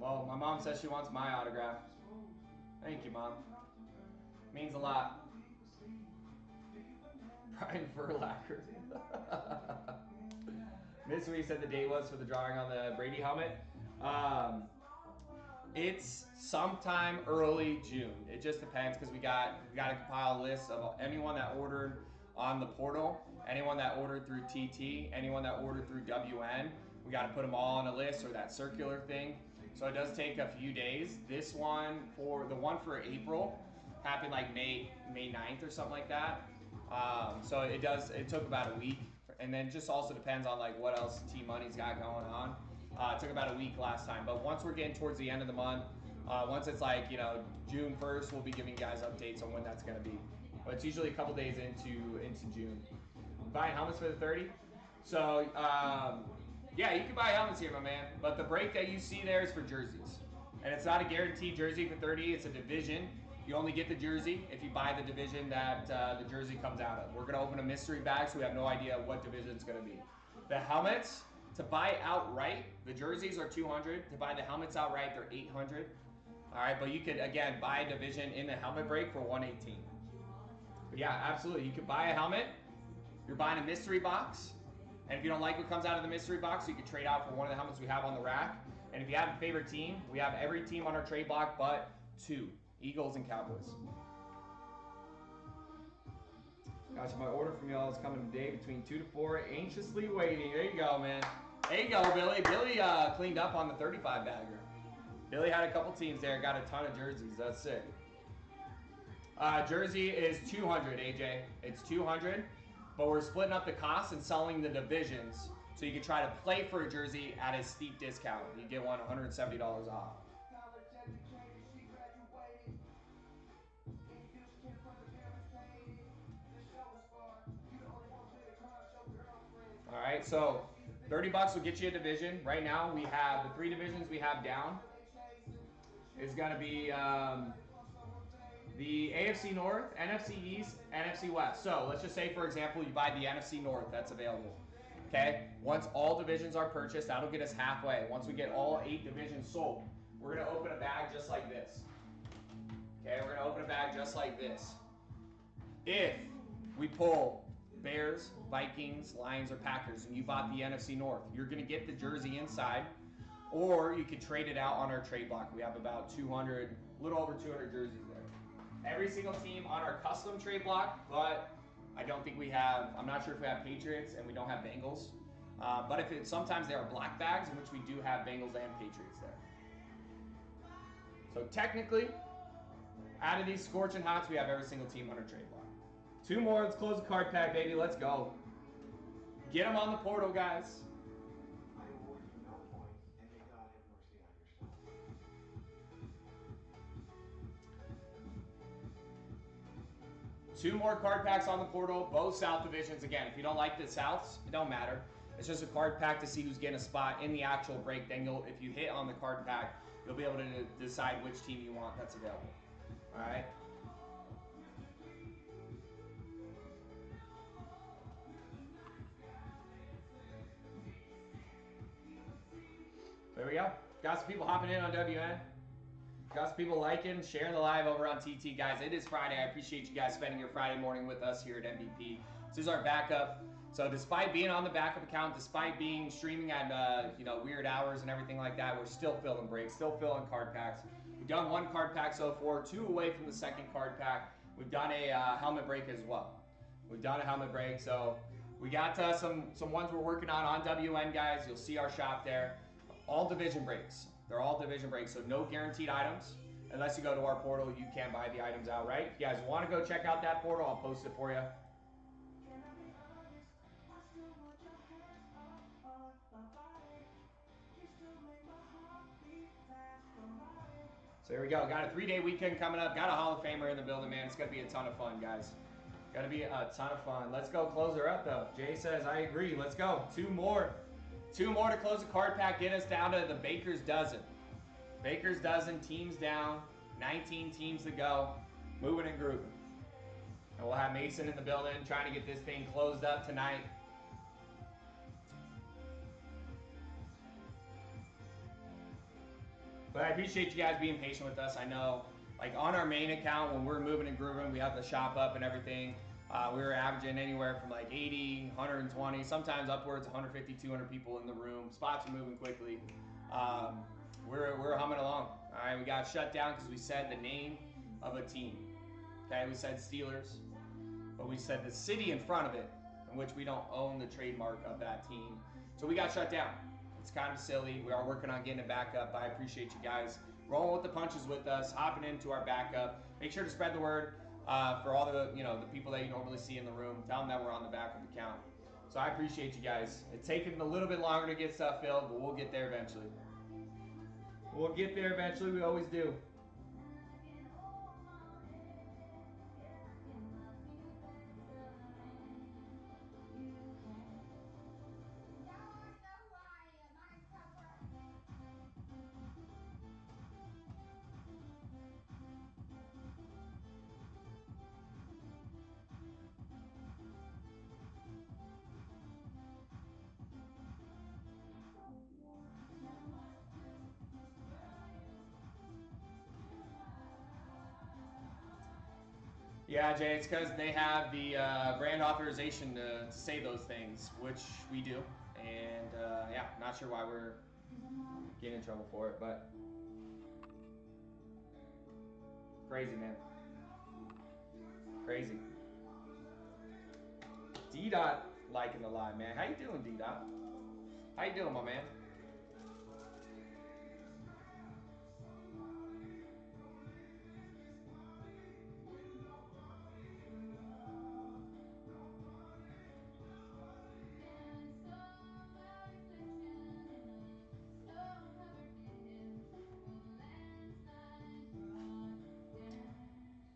Well, my mom says she wants my autograph. Thank you, Mom. Means a lot. Brian Urlacher. This week said the date was for the drawing on the Brady helmet. It's sometime early June. It just depends because we got to compile a list of anyone that ordered on the portal, anyone that ordered through TT, anyone that ordered through WN. We got to put them all on a list or that circular thing. So it does take a few days. This one for the one for April happened like May 9th or something like that. So it took about a week, and then just also depends on like what else T Money's got going on. It took about a week last time, but once we're getting towards the end of the month, once it's like June 1st, we'll be giving you guys updates on when that's gonna be. But it's usually a couple days into June. Buying helmets for the 30. So yeah, you can buy helmets here, my man. But the break that you see there is for jerseys, and it's not a guaranteed jersey for 30. It's a division. You only get the jersey if you buy the division that the jersey comes out of. We're gonna open a mystery bag, so we have no idea what division it's gonna be. The helmets, to buy outright, the jerseys are $200. To buy the helmets outright, they're $800. All right, but you could again buy a division in the helmet break for $118. But yeah, absolutely. You could buy a helmet. You're buying a mystery box, and if you don't like what comes out of the mystery box, you can trade out for one of the helmets we have on the rack. And if you have a favorite team, we have every team on our trade block but 2. Eagles and Cowboys. Gotcha, my order from y'all is coming today between 2 to 4. Anxiously waiting. There you go, man. There you go, Billy. Billy cleaned up on the 35 bagger. Billy had a couple teams there, got a ton of jerseys. That's sick. Jersey is $200, AJ. It's $200, but we're splitting up the costs and selling the divisions, so you can try to play for a jersey at a steep discount. You get one $170 off. All right, so 30 bucks will get you a division. Right now, we have the 3 divisions we have down. It's going to be the AFC North, NFC East, NFC West. So let's just say, for example, you buy the NFC North. That's available. Okay, once all divisions are purchased, that'll get us halfway. Once we get all 8 divisions sold, we're gonna open a bag just like this. Okay, we're gonna open a bag just like this. If we pull Bears, Vikings, Lions, or Packers, and you bought the NFC North, you're gonna get the jersey inside, or you could trade it out on our trade block. We have about 200, a little over 200 jerseys there. Every single team on our custom trade block, but I don't think we have, I'm not sure if we have Patriots and we don't have Bengals. But if it, sometimes there are black bags in which we do have Bengals and Patriots there. So technically, out of these scorching hots, we have every single team on our trade block. 2 more, let's close the card pack, baby, let's go. Get them on the portal, guys. I award you no points, and may God have mercy on your soul. 2 more card packs on the portal, both South divisions. Again, if you don't like the Souths, it don't matter. It's just a card pack to see who's getting a spot in the actual break. Then if you hit on the card pack, you'll be able to decide which team you want that's available. All right. There we go. Got some people hopping in on WN. Got some people liking, sharing the live over on TT. Guys, it is Friday. I appreciate you guys spending your Friday morning with us here at MVP. This is our backup. So despite being on the backup account, despite being streaming at weird hours and everything like that, we're still filling breaks, still filling card packs. We've done 1 card pack so far, 2 away from the 2nd card pack. We've done a helmet break as well. We've done a helmet break, so we got some ones we're working on WN, guys. You'll see our shop there. All division breaks. They're all division breaks, so no guaranteed items. Unless you go to our portal, you can buy the items outright. If you guys want to go check out that portal, I'll post it for you. So there we go. Got a 3-day weekend coming up. Got a Hall of Famer in the building, man. It's going to be a ton of fun, guys. Got to be a ton of fun. Let's go close her up, though. Jay says, I agree. Let's go. 2 more. 2 more to close the card pack. Get us down to the Baker's dozen. Baker's dozen. Teams down. 19 teams to go. Moving and grooving. And we'll have Mason in the building trying to get this thing closed up tonight. But I appreciate you guys being patient with us. I know, like on our main account, when we're moving and grooving, we have the shop up and everything. We were averaging anywhere from like 80, 120, sometimes upwards 150, 200 people in the room. Spots are moving quickly. We're humming along. All right, we got shut down because we said the name of a team. Okay, we said Steelers, but we said the city in front of it, in which we don't own the trademark of that team. So we got shut down. It's kind of silly. We are working on getting it back up. I appreciate you guys rolling with the punches with us, hopping into our backup. Make sure to spread the word for all the the people that you normally see in the room. Tell them that we're on the backup account. So I appreciate you guys. It's taken a little bit longer to get stuff filled, but we'll get there eventually. We'll get there eventually. We always do. Yeah, Jay, it's because they have the brand authorization to say those things, which we do. And yeah, not sure why we're getting in trouble for it, but crazy, man. Crazy. D-Dot liking the live, man. How you doing, D-Dot? How you doing, my man?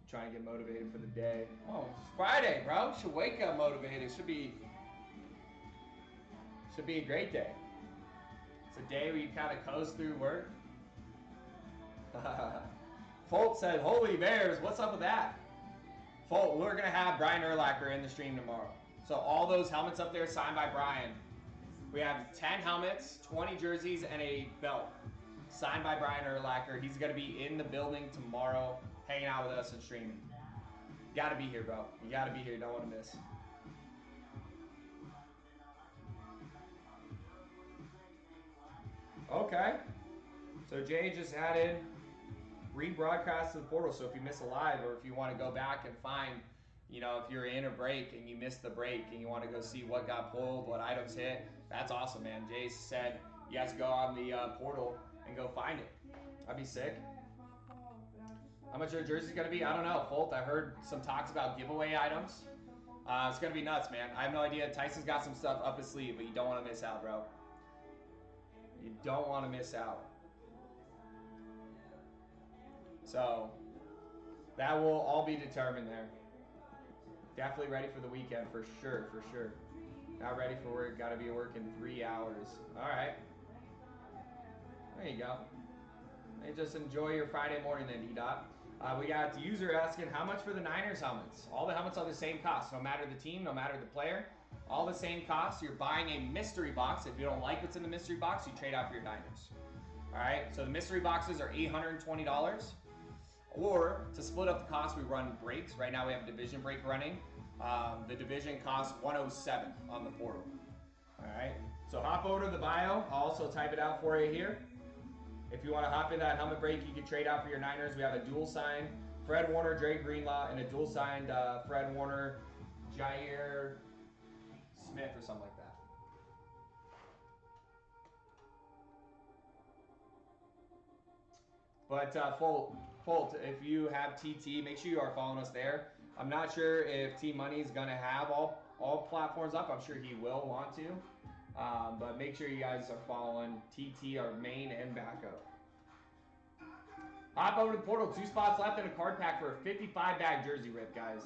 Trying to get motivated for the day. Oh, it's Friday, bro. Should wake up motivated. Should be a great day. It's a day where you kind of coast through work. Folt said, "Holy Bears, what's up with that?" Folt, we're gonna have Brian Urlacher in the stream tomorrow. So all those helmets up there signed by Brian We have 10 helmets, 20 jerseys, and a belt signed by Brian Urlacher. He's going to be in the building tomorrow, hanging out with us and streaming. Got to be here, bro. You got to be here. Don't want to miss. Okay. So Jay just added rebroadcast to the portal. So if you miss a live, or if you want to go back and find, you know, if you're in a break and you missed the break and you want to go see what got pulled, what items hit, that's awesome, man. Jay said you guys go on the portal and go find it. That'd be sick. How much your jersey's gonna be? I don't know. Folt, I heard some talks about giveaway items. It's gonna be nuts, man. I have no idea. Tyson's got some stuff up his sleeve, but you don't want to miss out, bro. You don't want to miss out. So that will all be determined there. Definitely ready for the weekend for sure, for sure. Not ready for work. Got to be working 3 hours. All right. There you go. Hey, just enjoy your Friday morning then, D-Dot. We got the user asking, how much for the Niners helmets? All the helmets are the same cost, no matter the team, no matter the player. All the same cost. You're buying a mystery box. If you don't like what's in the mystery box, you trade out for your Niners. All right, so the mystery boxes are $820. Or to split up the cost, we run breaks. Right now we have a division break running. The division costs $107 on the portal. All right, so hop over to the bio. I'll also type it out for you here. If you want to hop in that helmet break, you can trade out for your Niners. We have a dual signed Fred Warner, Dre Greenlaw, and a dual signed Fred Warner, Jair Smith or something like that. But Folt, if you have TT, make sure you are following us there. I'm not sure if Team Money is going to have all platforms up. I'm sure he will want to. But make sure you guys are following TT, our main and backup. Hop over to the portal. 2 spots left in a card pack for a 55-bag jersey rip, guys.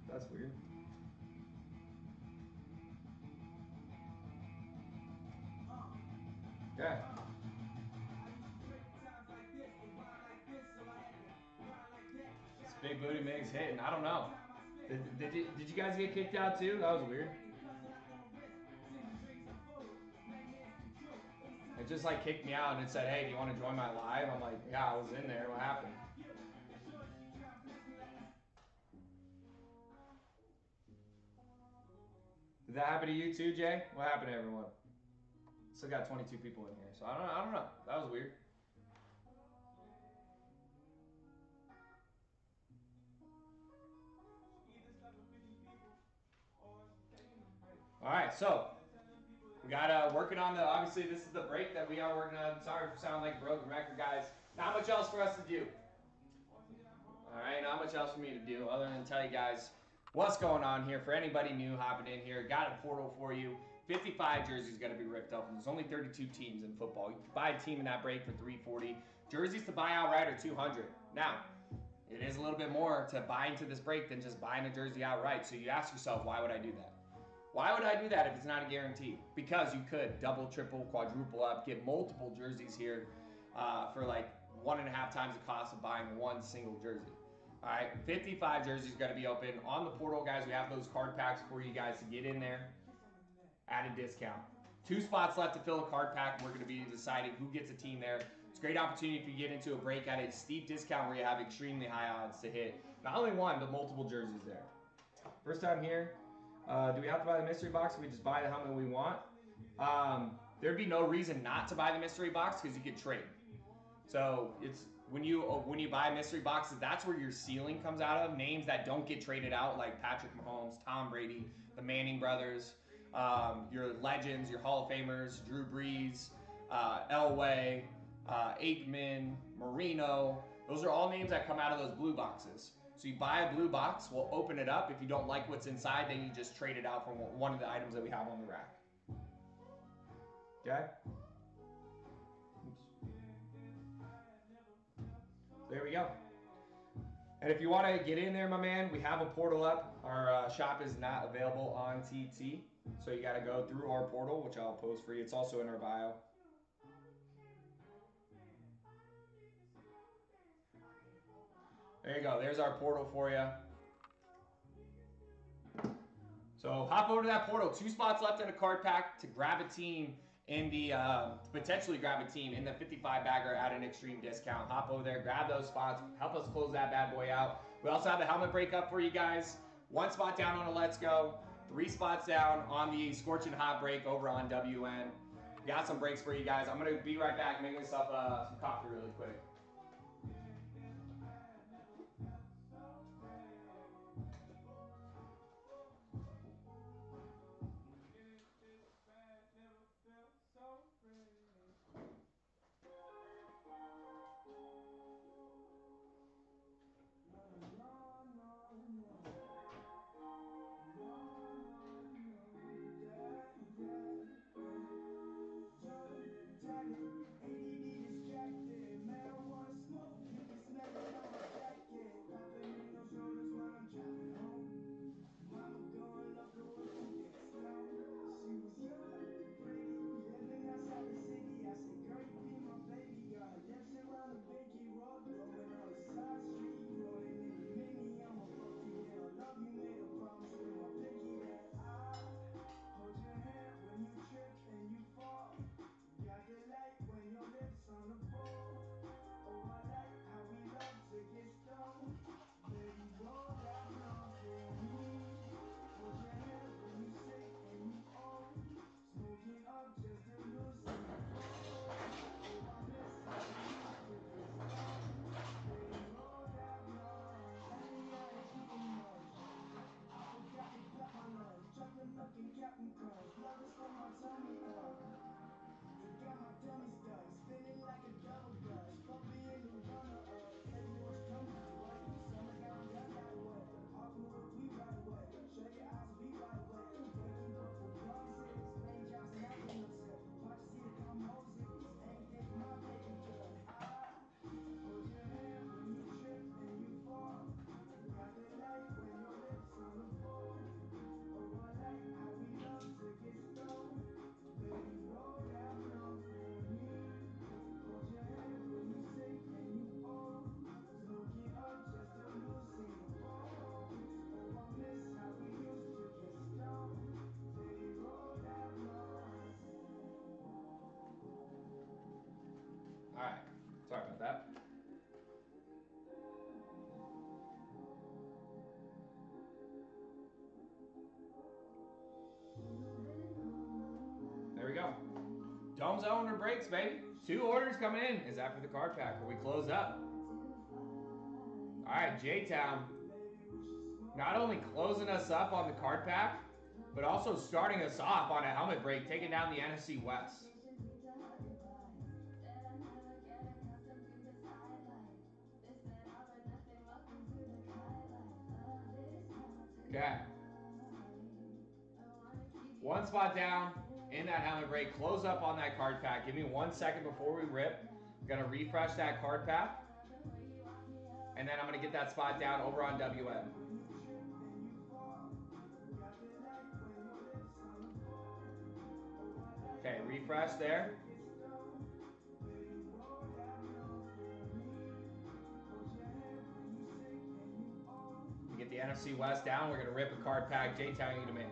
That's weird. Yeah. This big booty mix hitting. I don't know. Did you guys get kicked out too? That was weird. It just like kicked me out and it said, hey, do you want to join my live? I'm like, yeah, I was in there. What happened? Did that happen to you too, Jay? What happened to everyone? Still got 22 people in here, so I don't know. That was weird. All right, so we got working on the. Obviously, this is the break that we are working on. Sorry for sounding like a broken record, guys. Not much else for us to do. All right, not much else for me to do other than tell you guys what's going on here. For anybody new hopping in here, got a portal for you. 55 jerseys going to be ripped up. There's only 32 teams in football. You can buy a team in that break for $340. Jerseys to buy outright are $200. Now, it is a little bit more to buy into this break than just buying a jersey outright. So you ask yourself, why would I do that? Why would I do that if it's not a guarantee? Because you could double, triple, quadruple up, get multiple jerseys here for like 1.5 times the cost of buying one single jersey. All right, 55 jerseys going to be open on the portal, guys. We have those card packs for you guys to get in there at a discount. 2 spots left to fill a card pack. We're going to be deciding who gets a team there. It's a great opportunity if you get into a break at a steep discount where you have extremely high odds to hit not only one, but multiple jerseys there. First time here. Do we have to buy the mystery box? We just buy the helmet we want. There'd be no reason not to buy the mystery box because you could trade. So it's when you buy mystery boxes, that's where your ceiling comes out of. Names that don't get traded out, like Patrick Mahomes, Tom Brady, the Manning brothers, your legends, your Hall of Famers, Drew Brees, Elway, Aikman, Marino. Those are all names that come out of those blue boxes. So you buy a blue box, we'll open it up. If you don't like what's inside, then you just trade it out from one of the items that we have on the rack. Okay? There we go. And if you want to get in there, my man, we have a portal up. Our shop is not available on TT, so you got to go through our portal, which I'll post for you. It's also in our bio. There you go. There's our portal for you. So hop over to that portal. 2 spots left in a card pack to grab a team in the potentially grab a team in the 55 bagger at an extreme discount. Hop over there, grab those spots, help us close that bad boy out. We also have the helmet break up for you guys. 1 spot down on a Let's Go, 3 spots down on the Scorching Hot break over on WN. Got some breaks for you guys. I'm gonna be right back, making myself some coffee really quick. All right, sorry about that. There we go. Dome zone or breaks, baby. 2 orders coming in. Is after the card pack where we close up. All right, J-Town. Not only closing us up on the card pack, but also starting us off on a helmet break, taking down the NFC West. Okay. 1 spot down in that helmet break. Close up on that card pack. Give me 1 second before we rip. I'm going to refresh that card pack. And then I'm going to get that spot down over on WN. Okay, refresh there. We get the NFC West down. We're going to rip a card pack. J-Town, you to me.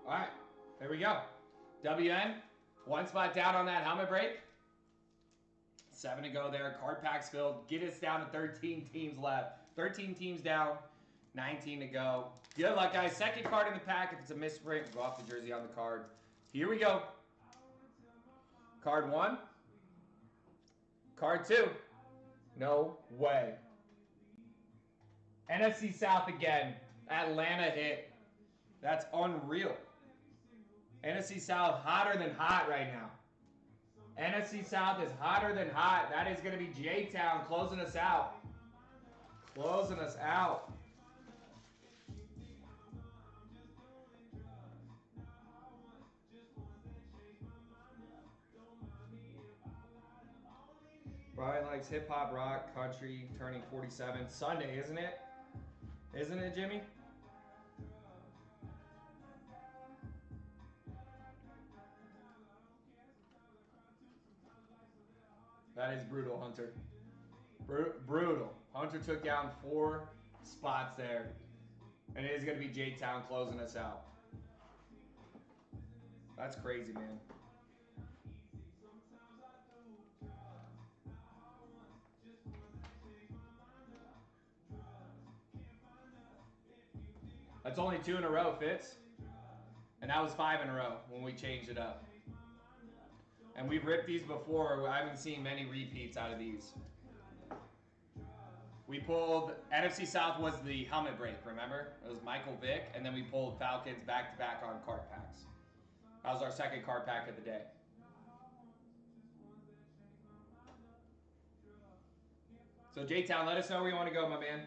All right, there we go. WN, One spot down on that helmet break. 7 to go there. Card packs filled. Get us down to 13 teams left. 13 teams down. 19 to go. Good luck, guys. Second card in the pack. If it's a misprint, go off the jersey on the card. Here we go. Card 1. Card 2. No way. NFC South again. Atlanta hit. That's unreal. NFC South hotter than hot right now. NFC South is hotter than hot. That is going to be J-Town closing us out. Closing us out. Brian likes hip hop, rock, country, turning 47. Sunday, isn't it? Isn't it, Jimmy? That is brutal, Hunter. Brutal. Hunter took down 4 spots there. And it is going to be J-Town closing us out. That's crazy, man. That's only 2 in a row, Fitz. And that was 5 in a row when we changed it up. And we've ripped these before. I haven't seen many repeats out of these. We pulled, NFC South was the helmet break, remember? It was Michael Vick, and then we pulled Falcons back-to-back on card packs. That was our second card pack of the day. So J-Town, let us know where you want to go, my man.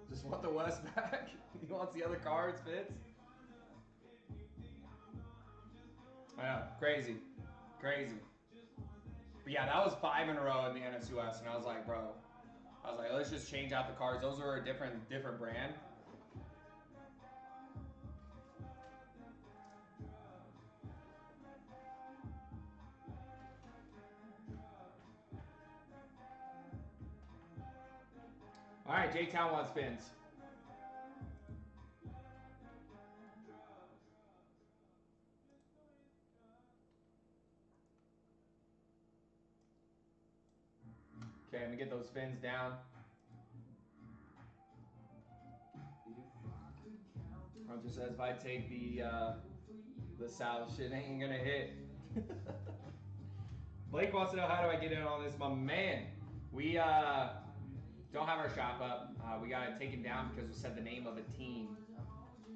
Just want the West back. He wants the other cards, Fitz. I know, crazy, crazy. But yeah, that was 5 in a row in the NFC West, and I was like, bro, let's just change out the cards. Those are a different brand. All right, J-Town wants spins. Okay, let me get those fins down. Hunter says if I take the South, shit ain't gonna hit. Blake wants to know, how do I get in on this? My man, we don't have our shop up. We gotta take him down because we said the name of a team.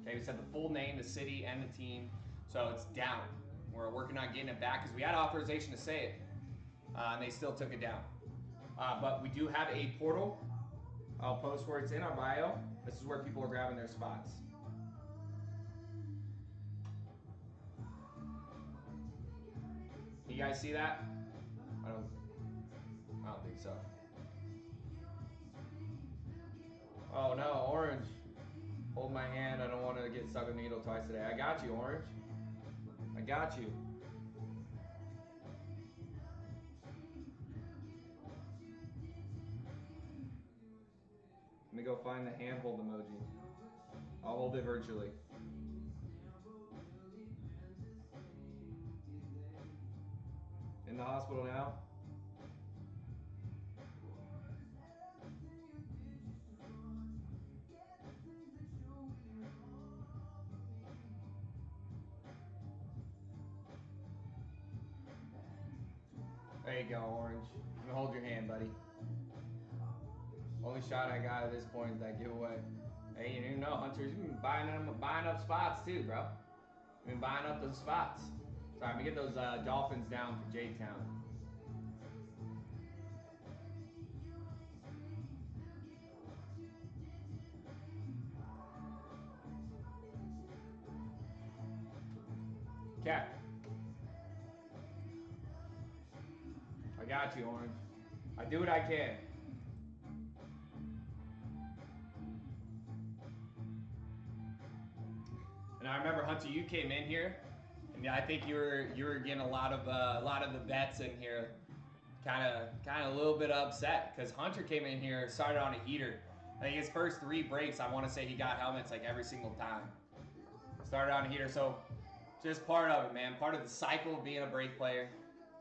Okay, we said the full name, the city, and the team. So it's down. We're working on getting it back because we had authorization to say it. And they still took it down. But we do have a portal. I'll post where it's in our bio. This is where people are grabbing their spots. You guys see that? I don't think so. Oh no, Orange. Hold my hand. I don't want to get stuck with a needle twice today. I got you, Orange. I got you. Let me go find the handhold emoji. I'll hold it virtually. In the hospital now? There you go, Orange. I'm gonna hold your hand, buddy. Only shot I got at this point is that giveaway. Hey, you know, Hunters, you've been buying up spots too, bro. You've been buying up those spots. Sorry, let me get those Dolphins down for J-Town. Okay. I got you, Orange. I do what I can. And I remember, Hunter, you came in here, and I think you were getting a lot of the bets in here. kind of a little bit upset because Hunter came in here, started on a heater. I think his first 3 breaks, I want to say he got helmets like every single time. Started on a heater, so just part of it, man. Part of the cycle of being a break player.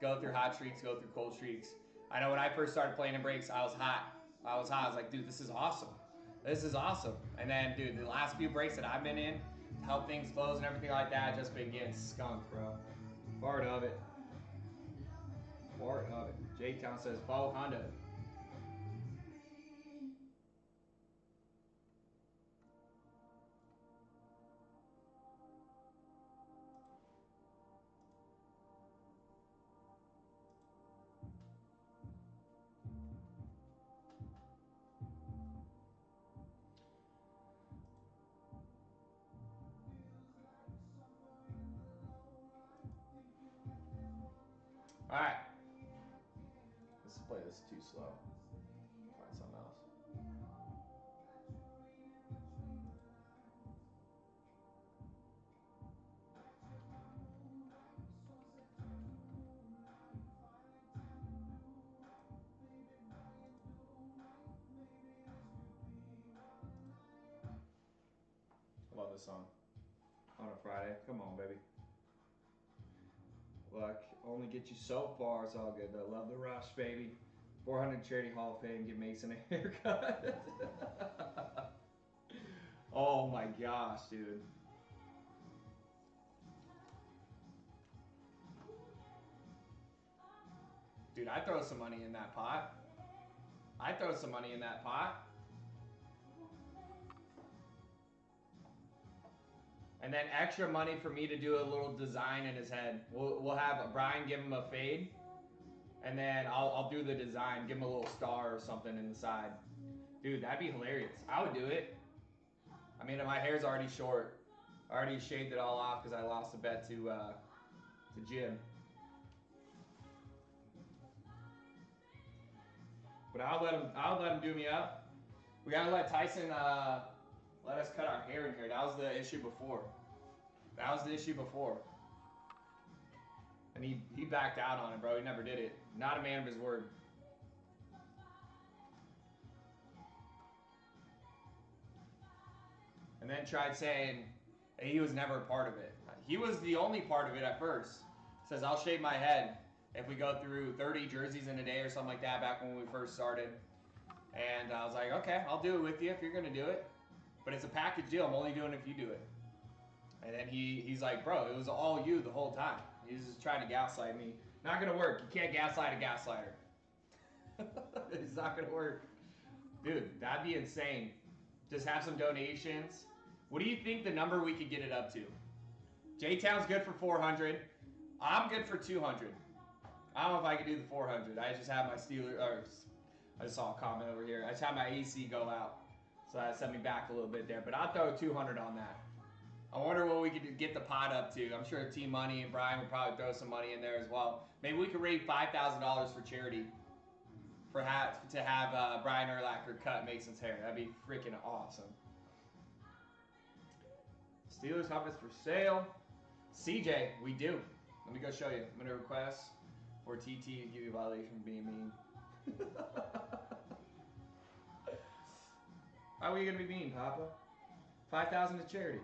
Go through hot streaks, go through cold streaks. I know when I first started playing in breaks, I was hot. I was like, dude, this is awesome. This is awesome. And then, dude, the last few breaks that I've been in, to help things close and everything like that, just been getting skunked, bro. Part of it. Part of it. Jake Town says, Bo Honda. All right. Let's play this too slow. Find something else. I love this song. On a Friday. Come on, baby. Look, only get you so far. It's all good. I love the rush, baby. 400 Charity Hall of Fame. Give Mason a haircut. Oh my gosh, dude. Dude, I'd throw some money in that pot. I'd throw some money in that pot. And then extra money for me to do a little design in his head. We'll have Brian give him a fade. And then I'll do the design. Give him a little star or something in the side. Dude, that'd be hilarious. I would do it. I mean, my hair's already short. I already shaved it all off because I lost a bet to Jim. But I'll let him do me up. We gotta let Tyson let us cut our hair in here. That was the issue before. And he backed out on it, bro. He never did it. Not a man of his word. And then tried saying he was never a part of it. He was the only part of it at first. Says, I'll shave my head if we go through 30 jerseys in a day or something like that back when we first started. And I was like, okay, I'll do it with you if you're going to do it. But it's a package deal. I'm only doing it if you do it. And then he's like, bro, it was all you the whole time. He's just trying to gaslight me. Not going to work. You can't gaslight a gaslighter. It's not going to work. Dude, that'd be insane. Just have some donations. What do you think the number we could get it up to? J-Town's good for 400. I'm good for 200. I don't know if I can do the 400. I just have my I just saw a comment over here. I just had my AC go out. So that sent me back a little bit there. But I'll throw 200 on that. I wonder what we could get the pot up to. I'm sure Team Money and Brian would probably throw some money in there as well. Maybe we could raise $5,000 for charity to have Brian Urlacher cut Mason's hair. That'd be freaking awesome. Steelers helmets for sale. CJ, we do. Let me go show you. I'm going to request for TT to give you a violation for being mean. How are you going to be mean, Papa? 5,000 to charity.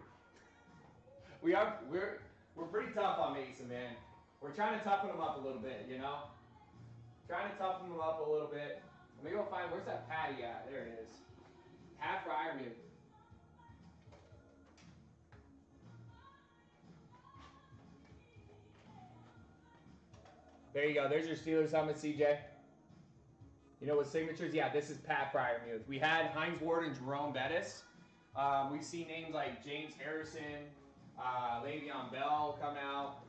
We're pretty tough on Mason, man. We're trying to toughen him up a little bit, you know? Trying to toughen him up a little bit. Let me go find, where's that patty at? There it is. Half for Ironman. There you go. There's your Steelers helmet, CJ. You know what signatures? Yeah, this is Pat Fryermuth. We had Hines Ward and Jerome Bettis. We've seen names like James Harrison, Le'Veon Bell come out,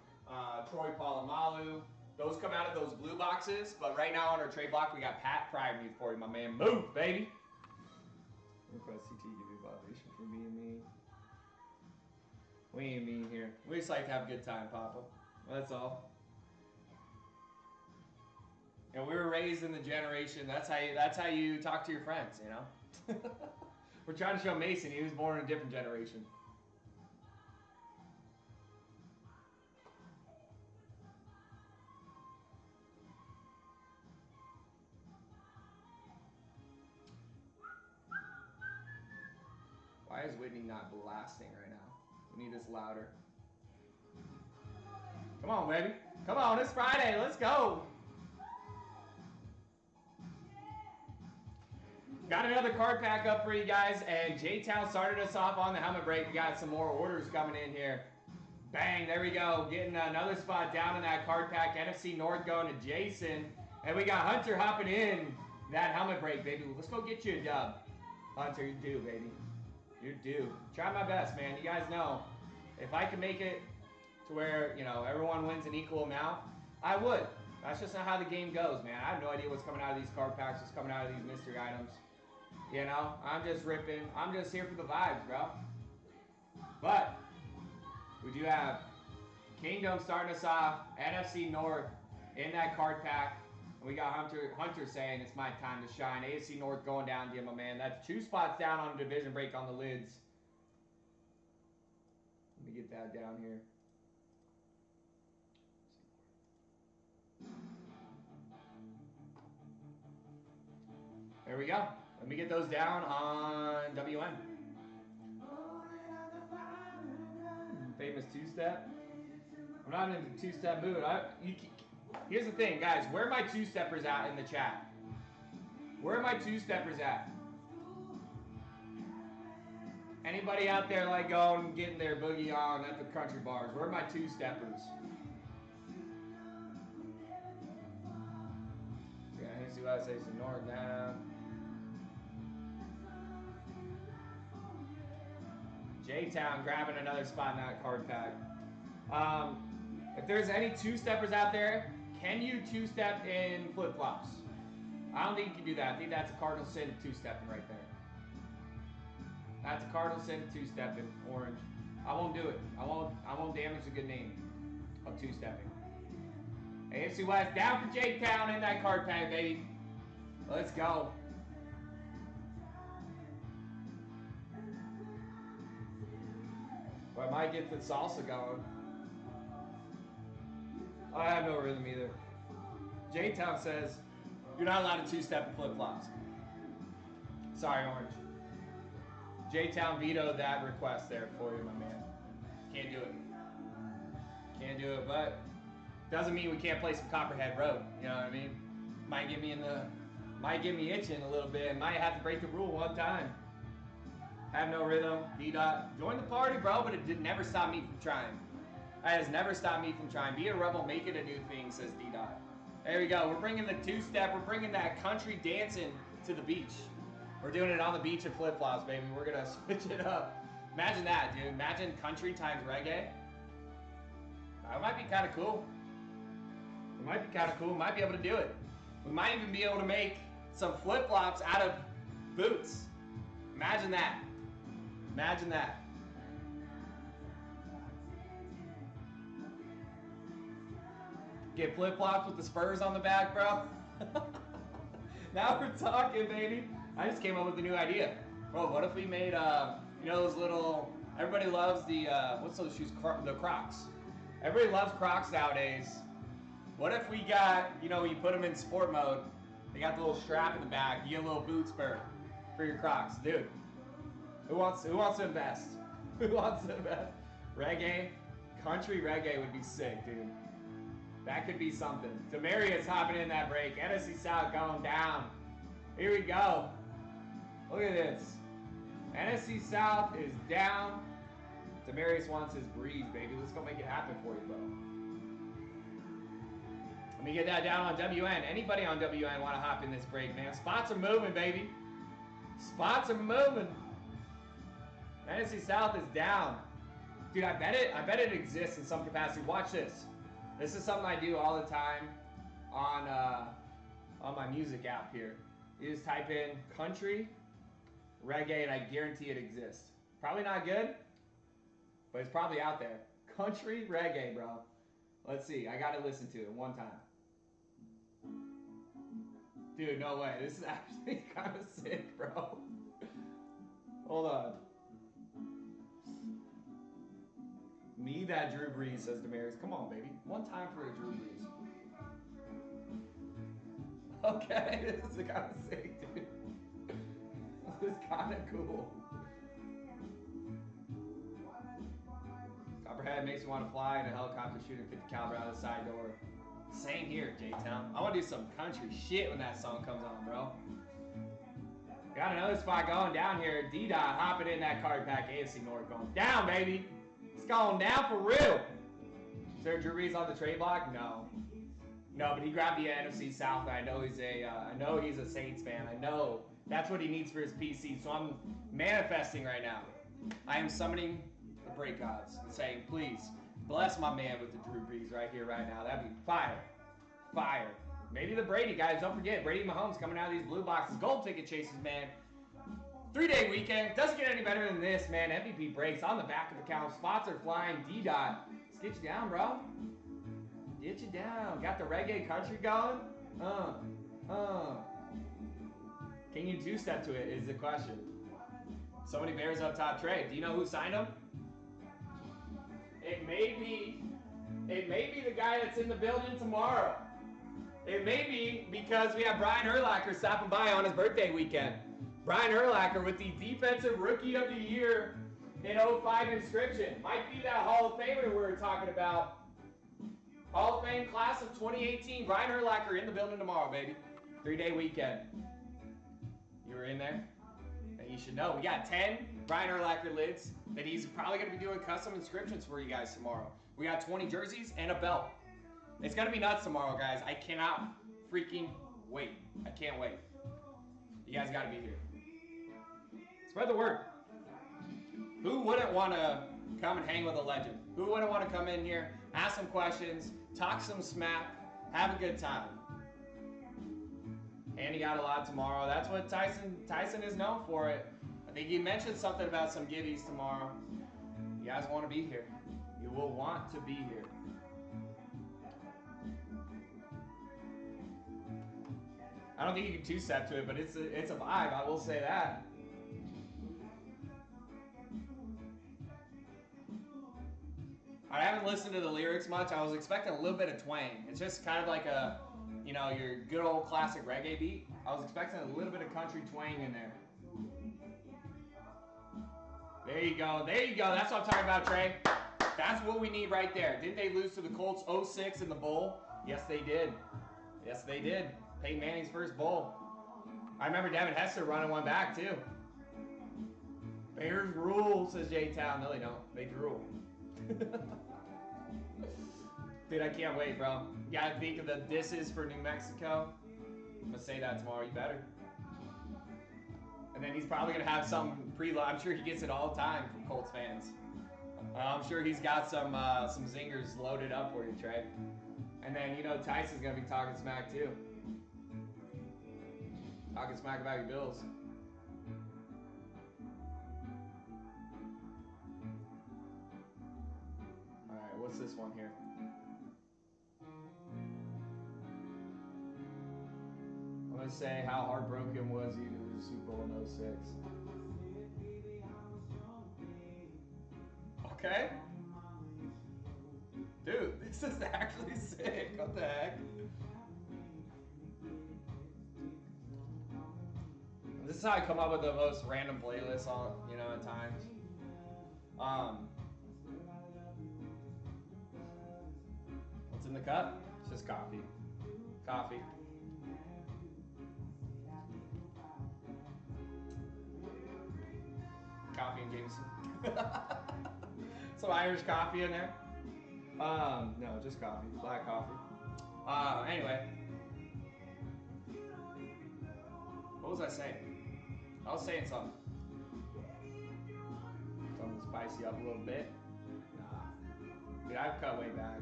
Troy Polamalu. Those come out of those blue boxes. But right now on our trade block, we got Pat Fryermuth for you, my man. Move, baby. Request CT give you a violation for being mean. We ain't mean here. We just like to have a good time, Papa. That's all. And we were raised in the generation. That's how you talk to your friends, you know. We're trying to show Mason he was born in a different generation. is Whitney not blasting right now? We need this louder. Come on, baby. Come on, it's Friday. Let's go. Got another card pack up for you guys, and J-Town started us off on the helmet break. We got some more orders coming in here. Bang, there we go. Getting another spot down in that card pack. NFC North going to Jason. And we got Hunter hopping in that helmet break, baby. Let's go get you a dub. Hunter, you're due, baby. You're due. Try my best, man. You guys know, if I can make it to where, you know, everyone wins an equal amount, I would. That's just not how the game goes, man. I have no idea what's coming out of these card packs, what's coming out of these mystery items. You know, I'm just ripping. I'm just here for the vibes, bro. But we do have Kingdom starting us off, NFC North in that card pack. And we got Hunter saying it's my time to shine. AFC North going down to you, my man. That's 2 spots down on a division break on the lids. Let me get that down here. There we go. Let me get those down on WN. Famous two-step. I'm not in the two-step mood. Here's the thing, guys. Where are my two-steppers at in the chat? Where are my two-steppers at? Anybody out there like going and getting their boogie on at the country bars? Where are my two-steppers? Yeah, here's the USA North down. J-Town grabbing another spot in that card pack. If there's any two-steppers out there, can you two-step in flip-flops? I don't think you can do that. I think that's a cardinal sin two-stepping right there. That's a cardinal sin two-stepping, orange. I won't do it. I won't damage the good name of two-stepping. AFC West down for J-Town in that card pack, baby. Let's go. Well, I might get the salsa going. I have no rhythm either. J-Town says, you're not allowed to two-step in flip-flops. Sorry, Orange. J-Town vetoed that request there for you, my man. Can't do it. Can't do it, but doesn't mean we can't play some Copperhead Road. You know what I mean? Might get me itching a little bit. Might have to break the rule one time. Have no rhythm. D-Dot. Join the party, bro, but it did never stop me from trying. That has never stopped me from trying. Be a rebel, make it a new thing, says D-Dot. There we go. We're bringing the two-step. We're bringing that country dancing to the beach. We're doing it on the beach in flip-flops, baby. We're going to switch it up. Imagine that, dude. Imagine country times reggae. That might be kind of cool. It might be kind of cool. We might be able to do it. We might even be able to make some flip-flops out of boots. Imagine that. Imagine that. Get flip-flops with the spurs on the back, bro. Now we're talking, baby. I just came up with a new idea. Bro, what if we made, you know those little, everybody loves the, what's those shoes? The Crocs. Everybody loves Crocs nowadays. What if we got, you know, you put them in sport mode, they got the little strap in the back, you get a little boot spur for your Crocs. Dude, who wants to invest? Who wants to invest? Reggae, country reggae would be sick, dude. That could be something. Demarius hopping in that break. NFC South going down. Here we go. Look at this. NFC South is down. Demarius wants his breeze, baby. Let's go make it happen for you, bro. Let me get that down on WN. Anybody on WN want to hop in this break, man? Spots are moving, baby. Spots are moving. NFC South is down. Dude, I bet it exists in some capacity. Watch this. This is something I do all the time on my music app here. You just type in country, reggae, and I guarantee it exists. Probably not good, but it's probably out there. Country reggae, bro. Let's see. I gotta listen to it one time. Dude, no way. This is actually kind of sick, bro. Hold on. Me that Drew Brees, says Demarius. Come on, baby. One time for a Drew Brees. Okay, this is kind of sick, dude. This is kind of cool. said, makes me want to fly in a helicopter shooting 50 caliber out of the side door. Same here, J-Town. I want to do some country shit when that song comes on, bro. Got another spot going down here. D-Dot hopping in that card pack. AFC North going down, baby. It's going down for real. Is there Drew Brees on the trade block? No. No, but he grabbed the NFC South. And I know he's a Saints fan. I know that's what he needs for his PC. So I'm manifesting right now. I am summoning the break gods and saying, please bless my man with the Drew Brees right here, right now. That'd be fire. Fire. Maybe the Brady guys. Don't forget, Brady Mahomes coming out of these blue boxes. Gold ticket chases, man. 3-day weekend. Doesn't get any better than this, man. MVP breaks on the back of the count. Spots are flying. D-Dot. Let's get you down, bro. Get you down. Got the reggae country going? Can you two-step to it is the question. So many Bears up top trade. Do you know who signed him? It may be the guy that's in the building tomorrow. It may be because we have Brian Urlacher stopping by on his birthday weekend. Brian Urlacher with the Defensive Rookie of the Year in 05 inscription. Might be that Hall of Famer we were talking about. Hall of Fame class of 2018. Brian Urlacher in the building tomorrow, baby. 3-day weekend. You were in there? And you should know. We got 10 Brian Urlacher lids that he's probably going to be doing custom inscriptions for you guys tomorrow. We got 20 jerseys and a belt. It's going to be nuts tomorrow, guys. I cannot freaking wait. I can't wait. You guys got to be here. Spread the word. Who wouldn't want to come and hang with a legend? Who wouldn't want to come in here, ask some questions, talk some smack, have a good time? And he got a lot tomorrow. That's what Tyson is known for it. I think he mentioned something about some giddies tomorrow. You guys want to be here. You will want to be here. I don't think you can two-step to it, but it's a vibe. I will say that. I haven't listened to the lyrics much. I was expecting a little bit of twang. It's just kind of like a, you know, your good old classic reggae beat. I was expecting a little bit of country twang in there. There you go. There you go. That's what I'm talking about, Trey. That's what we need right there. Didn't they lose to the Colts 06 in the bowl? Yes, they did. Yes, they did. Peyton Manning's first bowl. I remember Devin Hester running one back, too. Bears rule, says J-Town. No, they don't. They drool. Dude, I can't wait, bro. You gotta think of the disses for New Mexico. I'm gonna say that tomorrow. You better. And then he's probably gonna have some preload. I'm sure he gets it all the time from Colts fans. I'm sure he's got some zingers loaded up for you, Trey. And then, you know, Tyson's gonna be talking smack too. Talking smack about your Bills. Alright, what's this one here? I'm gonna say how heartbroken was he to lose Super Bowl in 06. Okay. Dude, this is actually sick. What the heck? This is how I come up with the most random playlists on, you know, at times. What's in the cup? It's just coffee. Coffee. Coffee and Jameson. Some Irish coffee in there. No, just coffee. Black coffee. Anyway. What was I saying? I was saying something. Something to spice you up a little bit. Dude, I've cut way back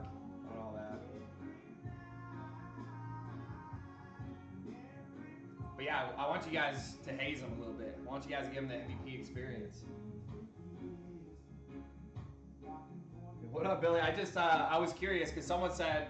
on all that. But yeah, I want you guys to haze him a little bit. I want you guys to give him the MVP experience. What up, Billy? I was curious because someone said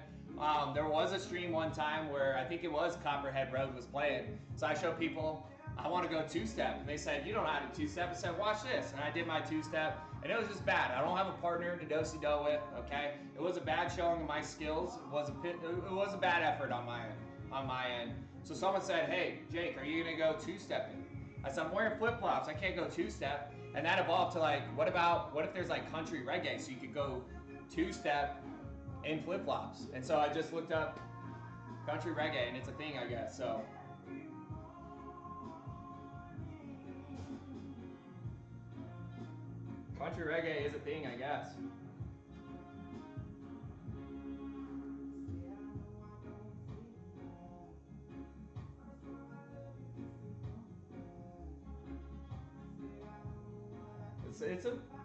there was a stream one time where I think it was Copperhead Road was playing. So I showed people, I want to go two-step. And they said, you don't know how to two-step. I said, watch this. And I did my two-step. And it was just bad. I don't have a partner to do-si-do with, okay? It was a bad showing of my skills. It was a bad effort on my end. So someone said, hey, Jake, are you going to go two-stepping? I said, I'm wearing flip-flops. I can't go two-step. And that evolved to like, what if there's like country reggae? So you could go two-step, and flip-flops. And so I just looked up country reggae, and it's a thing, I guess. So country reggae is a thing, I guess.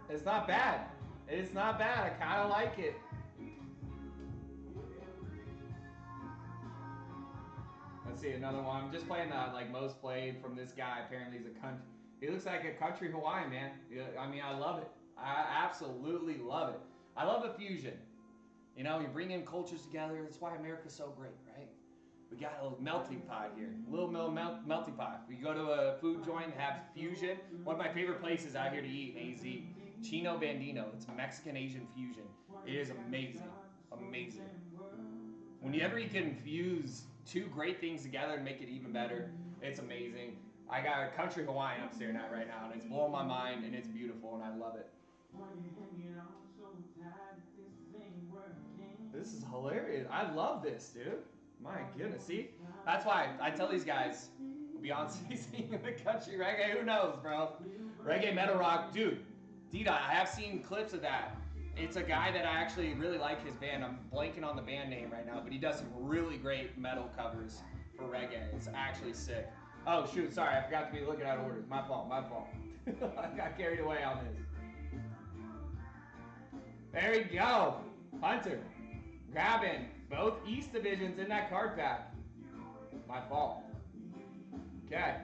It's not bad. It's not bad. I kind of like it. Let's see another one. I'm just playing the like most played from this guy. Apparently he's a country. He looks like a country Hawaiian man. I mean, I love it. I absolutely love it. I love the fusion. You know, you bring in cultures together. That's why America's so great, right? We got a little melting pot here. A little melting pot. We go to a food joint, have fusion. One of my favorite places out here to eat in AZ, Chino Bandino. It's Mexican-Asian fusion. It is amazing. Amazing. Whenever you can fuse two great things together and make it even better, it's amazing. I got a country Hawaiian I'm staring at right now, and it's blowing my mind, and it's beautiful, and I love it. This is hilarious. I love this, dude. My goodness. See? That's why I tell these guys, Beyonce's singing the country reggae. Who knows, bro? Reggae, metal rock. Dude, Dita, I have seen clips of that. It's a guy that I actually really like his band. I'm blanking on the band name right now, but he does some really great metal covers for reggae. It's actually sick. Oh, shoot. Sorry. I forgot to be looking at orders. My fault. My fault. I got carried away on this. There we go. Hunter. Grabbing both East divisions in that card pack. My fault. Okay.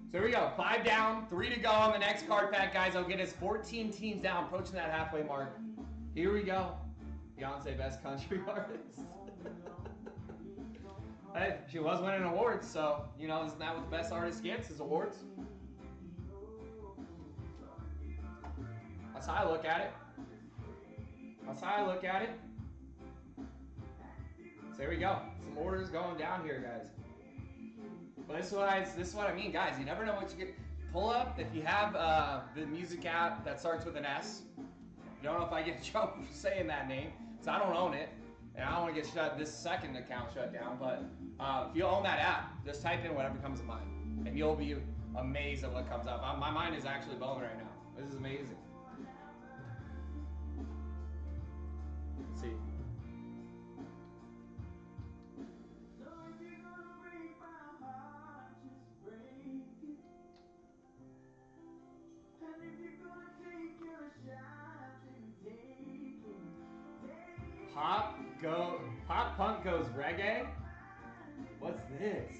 So here we go. 5 down, 3 to go on the next card pack, guys. I'll get us 14 teams down, approaching that halfway mark. Here we go. Beyonce, best country artist. Hey, she was winning awards, so, you know, isn't that what the best artist gets, is awards? That's how I look at it. That's how I look at it. So there we go. Some orders going down here, guys. But this is what I mean, guys. You never know what you get. Pull up if you have the music app that starts with an S. I don't know if I get in trouble for saying that name, because I don't own it, and I don't want to get this second account shut down. But if you own that app, just type in whatever comes to mind, and you'll be amazed at what comes up. My mind is actually blown right now. This is amazing. Let's see. Pop punk goes reggae? What's this?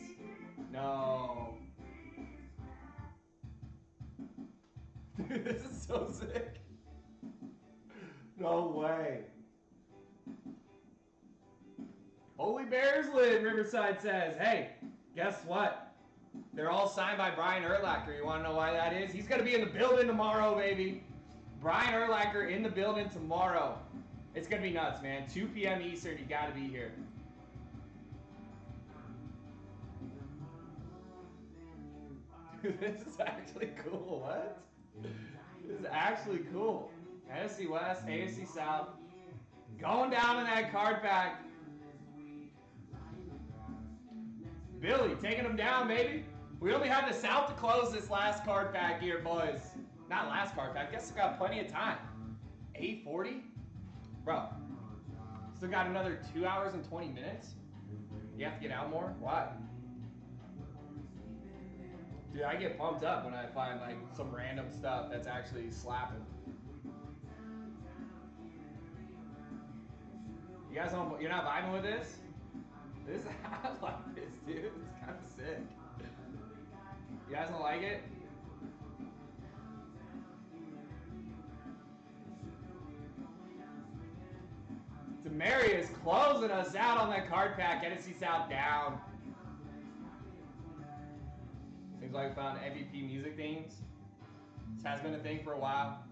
No. Dude, this is so sick. No way. Holy Bears Lid, Riverside says. Hey, guess what? They're all signed by Brian Urlacher. You want to know why that is? He's going to be in the building tomorrow, baby. Brian Urlacher in the building tomorrow. It's going to be nuts, man. 2 p.m. Eastern, you got to be here. Dude, this is actually cool. What? This is actually cool. NFC West, AFC South. Going down in that card pack. Billy, taking them down, baby. We only have the South to close this last card pack here, boys. Not last card pack. Guess I got plenty of time. 8:40? Bro, still got another 2 hours and 20 minutes? You have to get out more? Why? Dude, I get pumped up when I find like some random stuff that's actually slapping. You guys don't, you're not vibing with this? I like this, dude. It's kind of sick. You guys don't like it? Demarius closing us out on that card pack. NFC South down. Seems like we found MVP music themes. This has been a thing for a while.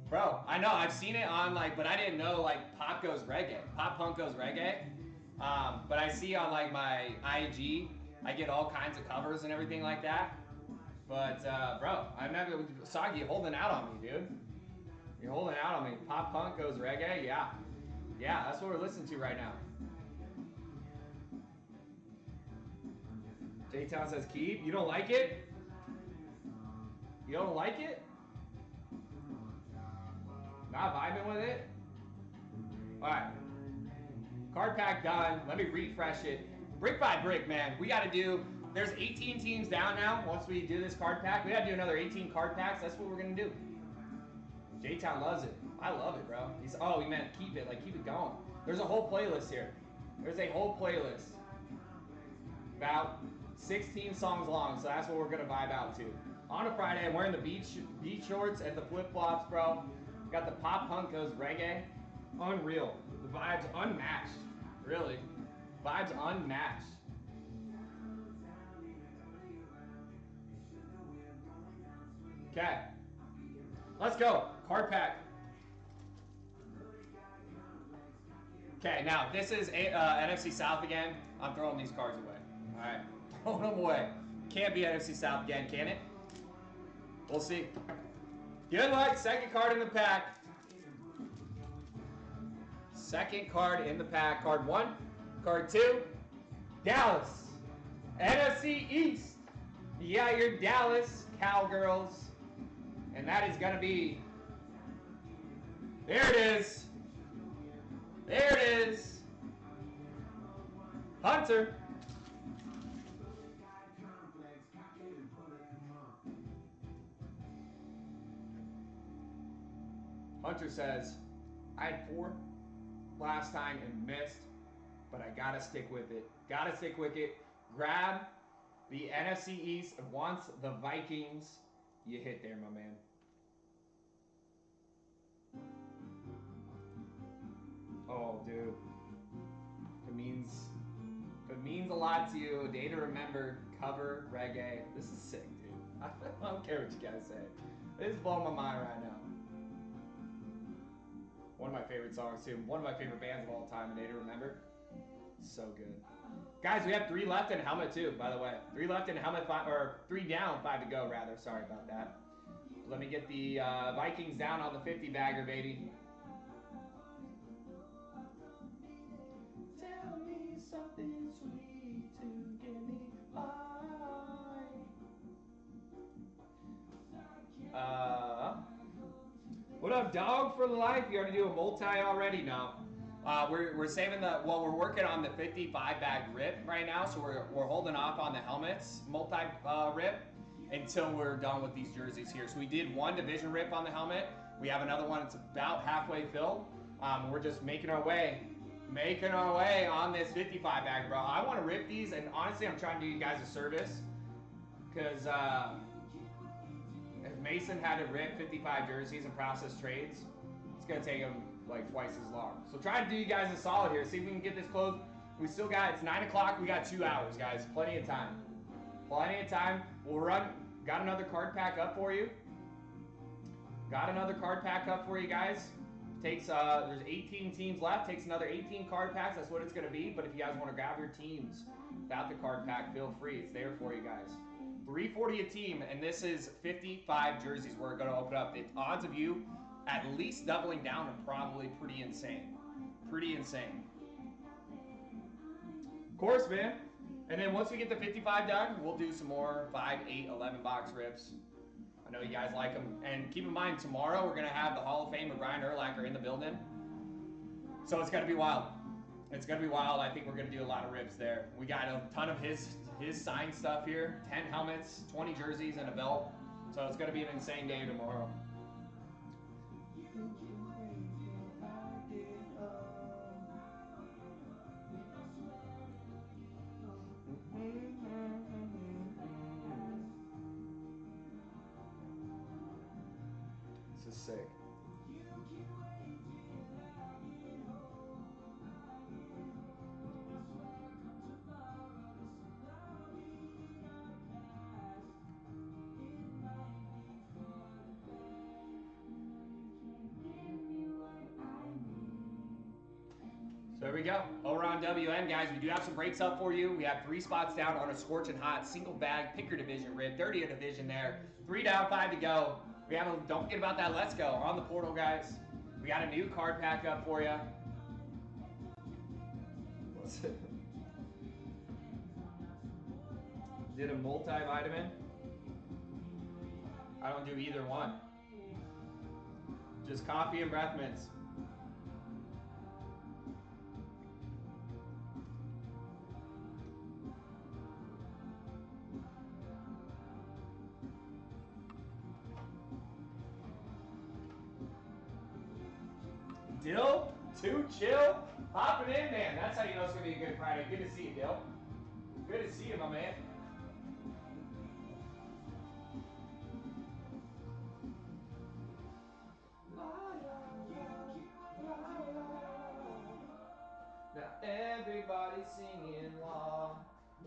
Bro, I know, I've seen it on like, but I didn't know like pop goes reggae. Pop punk goes reggae. But I see on like my IG, I get all kinds of covers and everything like that. But, bro, I'm not gonna. Soggy, you're holding out on me, dude. You're holding out on me. Pop punk goes reggae? Yeah. Yeah, that's what we're listening to right now. J-Town says keep. You don't like it? You don't like it? Not vibing with it? Alright. Card pack done. Let me refresh it. Brick by brick, man. We got to do. There's 18 teams down now. Once we do this card pack, we got to do another 18 card packs. That's what we're going to do. J-Town loves it. I love it, bro. He meant keep it. Like, keep it going. There's a whole playlist here. There's a whole playlist. About 16 songs long, so that's what we're going to vibe out to. On a Friday, I'm wearing the beach shorts and the flip-flops, bro. Got the pop punk goes reggae. Unreal. The vibes unmatched. Really. Vibes unmatched. Okay. Let's go. Card pack. Okay, now this is NFC South again. I'm throwing these cards away. All right. Throwing them away. Can't be NFC South again, can it? We'll see. Good luck. Second card in the pack. Second card in the pack. Card 1. Card 2. Dallas. NFC East. Yeah, you're Dallas Cowgirls. And that is going to be... There it is. There it is. Hunter. Hunter says, I had 4 last time and missed, but I gotta stick with it. Gotta stick with it. Grab the NFC East. Once the Vikings, you hit there, my man. Oh, dude. If it means a lot to you, a day to remember, cover, reggae. This is sick, dude. I don't care what you guys say. It's blowing my mind right now. One of my favorite songs, too. One of my favorite bands of all time, A Day to Remember. So good. Guys, we have 3 left in helmet, too, by the way. 3 left in helmet, 5, or 3 down, 5 to go, rather. Sorry about that. Let me get the Vikings down on the 50 bagger, baby. Tell me something sweet to get me high. What up, dog for life? You already do a multi already? No. We're saving the, well, we're working on the 55 bag rip right now, so we're holding off on the helmets multi rip until we're done with these jerseys here. So we did 1 division rip on the helmet. We have another one. It's about halfway filled. We're just making our way on this 55 bag, bro. I want to rip these, and honestly, I'm trying to do you guys a service because if Mason had to rip 55 jerseys and process trades, it's gonna take him like twice as long. So try to do you guys a solid here. See if we can get this closed. We still got, it's 9 o'clock. We got 2 hours, guys. Plenty of time. Plenty of time. We'll run. Got another card pack up for you. Got another card pack up for you guys. Takes there's 18 teams left. Takes another 18 card packs. That's what it's gonna be. But if you guys want to grab your teams without the card pack, feel free. It's there for you guys. $340 a team, and this is 55 jerseys we're going to open up. The odds of you at least doubling down are probably pretty insane. Pretty insane. Of course, man. And then once we get the 55 done, we'll do some more 5, 8, 11 box rips. I know you guys like them. And keep in mind, tomorrow we're going to have the Hall of Fame of Brian Urlacher in the building. So it's going to be wild. It's going to be wild. I think we're going to do a lot of rips there. We got a ton of his signed stuff here. 10 helmets, 20 jerseys, and a belt. So it's going to be an insane day tomorrow. This is sick. So There we go. Over on WN, guys, we do have some breaks up for you. We have 3 spots down on a scorching hot single bag picker division rib, 30th division there. 3 down, 5 to go. We have a, don't forget about that. Let's go on the portal, guys. We got a new card pack up for you. What's it? Did a multivitamin. I don't do either one. Just coffee and breath mints. Dill, too chill, hopping in, man. That's how you know it's gonna be a good Friday. Good to see you, Dill. Good to see you, my man. Now everybody's singing la,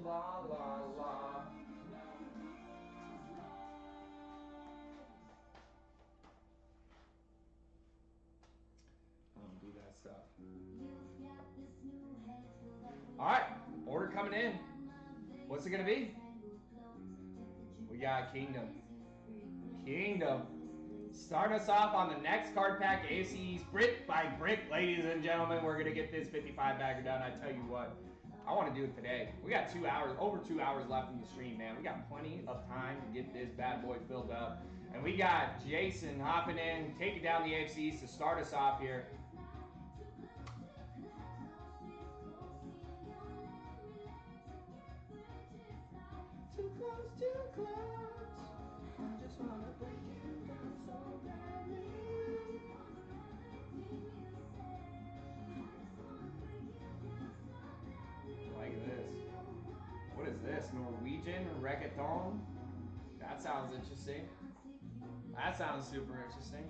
la, la, la. I don't do that stuff. All right, order coming in. What's it gonna be? We got Kingdom. Kingdom. Start us off on the next card pack, AFC East, brick by brick, ladies and gentlemen. We're gonna get this 55 bagger done. I tell you what, I want to do it today. We got 2 hours, over 2 hours left in the stream, man. We got plenty of time to get this bad boy filled up. And we got Jason hopping in, taking down the AFC East to start us off here. Too close, too close. I just wanna break you down so badly. Like this. What is this? Norwegian reggaeton? That sounds interesting. That sounds super interesting.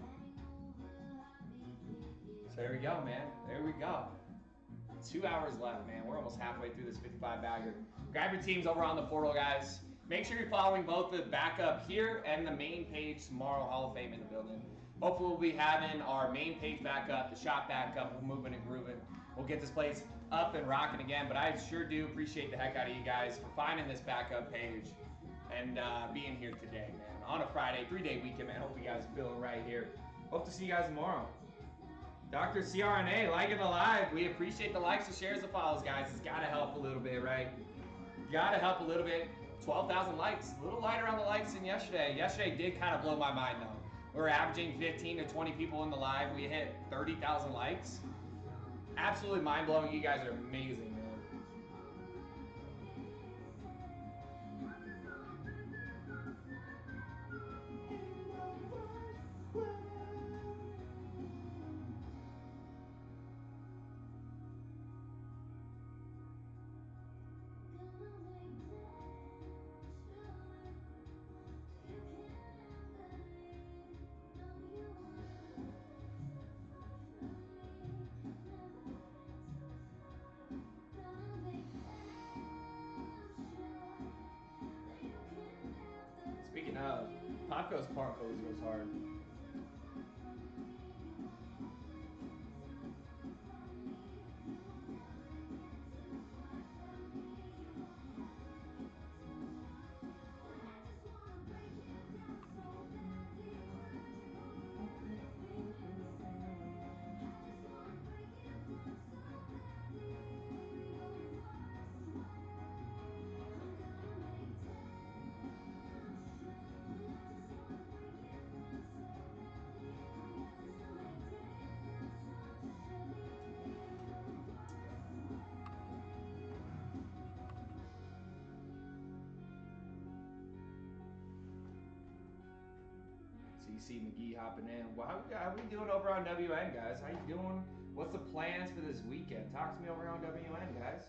So there we go, man. There we go. 2 hours left, man. We're almost halfway through this 55 bagger. Grab your teams over on the portal, guys. Make sure you're following both the backup here and the main page tomorrow. Hall of Fame in the building. Hopefully we'll be having our main page back up, the shop back up. We're moving and grooving. We'll get this place up and rocking again. But I sure do appreciate the heck out of you guys for finding this backup page and being here today, man. On a Friday, 3-day weekend, man. Hope you guys are feeling right here. Hope to see you guys tomorrow. Dr. CRNA, liking the live. We appreciate the likes, the shares, the follows, guys. It's got to help a little bit, right? Got to help a little bit. 12,000 likes. A little lighter on the likes than yesterday. Yesterday did kind of blow my mind, though. We're averaging 15 to 20 people in the live. We hit 30,000 likes. Absolutely mind-blowing. You guys are amazing, man. Speaking of, Popco's Park always goes hard. CC McGee hopping in. Well, how we doing over on WN, guys? How you doing? What's the plans for this weekend? Talk to me over on WN, guys.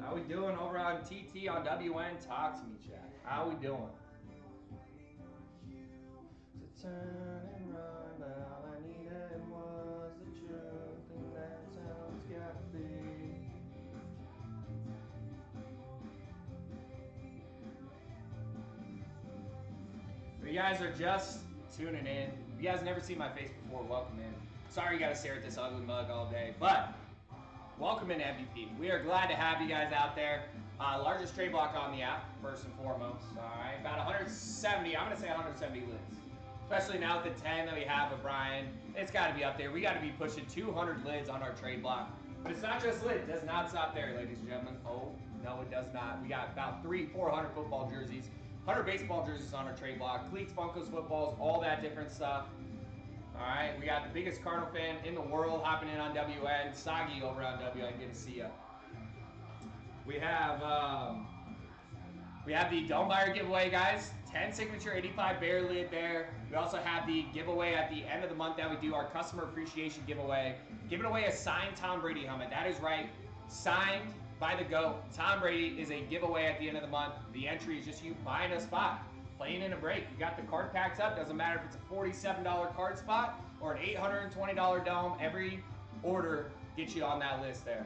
How we doing over on TT on WN? Talk to me, chat. How we doing? So turn and run, but all I needed was the truth, and that's how it's gotta be. you guys are just tuning in, if you guys never seen my face before, welcome in. Sorry you got to stare at this ugly mug all day, but welcome in MVP. We are glad to have you guys out there. Largest trade block on the app, first and foremost. All right, about 170. I'm gonna say 170 lids, especially now with the 10 that we have with Brian. It's got to be up there. We got to be pushing 200 lids on our trade block. But it's not just lids. It does not stop there, ladies and gentlemen. Oh no, it does not. We got about 400 football jerseys, 100 baseball jerseys on our trade block, cleats, Funkos, footballs, all that different stuff. All right, we got the biggest Cardinal fan in the world hopping in on WN. Sagi over on WN, good to see you. We have the Dome Buyer giveaway, guys. 10 signature 85 bear lid there. We also have the giveaway at the end of the month that we do our customer appreciation giveaway. Giving away a signed Tom Brady helmet. That is right, signed by the GOAT. Tom Brady is a giveaway at the end of the month. The entry is just you buying a spot, playing in a break. You got the card packs up. Doesn't matter if it's a $47 card spot or an $820 dome. Every order gets you on that list there.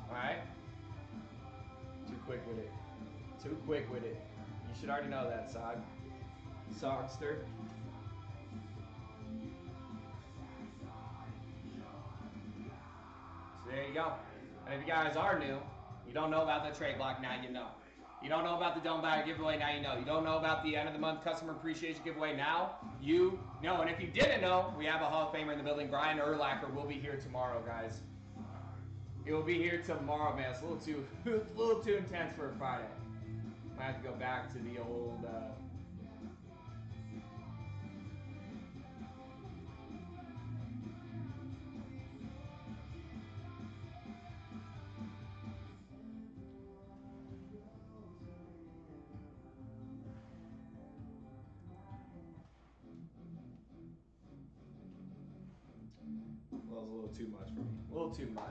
All right. Too quick with it. Too quick with it. You should already know that, Sogster. So there you go. And if you guys are new, you don't know about the trade block, now you know. You don't know about the Dome Buyer giveaway, now you know. You don't know about the end of the month customer appreciation giveaway, now you know. And if you didn't know, we have a Hall of Famer in the building. Brian Urlacher will be here tomorrow, guys. He will be here tomorrow, man. It's a little too intense for a Friday. Might have to go back to the old. Well, it was a little too much for me. A little too much.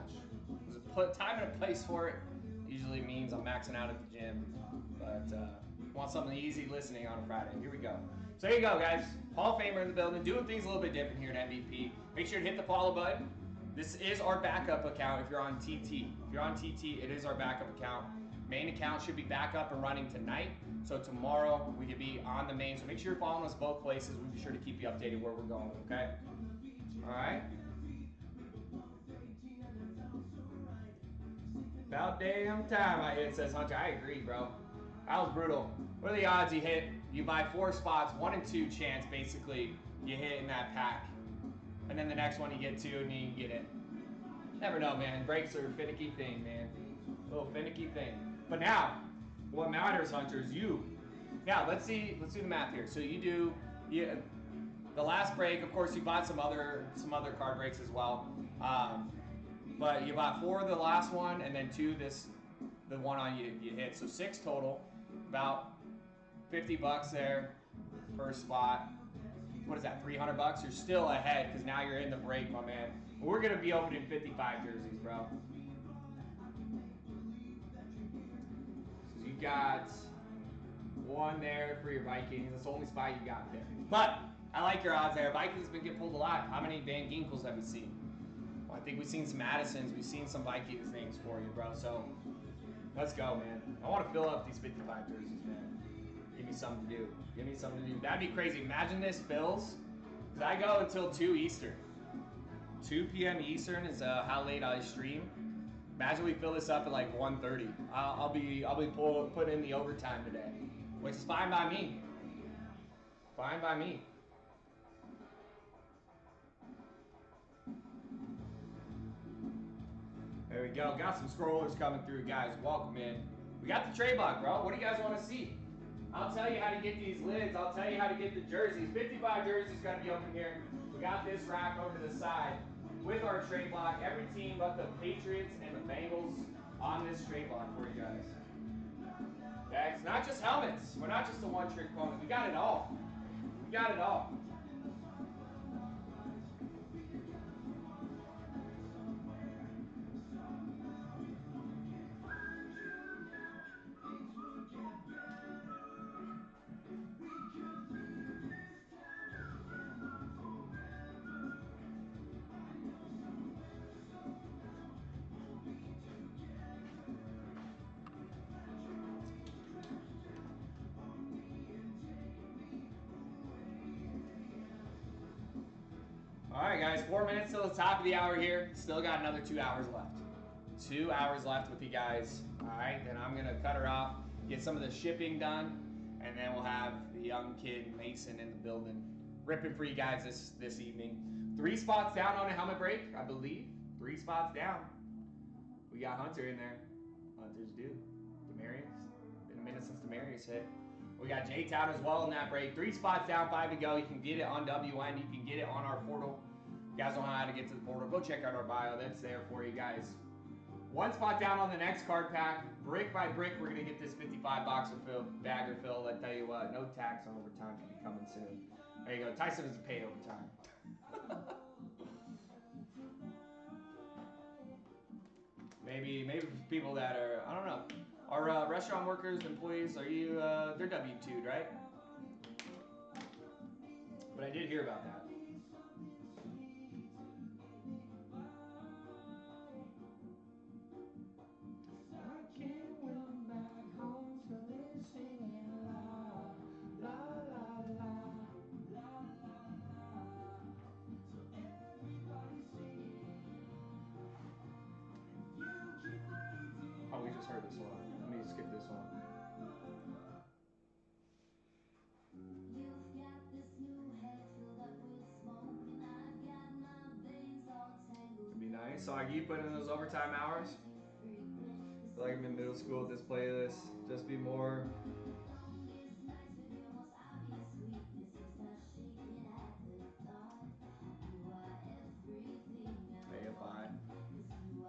There's a time and a place for it. Usually means I'm maxing out at the gym, but want something easy listening on a Friday. Here we go. So there you go, guys. Hall of Famer in the building, doing things a little bit different here at MVP. Make sure to hit the follow button. This is our backup account if you're on TT. If you're on TT, it is our backup account. Main account should be back up and running tonight. So tomorrow we could be on the main. So make sure you're following us both places. We'll be sure to keep you updated where we're going, okay? All right. About damn time I hit, says Hunter. I agree, bro. That was brutal. What are the odds you hit? You buy 4 spots, 1 in 2 chance, basically, you hit in that pack. And then the next one you get 2 and you get it. Never know, man. Breaks are a finicky thing, man. A little finicky thing. But now, what matters, Hunter, is you. Now, let's do the math here. So the last break, of course, you bought some other card breaks as well. But you bought 4 the last one, and then 2 the one on you hit. So 6 total, about $50 there per spot. What is that, $300? You're still ahead because now you're in the break, my man. We're gonna be opening 55 jerseys, bro. So you got 1 there for your Vikings. That's the only spot you got there. But I like your odds there. Vikings been getting pulled a lot. How many Van Ginkels have we seen? Well, I think we've seen some Madisons. We've seen some Vikings names for you, bro. So let's go, man. I want to fill up these 55 jerseys, man. Give me something to do. Give me something to do. That'd be crazy. Imagine this fills. Because I go until 2 Eastern. 2 p.m. Eastern is how late I stream. Imagine we fill this up at like 1:30. I'll be put in the overtime today, which is fine by me. Fine by me. There we go. Got some scrollers coming through, guys. Welcome in. We got the trade block, bro. What do you guys want to see? I'll tell you how to get these lids. I'll tell you how to get the jerseys. 55 jerseys got to be open here. We got this rack over to the side with our trade block. Every team but the Patriots and the Bengals on this trade block for you guys. Okay, it's not just helmets. We're not just a one-trick pony. We got it all. We got it all. guys. 4 minutes till the top of the hour here. Still got another 2 hours left. 2 hours left with you guys. All right, then I'm gonna cut her off, get some of the shipping done, and then we'll have the young kid Mason in the building, ripping for you guys this evening. 3 spots down on a helmet break, I believe. 3 spots down. We got Hunter in there. Hunter's due. Demarius. Been a minute since Demarius hit. We got J-Town as well in that break. 3 spots down, 5 to go. You can get it on WN. You can get it on our portal. You guys don't know how to get to the portal. Go check out our bio. That's there for you guys. 1 spot down on the next card pack. Brick by brick, we're going to get this 55 boxer bagger filled. I tell you what, no tax on overtime should be coming soon. There you go. Tyson doesn't pay overtime. maybe people that are, I don't know. Our restaurant workers, employees, are you, they're W-2'd, right? But I did hear about that. Oh, we just heard this one. Let me skip this one. It'd be nice. So like you put in those overtime hours. I feel like I'm in middle school with this playlist. Just be more. AFI.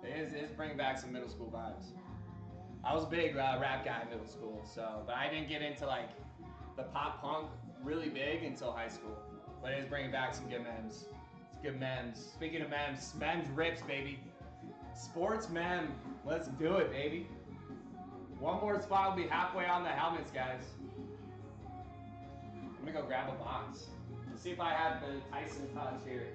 It is bringing back some middle school vibes. I was a big rap guy in middle school, so but I didn't get into like the pop punk really big until high school. But it is bringing back some good memes. It's good memes. Speaking of memes, memes rips, baby. Sports mem. Let's do it, baby. 1 more spot will be halfway on the helmets, guys. I'm gonna go grab a box. Let's see if I have the Tyson touch here.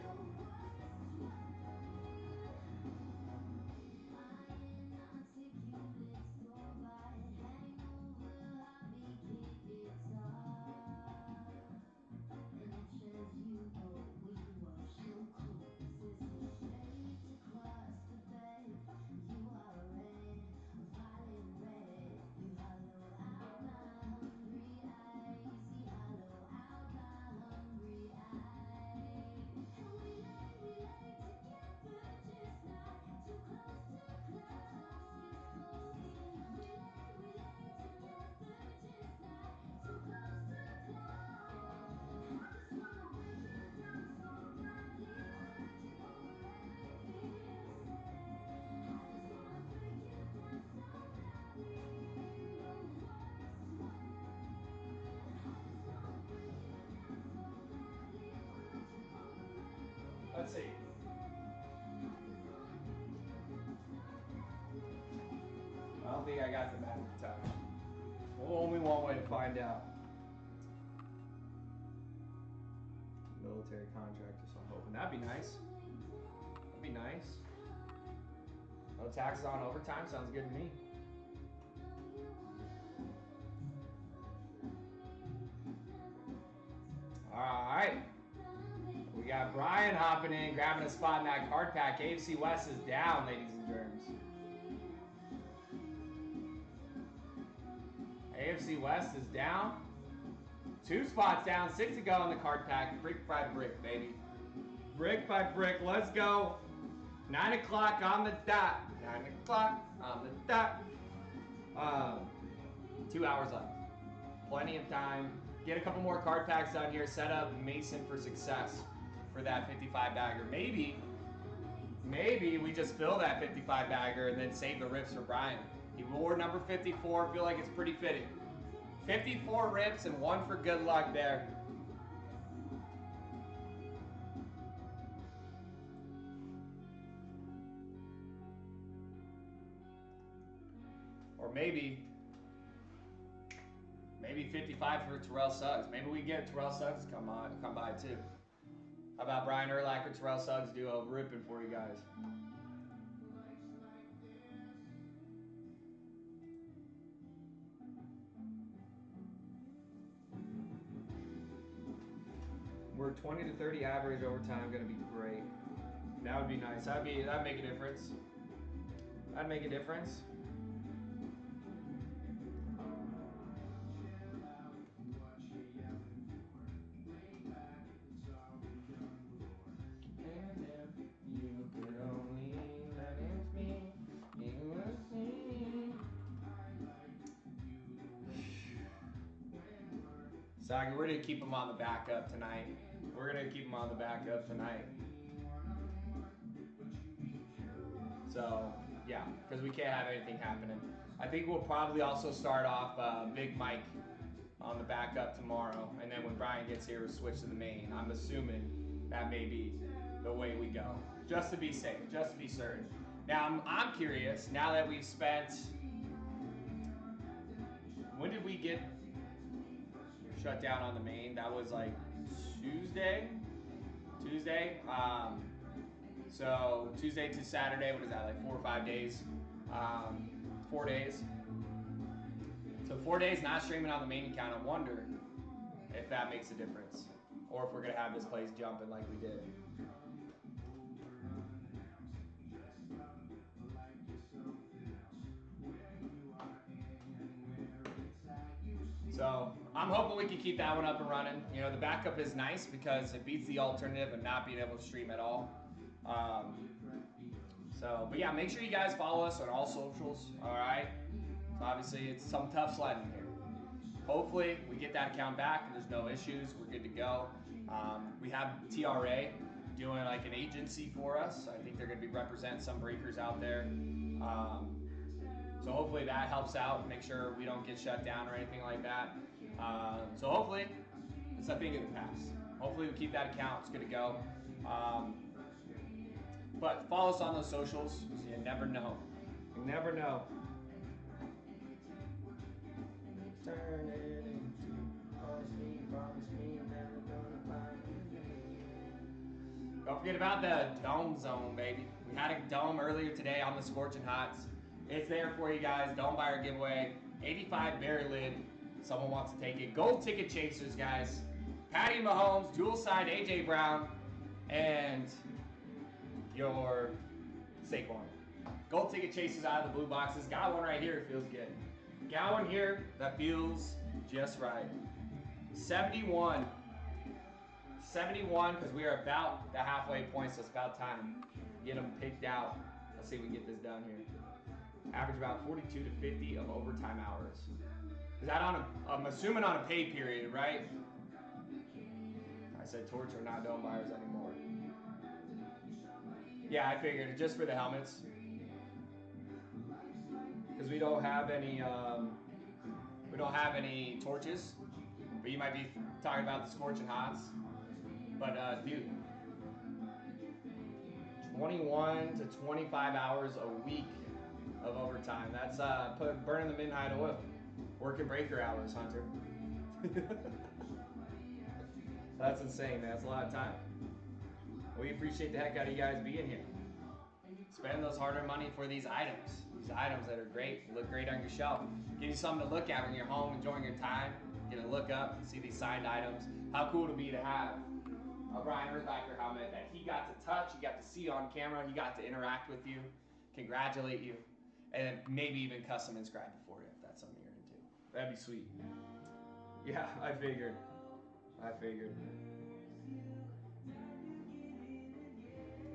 Let's see. I don't think I got the magic touch. Well, only one way to find out. Military contractor, so I'm hoping that'd be nice. That'd be nice. No taxes on overtime, sounds good to me. Alright. We got Brian hopping in, grabbing a spot in that card pack. AFC West is down, ladies and germs. AFC West is down. 2 spots down, 6 to go in the card pack. Brick by brick, baby. Brick by brick, let's go. 9 o'clock on the dot. 9 o'clock on the dot. 2 hours left. Plenty of time. Get a couple more card packs down here. Set up Mason for success for that 55 bagger. Maybe we just fill that 55 bagger and then save the rips for Brian. He wore number 54. Feel like it's pretty fitting. 54 rips and 1 for good luck there. Or maybe 55 for Terrell Suggs. Maybe we get Terrell Suggs to come by too. How about Brian Urlacher, Terrell Suggs do a ripping for you guys? We're over 20 to 30 average overtime, gonna be great. That would be nice. That'd make a difference. That'd make a difference. Saga, we're gonna keep him on the backup tonight. We're gonna keep him on the backup tonight. So yeah, because we can't have anything happening. I think we'll probably also start off Big Mike on the backup tomorrow, and then when Brian gets here, we'll switch to the main. I'm assuming that may be the way we go, just to be safe, just to be certain. Now I'm curious. Now that we've spent, when did we get shut down on the main? That was like Tuesday. So Tuesday to Saturday, what is that, like 4 or 5 days? 4 days. So 4 days not streaming on the main account. I wonder if that makes a difference, or if we're gonna have this place jumping like we did. So I'm hoping we can keep that one up and running. You know, the backup is nice because it beats the alternative of not being able to stream at all. But yeah, make sure you guys follow us on all socials. All right. So obviously, it's some tough sledding here. Hopefully, we get that account back and there's no issues. We're good to go. We have TRA doing like an agency for us. I think they're going to be representing some breakers out there. So hopefully that helps out. Make sure we don't get shut down or anything like that. So hopefully it's a thing of the past. Hopefully we keep that account. It's good to go. But follow us on those socials. So you never know. You never know. Turn it into promise me, never gonna find you. Don't forget about the Dome Zone, baby. We had a dome earlier today on the Scorching Hots. It's there for you guys. Dome buyer giveaway. 85 Bear Lid. Someone wants to take it. Gold ticket chasers, guys. Patty Mahomes, dual side AJ Brown, and your Saquon. Gold ticket chasers out of the blue boxes. Got one right here. It feels good. Got one here that feels just right. 71. 71, because we are about the halfway point, so it's about time to get them picked out. Let's see if we can get this done here. Average about 42 to 50 of overtime hours. Is that on I'm assuming on a pay period, right? I said torch are not dome buyers anymore. Yeah, I figured just for the helmets. Because we don't have any torches. But you might be talking about the Scorching Hots. But dude, 21 to 25 hours a week of overtime. That's burning the midnight oil. Working breaker hours, Hunter. That's insane, man. That's a lot of time. We appreciate the heck out of you guys being here. Spend those hard-earned money for these items. These items that are great, look great on your shelf. Give you something to look at when you're home, enjoying your time. Get a look up, see these signed items. How cool it'll be to have a Brian Earthbacker helmet that he got to touch, he got to see on camera, he got to interact with you, congratulate you, and maybe even custom inscribe it for you if that's something you're into. That'd be sweet. Yeah, I figured.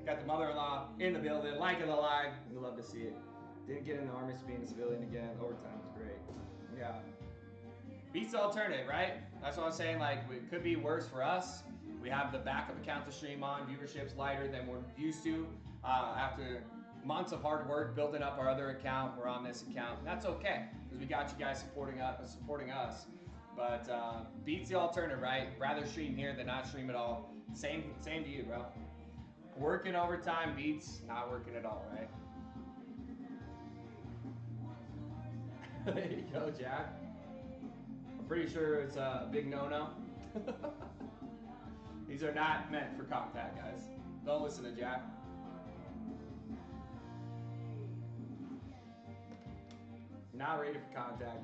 Got the mother-in-law in the building, liking the live. We love to see it. Didn't get in the Army, being a civilian again. Overtime was great. Yeah. Beats the alternative, right? That's what I'm saying. Like, it could be worse for us. We have the backup account to stream on. Viewership's lighter than we're used to. After months of hard work building up our other account, we're on this account. And that's okay, because we got you guys supporting us. But beats the alternative, right? Rather stream here than not stream at all. Same to you, bro. Working overtime beats not working at all, right? There you go, Jack. I'm pretty sure it's a big no-no. These are not meant for contact, guys. Don't listen to Jack. Not rated for contact.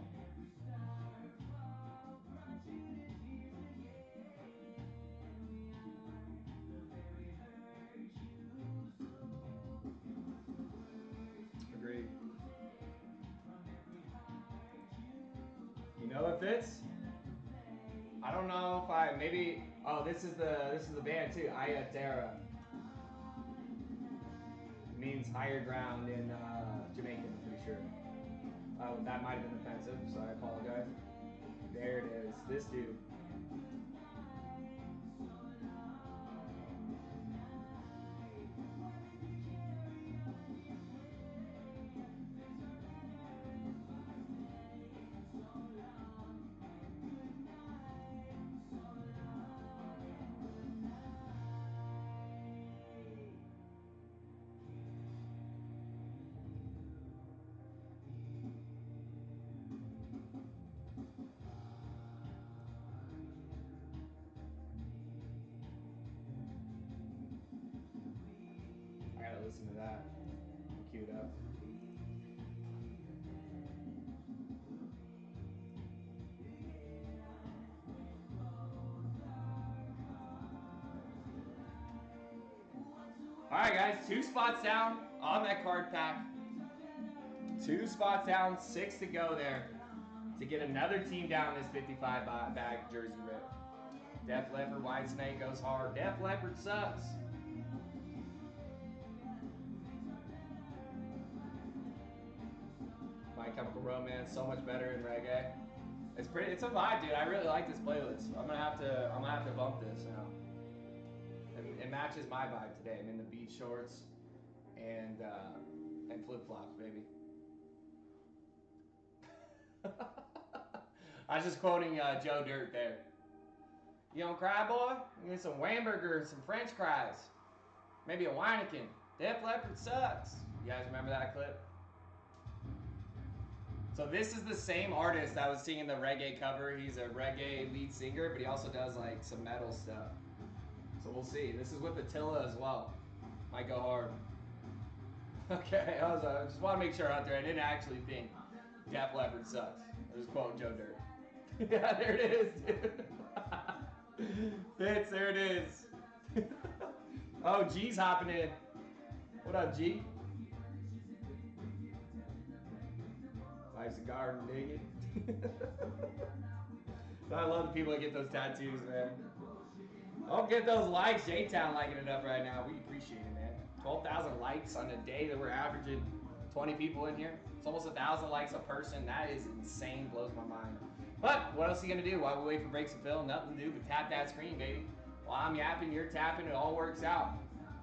know if it's. I don't know if I maybe. Oh, this is the band too. Ayatera means higher ground in Jamaican. I'm pretty sure. Oh, that might have been offensive, so I apologize. There it is. This dude. I gotta listen to that. Cue it up. All right, guys, 2 spots down on that card pack. 2 spots down, 6 to go there to get another team down this 55 bag jersey rip. Def Leppard, White Snake goes hard. Def Leppard sucks. My Chemical Romance, so much better in reggae. It's a vibe, dude. I really like this playlist. I'm gonna have to bump this now. It matches my vibe today. I'm in the beach shorts and flip flops, baby. I was just quoting Joe Dirt there. You don't cry, boy? You get some Whamburger, some French fries, maybe a Weineken. Def Leppard sucks. You guys remember that clip? So this is the same artist that was singing the reggae cover. He's a reggae lead singer, but he also does like some metal stuff. So we'll see. This is with Attila as well. Might go hard. Okay, I just want to make sure out there. I didn't actually think Def Leppard sucks. I was quoting Joe Dirt. Yeah, there it is, dude. Fitz, there it is. Oh, G's hopping in. What up, G? Life's a garden, dig it. I love the people that get those tattoos, man. Oh, get those likes. J-Town liking it up right now. We appreciate it, man. 12,000 likes on a day that we're averaging 20 people in here. It's almost 1,000 likes a person. That is insane. Blows my mind. But what else are you going to do while we wait for breaks to fill? Nothing to do but tap that screen, baby. While I'm yapping, you're tapping. It all works out.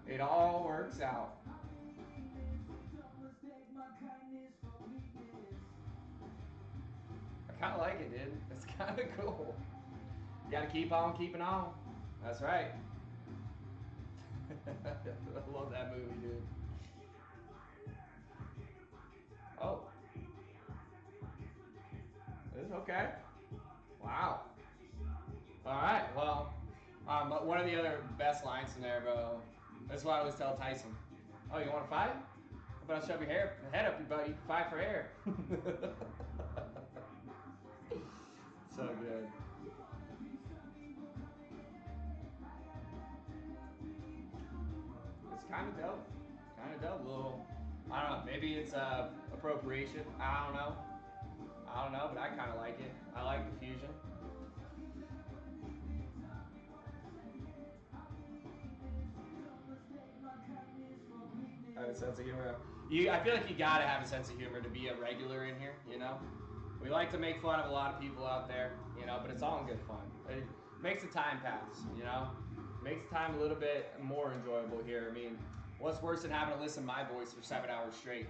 It all works out. I kind of like it, dude. It's kind of cool. You got to keep on keeping on. That's right. I love that movie, dude. Oh. It's okay. Wow. All right. Well, one of the other best lines in there, bro. That's what I always tell Tyson. Oh, you want to fight? How about I shove your head up your butt? You can fight for air. So good. It's kind of dope. Kind of dope. Little, I don't know. Maybe it's appropriation. I don't know. But I kind of like it. I like the fusion. I have a sense of humor. I feel like you gotta have a sense of humor to be a regular in here, you know? We like to make fun of a lot of people out there, you know, but it's all in good fun. It makes the time pass, you know? Makes the time a little bit more enjoyable here. I mean, what's worse than having to listen to my voice for 7 hours straight?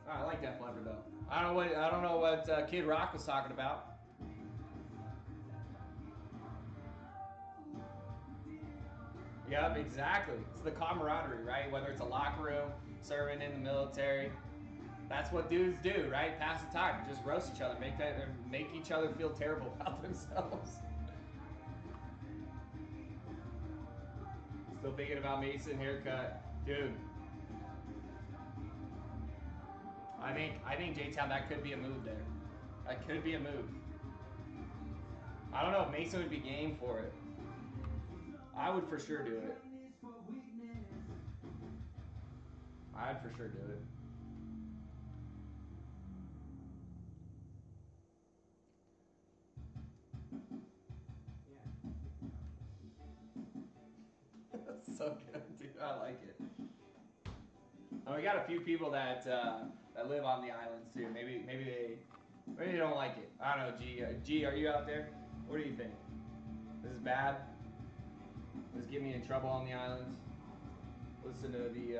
I like Def Leppard though. I don't know what Kid Rock was talking about. Yep, exactly. It's the camaraderie, right? Whether it's a locker room, serving in the military, that's what dudes do, right? Pass the time, just roast each other, make each other feel terrible about themselves. Still thinking about Mason haircut, dude. I think J-Town, that could be a move there. That could be a move. I don't know if Mason would be game for it. I would for sure do it. I'd for sure do it. That's so good, dude. I like it. And we got a few people that that live on the islands too. Maybe they don't like it. I don't know. G, are you out there? What do you think? This is bad. Does this get me in trouble on the islands? Listen to the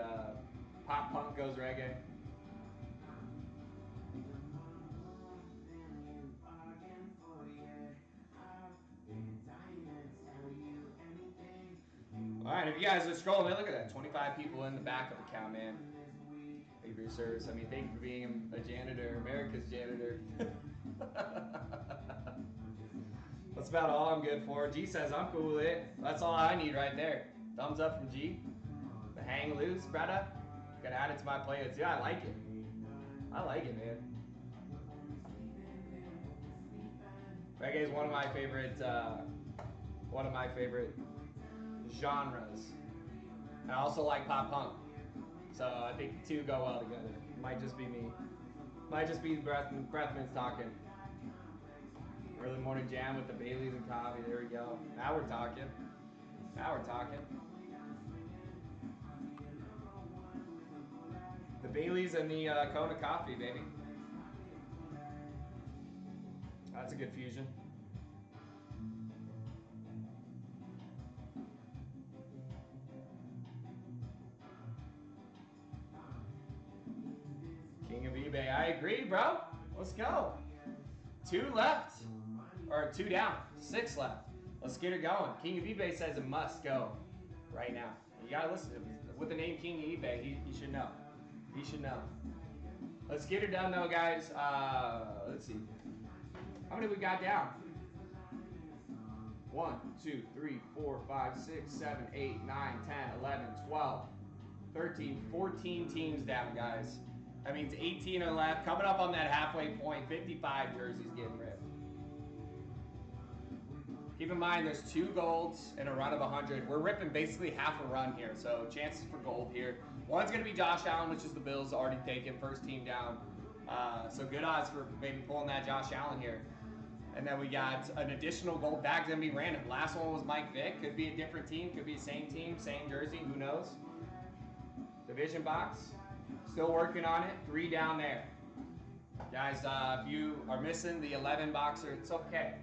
pop punk goes reggae. All right, if you guys are scrolling, man, look at that. 25 people in the backup account, man. Thank you for your service. I mean, thank you for being a janitor, America's janitor. That's about all I'm good for. G says I'm cool with it. That's all I need right there. Thumbs up from G. The hang loose, brother. Gotta add it to my playlist. Yeah, I like it. I like it, man. Reggae is one of my favorite genres. I also like pop punk. So I think the two go well together. Might just be me. Might just be Breathman's talking. Early morning jam with the Baileys and coffee. There we go. Now we're talking. Now we're talking. The Baileys and the Kona coffee, baby. That's a good fusion. King of eBay. I agree, bro. Let's go. 2 left. Or 2 down. 6 left. Let's get it going. King of eBay says it must go right now. You gotta listen to him. With the name King of eBay, he should know. He should know. Let's get it done though, guys. Let's see. How many we got down? 1, 2, 3, 4, 5, 6, 7, 8, 9, 10, 11, 12, 13, 14 teams down, guys. That means 18 are left. Coming up on that halfway point, 55 jerseys getting ripped. Keep in mind, there's 2 golds and a run of 100. We're ripping basically half a run here, so chances for gold here. One's going to be Josh Allen, which is the Bills already taken, first team down. So good odds for maybe pulling that Josh Allen here. And then we got an additional gold bag going to be random. Last one was Mike Vick. Could be a different team, could be the same team, same jersey, who knows? Division box, still working on it. 3 down there. Guys, if you are missing the 11 boxer, it's okay.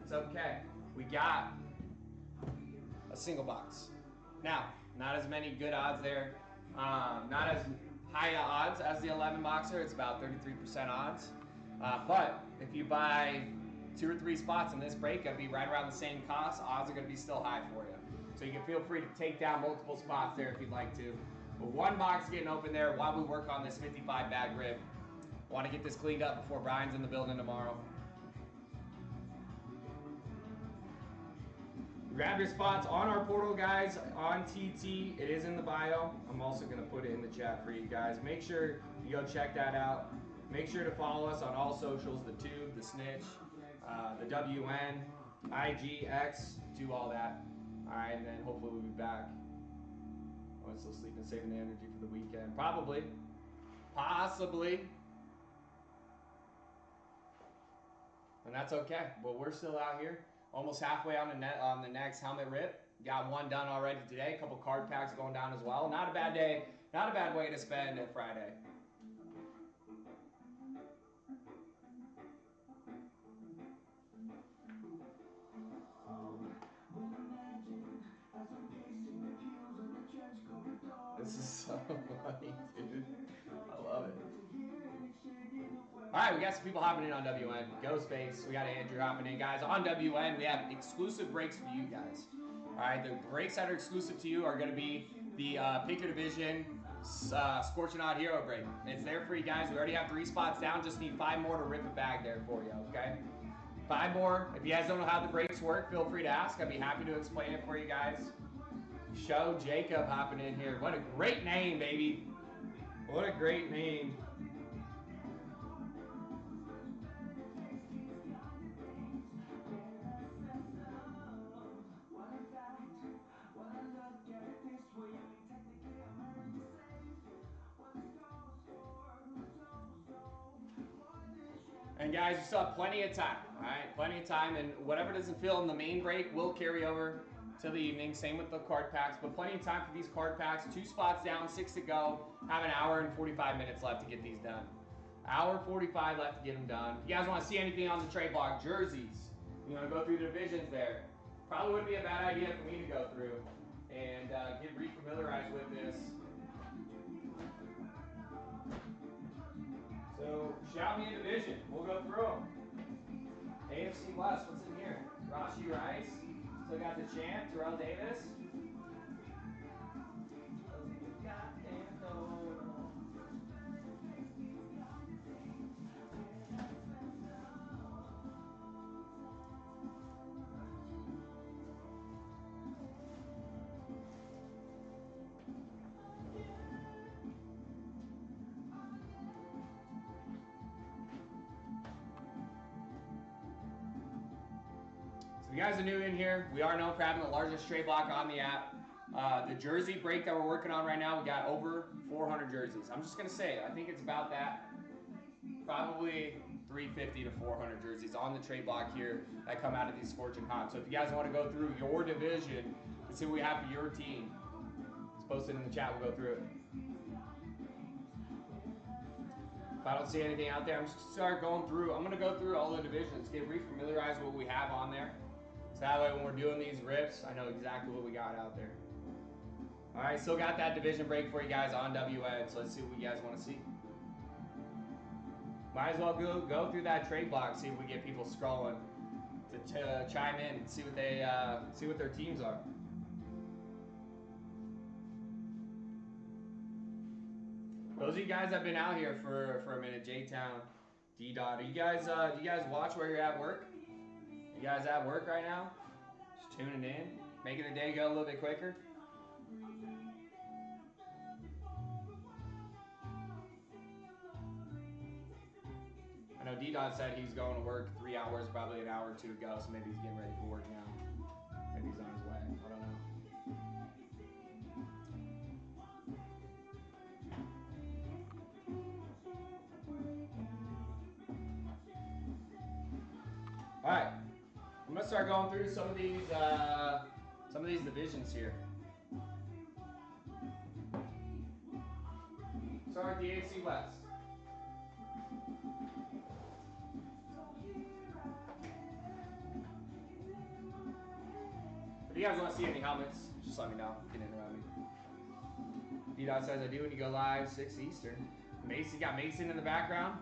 It's okay. We got a single box. Now, not as many good odds there. Not as high odds as the 11 boxer. It's about 33% odds. But if you buy 2 or 3 spots in this break, it'll be right around the same cost. Odds are going to be still high for you. So you can feel free to take down multiple spots there if you'd like to. But 1 box getting open there while we work on this 55 bag rib. Want to get this cleaned up before Brian's in the building tomorrow. Grab your spots on our portal, guys, on TT. It is in the bio. I'm also going to put it in the chat for you guys. Make sure you go check that out. Make sure to follow us on all socials, the Tube, the Snitch, the WN, IG, X, do all that. All right, and then hopefully we'll be back. Oh, I'm still sleeping, saving the energy for the weekend. Probably. Possibly. And that's okay. But we're still out here. Almost halfway on the next helmet rip. Got 1 done already today. A couple card packs going down as well. Not a bad day. Not a bad way to spend a Friday. This is so funny, dude. I love it. All right, we got some people hopping in on WN. Ghostface, we got Andrew hopping in. Guys, on WN, we have exclusive breaks for you guys. All right, the breaks that are exclusive to you are going to be the Pick Your Division Scorching Hot Hero break. It's there for you guys. We already have 3 spots down. Just need 5 more to rip a bag there for you, okay? 5 more. If you guys don't know how the breaks work, feel free to ask. I'd be happy to explain it for you guys. Show Jacob hopping in here. What a great name, baby. What a great name. And guys, you still have plenty of time, all right? Plenty of time, and whatever doesn't fill in the main break will carry over to the evening. Same with the card packs, but plenty of time for these card packs. 2 spots down, 6 to go. Have an hour and 45 minutes left to get these done. Hour 45 left to get them done. If you guys want to see anything on the trade block, jerseys, you want to go through the divisions there. Probably wouldn't be a bad idea for me to go through and get refamiliarized with this. So shout me a division. We'll go through them. AFC West, what's in here? Rashi Rice. Still got the champ, Terrell Davis. If you guys are new in here, we are known for having the largest trade block on the app. The jersey break that we're working on right now, we got over 400 jerseys. I'm just going to say, I think it's about that. Probably 350 to 400 jerseys on the trade block here that come out of these Fortune Hot. So if you guys want to go through your division and see what we have for your team, it's posted in the chat. We'll go through it. If I don't see anything out there, I'm just going to start going through. I'm going to go through all the divisions, get refamiliarized with what we have on there. So that way when we're doing these rips, I know exactly what we got out there. All right, still got that division break for you guys on WN, so let's see what you guys want to see. Might as well go through that trade block, see if we get people scrolling to chime in and see what they see what their teams are. Those of you guys that have been out here for a minute, J-Town, D-Dot, do you guys watch where you're at work? You guys at work right now? Just tuning in, making the day go a little bit quicker. I know D-Dot said he's going to work 3 hours, probably an hour or 2 to go, so maybe he's getting ready for work now. Maybe he's on his way. I don't know. All right, I'm gonna start going through some of these divisions here. Start with the AFC West. If you guys want to see any helmets, just let me know. You can interrupt me. D-Dot says I do when you go live, 6 Eastern. Mason, got Mason in the background.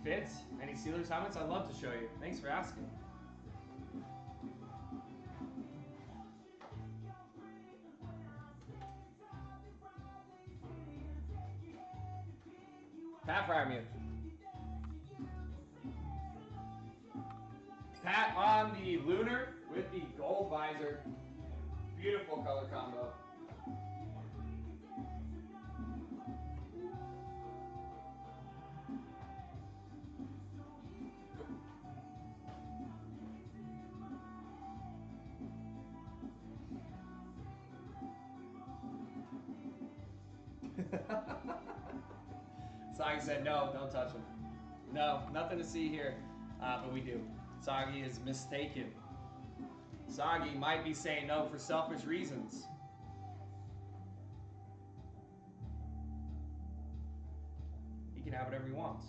Fitz, any Steelers helmets? I'd love to show you. Thanks for asking. Pat Fryermuth. Pat on the Lunar with the gold visor. Beautiful color combo. Soggy said, no, don't touch him. No, nothing to see here, but we do. Soggy is mistaken. Soggy might be saying no for selfish reasons. He can have whatever he wants.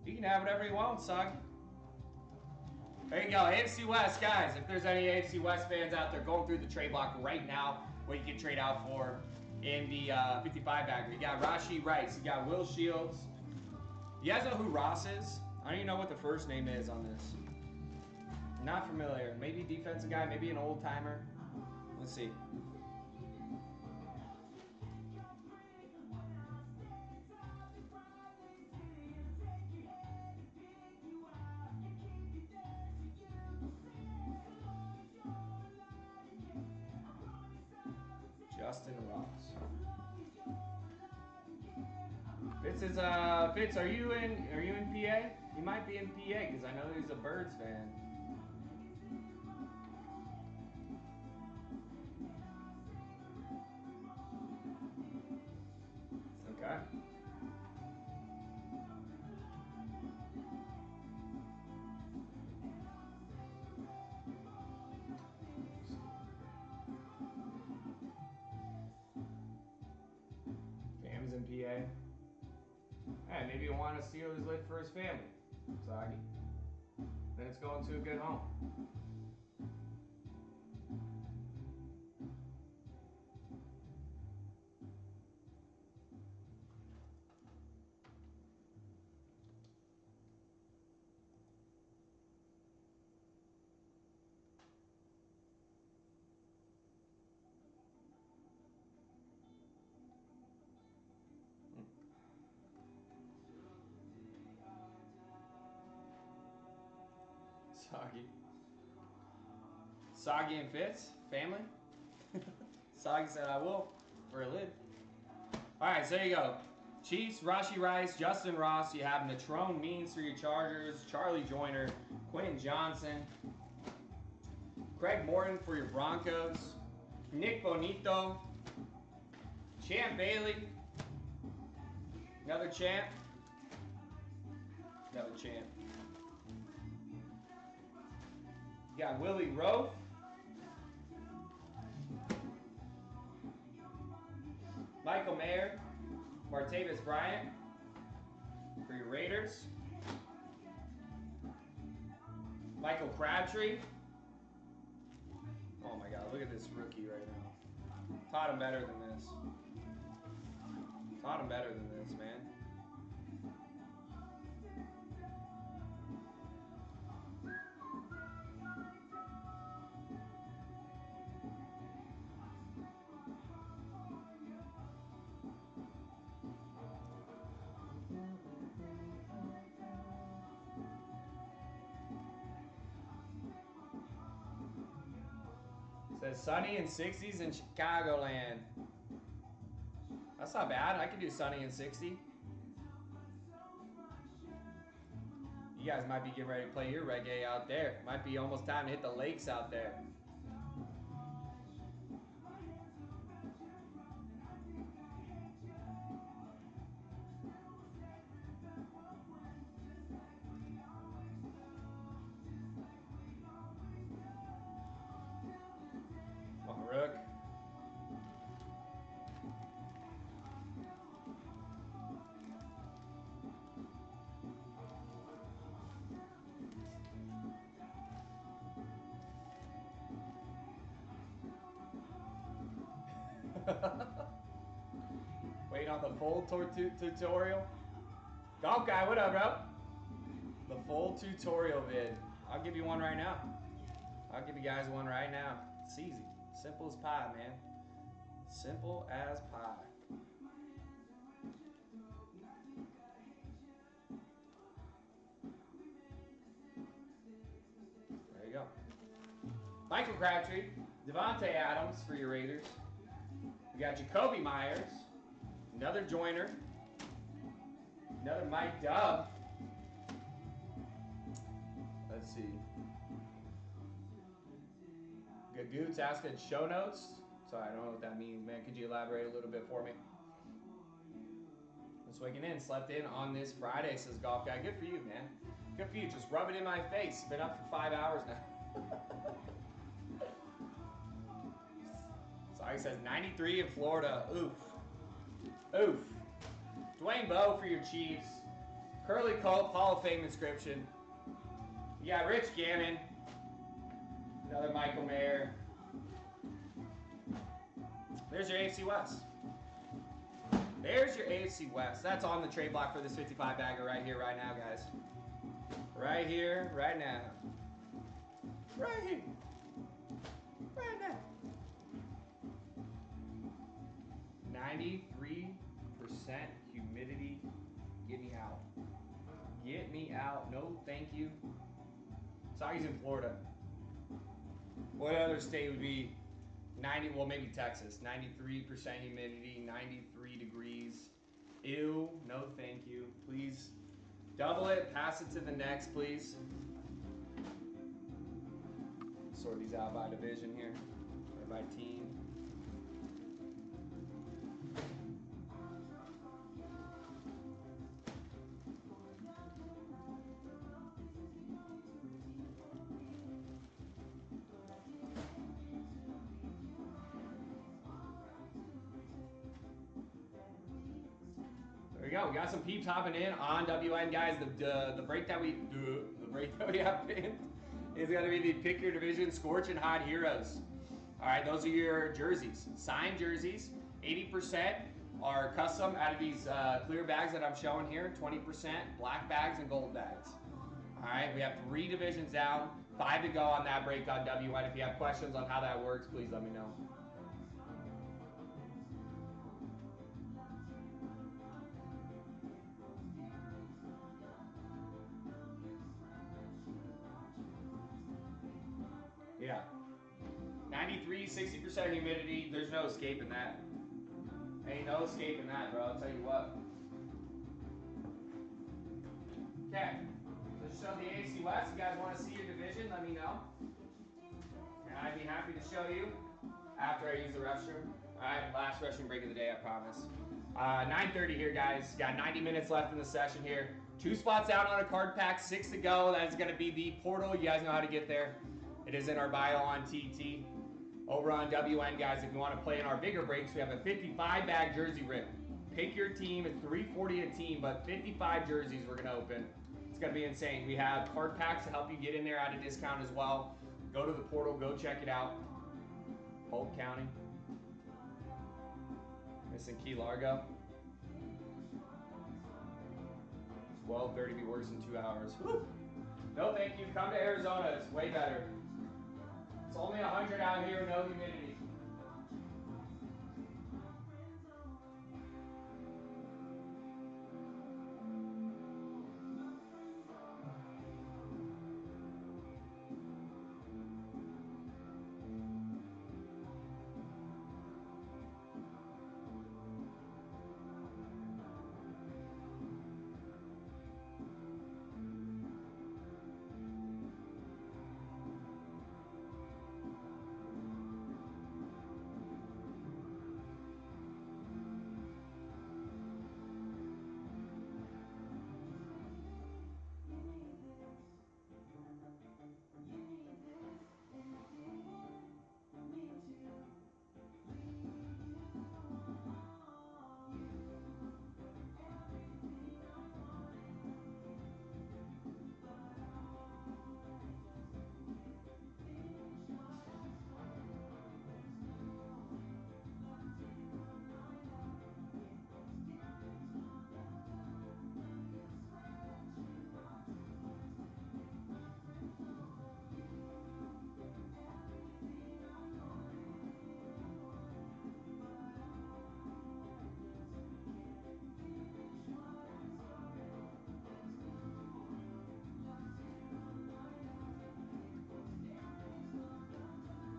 He can have whatever he wants, Soggy. There you go, AFC West, guys. If there's any AFC West fans out there going through the trade block right now, what you can trade out for in the 55 bagger. You got Rashi Rice. You got Will Shields. You guys know who Ross is? I don't even know what the first name is on this. Not familiar. Maybe defensive guy, maybe an old timer. Let's see. Justin Ross. Fitz is Fitz, are you in PA? You might be in PA because I know he's a Birds fan. Okay. PA. Hey, maybe you want a Steelers lid for his family, Soggy. Then it's going to a good home. Soggy. Soggy and Fitz, family. Soggy said I will for a lid. Alright, so there you go. Chiefs, Rashi Rice, Justin Ross. You have Natrone Means for your Chargers, Charlie Joyner, Quentin Johnson, Craig Morton for your Broncos, Nick Bonito, Champ Bailey, another champ, another champ. You got Willie Rowe, Michael Mayer, Martavis Bryant for your Raiders, Michael Crabtree. Oh my God, look at this rookie right now. Taught him better than this. Taught him better than this, man. Says sunny and 60s in Chicagoland. That's not bad. I could do sunny and 60. You guys might be getting ready to play your reggae out there. Might be almost time to hit the lakes out there. Oh, Rook. Wait on the full tutorial. Golf guy, what up, bro? The full tutorial vid. I'll give you one right now. I'll give you guys one right now. It's easy. Simple as pie, man. Simple as pie. There you go. Michael Crabtree, Devontae Adams for your Raiders. We got Jacoby Myers, another Joyner, another Mike Dubb. Let's see. Gagoot's asking show notes. Sorry, I don't know what that means, man. Could you elaborate a little bit for me? Just waking in, slept in on this Friday, says Golf Guy. Good for you, man. Good for you. Just rub it in my face. Been up for 5 hours now. Sorry, says 93 in Florida. Oof. Oof. Dwayne Bowe for your Chiefs. Curly Culp, Hall of Fame inscription. You got Rich Gannon. Another Michael Mayer. There's your AFC West. There's your AFC West. That's on the trade block for this 55 bagger right here, right now, guys. Right here, right now. Right here. Right now. 93% humidity. Get me out. Get me out. No, thank you. Soggy's in Florida. What other state would be 90? Well, maybe Texas. 93% humidity, 93 degrees. Ew. No, thank you. Please double it. Pass it to the next, please. Sort these out by division here, or by team. go. We got some peeps hopping in on WN, guys. The break that we have pinned is going to be the Pick Your Division Scorching Hot Heroes. All right, those are your jerseys. Signed jerseys. 80% are custom out of these clear bags that I'm showing here. 20% black bags and gold bags. All right, we have 3 divisions down. 5 to go on that break on WN. If you have questions on how that works, please let me know. Yeah. 93, 60% humidity. There's no escaping that. Ain't no escaping that, bro. I'll tell you what. Okay. Let's show the AFC West. You guys want to see your division? Let me know. And I'd be happy to show you after I use the restroom. All right, last restroom break of the day, I promise. 9:30 here, guys. Got 90 minutes left in the session here. 2 spots out on a card pack, 6 to go. That is going to be the portal. You guys know how to get there. It is in our bio on TT. Over on WN, guys, if you want to play in our bigger breaks, we have a 55-bag jersey rip. Pick your team. It's $340 a team, but 55 jerseys we're going to open. It's going to be insane. We have card packs to help you get in there at a discount as well. Go to the portal. Go check it out. Polk County. Missing Key Largo. 12:30 be worse in 2 hours. Woo. No, thank you. Come to Arizona. It's way better. It's only 100 out here, no humidity.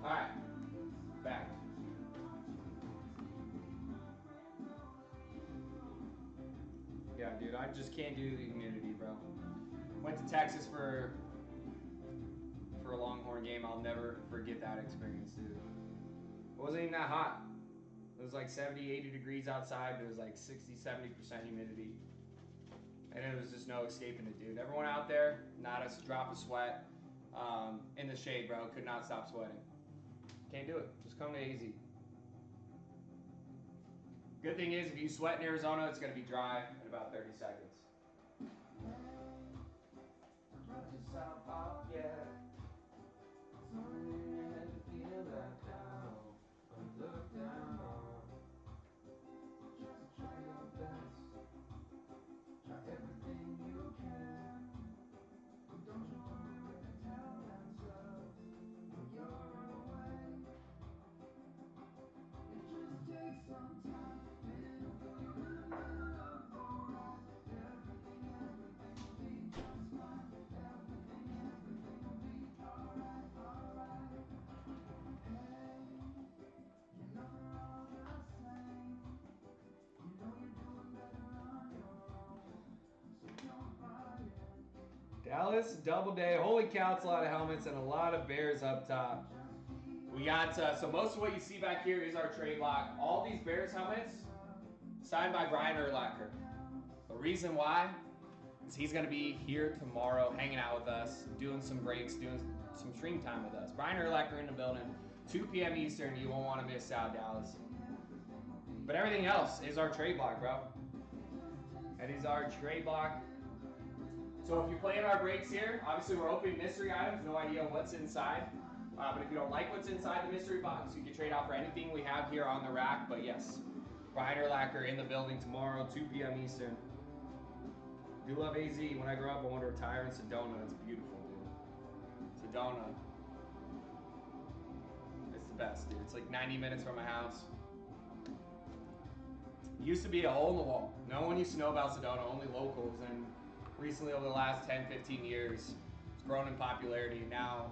All right, back. Yeah, dude, I just can't do the humidity, bro. Went to Texas for a Longhorn game. I'll never forget that experience, dude. It wasn't even that hot. It was like 70, 80 degrees outside, but it was like 60, 70% humidity. And it was just no escaping it, dude. Everyone out there, not a drop of sweat. In the shade, bro. Could not stop sweating. Can't do it. Just come to AZ. Good thing is, if you sweat in Arizona, it's going to be dry in about 30 seconds. Cut yourself off, yeah. Somewhere to feel that down. Look down. Just try your best. Try everything you can. Don't you worry what they tell themselves when you're away. It just takes some time, and it'll put you in the middle of the ride. Everything will be just fine. Everything will be alright, alright. Hey, you know they're all the same. You know you're doing better on your own, so don't buy it. Dallas, double day. Holy cow, it's a lot of helmets and a lot of Bears up top. We got, so most of what you see back here is our trade block. All these Bears helmets, signed by Brian Urlacher. The reason why is he's going to be here tomorrow hanging out with us, doing some breaks, doing some stream time with us. Brian Urlacher in the building, 2 p.m. Eastern. You won't want to miss out, Dallas. But everything else is our trade block, bro. Eddie's our Trey block. So if you're playing our breaks here, obviously we're opening mystery items, no idea what's inside. But if you don't like what's inside the mystery box, you can trade out for anything we have here on the rack. But yes, Brian Urlacher in the building tomorrow, 2 p.m. Eastern. Do love AZ. When I grow up, I want to retire in Sedona. It's beautiful, dude. Sedona. It's the best, dude. It's like 90 minutes from my house. It used to be a hole in the wall. No one used to know about Sedona, only locals. And recently, over the last 10, 15 years, it's grown in popularity. Now,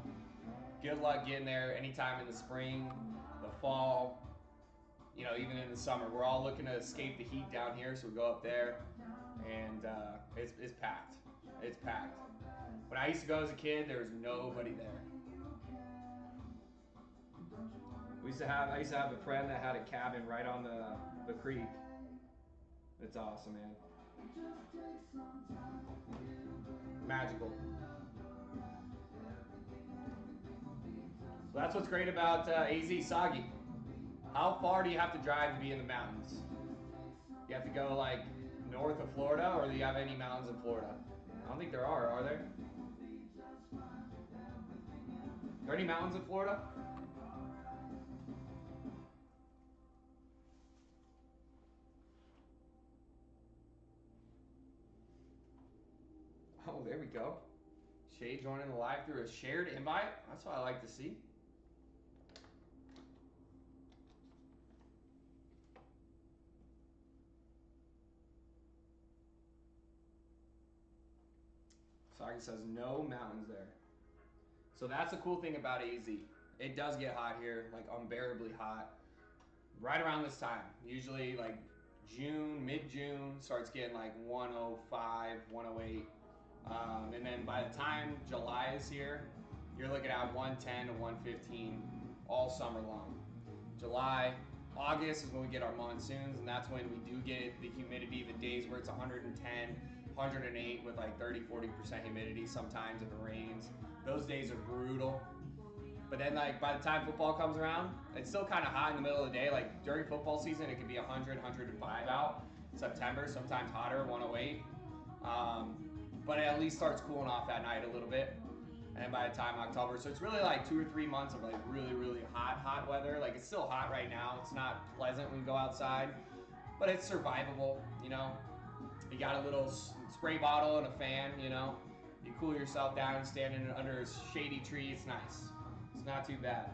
good luck getting there anytime in the spring, the fall, you know, even in the summer. We're all looking to escape the heat down here, so we go up there, and it's packed. It's packed. When I used to go as a kid, there was nobody there. I used to have a friend that had a cabin right on the creek. It's awesome, man. Magical. So that's what's great about AZ Soggy. How far do you have to drive to be in the mountains? You have to go like north of Florida, or do you have any mountains in Florida? I don't think there are there? Are there any mountains in Florida? Oh, there we go. Shay joining the live through a shared invite. That's what I like to see. Sagi says no mountains there. So that's the cool thing about AZ. It does get hot here, like unbearably hot. Right around this time, usually like June, mid-June, starts getting like 105, 108. And then by the time July is here, you're looking at 110 to 115 all summer long. July, August is when we get our monsoons, and that's when we do get the humidity, the days where it's 110, 108 with like 30, 40% humidity sometimes if it rains. Those days are brutal. But then like by the time football comes around, it's still kind of hot in the middle of the day. Like during football season, it could be 100, 105 out. September, sometimes hotter, 108. But it at least starts cooling off at night a little bit. And by the time October, so it's really like 2 or 3 months of like really, really hot weather. Like it's still hot right now. It's not pleasant when you go outside, but it's survivable, you know. You got a little spray bottle and a fan, you know. You cool yourself down standing under a shady tree. It's nice. It's not too bad.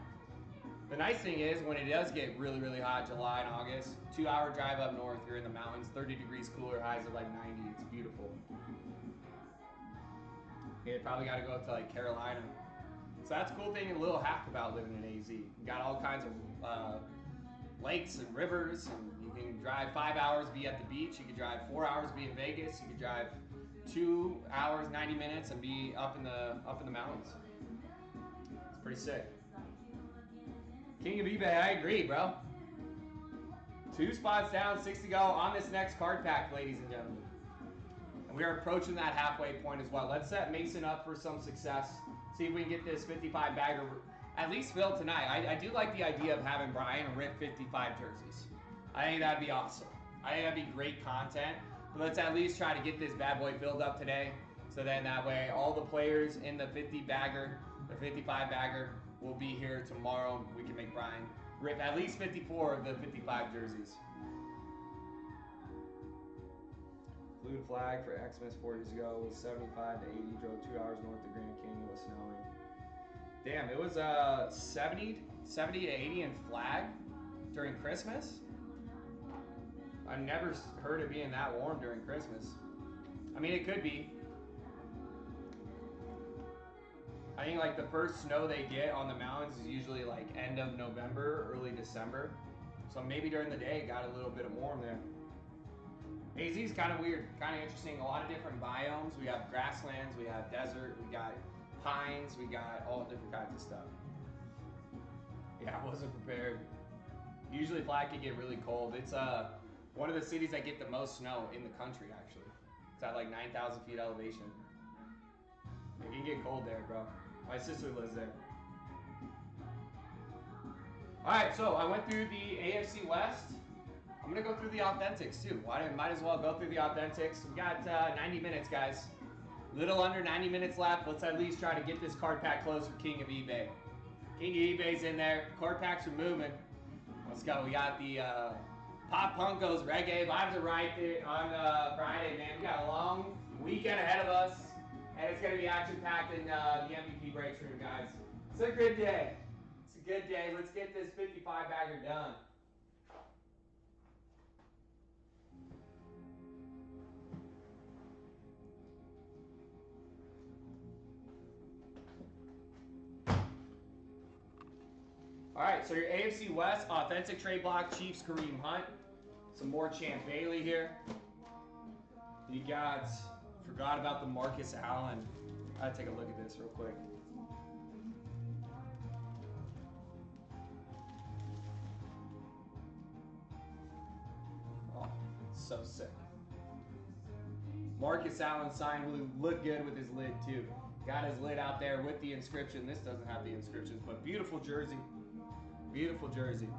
The nice thing is when it does get really, really hot, July and August, 2-hour drive up north, you're in the mountains, 30 degrees cooler, highs of like 90. It's beautiful. You probably got to go up to like Carolina. So that's a cool thing, a little hack about living in AZ. You got all kinds of lakes and rivers, and you can drive 5 hours, be at the beach. You can drive 4 hours, be in Vegas. You can drive 2 hours, 90 minutes, and be up in the mountains. It's pretty sick. King of eBay, I agree, bro. 2 spots down, 6 to go on this next card pack, ladies and gentlemen. And we are approaching that halfway point as well. Let's set Mason up for some success. See if we can get this 55 bagger at least filled tonight. I do like the idea of having Brian rip 55 jerseys. I think that'd be awesome. I think that'd be great content. But let's at least try to get this bad boy filled up today. So then that way all the players in the 50 bagger, the 55 bagger, will be here tomorrow. We can make Brian rip at least 54 of the 55 jerseys. Flew to Flag for Xmas 4 years ago. It was 75 to 80. Drove 2 hours north of Grand Canyon. It was snowing. Damn, it was 70 to 80 in Flag during Christmas. I've never heard it being that warm during Christmas. I mean, it could be. I think like the first snow they get on the mountains is usually like end of November, early December. So maybe during the day it got a little bit of warm there. AZ is kind of weird, kind of interesting. A lot of different biomes. We have grasslands, we have desert, we got pines, we got all different kinds of stuff. Yeah, I wasn't prepared. Usually Flag can get really cold. It's one of the cities that get the most snow in the country, actually. It's at like 9,000 feet elevation. It can get cold there, bro. My sister lives there. All right, so I went through the AFC West. I'm I'm gonna go through the authentics too. Might as well go through the authentics. We got 90 minutes, guys. Little under 90 minutes left. Let's at least try to get this card pack closed for King of eBay. King of eBay's in there. Card packs are moving. Let's go. We got the Pop Punkos Reggae vibes are right there on Friday, man. We got a long weekend ahead of us, and it's gonna be action packed in the MVP breaks room, guys. It's a good day. It's a good day. Let's get this 55 bagger done. All right, so your AFC West, authentic trade block, Chiefs Kareem Hunt. Some more Champ Bailey here. You got, forgot about the Marcus Allen. I gotta take a look at this real quick. Oh, so sick. Marcus Allen sign will look good with his lid too. Got his lid out there with the inscription. This doesn't have the inscriptions, but beautiful jersey. Beautiful jersey.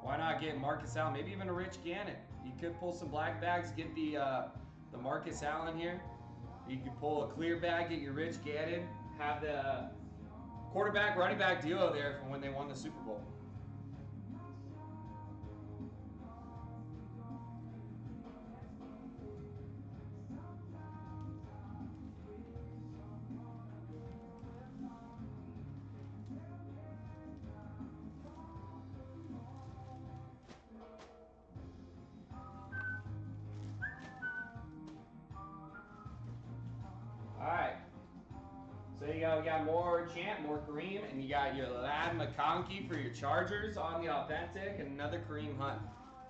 Why not get Marcus Allen? Maybe even a Rich Gannon. You could pull some black bags, get the Marcus Allen here. You could pull a clear bag, get your Rich Gannon. Have the quarterback, running back duo there from when they won the Super Bowl. Alright. So you go, we got more Champ, more Kareem, and you got your Lad McConkey for your Chargers on the authentic, and another Kareem Hunt.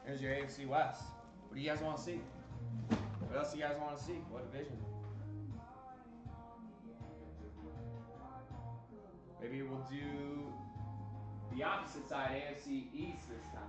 There's your AFC West. What do you guys want to see? What else do you guys want to see? What division? Maybe we'll do the opposite side, AFC East this time.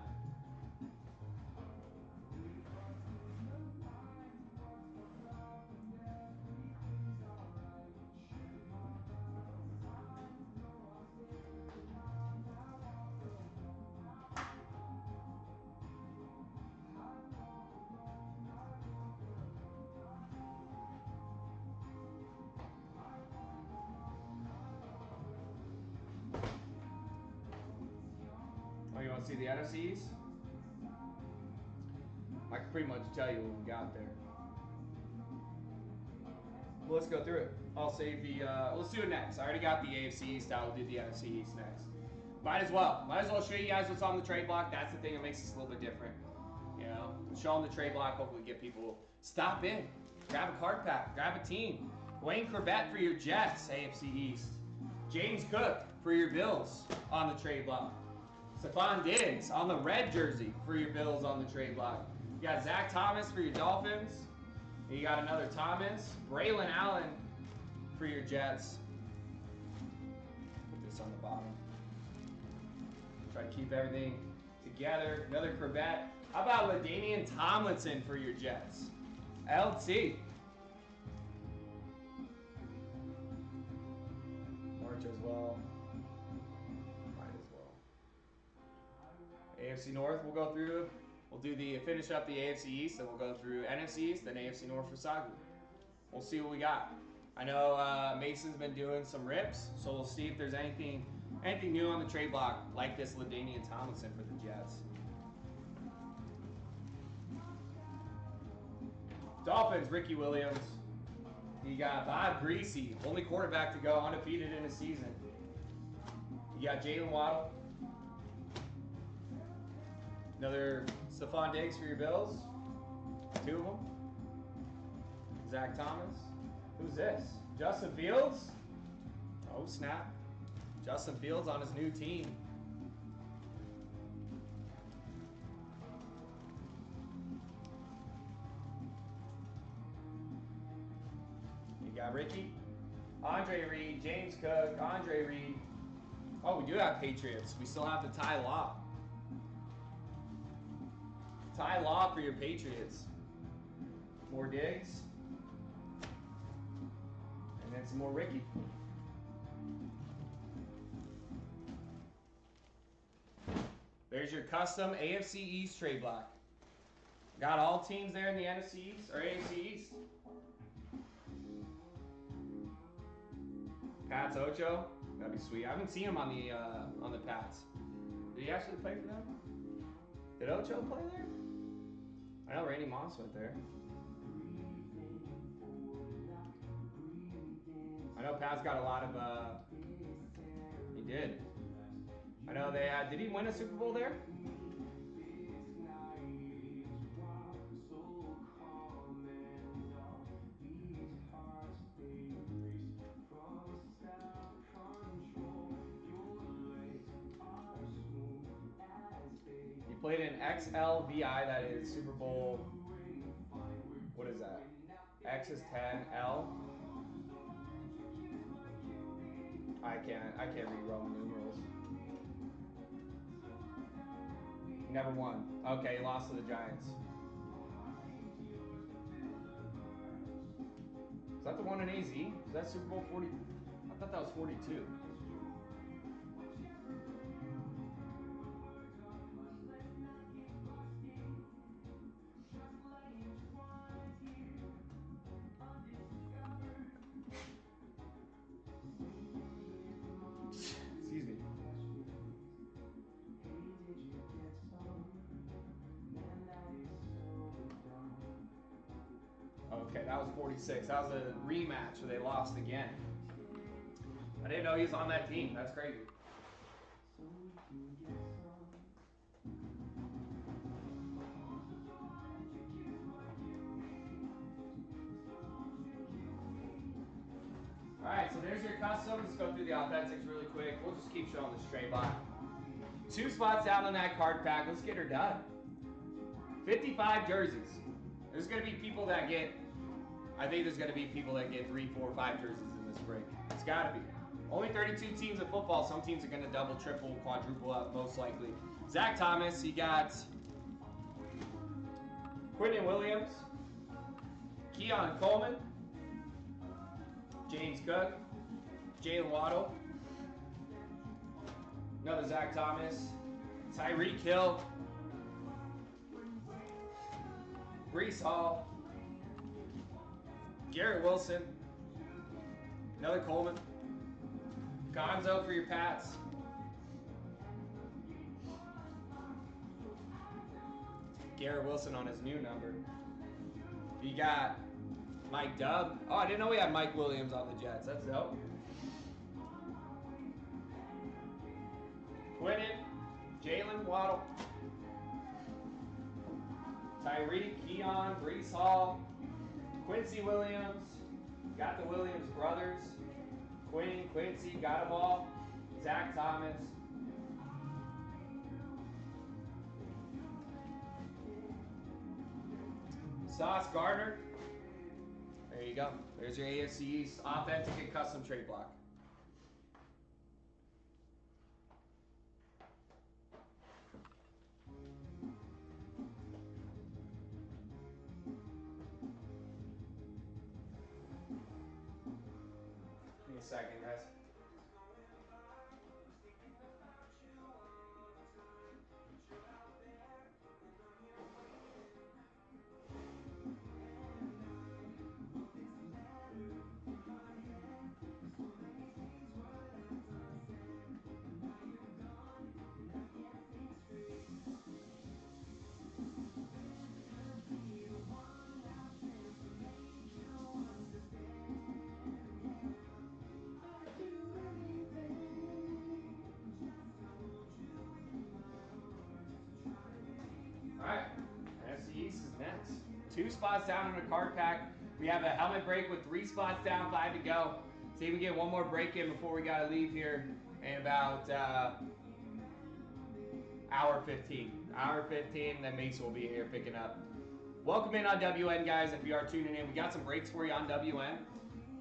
Oh, you want to see the NFCs? I can pretty much tell you what we got there. Well, let's go through it. I'll save the, let's do it next. I already got the AFC East out. We'll do the NFC East next. Might as well show you guys what's on the trade block. That's the thing that makes this a little bit different. You know, show them the trade block, hopefully get people, stop in, grab a card pack, grab a team. Wayne Corbett for your Jets, AFC East. James Cook for your Bills on the trade block. Stephon Diggs on the red jersey for your Bills on the trade block. You got Zach Thomas for your Dolphins. And you got another Thomas. Braylon Allen for your Jets. Put this on the bottom. Try to keep everything together. Another Corbett. How about LaDainian Tomlinson for your Jets? LT. March as well. AFC North, we'll go through. We'll do finish up the AFC East, and we'll go through NFC East, then AFC North for Sagu. We'll see what we got. I know Mason's been doing some rips, so we'll see if there's anything new on the trade block, like this LaDainian Tomlinson for the Jets. Dolphins, Ricky Williams. You got Bob Greasy, only quarterback to go undefeated in a season. You got Jalen Waddle. Another Stephon Diggs for your Bills. Two of them. Zach Thomas. Who's this? Justin Fields? Oh, snap. Justin Fields on his new team. You got Ricky. Andre Reed, James Cook, Andre Reed. Oh, we do have Patriots. We still have the Ty Law. Ty Law for your Patriots. More Diggs. And then some more Ricky. There's your custom AFC East trade block. Got all teams there in the NFC East or AFC East. Pats Ocho, that'd be sweet. I haven't seen him on the Pats. Did he actually play for them? Did Ocho play there? I know Randy Moss went there. I know Pat's got a lot of. He did. I know they had. Did he win a Super Bowl there? He played in XLVI, that is Super Bowl. What is that? X is 10, L. I can't read Roman numerals. He never won. Okay, he lost to the Giants. Is that the one in AZ? Is that Super Bowl 40? I thought that was 42. Excuse me. Okay, that was 46. That was a rematch where they lost again. I didn't know he was on that team. That's crazy. Alright, so there's your custom. Let's go through the authentics really quick. We'll just keep showing the straight block. 2 spots down on that card pack. Let's get her done. 55 jerseys. There's going to be people that get, I think there's going to be people that get 3, 4, 5 jerseys in this break. It's got to be. Only 32 teams in football. Some teams are going to double, triple, quadruple up, most likely. Zach Thomas, he got Quinton Williams, Keon Coleman, James Cook, Jalen Waddle, another Zach Thomas, Tyreek Hill, Breece Hall, Garrett Wilson, another Coleman, Gonzo for your Pats, Garrett Wilson on his new number. You got Mike Dubb. Oh, I didn't know we had Mike Williams on the Jets. That's dope. Quinton, Jalen Waddle, Tyreek, Keon, Breece Hall, Quincy Williams, got the Williams brothers, Quinn, Quincy, got them all, Zach Thomas, Sauce Gardner. There you go. There's your AFC East authentic and custom trade block. Give me a second, guys. Alright, NFC East is next. 2 spots down in the card pack. We have a helmet break with 3 spots down, 5 to go. See if we get one more break in before we gotta leave here in about hour 15. Hour 15, then Mason will be here picking up. Welcome in on WN, guys. If you are tuning in, we got some breaks for you on WN.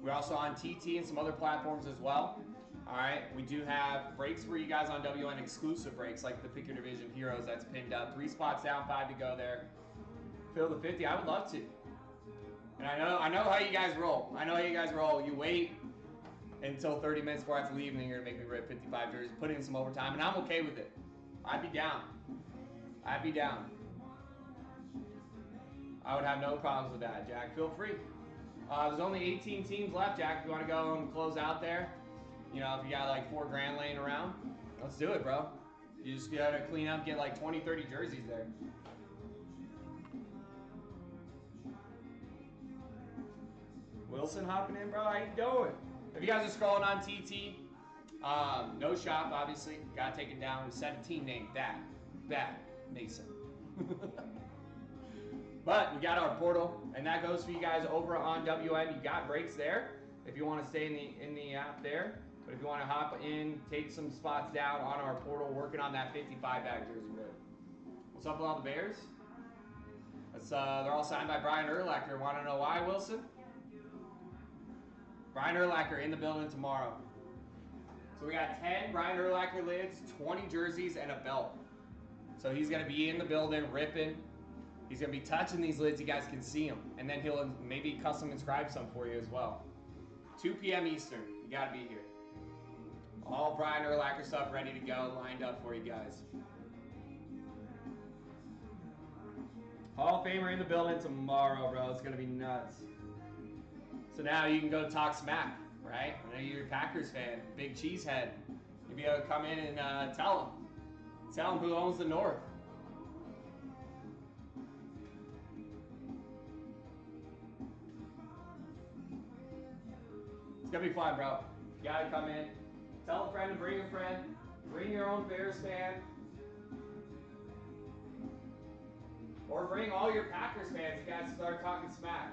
We're also on TT and some other platforms as well. All right, we do have breaks for you guys on WN, exclusive breaks like the Pick Your Division Heroes that's pinned up. 3 spots down, 5 to go there. Fill the 50. I would love to. And I know how you guys roll. I know how you guys roll. You wait until 30 minutes before I have to leave, and then you're gonna make me rip 55 jerseys, put in some overtime, and I'm okay with it. I'd be down. I'd be down. I would have no problems with that, Jack. Feel free. There's only 18 teams left, Jack. If you want to go and close out there, you know, if you got like $4 grand laying around, let's do it, bro. You just got to clean up, get like 20, 30 jerseys there. Wilson hopping in, bro. How you doing? If you guys are scrolling on TT, no shop, obviously. Got taken down with 17 named Bad Mason. But we got our portal, and that goes for you guys over on WN. You got breaks there if you want to stay in the app there. But if you want to hop in, take some spots down on our portal, working on that 55 bag jersey red. What's up with all the Bears? They're all signed by Brian Urlacher. Want to know why, Wilson? Brian Urlacher in the building tomorrow. So we got 10 Brian Urlacher lids, 20 jerseys, and a belt. So he's going to be in the building ripping. He's going to be touching these lids. You guys can see them. And then he'll maybe custom inscribe some for you as well. 2 p.m. Eastern. You got to be here. All Brian Urlacher stuff ready to go, lined up for you guys. Hall of Famer in the building tomorrow, bro. It's going to be nuts. So now you can go talk smack, right? I know you're a Packers fan, big cheesehead. You'll be able to come in and tell them who owns the North. It's gonna be fun, bro. You gotta come in, tell a friend to bring a friend, bring your own Bears fan, or bring all your Packers fans. You guys start talking smack.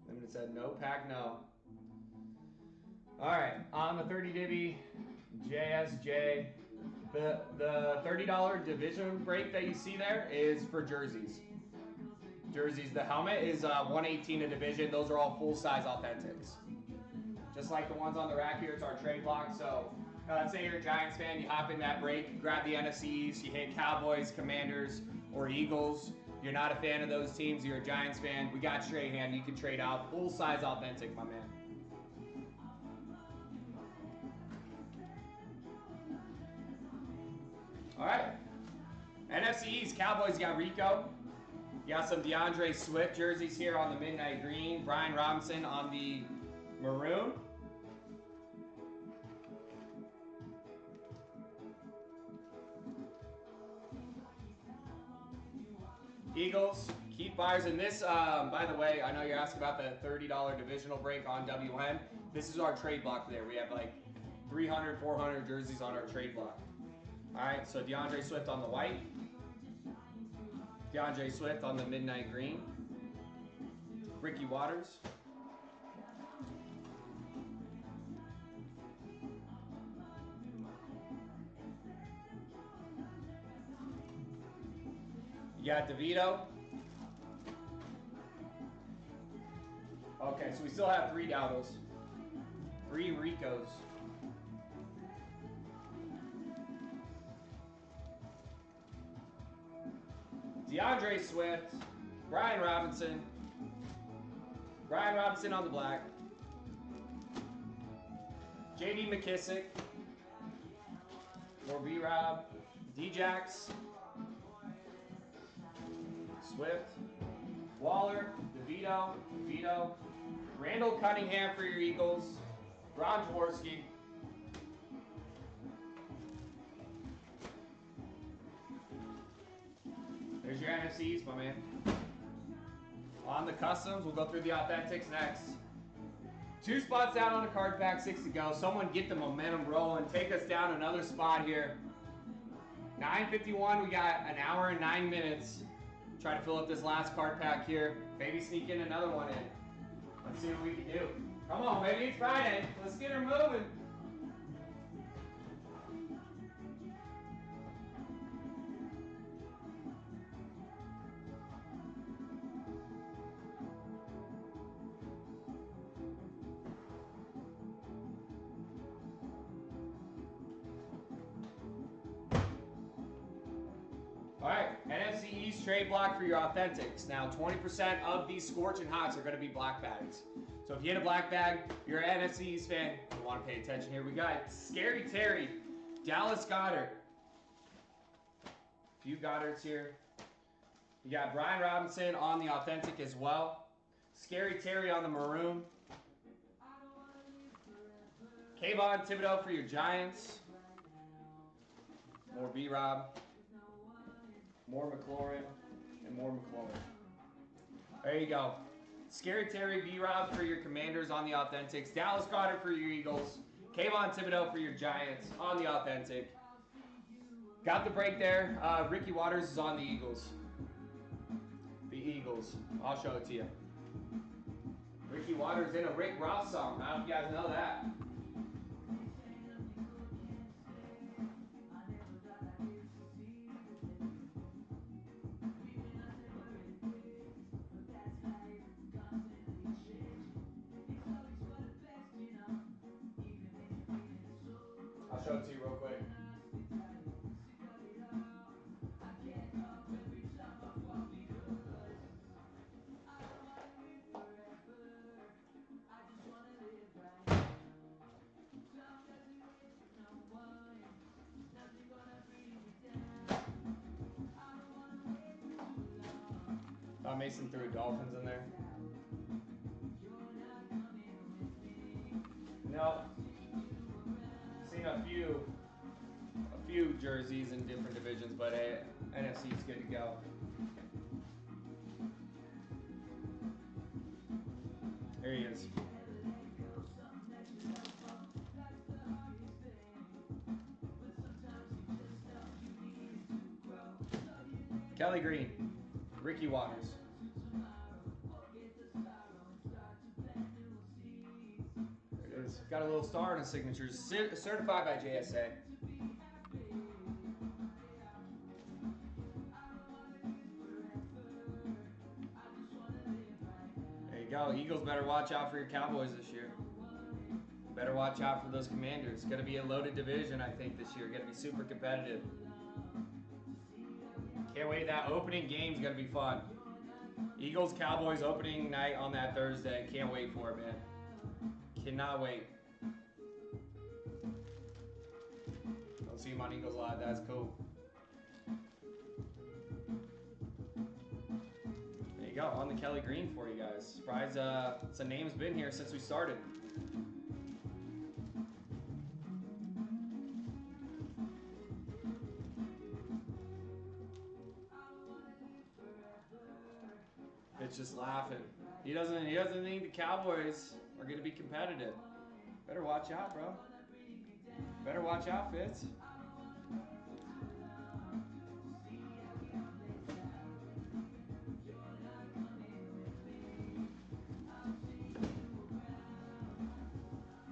Limited said no pack, no. All right, on the 30 divvy, JSJ, the $30 division break that you see there is for jerseys. Jerseys, the helmet is 118 a division. Those are all full-size authentics. Just like the ones on the rack here, it's our trade block. So let's say you're a Giants fan, you hop in that break, you grab the NFCs, you hit Cowboys, Commanders, or Eagles. You're not a fan of those teams, you're a Giants fan, we got Strahan, you can trade out. Full-size authentic, my man. All right, NFC East, Cowboys got Rico. You got some DeAndre Swift jerseys here on the midnight green. Brian Robinson on the maroon. Eagles, Keith Byers. And this, by the way, I know you're asking about the $30 divisional break on WN. This is our trade block there. We have like 300, 400 jerseys on our trade block. All right, so DeAndre Swift on the white. DeAndre Swift on the midnight green. Ricky Waters. You got DeVito. Okay, so we still have 3 Dowdos. 3 Ricos. DeAndre Swift, Brian Robinson on the black, J.D. McKissick, more B-Rob, D-Jax, Swift, Waller, DeVito, Randall Cunningham for your Eagles, Ron Jaworski. There's your NFCs, my man. On the customs, we'll go through the authentics next. 2 spots down on the card pack, 6 to go. Someone get the momentum rolling. Take us down another spot here. 9:51, we got an hour and 9 minutes. Try to fill up this last card pack here. Maybe sneak in another one in. Let's see what we can do. Come on, baby, it's Friday. Let's get her moving. All right, NFC East trade block for your authentics. Now, 20% of these scorching hots are going to be black bags. So if you hit a black bag, you're an NFC East fan, you want to pay attention here. We got Scary Terry, Dallas Goedert. A few Goederts here. You got Brian Robinson on the authentic as well. Scary Terry on the maroon. Kayvon Thibodeau for your Giants. More B-Rob. More McLaurin. And more McLaurin. There you go. Scary Terry, B-Rob for your Commanders on the authentics. Dallas Goedert for your Eagles. Kayvon Thibodeau for your Giants on the authentic. Got the break there. Ricky Waters is on the Eagles. The Eagles. I'll show it to you. Ricky Waters in a Rick Ross song. I don't know if you guys know that. I'll show it to you real quick. Mason threw Dolphins in there. No. Seen a few jerseys in different divisions, but NFC is good to go. There he is. Kelly Green, Ricky Waters. There it is. Got a little star in his signature. Certified by JSA. There you go. Eagles better watch out for your Cowboys this year. Better watch out for those Commanders. It's going to be a loaded division, I think, this year. Going to be super competitive. Can't wait. That opening game's going to be fun. Eagles Cowboys opening night on that Thursday. Can't wait for it, man. Cannot wait. Don't see him on Eagles Live. That's cool. There you go. On the Kelly Green for you guys. Surprise. Some name's been here since we started. It's just laughing. He doesn't think the Cowboys are going to be competitive. Better watch out, bro. Better watch out, Fitz.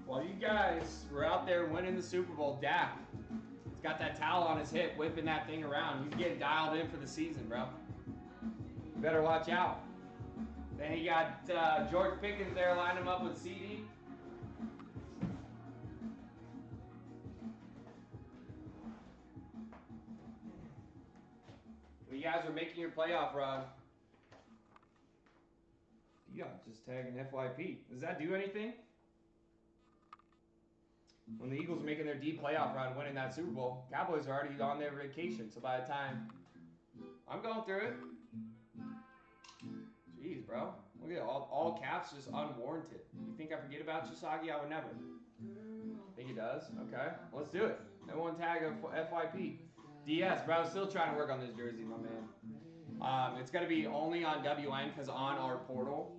While you guys were out there winning the Super Bowl, Dak, he's got that towel on his hip, whipping that thing around. He's getting dialed in for the season, bro. You better watch out. Then he got George Pickens there, lined him up with CD. When you guys are making your playoff run, you got just tagging FYP. Does that do anything? When the Eagles are making their deep playoff run, winning that Super Bowl, Cowboys are already on their vacation. So by the time I'm going through it, jeez, bro. Look at all caps, just unwarranted. You think I forget about you, Sagi? I would never. Think he does? Okay, let's do it. Everyone tag FYP. DS, bro. Still trying to work on this jersey, my man. It's going to be only on WN because on our portal,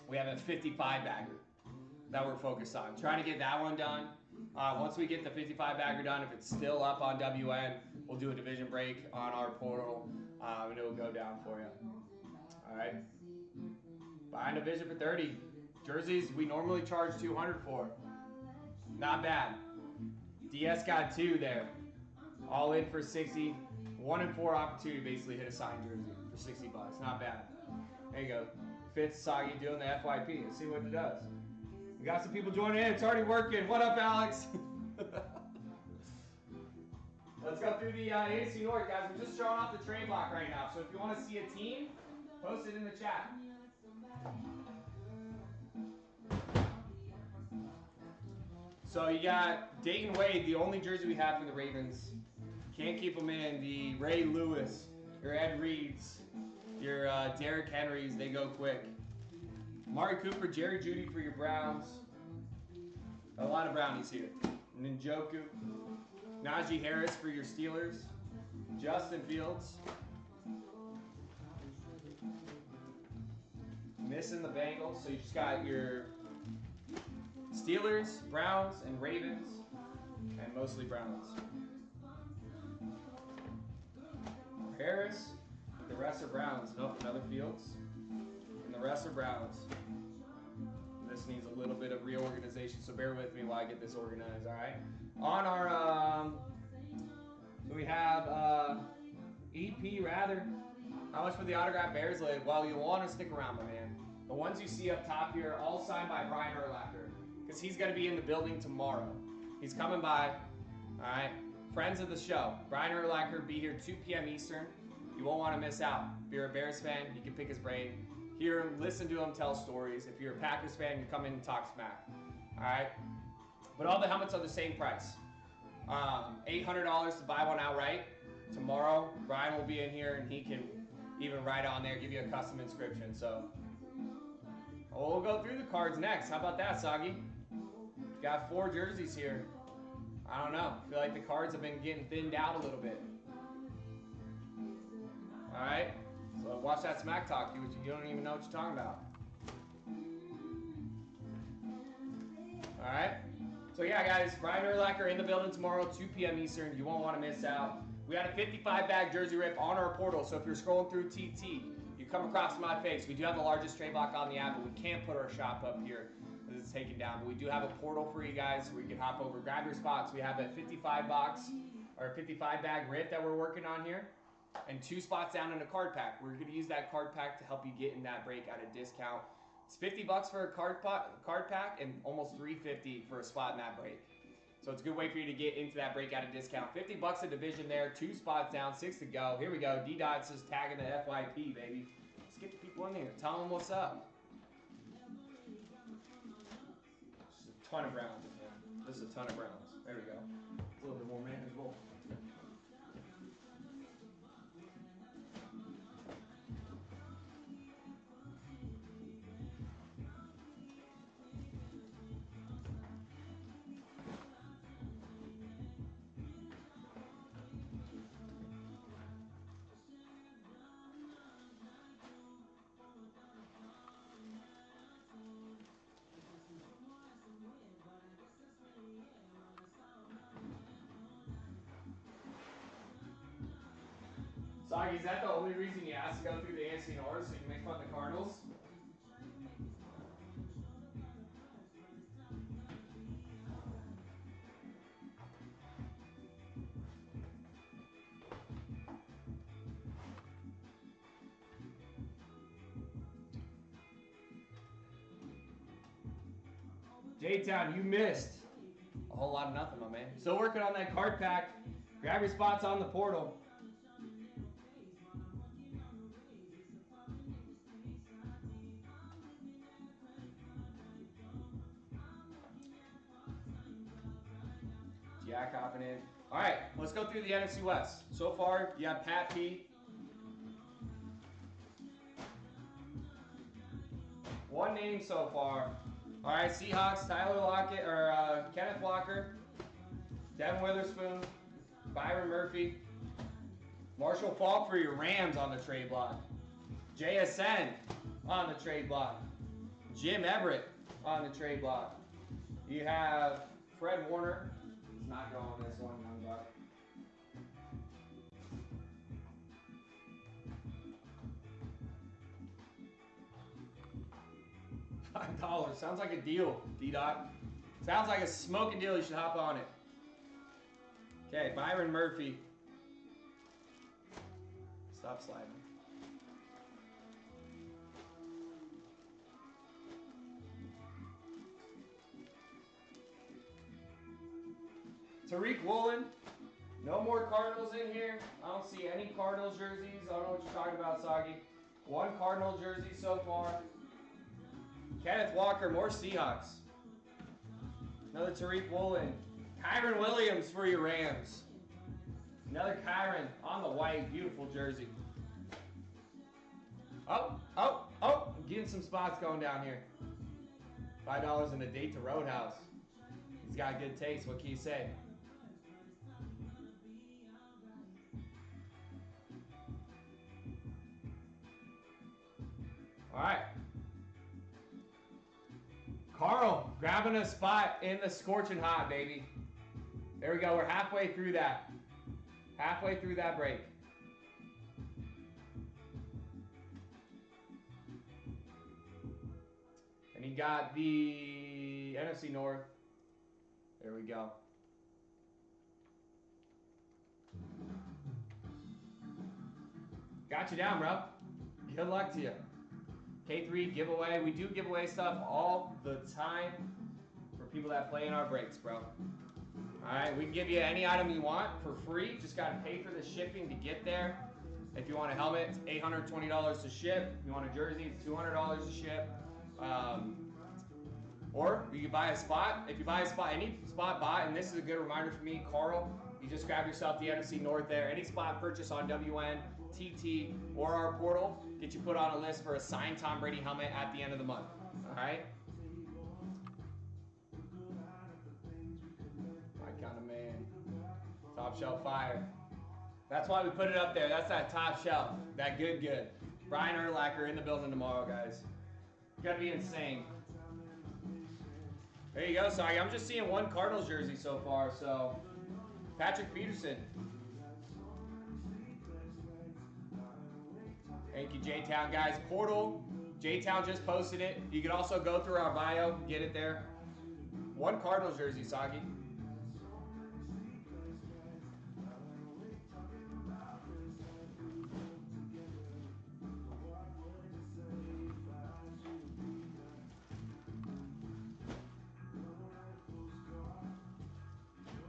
we have a 55 bagger that we're focused on. Trying to get that one done. Once we get the 55 bagger done, if it's still up on WN, we'll do a division break on our portal, and it will go down for you. All right. Buying division for 30. Jerseys we normally charge 200 for. Not bad. DS got 2 there. All in for 60. 1 in 4 opportunity to basically hit a signed jersey for 60 bucks. Not bad. There you go. Fitz Sagi doing the FYP. Let's see what it does. We got some people joining in. It's already working. What up, Alex? Let's Let's go through the AFC North, guys. We're just showing off the trade block right now. So if you want to see a team, post it in the chat. So you got Dayton Wade, the only jersey we have for the Ravens. Can't keep them in. The Ray Lewis, your Ed Reeds, your Derrick Henrys, they go quick. Amari Cooper, Jerry Jeudy for your Browns. A lot of brownies here. Njoku, Najee Harris for your Steelers. Justin Fields. Missing the Bengals, so you just got your Steelers, Browns, and Ravens, and mostly Browns. Harris, the rest are Browns. Nope, another Fields, and the rest are Browns. This needs a little bit of reorganization, so bear with me while I get this organized, all right? On our, so we have EP Rather. How much for the autograph Bears lid? Well, you'll want to stick around, my man. The ones you see up top here, all signed by Brian Urlacher, because he's going to be in the building tomorrow. He's coming by, all right? Friends of the show, Brian Urlacher, be here 2 p.m. Eastern. You won't want to miss out. If you're a Bears fan, you can pick his brain. Hear, listen to him tell stories. If you're a Packers fan, you come in and talk smack. All right? But all the helmets are the same price. $800 to buy one outright. Tomorrow, Brian will be in here and he can even write on there, give you a custom inscription. So we'll go through the cards next. How about that, Soggy? Got 4 jerseys here. I don't know. I feel like the cards have been getting thinned out a little bit. All right? So watch that smack talk. You don't even know what you're talking about. All right? So yeah, guys, Brian Urlacher in the building tomorrow, 2 p.m. Eastern. You won't want to miss out. We had a 55-bag jersey rip on our portal, so if you're scrolling through TT, you come across my face. We do have the largest trade block on the app, but we can't put our shop up here because it's taken down. But we do have a portal for you guys where you can hop over, grab your spots. We have a 55-box or a 55-bag rip that we're working on here, and 2 spots down in a card pack. We're going to use that card pack to help you get in that break at a discount. It's $50 for a card pack and almost $350 for a spot in that break. So it's a good way for you to get into that break at a discount. $50 a division there, 2 spots down, 6 to go. Here we go. D-Dot's just tagging the FYP, baby. Let's get the people in here. Tell them what's up. Just a ton of Browns in here. Just a ton of Browns. There we go. It's a little bit more manageable. Soggy, is that the only reason you asked to go through the AFC North so you can make fun of the Cardinals? J-Town, you missed a whole lot of nothing, my man. Still working on that card pack. Grab your spots on the portal. Jack hopping in. All right, let's go through the NFC West. So far, you have Pat P. One name so far. All right, Seahawks, Tyler Lockett, or Kenneth Walker, Devin Witherspoon, Byron Murphy, Marshall Faulk for your Rams on the trade block, JSN on the trade block, Jim Everett on the trade block. You have Fred Warner. He's not going this one, young buck. $5. Sounds like a deal, D-Dot. Sounds like a smoking deal. You should hop on it. Okay, Byron Murphy. Stop sliding. Tariq Woolen, No more Cardinals in here. I don't see any Cardinals jerseys. I don't know what you're talking about, Soggy. One Cardinal jersey so far. Kenneth Walker, more Seahawks. Another Tariq Woolen. Kyron Williams for your Rams. Another Kyron on the white. Beautiful jersey. Oh, oh, oh. Getting some spots going down here. $5 and a date to Roadhouse. He's got good taste. What can you say? All right. Carl, grabbing a spot in the scorching hot, baby. There we go. We're halfway through that. Halfway through that break. And he got the NFC North. There we go. Got you down, bro. Good luck to you. K3 giveaway. We do give away stuff all the time for people that play in our breaks, bro. Alright, we can give you any item you want for free. Just got to pay for the shipping to get there. If you want a helmet, it's $820 to ship. If you want a jersey, it's $200 to ship. Or you can buy a spot. If you buy a spot, any spot bought, and this is a good reminder for me, Carl, you just grab yourself the NFC North there. Any spot purchase on WN, TT, or our portal, get you put on a list for a signed Tom Brady helmet at the end of the month. All right? My kind of man. Top shelf fire. That's why we put it up there. That's that top shelf. That good. Brian Urlacher in the building tomorrow, guys. It's gonna be insane. There you go, sorry. I'm just seeing one Cardinals jersey so far, so Patrick Peterson. Thank you, J-Town, guys. Portal, J-Town just posted it. You can also go through our bio, get it there. One Cardinals jersey, Soggy.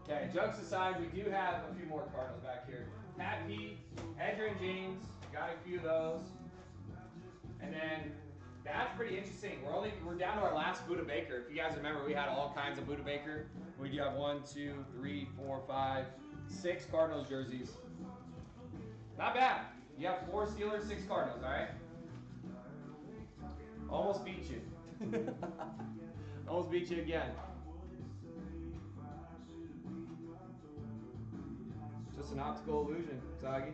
Okay, jokes aside, we do have a few more Cardinals back here. Pat Pete, Edgerrin James, got a few of those. And then that's pretty interesting. We're down to our last Buda Baker. If you guys remember, we had all kinds of Buda Baker. We do have 1, 2, 3, 4, 5, 6 Cardinals jerseys. Not bad. You have 4 Steelers, 6 Cardinals, all right? Almost beat you. Almost beat you again. Just an optical illusion, Soggy.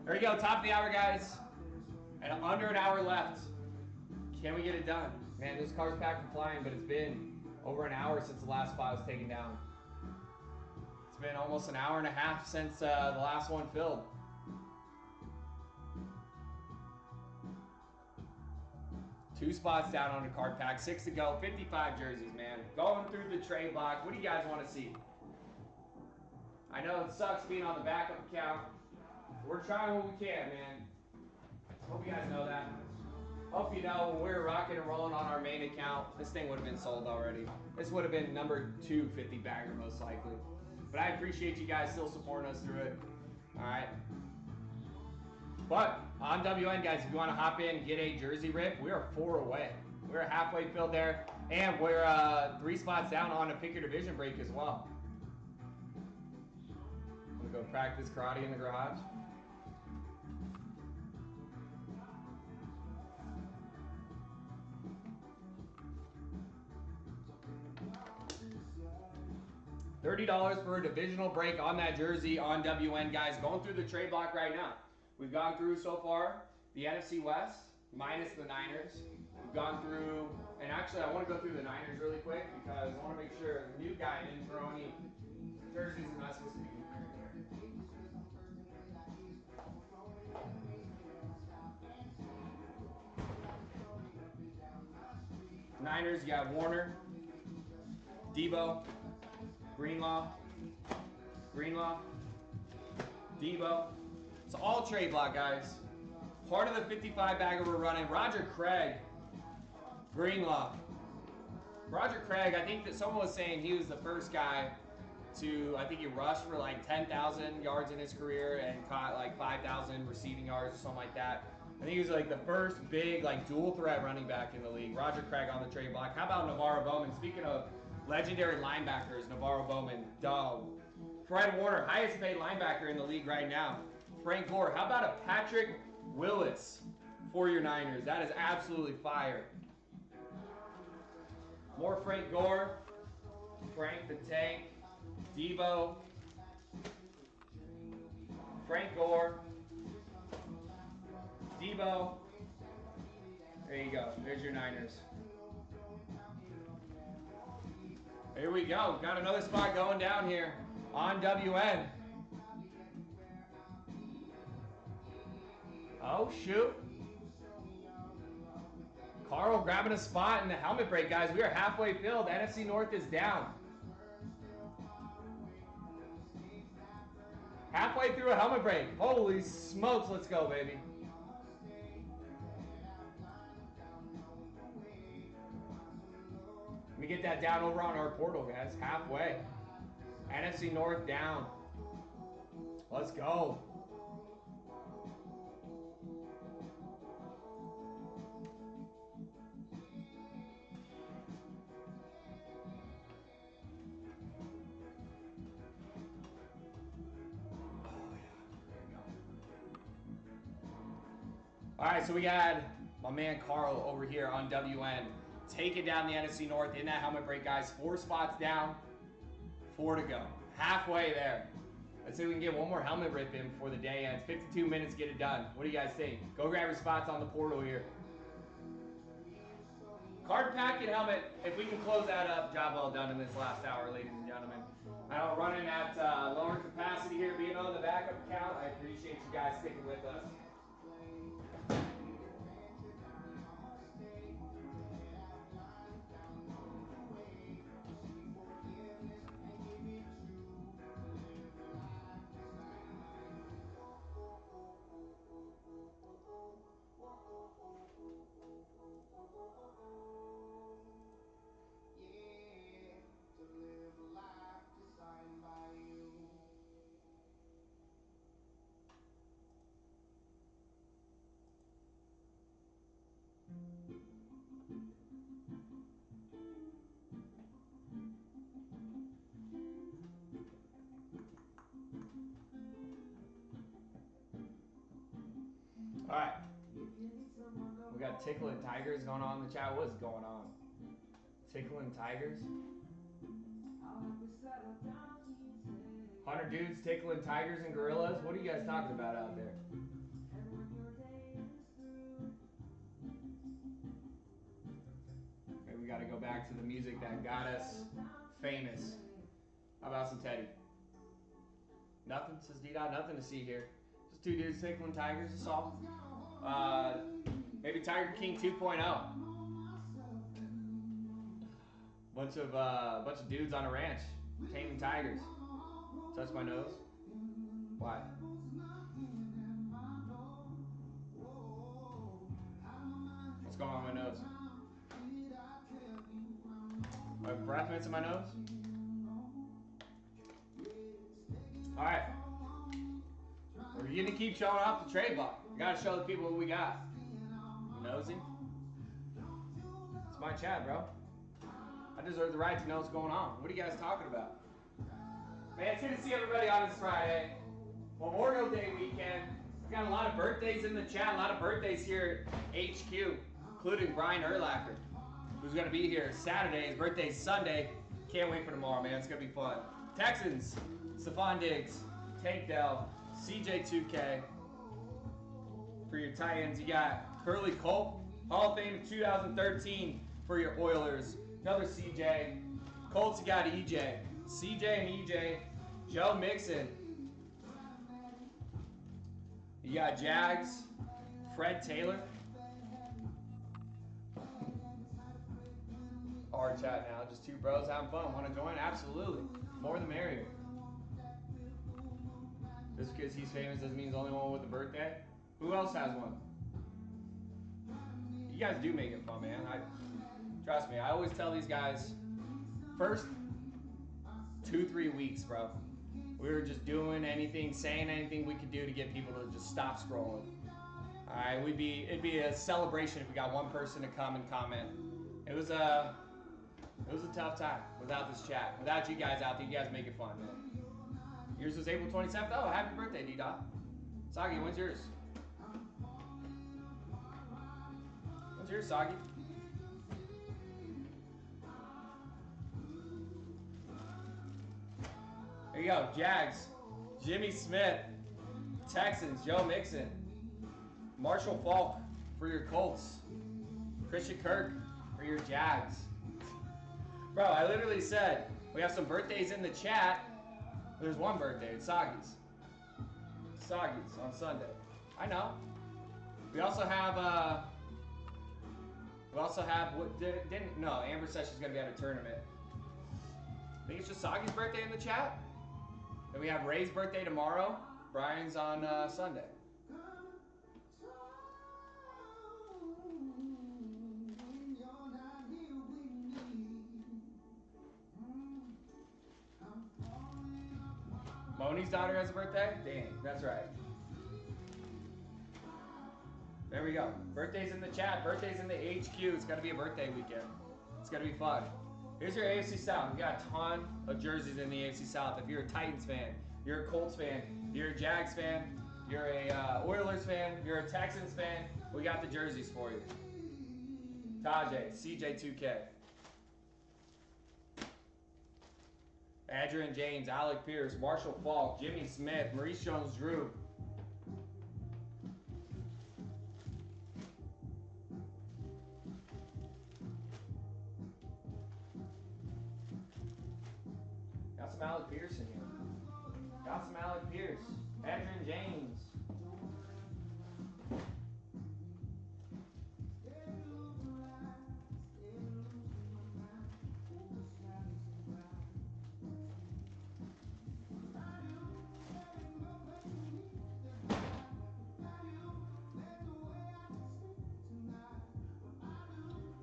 There you go, top of the hour, guys. And under an hour left. Can we get it done? Man, this car's packed for flying, but it's been over an hour since the last spot was taken down. It's been almost an hour and a half since the last one filled. Two spots down on the card pack, 6 to go, 55 jerseys, man. Going through the trade block. What do you guys want to see? I know it sucks being on the backup account. We're trying what we can, man. Hope you guys know that. Hope you know when we were rocking and rolling on our main account, this thing would have been sold already. This would have been number 250 bagger most likely. But I appreciate you guys still supporting us through it. All right. But on WN, guys, if you want to hop in and get a jersey rip, we are 4 away. We're halfway filled there, and we're 3 spots down on a pick your division break as well. I'm gonna go practice karate in the garage. $30 for a divisional break on that jersey on WN, guys. Going through the trade block right now. We've gone through so far the NFC West minus the Niners. We've gone through, and actually I want to go through the Niners really quick because I want to make sure the new guy didn't throw any jerseys and not supposed to be wearing here. Niners, you got Warner, Debo, Greenlaw, Debo. It's all trade block, guys. Part of the 55 bagger we're running. Roger Craig, Greenlaw. Roger Craig, I think that someone was saying he was the first guy to, I think he rushed for like 10,000 yards in his career and caught like 5,000 receiving yards or something like that. I think he was like the first big like dual threat running back in the league. Roger Craig on the trade block. How about Navarro Bowman? Speaking of legendary linebackers, Navarro Bowman, dog. Fred Warner, highest paid linebacker in the league right now. Frank Gore. How about a Patrick Willis for your Niners? That is absolutely fire. More Frank Gore, Frank the Tank, Debo, Frank Gore, Debo. There you go. There's your Niners. Here we go. Got another spot going down here on WN. Oh, shoot. Carl grabbing a spot in the helmet break, guys. We are halfway filled. NFC North is down. Halfway through a helmet break. Holy smokes, let's go, baby. Let me get that down over on our portal, guys. Halfway. NFC North down. Let's go. All right, so we got my man Carl over here on WN taking down the NFC North in that helmet break, guys. 4 spots down, 4 to go. Halfway there. Let's see if we can get one more helmet rip in before the day ends. 52 minutes, get it done. What do you guys think? Go grab your spots on the portal here. Card packet helmet, if we can close that up, job well done in this last hour, ladies and gentlemen. I know running at lower capacity here, being on the backup account, I appreciate you guys sticking with us. All right. We got Tickling Tigers going on in the chat. What's going on? Tickling Tigers? 100 dudes tickling tigers and gorillas? What are you guys talking about out there? Maybe we got to go back to the music that got us famous. How about some Teddy? Nothing, says D-Dot. Nothing to see here. Just 2 dudes tickling tigers. That's all. Maybe Tiger King 2.0. Bunch of dudes on a ranch taming tigers. Touch my nose. Why? What's going on with my nose? My breath mints in my nose? Alright. We're gonna keep showing off the trade block. We gotta show the people what we got. Nosy? It's my chat, bro. I deserve the right to know what's going on. What are you guys talking about? Man, it's good to see everybody on this Friday. Memorial Day weekend. We got a lot of birthdays in the chat. A lot of birthdays here at HQ, including Brian Urlacher, who's going to be here Saturday. His birthday's Sunday. Can't wait for tomorrow, man. It's going to be fun. Texans, Stephon Diggs, Tank Dell, CJ2K. For your tight ends, you got Curly Culp, Hall of Fame 2013 for your Oilers. Another CJ. Colts, you got EJ. CJ and EJ. Joe Mixon. You got Jags. Fred Taylor. Our chat now. Just 2 bros having fun. Want to join? Absolutely. More the merrier. Just because he's famous doesn't mean he's the only one with a birthday. Who else has one? You guys do make it fun, man. Trust me, I always tell these guys, first 2-3 weeks, bro. We were just doing anything, saying anything we could do to get people to just stop scrolling. All right, it'd be a celebration if we got one person to come and comment. It was a tough time without this chat, without you guys out there. You guys make it fun, man. Yours was April 27th. Oh, happy birthday, D-Dot. Soggy, when's yours? When's yours, Soggy? There you go, Jags, Jimmy Smith, Texans, Joe Mixon, Marshall Falk for your Colts, Christian Kirk for your Jags. Bro, I literally said we have some birthdays in the chat. There's one birthday, it's Soggy's. Soggy's on Sunday. I know. We also have no, Amber says she's gonna be at a tournament. I think it's just Soggy's birthday in the chat. Then we have Ray's birthday tomorrow. Brian's on Sunday. Moni's daughter has a birthday? Dang, that's right. There we go. Birthdays in the chat. Birthdays in the HQ. It's going to be a birthday weekend. It's going to be fun. Here's your AFC South. We got a ton of jerseys in the AFC South. If you're a Titans fan, you're a Colts fan, you're a Jags fan, you're a Oilers fan, you're a Texans fan, we got the jerseys for you. Tajay, CJ2K. Adrian James, Alec Pierce, Marshall Falk, Jimmy Smith, Maurice Jones-Drew. Got some Alec Pierce in here. Got some Alec Pierce. Adrian James.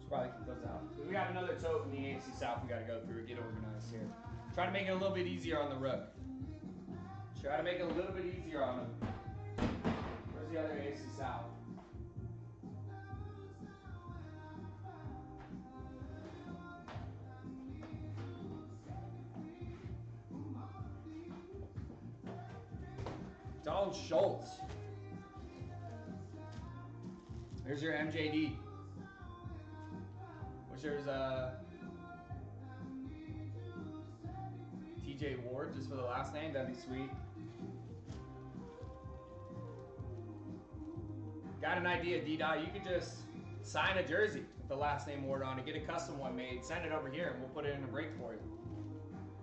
Probably keep those out. We got another tote in the AFC South we got to go through, get organized here. Try to make it a little bit easier on the Rook. Try to make it a little bit easier on them. Where's the other AFC South? Dalton Schultz. There's your MJD. There's TJ Ward just for the last name. That'd be sweet. Got an idea, D-Dot. You could just sign a jersey with the last name Ward on it, get a custom one made, send it over here, and we'll put it in a break for you.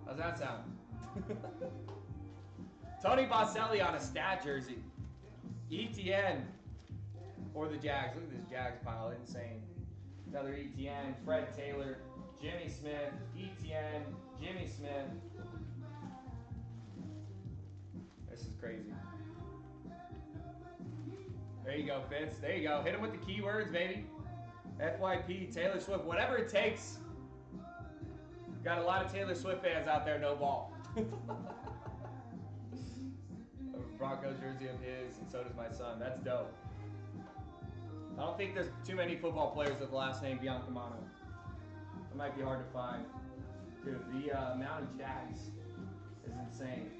How's that sound? Tony Boselli on a stat jersey. ETN for the Jags. Look at this Jags pile. Insane. Another ETN, Fred Taylor, Jimmy Smith, ETN, Jimmy Smith. This is crazy. There you go, Fitz. There you go. Hit him with the keywords, baby. FYP, Taylor Swift, whatever it takes. Got a lot of Taylor Swift fans out there, no ball. A Broncos jersey of his, and so does my son. That's dope. I don't think there's too many football players with the last name Biancamano. It might be hard to find. Dude, the amount of Jags is insane.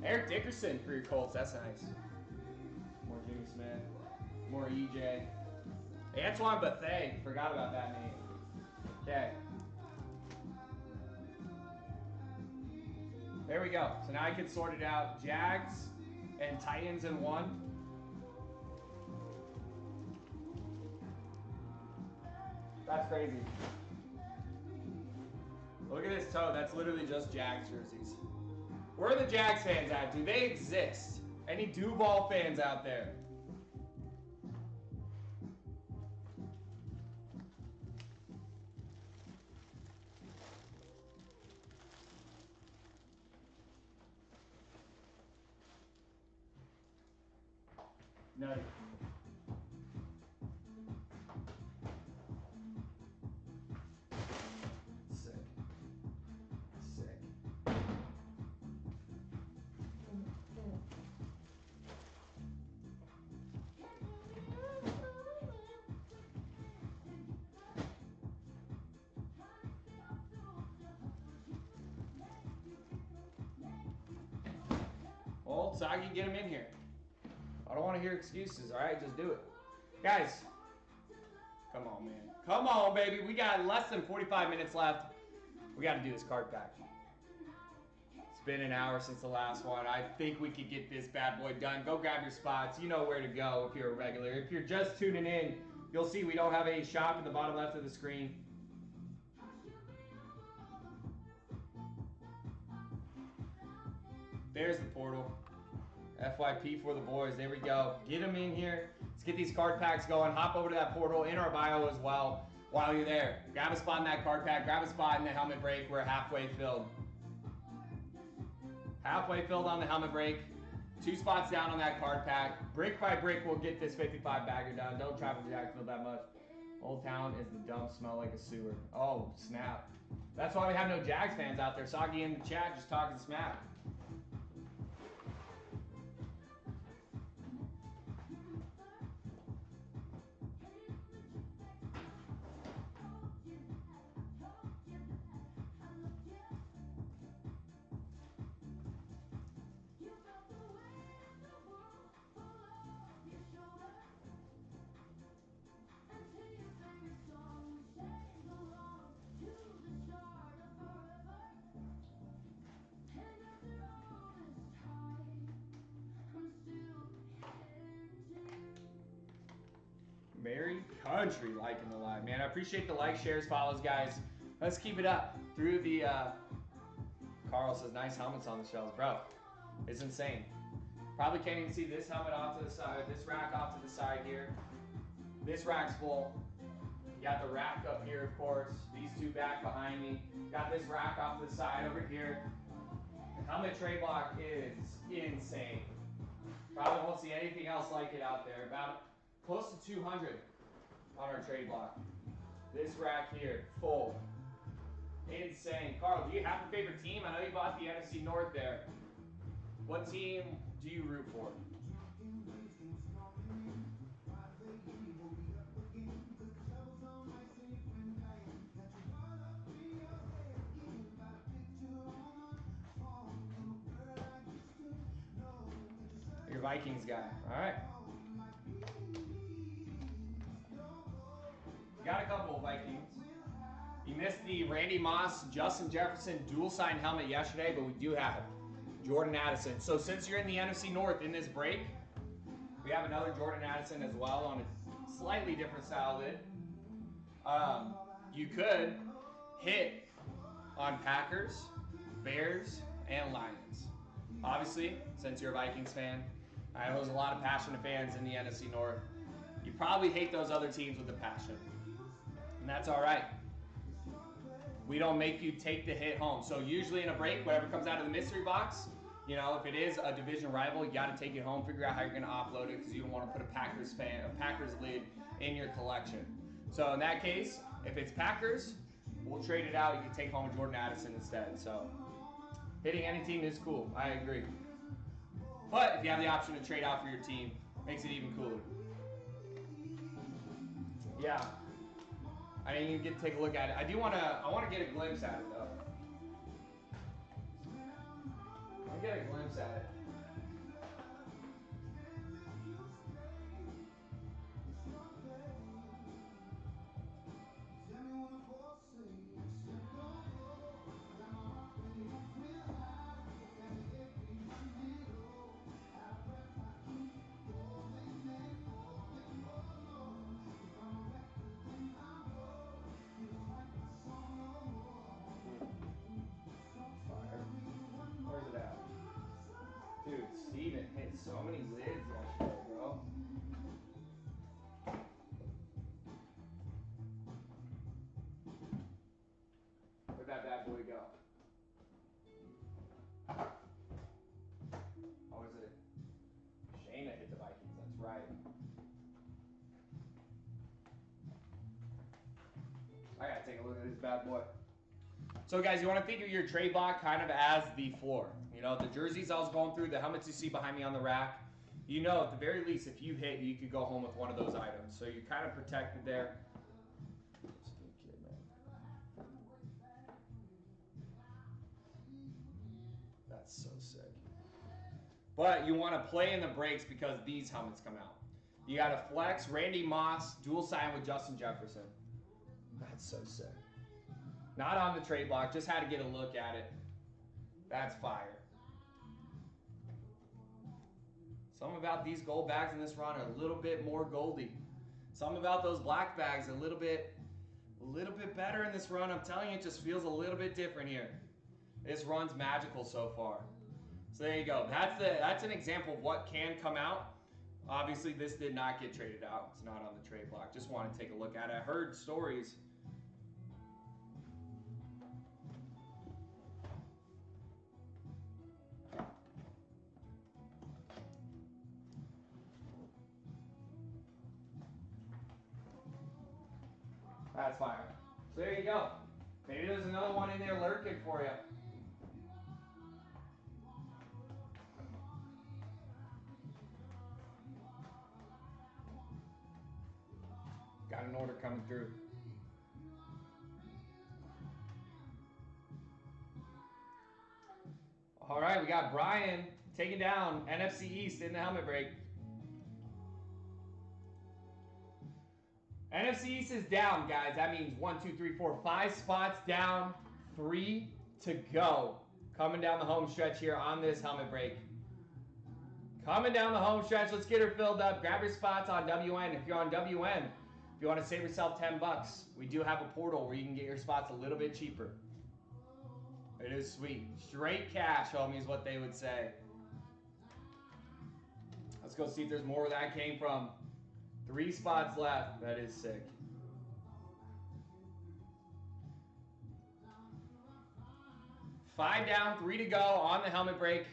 Eric Dickerson for your Colts, that's nice. More Jimmy Smith, more EJ. Antoine Bethea, forgot about that name. Okay. There we go. So now I can sort it out. Jags and Titans in one. That's crazy. Look at this toe. That's literally just Jags jerseys. Where are the Jags fans at? Do they exist? Any Duval fans out there? No. Sick. Sick. Well, Sagi, get him in here. I don't want to hear excuses, all right? Just do it. Guys, come on, man. Come on, baby. We got less than 45 minutes left. We got to do this card pack. It's been an hour since the last one. I think we could get this bad boy done. Go grab your spots. You know where to go if you're a regular. If you're just tuning in, you'll see we don't have a shop in the bottom left of the screen. There's the portal. FYP for the boys. There we go. Get them in here. Let's get these card packs going. Hop over to that portal in our bio as well while you're there. Grab a spot in that card pack. Grab a spot in the helmet break. We're halfway filled. Halfway filled on the helmet break. 2 spots down on that card pack. Brick by brick, we'll get this 55 bagger done. Don't travel to Jacksonville that much. Old Town is the dump, smell like a sewer. Oh, snap. That's why we have no Jags fans out there. Soggy in the chat just talking smack. Very country liking the live, man. I appreciate the likes, shares, follows, guys. Let's keep it up through the. Carl says nice helmets on the shelves, bro. It's insane. Probably can't even see this helmet off to the side, this rack off to the side here. This rack's full. You got the rack up here, of course. These 2 back behind me. Got this rack off to the side over here. The helmet tray block is insane. Probably won't see anything else like it out there. About close to 200 on our trade block. This rack here, full. Insane. Carl, do you have a favorite team? I know you bought the NFC North there. What team do you root for? You're a Vikings guy. All right. Got a couple of Vikings. You missed the Randy Moss, Justin Jefferson dual sign helmet yesterday, but we do have Jordan Addison. So since you're in the NFC North in this break, we have another Jordan Addison as well on a slightly different style lid. You could hit on Packers, Bears, and Lions. Obviously, since you're a Vikings fan, I know there's a lot of passionate fans in the NFC North. You probably hate those other teams with a passion. And that's all right. We don't make you take the hit home. So usually in a break, whatever comes out of the mystery box, you know, if it is a division rival, you got to take it home, figure out how you're going to offload it because you don't want to put a Packers lid in your collection. So in that case, if it's Packers, we'll trade it out. You can take home a Jordan Addison instead. So hitting any team is cool. I agree. But if you have the option to trade out for your team, makes it even cooler. Yeah. I didn't even get to take a look at it. I want to get a glimpse at it though. I'll get a glimpse at it. Where's it at? Dude, Steven hit so many lids yesterday, bro. Where'd that bad boy go? Oh, is it? Shayna hit the Vikings, that's right. I gotta take a look at this bad boy. So guys, you want to think of your trade block kind of as the floor. You know, the jerseys I was going through, the helmets you see behind me on the rack. You know, at the very least, if you hit, you could go home with one of those items. So you're kind of protected there. Kid, man. That's so sick. But you want to play in the breaks because these helmets come out. You got a flex, Randy Moss, dual sign with Justin Jefferson. That's so sick. Not on the trade block, just had to get a look at it. That's fire. Something about these gold bags in this run are a little bit more goldy. Something about those black bags a little bit better in this run. I'm telling you, it just feels a little bit different here. This run's magical so far. So there you go. That's an example of what can come out. Obviously, this did not get traded out. It's not on the trade block. Just wanted to take a look at it. I heard stories. That's fire. So there you go. Maybe there's another one in there lurking for you. Got an order coming through. All right, we got Brian taking down NFC East in the helmet break. NFC East is down, guys. That means 5 spots down, 3 to go. Coming down the home stretch here on this helmet break. Coming down the home stretch. Let's get her filled up. Grab your spots on WN. If you're on WN, if you want to save yourself $10, we do have a portal where you can get your spots a little bit cheaper. It is sweet. Straight cash, homie, is what they would say. Let's go see if there's more where that came from. 3 spots left. That is sick. Five down, 3 to go on the helmet break.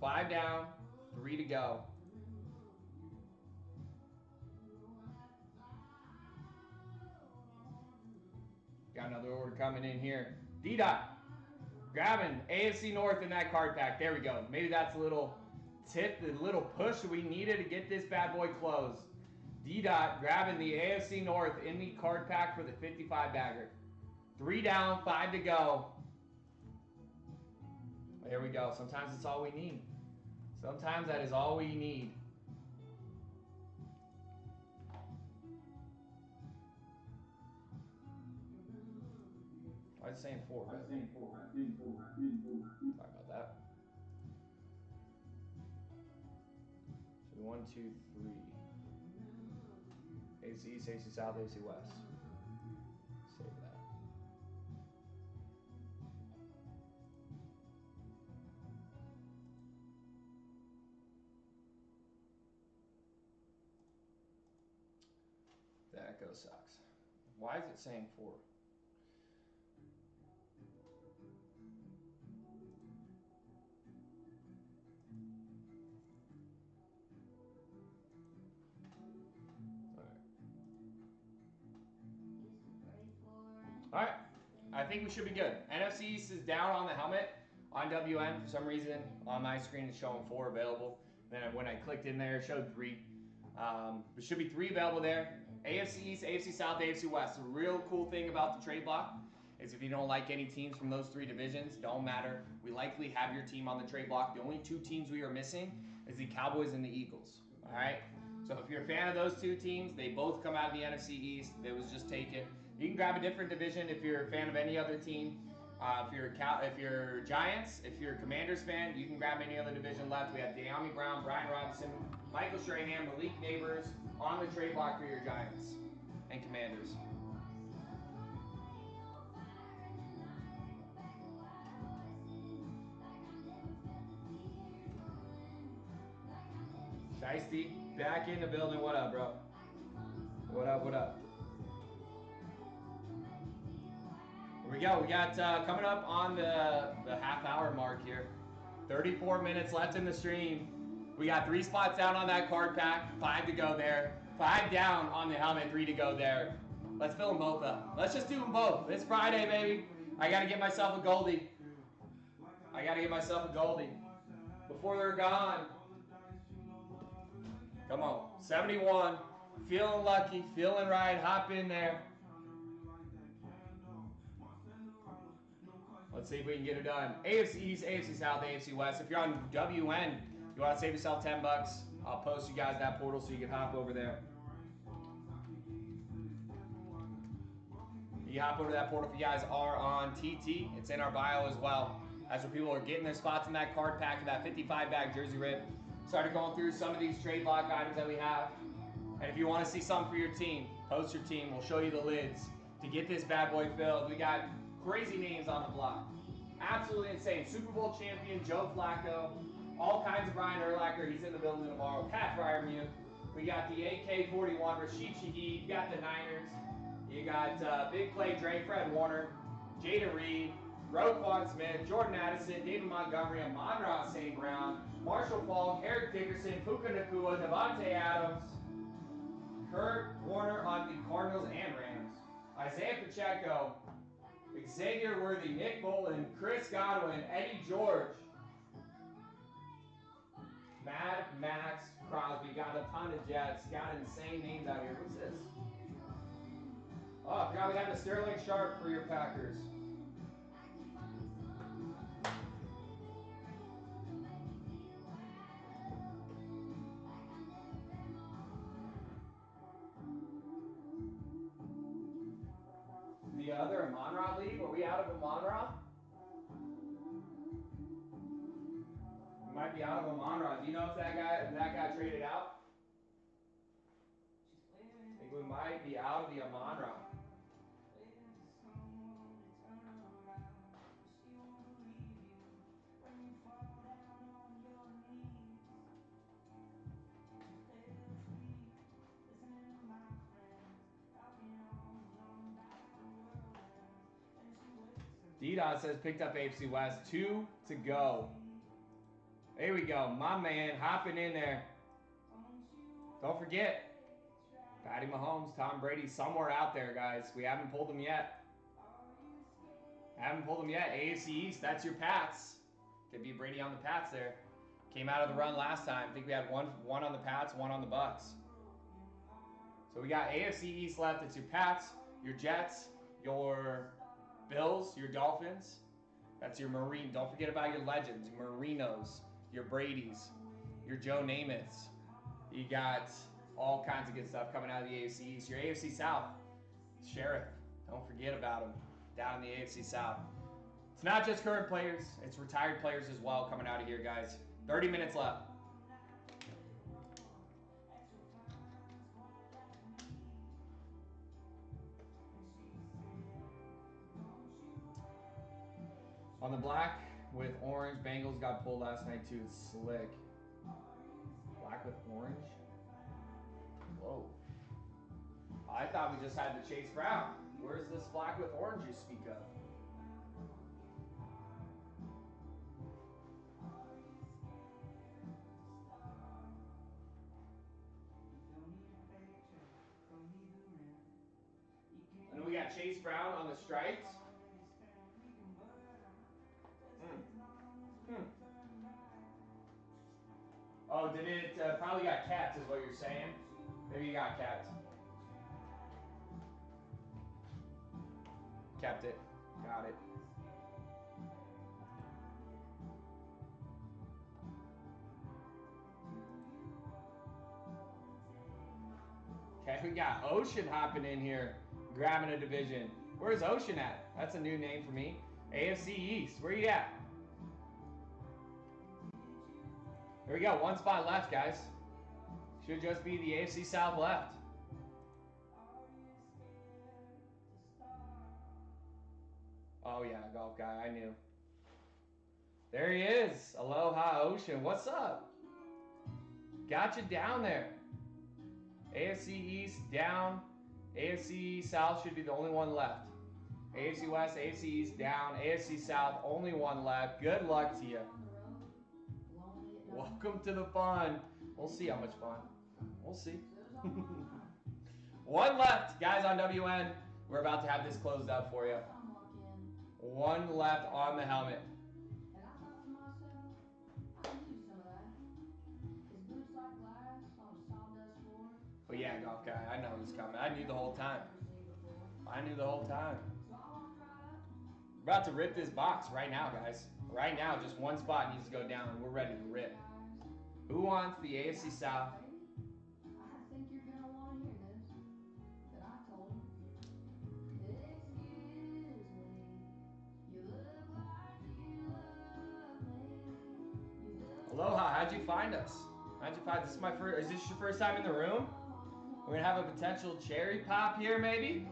5 down, 3 to go. Got another order coming in here. D-Dot grabbing AFC North in that card pack. There we go. Maybe that's a little tip, the little push we needed to get this bad boy closed. D-Dot grabbing the AFC North in the card pack for the 55 bagger. 3 down, 5 to go. There we go. Sometimes it's all we need. Sometimes that is all we need. I was saying 4. Sorry about that. So 1, 2, 3. AC East, AC South, AC West. Save that. That echo sucks. Why is it saying 4? All right, I think we should be good. NFC East is down on the helmet on WN. For some reason, on my screen it's showing 4 available. Then when I clicked in there, it showed 3. There should be 3 available there. AFC East, AFC South, AFC West. The real cool thing about the trade block is if you don't like any teams from those 3 divisions, don't matter. We likely have your team on the trade block. The only 2 teams we are missing is the Cowboys and the Eagles. All right? So if you're a fan of those 2 teams, they both come out of the NFC East. It was just taken. You can grab a different division if you're a fan of any other team. If you're Giants, if you're a Commanders fan, you can grab any other division left. We have De'Ami Brown, Brian Robinson, Michael Strahan, Malik Neighbors on the trade block for your Giants and Commanders. Shiesty, back in the building. What up, bro? What up, what up? Here we go. We got coming up on the half-hour mark here. 34 minutes left in the stream. We got 3 spots down on that card pack. 5 to go there. 5 down on the helmet. 3 to go there. Let's fill them both up. Let's just do them both. It's Friday, baby. I got to get myself a Goldie. I got to get myself a Goldie before they're gone. Come on. 71. Feeling lucky. Feeling right. Hop in there. Let's see if we can get it done. AFC East, AFC South, AFC West. If you're on WN, you want to save yourself $10, I'll post you guys that portal so you can hop over there. You hop over that portal if you guys are on TT. It's in our bio as well. That's where people are getting their spots in that card pack, that 55-bag jersey rip. Started going through some of these trade block items that we have. And if you want to see something for your team, post your team. We'll show you the lids to get this bad boy filled. We got crazy names on the block. Absolutely insane. Super Bowl champion Joe Flacco. All kinds of Brian Urlacher. He's in the building tomorrow. Pat Fryermuth. We got the AK-41, Rashid Shaheed. You got the Niners. You got Big Play Dre, Fred Warner, Jada Reed, Roquan Smith, Jordan Addison, David Montgomery, Amon-Ra St. Brown, Marshall Falk, Eric Dickerson, Puka Nacua, Devontae Adams, Kurt Warner on the Cardinals and Rams, Isaiah Pacheco, Xavier Worthy, Nick Bolton, Chris Godwin, Eddie George, Mad Max Crosby. Got a ton of Jets. Got insane names out here. What's this? Oh, I forgot we had the Sterling Sharp for your Packers. The other Amon-Ra league? Were we out of Amon-Ra? We might be out of Amon-Ra. Do you know if that got traded out? I think we might be out of the Amon-Ra. D-Dot says picked up AFC West. 2 to go. There we go. My man hopping in there. Don't forget, Patty Mahomes, Tom Brady, somewhere out there, guys. We haven't pulled them yet. AFC East, that's your Pats. Could be Brady on the Pats there. Came out of the run last time. I think we had one on the Pats, one on the Bucks. So we got AFC East left. It's your Pats, your Jets, your Bills, your Dolphins. That's your Marine. Don't forget about your legends, your Marinos, your Bradys, your Joe Namaths. You got all kinds of good stuff coming out of the AFC East. Your AFC South, Sheriff. Don't forget about him down in the AFC South. It's not just current players. It's retired players as well coming out of here, guys. 30 minutes left. On the black with orange. Bengals got pulled last night too. It's slick. Black with orange. Whoa. I thought we just had the Chase Brown. Where's this black with orange you speak of? And we got Chase Brown on the stripes. Oh, did it probably got capped is what you're saying? Maybe you got capped. Kept it. Got it. Okay, we got Ocean hopping in here, grabbing a division. Where's Ocean at? That's a new name for me. AFC East. Where you at? There we go. One spot left, guys. Should just be the AFC South left. Oh, yeah, golf guy. I knew. There he is. Aloha Ocean. What's up? Got you down there. AFC East down. AFC South should be the only one left. AFC West, AFC East down. AFC South, only one left. Good luck to you. Welcome to the fun. We'll see how much fun. We'll see. One left, guys, on WN. We're about to have this closed up for you. One left on the helmet. And I thought to myself, I could use some of that. His boots like glass on a sawdust floor. But yeah, golf guy, I know who's coming. I knew the whole time. I knew the whole time. So I walked right up. We're about to rip this box right now, guys. Right now, just one spot needs to go down, and we're ready to rip. Who wants the AFC South? I think you're gonna want to hear this. That I told him. Excuse me. You look like you love me. You look Aloha, how'd you find us? How'd you find this? Is my first. Is this your first time in the room? We're gonna have a potential cherry pop here, maybe.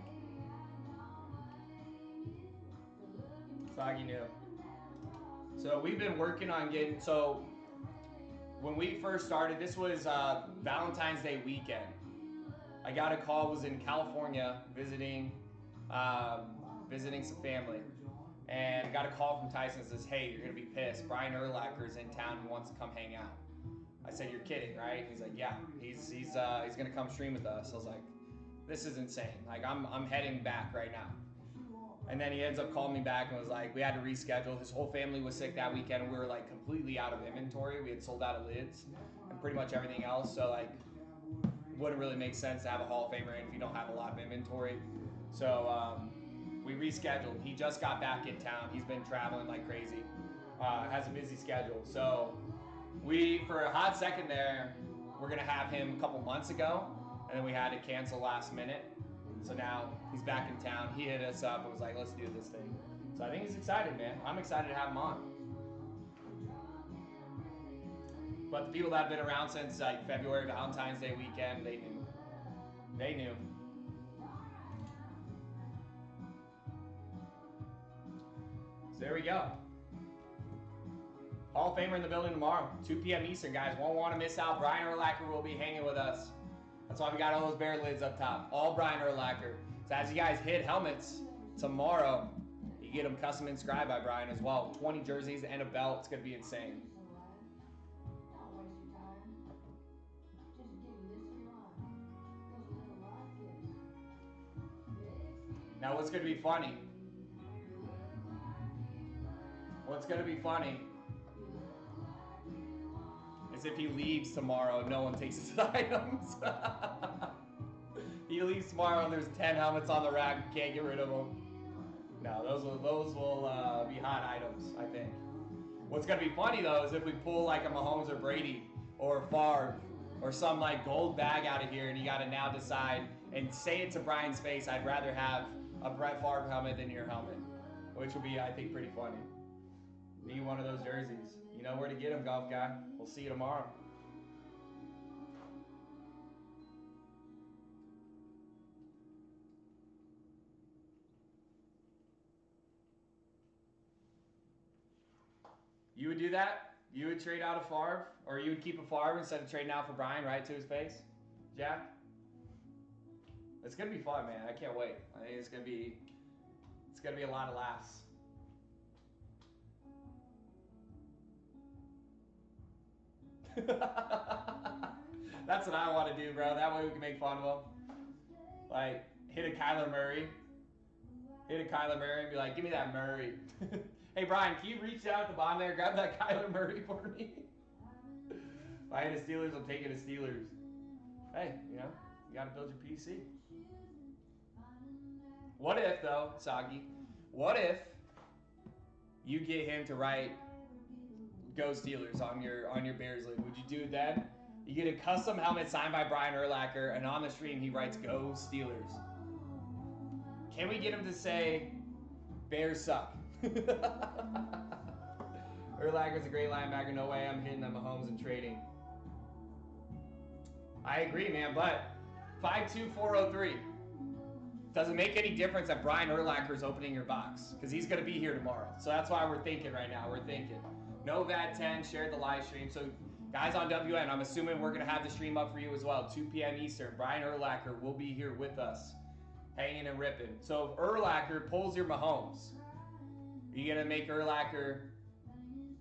Soggy knew. So we've been working on getting. So when we first started, this was Valentine's Day weekend. I got a call. Was in California visiting some family, and got a call from Tyson that says, "Hey, you're gonna be pissed. Brian Urlacher's in town and wants to come hang out." I said, "You're kidding, right?" He's like, "Yeah, he's gonna come stream with us." I was like, "This is insane. Like, I'm heading back right now." And then he ends up calling me back and was like, we had to reschedule. His whole family was sick that weekend, and we were like completely out of inventory. We had sold out of lids and pretty much everything else. So like, it wouldn't really make sense to have a Hall of Famer in if you don't have a lot of inventory. So we rescheduled. He just got back in town. He's been traveling like crazy. Has a busy schedule. So we, for a hot second there, we're gonna have him a couple months ago, and then we had to cancel last minute. So now he's back in town. He hit us up and was like, let's do this thing. So I think he's excited, man. I'm excited to have him on. But the people that have been around since like February, Valentine's Day weekend, they knew. They knew. So there we go. Hall of Famer in the building tomorrow, 2 p.m. Eastern, guys. Won't want to miss out. Brian Urlacher will be hanging with us. That's why we got all those bear lids up top. All Brian Urlacher. So as you guys hit helmets tomorrow, you get them custom inscribed by Brian as well. 20 jerseys and a belt. It's going to be insane. Don't waste your time. Just give him this here line. Goes a little like this. Now what's going to be funny? What's going to be funny is if he leaves tomorrow, no one takes his items. He leaves tomorrow and there's 10 helmets on the rack. You can't get rid of them. No, those will be hot items, I think. What's going to be funny, though, is if we pull like a Mahomes or Brady or Favre or some like gold bag out of here, and you got to now decide and say it to Brian's face, I'd rather have a Brett Favre helmet than your helmet, which would be, I think, pretty funny. Need one of those jerseys. You know where to get them, golf guy. We'll see you tomorrow. You would do that? You would trade out a Favre? Or you would keep a Favre instead of trading out for Brian right to his face? Jack? It's going to be fun, man. I can't wait. I think it's going to be a lot of laughs. That's what I want to do, bro. That way we can make fun of him. Like, hit a Kyler Murray and be like, give me that Murray. Hey, Brian, can you reach down at the bottom there, grab that Kyler Murray for me? If I hit the Steelers, I'm taking the Steelers. Hey, you got to build your PC. What if, though, Soggy, what if you get him to write Go Steelers on your Bears lid? Would you do it then? You get a custom helmet signed by Brian Urlacher, and on the stream he writes Go Steelers. Can we get him to say Bears suck? Urlacher's a great linebacker. No way I'm hitting on Mahomes and trading. I agree, man, but 52403. Doesn't make any difference that Brian Urlacher is opening your box because he's going to be here tomorrow. So that's why we're thinking right now. We're thinking. Novad10 shared the live stream. So guys on WN, I'm assuming we're going to have the stream up for you as well. 2 p.m. Eastern. Brian Urlacher will be here with us, hanging and ripping. So if Urlacher pulls your Mahomes, are you going to make Urlacher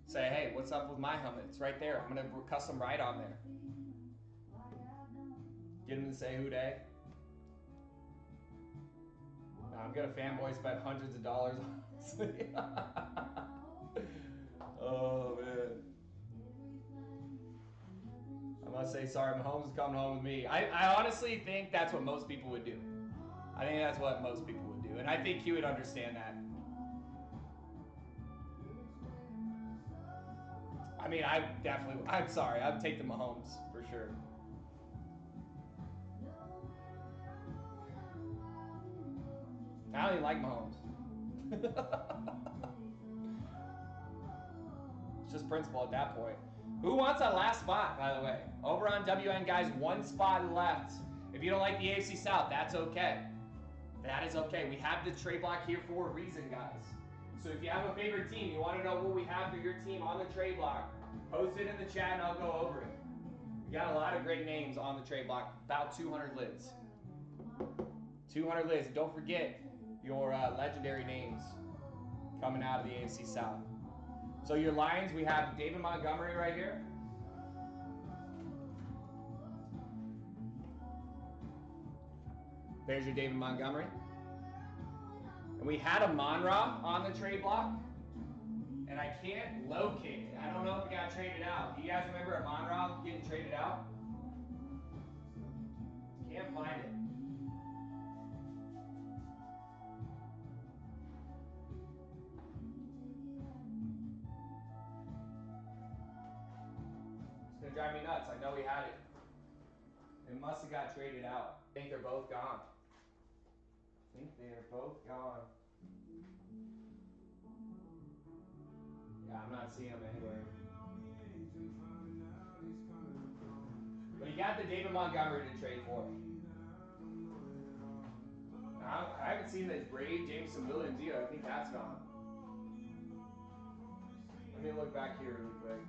say, hey, what's up with my helmet? It's right there. I'm going to custom write on there. Get him to say who day. I'm gonna fanboy spend hundreds of dollars, honestly. Oh man. I must say sorry, Mahomes is coming home with me. I honestly think that's what most people would do. I think that's what most people would do. And I think he would understand that. I mean, I'm sorry, I'd take the Mahomes for sure. I don't even like Mahomes. It's just principle at that point. Who wants that last spot, by the way? Over on WN, guys, one spot left. If you don't like the AFC South, that's okay. That is okay. We have the trade block here for a reason, guys. So if you have a favorite team, you want to know what we have for your team on the trade block, post it in the chat and I'll go over it. We got a lot of great names on the trade block, about 200 lids. 200 lids. Don't forget your legendary names coming out of the AFC South. So your Lions, we have David Montgomery right here. There's your David Montgomery. And we had a Monra on the trade block, and I can't locate it. I don't know if it got traded out. Do you guys remember a Monra getting traded out? Can't find it. It's gonna drive me nuts. I know we had it. It must have got traded out. I think they're both gone. I think they are both gone. Yeah, I'm not seeing them anywhere. But you got the David Montgomery to trade for. I haven't seen the Brady Jameson Williams either. I think that's gone. Let me look back here really quick.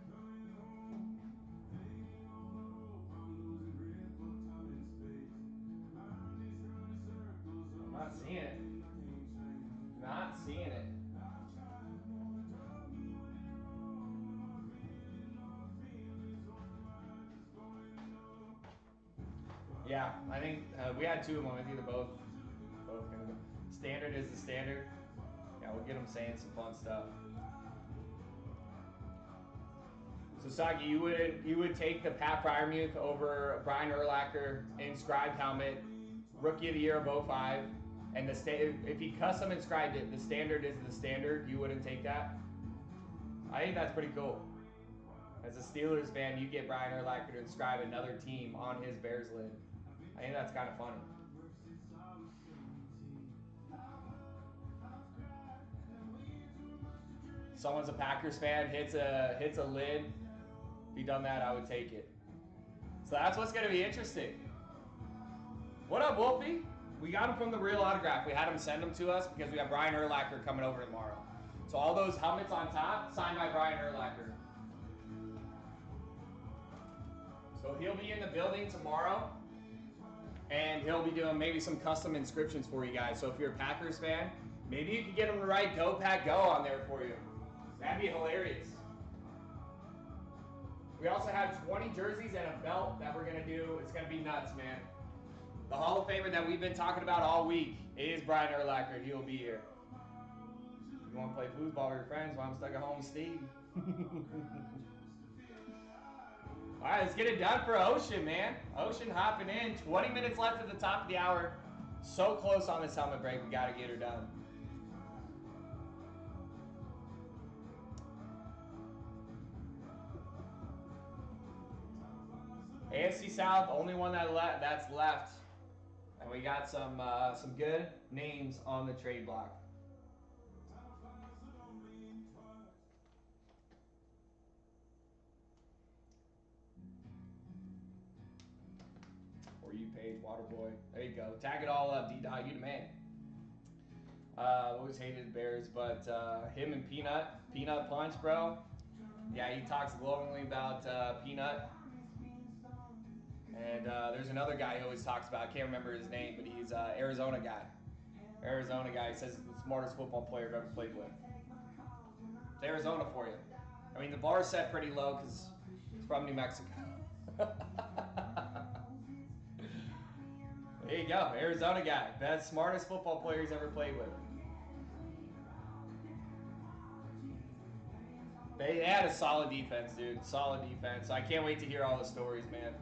I'm not seeing it. Not seeing it. Yeah, I think we had two of them. I think they're both gonna go. Standard is the standard. Yeah, we'll get them saying some fun stuff. So Sagi, you would take the Pat Fryermuth over Brian Urlacher inscribed helmet, rookie of the year of 05, and if he custom inscribed it, the standard is the standard. You wouldn't take that. I think that's pretty cool. As a Steelers fan, you get Brian Urlacher to inscribe another team on his Bears lid. I think that's kind of funny. Someone's a Packers fan, hits a lid. If he done that, I would take it. So that's what's gonna be interesting. What up, Wolfie? We got him from the Real Autograph. We had him send them to us because we have Brian Urlacher coming over tomorrow. So all those helmets on top, signed by Brian Urlacher. So he'll be in the building tomorrow, and he'll be doing maybe some custom inscriptions for you guys. So if you're a Packers fan, maybe you could get him to write "Go Pack Go" on there for you. That'd be hilarious. We also have 20 jerseys and a belt that we're gonna do. It's gonna be nuts, man. The Hall of Famer that we've been talking about all week is Brian Urlacher. He'll be here. If you want to play foosball with your friends while I'm stuck at home, Steve. All right, let's get it done for Ocean, man. Ocean hopping in. 20 minutes left at the top of the hour. So close on this helmet break. We got to get her done. AFC South, only one that's left. And we got some good names on the trade block. For you, Paige, Waterboy. There you go. Tag it all up, D-Dog. You the man. Always hated Bears, but him and Peanut Punch, bro. Yeah, he talks glowingly about Peanut. And there's another guy he always talks about. I can't remember his name, but he's Arizona guy. Arizona guy. He says he's the smartest football player I've ever played with. It's Arizona for you. I mean, the bar's set pretty low because it's from New Mexico. There you go. Arizona guy. Best, smartest football player he's ever played with. They had a solid defense, dude. Solid defense. I can't wait to hear all the stories, man.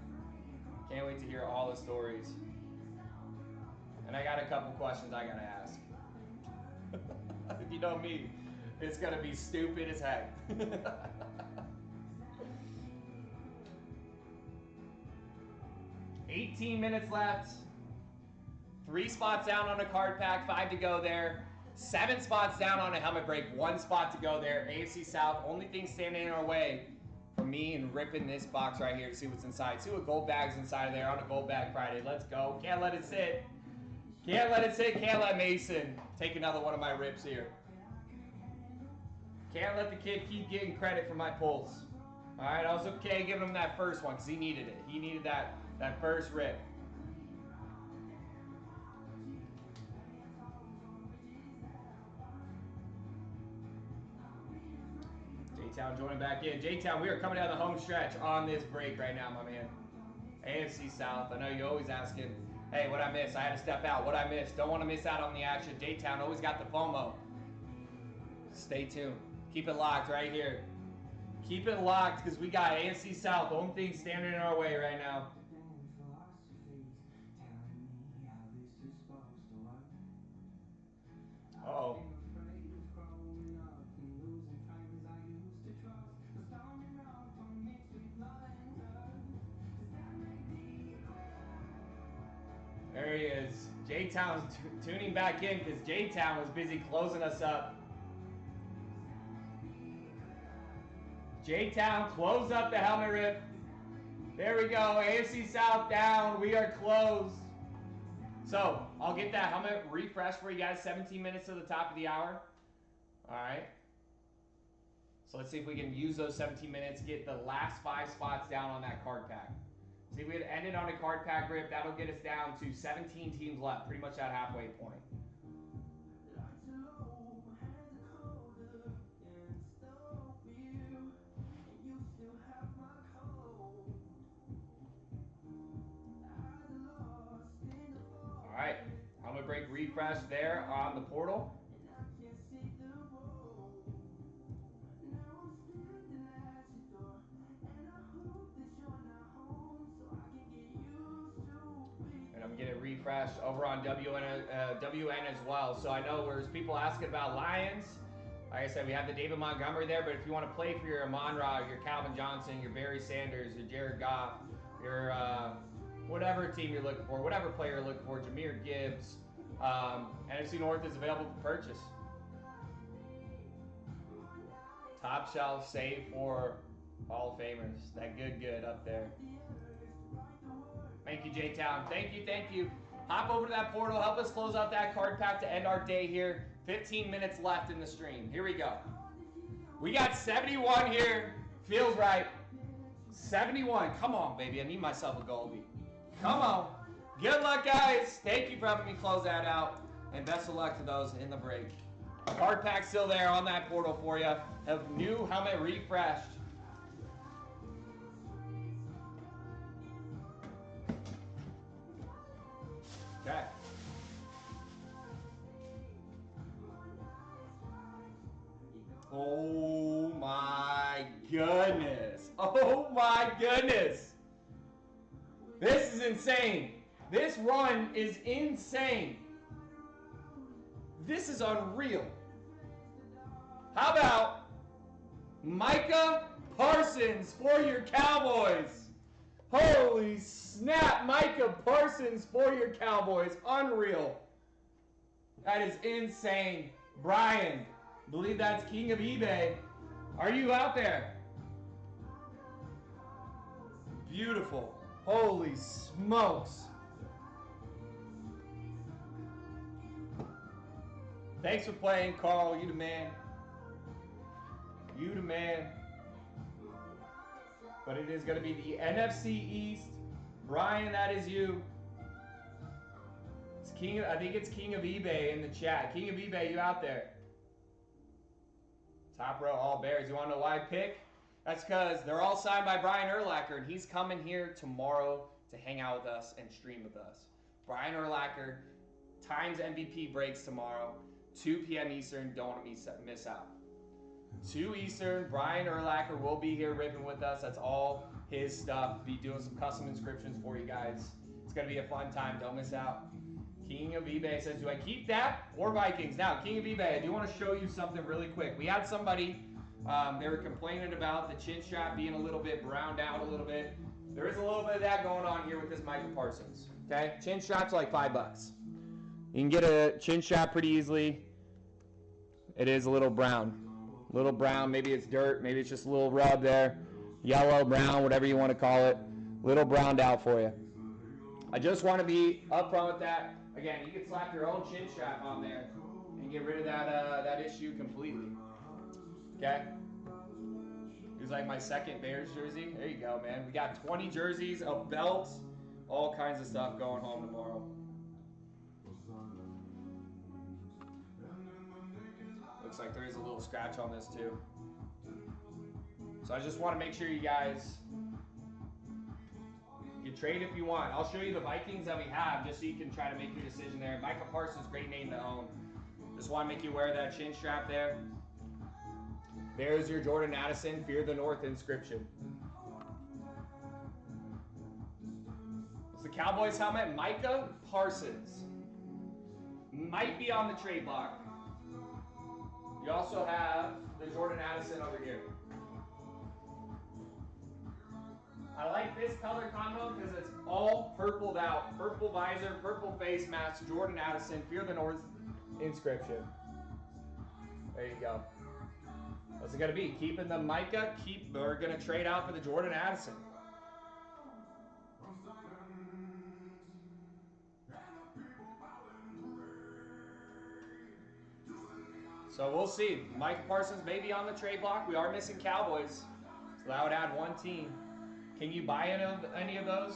Can't wait to hear all the stories. And I got a couple questions I gotta ask. If you know me, it's gonna be stupid as heck. 18 minutes left. 3 spots down on a card pack, 5 to go there. 7 spots down on a helmet break, 1 spot to go there. AFC South, only thing standing in our way for me and ripping this box right here to see what's inside. See what gold bag's inside of there on a gold bag Friday. Let's go. Can't let it sit. Can't let it sit. Can't let Mason take another one of my rips here. Can't let the kid keep getting credit for my pulls. All right, I was okay giving him that first one because he needed it. He needed that first rip. J-Town joining back in. J-Town, we are coming down the home stretch on this break right now, my man. AFC South, I know you're always asking, hey, what'd I miss? I had to step out. What'd I miss? Don't want to miss out on the action. J-Town always got the FOMO. Stay tuned. Keep it locked right here. Keep it locked because we got AFC South, the only thing standing in our way right now. Uh-oh. There he is. J-Town's tuning back in because J-Town was busy closing us up. J-Town, close up the helmet rip. There we go. AFC South down. We are closed. So, I'll get that helmet refresh for you guys. 17 minutes to the top of the hour. All right. So, let's see if we can use those 17 minutes, get the last 5 spots down on that card pack. See if we had ended on a card pack rip, that'll get us down to 17 teams left, pretty much that halfway point. All right, helmet break refresh there on the portal. And I'm getting refreshed over on WN as well. So I know there's people asking about Lions. Like I said, we have the David Montgomery there, but if you want to play for your Amon-Ra, your Calvin Johnson, your Barry Sanders, your Jared Goff, your whatever team you're looking for, whatever player you're looking for, Jahmyr Gibbs, NFC North is available for purchase. Top shelf, save for Hall of Famers. That good up there. Thank you, J-Town. Thank you. Hop over to that portal. Help us close out that card pack to end our day here. 15 minutes left in the stream. Here we go. We got 71 here. Feels right. 71. Come on, baby. I need myself a Goldie. Come on. Good luck, guys. Thank you for having me close that out. And best of luck to those in the break. Card pack still there on that portal for you. Have new helmet refreshed. Okay. Oh my goodness. Oh my goodness. This is insane. This run is insane. This is unreal. How about Micah Parsons for your Cowboys? Holy snap, Micah Parsons for your Cowboys. Unreal. That is insane. Brian, I believe that's King of eBay. Are you out there? Beautiful. Holy smokes. Thanks for playing, Carl. You the man. You the man. But it is going to be the NFC East. Brian, that is you. It's King. I think it's King of eBay in the chat. King of eBay, you out there? Top row, all Bears. You want to know why I pick? That's because they're all signed by Brian Urlacher, and he's coming here tomorrow to hang out with us and stream with us. Brian Urlacher, Times MVP breaks tomorrow, 2 p.m. Eastern. Don't want to miss out. 2 Eastern, Brian Urlacher will be here ripping with us. That's all his stuff. Be doing some custom inscriptions for you guys. It's going to be a fun time. Don't miss out. King of eBay says, do I keep that or Vikings? Now, King of eBay, I do want to show you something really quick. We had somebody, they were complaining about the chin strap being a little bit browned out a little bit. There is a little bit of that going on here with this Micah Parsons. Okay, chin straps are like $5. You can get a chin strap pretty easily. It is a little brown. Little brown, maybe it's dirt, maybe it's just a little rub there. Yellow, brown, whatever you want to call it. Little browned out for you. I just want to be upfront with that. Again, you can slap your own chin strap on there and get rid of that issue completely. Okay? Here's like my second Bears jersey. There you go, man. We got 20 jerseys, a belt, all kinds of stuff going home tomorrow. Looks like there is a little scratch on this too. So I just want to make sure you guys, you trade if you want. I'll show you the Vikings that we have just so you can try to make your decision there. Micah Parsons, great name to own. Just want to make you aware of that chin strap there. There's your Jordan Addison, Fear the North inscription. It's the Cowboys helmet. Micah Parsons might be on the trade block. You also have the Jordan Addison over here. I like this color combo because it's all purpled out. Purple visor, purple face mask, Jordan Addison, Fear the North inscription. There you go. What's it going to be? Keeping the Micah, we're going to trade out for the Jordan Addison. So we'll see. Mike Parsons may be on the trade block. We are missing Cowboys. So that would add one team. Can you buy any of those?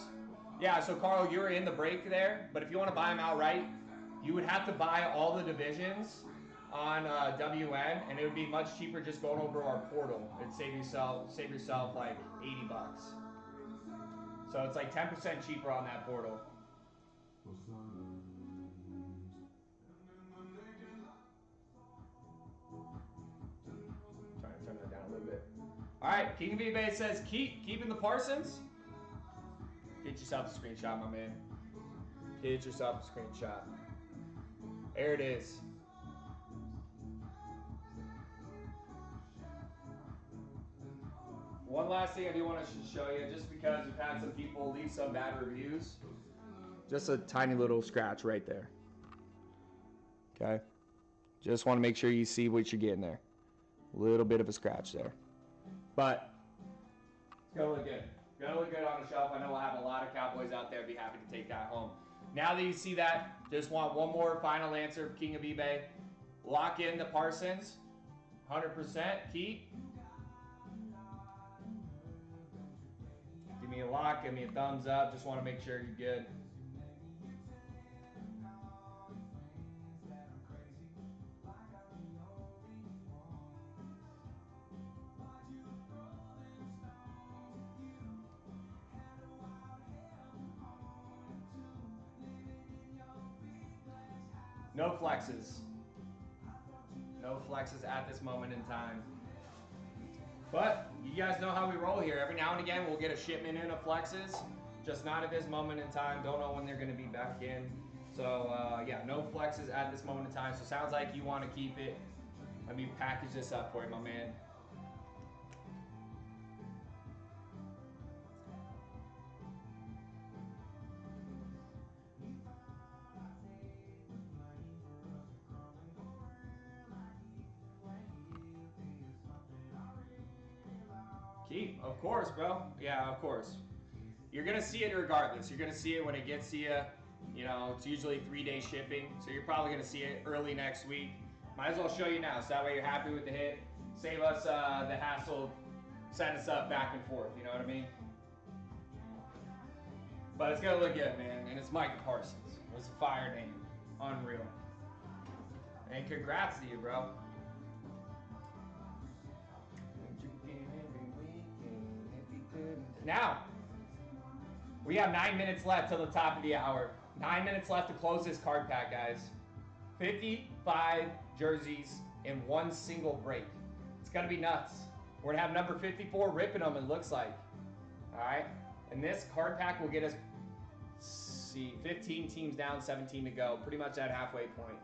Yeah, so Carl, you were in the break there. But if you want to buy them outright, you would have to buy all the divisions on WN, and it would be much cheaper just going over our portal. It'd save yourself like $80. So it's like 10% cheaper on that portal. Trying to turn that down a little bit. All right, King of eBay says keeping the Parsons. Get yourself a screenshot, my man. Get yourself a screenshot. There it is. One last thing I do want to show you, just because we've had some people leave some bad reviews. Just a tiny little scratch right there. Okay? Just want to make sure you see what you're getting there. A little bit of a scratch there. But it's going to look good. Going to look good on the shelf. I know we'll have a lot of Cowboys out there. Be happy to take that home. Now that you see that, just want one more final answer, King of eBay. Lock in the Parsons. 100% keep. Give me a lock, give me a thumbs up. Just want to make sure you're good. No flexes. No flexes at this moment in time. But you guys know how we roll here. Every now and again, we'll get a shipment in of flexes. Just not at this moment in time. Don't know when they're going to be back in. So, yeah, no flexes at this moment in time. So, sounds like you want to keep it. Let me package this up for you, my man. Keep, of course, bro. Yeah, of course. You're going to see it regardless. You're going to see it when it gets to you. You know, it's usually 3-day shipping. So you're probably going to see it early next week. Might as well show you now. So that way you're happy with the hit. Save us the hassle. Set us up back and forth. You know what I mean? But it's going to look good, man. And it's Micah Parsons. It's a fire name. Unreal. And congrats to you, bro. Now, we have 9 minutes left till the top of the hour. 9 minutes left to close this card pack, guys. 55 jerseys in one single break. It's going to be nuts. We're going to have number 54 ripping them, it looks like. All right? And this card pack will get us, see, 15 teams down, 17 to go. Pretty much at halfway point.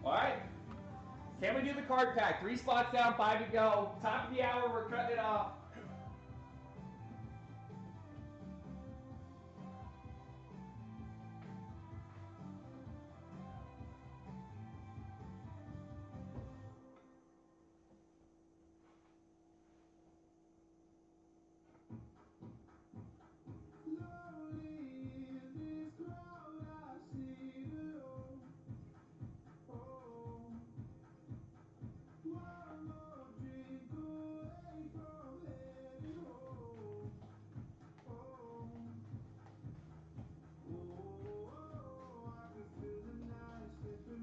All right. Can we do the card pack? 3 spots down, 5 to go. Top of the hour, we're cutting it off.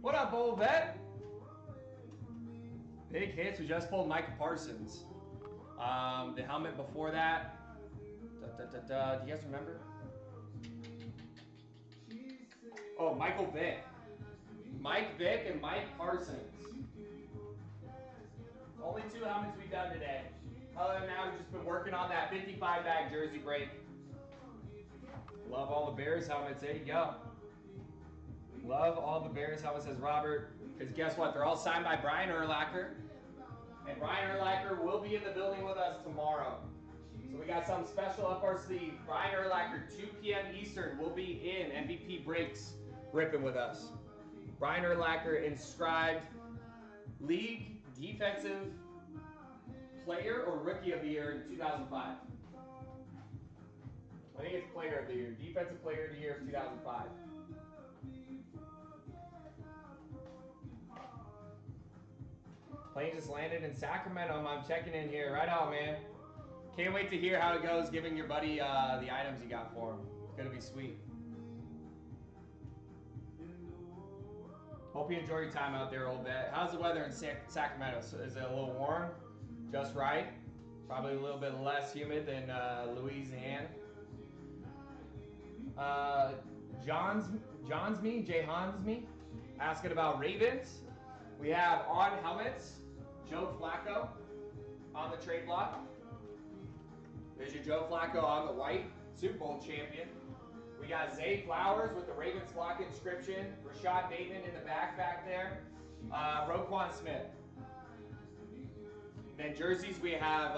What up, old vet? Big hits. We just pulled Micah Parsons. The helmet before that. Do you guys remember? Oh, Michael Vick. Mike Vick and Mike Parsons. Only 2 helmets we've done today. Other than that, we've just been working on that 55 bag jersey break. Love all the Bears helmets. There you go. Love all the Bears helmets, says Robert. Because guess what? They're all signed by Brian Urlacher. And Brian Urlacher will be in the building with us tomorrow. So we got something special up our sleeve. Brian Urlacher, 2 p.m. Eastern, will be in MVP Breaks ripping with us. Brian Urlacher inscribed League Defensive Player or Rookie of the Year in 2005. I think it's Player of the Year. Defensive Player of the Year of 2005. Plane just landed in Sacramento. I'm checking in here. Right on, man. Can't wait to hear how it goes giving your buddy the items you got for him. It's going to be sweet. Hope you enjoy your time out there, old vet. How's the weather in Sacramento? So is it a little warm? Just right? Probably a little bit less humid than Louisiana. Jay Hansme, asking about Ravens. We have on helmets, Joe Flacco on the trade block. There's your Joe Flacco on the white, Super Bowl champion. We got Zay Flowers with the Ravens block inscription. Rashad Bateman in the back there. Roquan Smith. Then jerseys, we have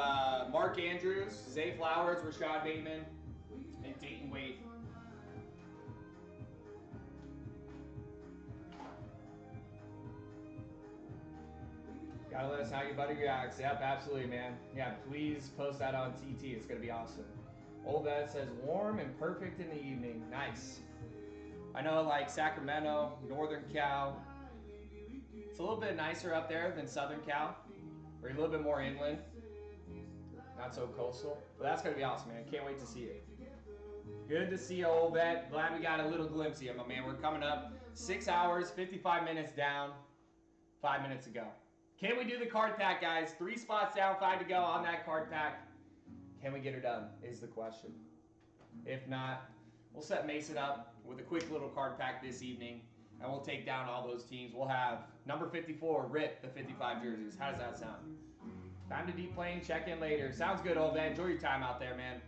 Mark Andrews, Zay Flowers, Rashad Bateman, and Dayton Wade. Gotta let us know how your buddy reacts. Yep, absolutely, man. Yeah, please post that on TT. It's gonna be awesome. Old Ed says warm and perfect in the evening. Nice. I know, like Sacramento, Northern Cal. It's a little bit nicer up there than Southern Cal. We're a little bit more inland. Not so coastal. But that's gonna be awesome, man. Can't wait to see it. Good to see you, old vet. Glad we got a little glimpse of you, my man. We're coming up 6 hours, 55 minutes down, 5 minutes to go. Can we do the card pack, guys? 3 spots down, 5 to go on that card pack. Can we get her done is the question. If not, we'll set Mason up with a quick little card pack this evening, and we'll take down all those teams. We'll have number 54 rip the 55 jerseys. How does that sound? Time to deep plane, check in later. Sounds good, old man. Enjoy your time out there, man.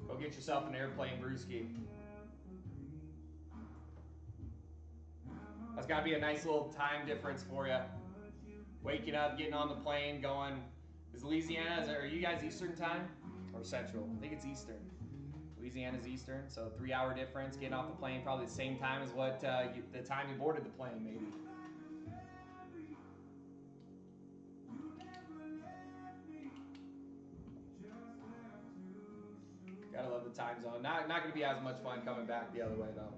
Go get yourself an airplane brewski. That's got to be a nice little time difference for you. Waking up, getting on the plane, going. Is Louisiana, are you guys Eastern time or Central? I think it's Eastern. Louisiana's Eastern, so 3-hour difference. Getting off the plane probably the same time as what the time you boarded the plane, maybe. Gotta love the time zone. Not gonna be as much fun coming back the other way though.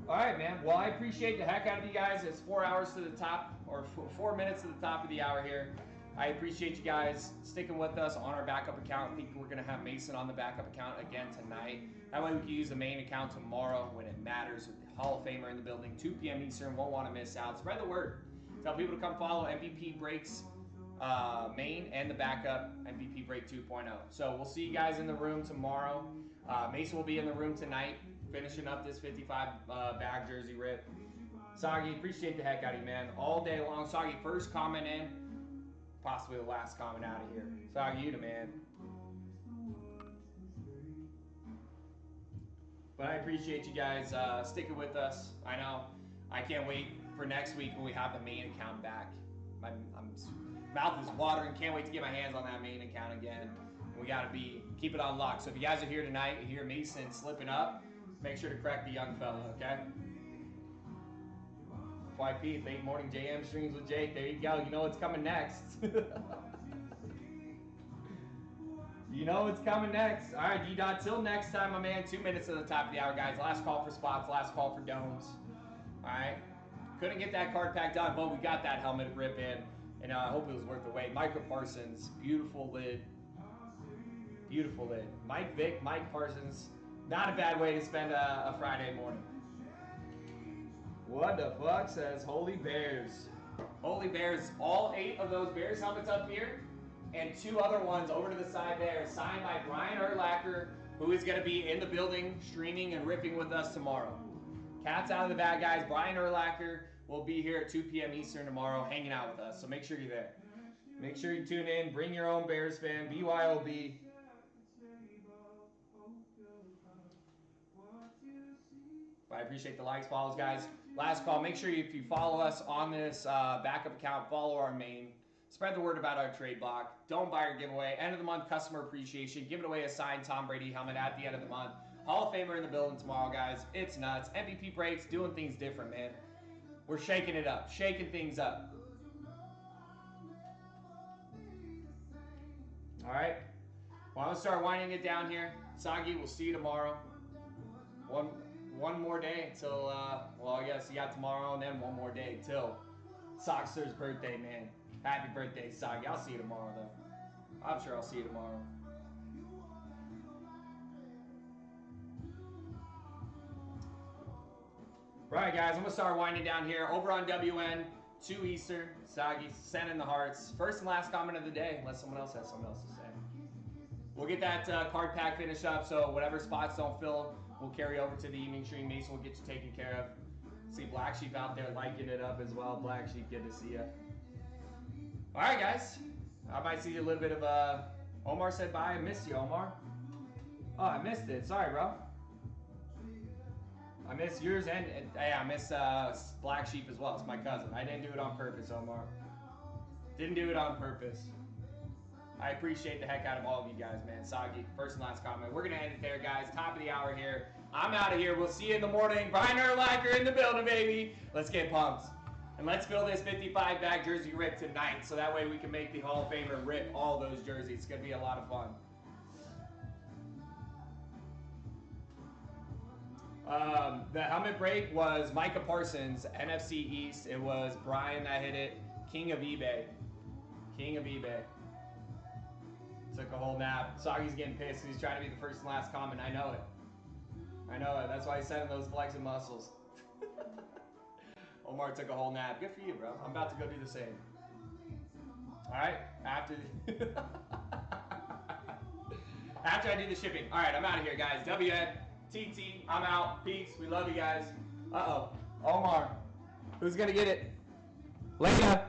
All right, man. Well, I appreciate the heck out of you guys. It's 4 hours to the top, or 4 minutes to the top of the hour here. I appreciate you guys sticking with us on our backup account. I think we're going to have Mason on the backup account again tonight. That way we can use the main account tomorrow when it matters with the Hall of Famer in the building. 2 p.m. Eastern. Won't want to miss out. Spread the word. Tell people to come follow MVP Breaks main and the backup MVP Break 2.0. So we'll see you guys in the room tomorrow. Mason will be in the room tonight, finishing up this 55 bag jersey rip. Soggy, appreciate the heck out of you, man. All day long. Soggy, first comment in, possibly the last comment out of here. Soggy, you the man. But I appreciate you guys sticking with us. I know I can't wait for next week when we have the main account back. My mouth is watering. Can't wait to get my hands on that main account again. And we gotta keep it on lock. So if you guys are here tonight, you hear Mason slipping up, make sure to correct the young fella, okay? YP, late morning JM streams with Jake. There you go. You know what's coming next. You know what's coming next. All right, D-Dot, till next time, my man. 2 minutes to the top of the hour, guys. Last call for spots, last call for domes. All right. Couldn't get that card pack done, but we got that helmet rip in, and I hope it was worth the wait. Micah Parsons, beautiful lid. Beautiful lid. Mike Vick, Mike Parsons. Not a bad way to spend a Friday morning. What the fuck says Holy Bears? Holy Bears, all 8 of those Bears helmets up here, and 2 other ones over to the side there, signed by Brian Urlacher, who is going to be in the building, streaming and ripping with us tomorrow. Cat's out of the bag, guys. Brian Urlacher will be here at 2 p.m. Eastern tomorrow, hanging out with us, so make sure you're there. Make sure you tune in. Bring your own Bears fan. BYOB. I appreciate the likes, follows, guys. Last call. Make sure if you follow us on this backup account, follow our main. Spread the word about our trade block. Don't buy our giveaway. End of the month customer appreciation. Giving away a signed Tom Brady helmet at the end of the month. Hall of Famer in the building tomorrow, guys. It's nuts. MVP breaks, doing things different, man. We're shaking it up, shaking things up. All right. Well, I'm gonna start winding it down here. Sagi, we'll see you tomorrow. One more day until, well, I guess you got tomorrow and then one more day till Soxer's birthday, man. Happy birthday, Sagi. I'll see you tomorrow, though. I'm sure I'll see you tomorrow. Right, guys, I'm going to start winding down here. Over on WN, 2 Eastern. Sagi, sending the hearts. First and last comment of the day, unless someone else has something else to say. We'll get that card pack finished up, so whatever spots don't fill, we'll carry over to the evening stream. Mason will get you taken care of. See Black Sheep out there liking it up as well. Black Sheep, good to see you. All right, guys. I might see a little bit of Omar said bye. I missed you, Omar. Oh, I missed it. Sorry, bro. I missed yours and I missed Black Sheep as well. It's my cousin. I didn't do it on purpose, Omar. Didn't do it on purpose. I appreciate the heck out of all of you guys, man. Sagi, first and last comment. We're going to end it there, guys. Top of the hour here. I'm out of here. We'll see you in the morning. Brian Urlacher in the building, baby. Let's get pumped. And let's fill this 55-bag jersey rip tonight, so that way we can make the Hall of Famer rip all those jerseys. It's going to be a lot of fun. The helmet break was Micah Parsons, NFC East. It was Brian that hit it. King of eBay. King of eBay. Took a whole nap. Sagi's getting pissed because he's trying to be the first and last comment. I know it. I know it. That's why he's sending those flexing muscles. Omar took a whole nap. Good for you, bro. I'm about to go do the same. All right? After I do the shipping. All right, I'm out of here, guys. WN, TT, I'm out. Peace. We love you guys. Uh-oh. Omar. Who's going to get it? Later.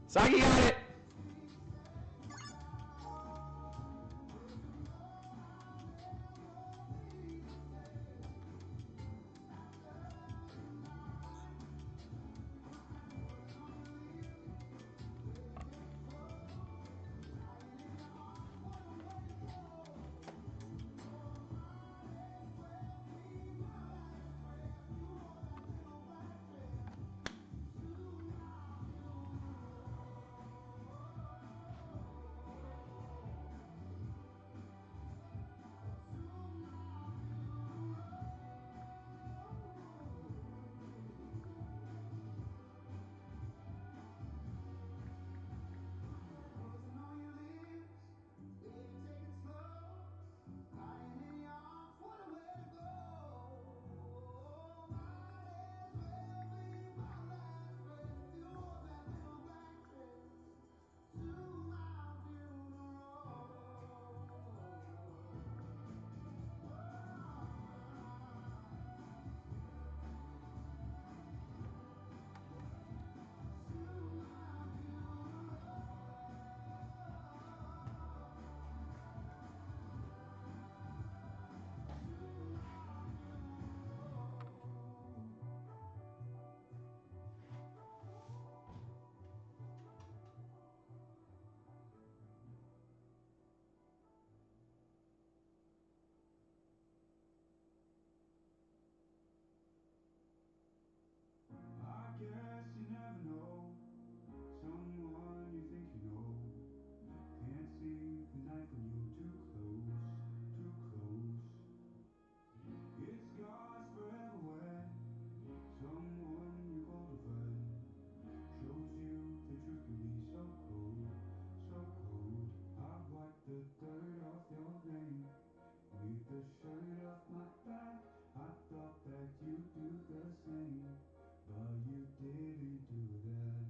Sagi got it. same, but you didn't do that.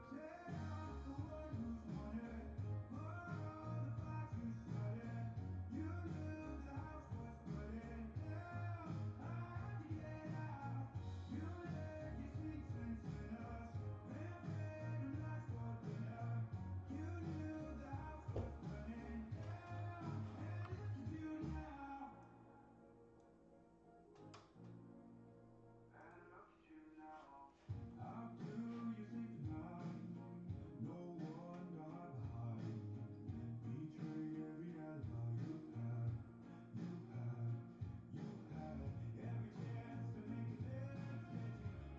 Said I'm the one who's wanted for all the fights you started. You knew the house was burning down. I had to get out. You let your sweet sense in us. Ran random nights for dinner. You knew the house was burning down. And look at you now. And look at you now. How do you sleep at night? No one to hide behind. Betrayed every alibi you had. You had. You had every chance to make it less sketchy.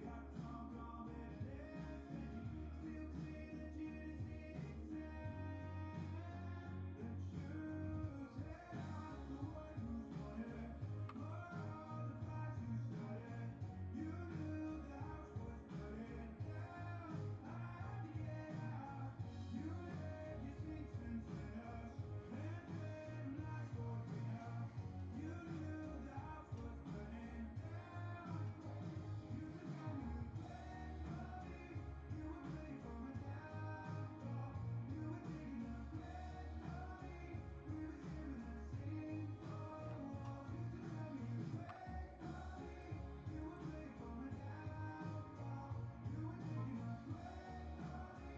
Got drunk on bitterness, veggie. Still clear that you didn't see it sad. That you said I'm the one who's wanted for all the fights you started. You knew the house was burning down. I had to get out. You let your sweet sense in us. Ran random nights for dinner. You knew the house was burning down. Used to tell me you'd wait for me. You would play for my downfall. You were taking the credit for me. We were sharing the same four walls. Used to tell me you'd wait for me. You would play for my downfall. You were taking the credit for me.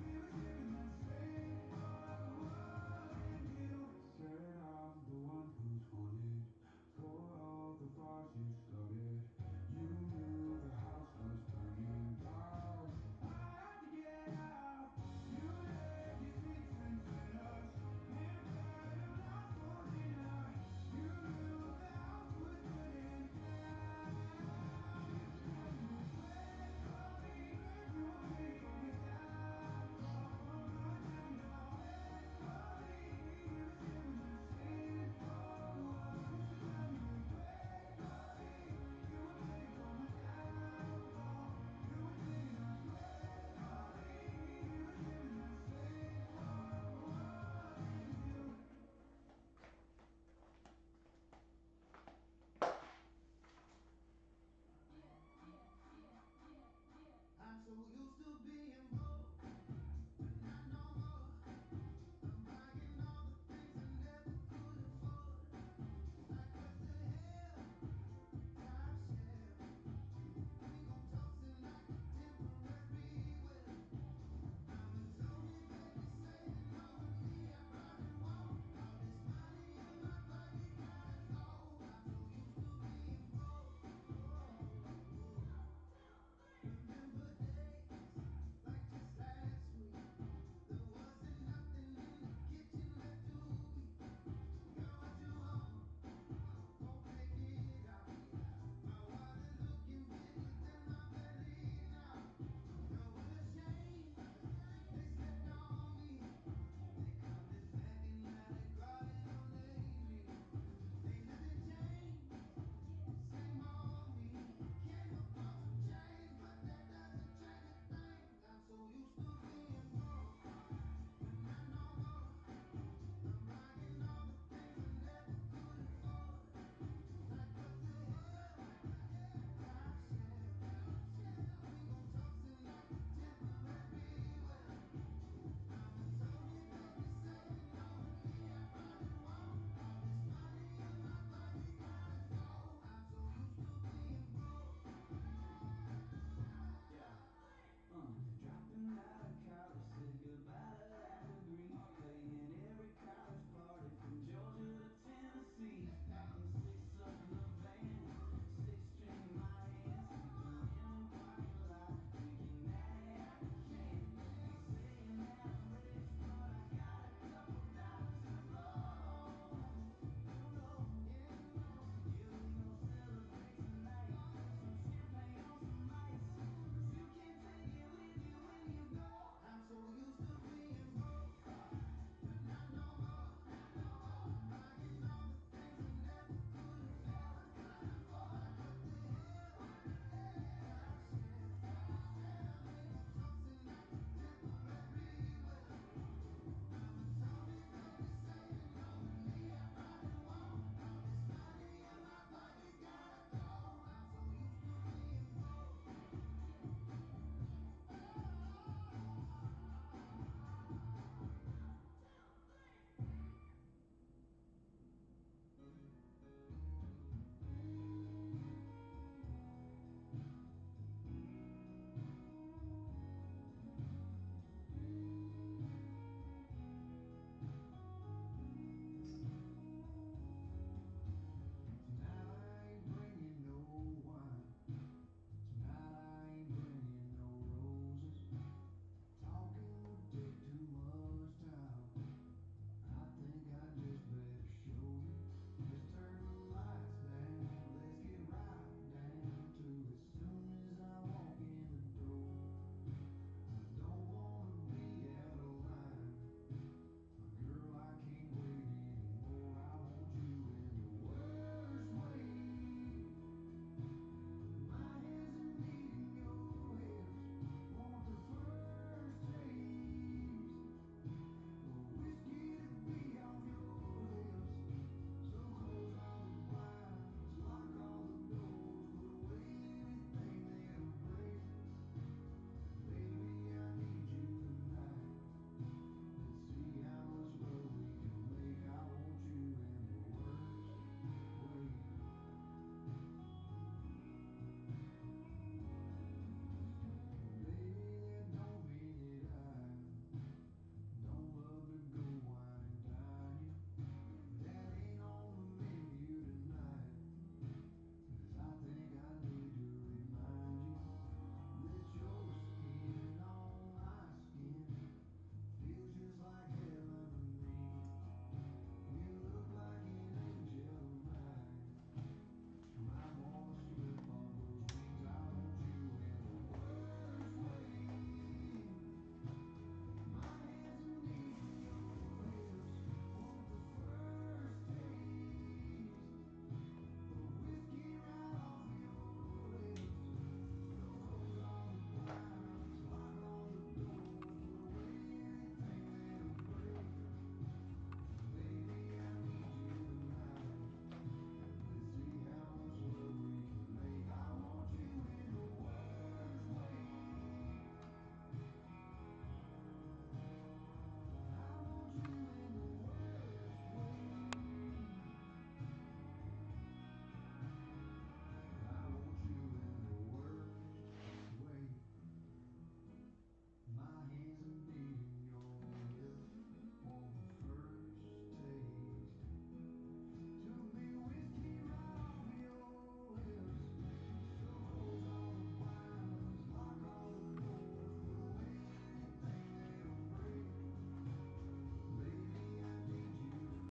We were sharing the same four walls. And you said I'm the one who's wanted for all the fires you started. You knew the house was burning down. I had to get out. You let your sweet sense in us. And random nights for dinner. You knew the house was burning down. Used to tell me you'd wait for me. You would play for my downfall. Now I tell me no, wait for me. We were sharing the same four walls. Used to tell me you'd wait for me. You would play for my downfall. You were taking the credit for me. We were sharing the same four walls. And you I'm so used to being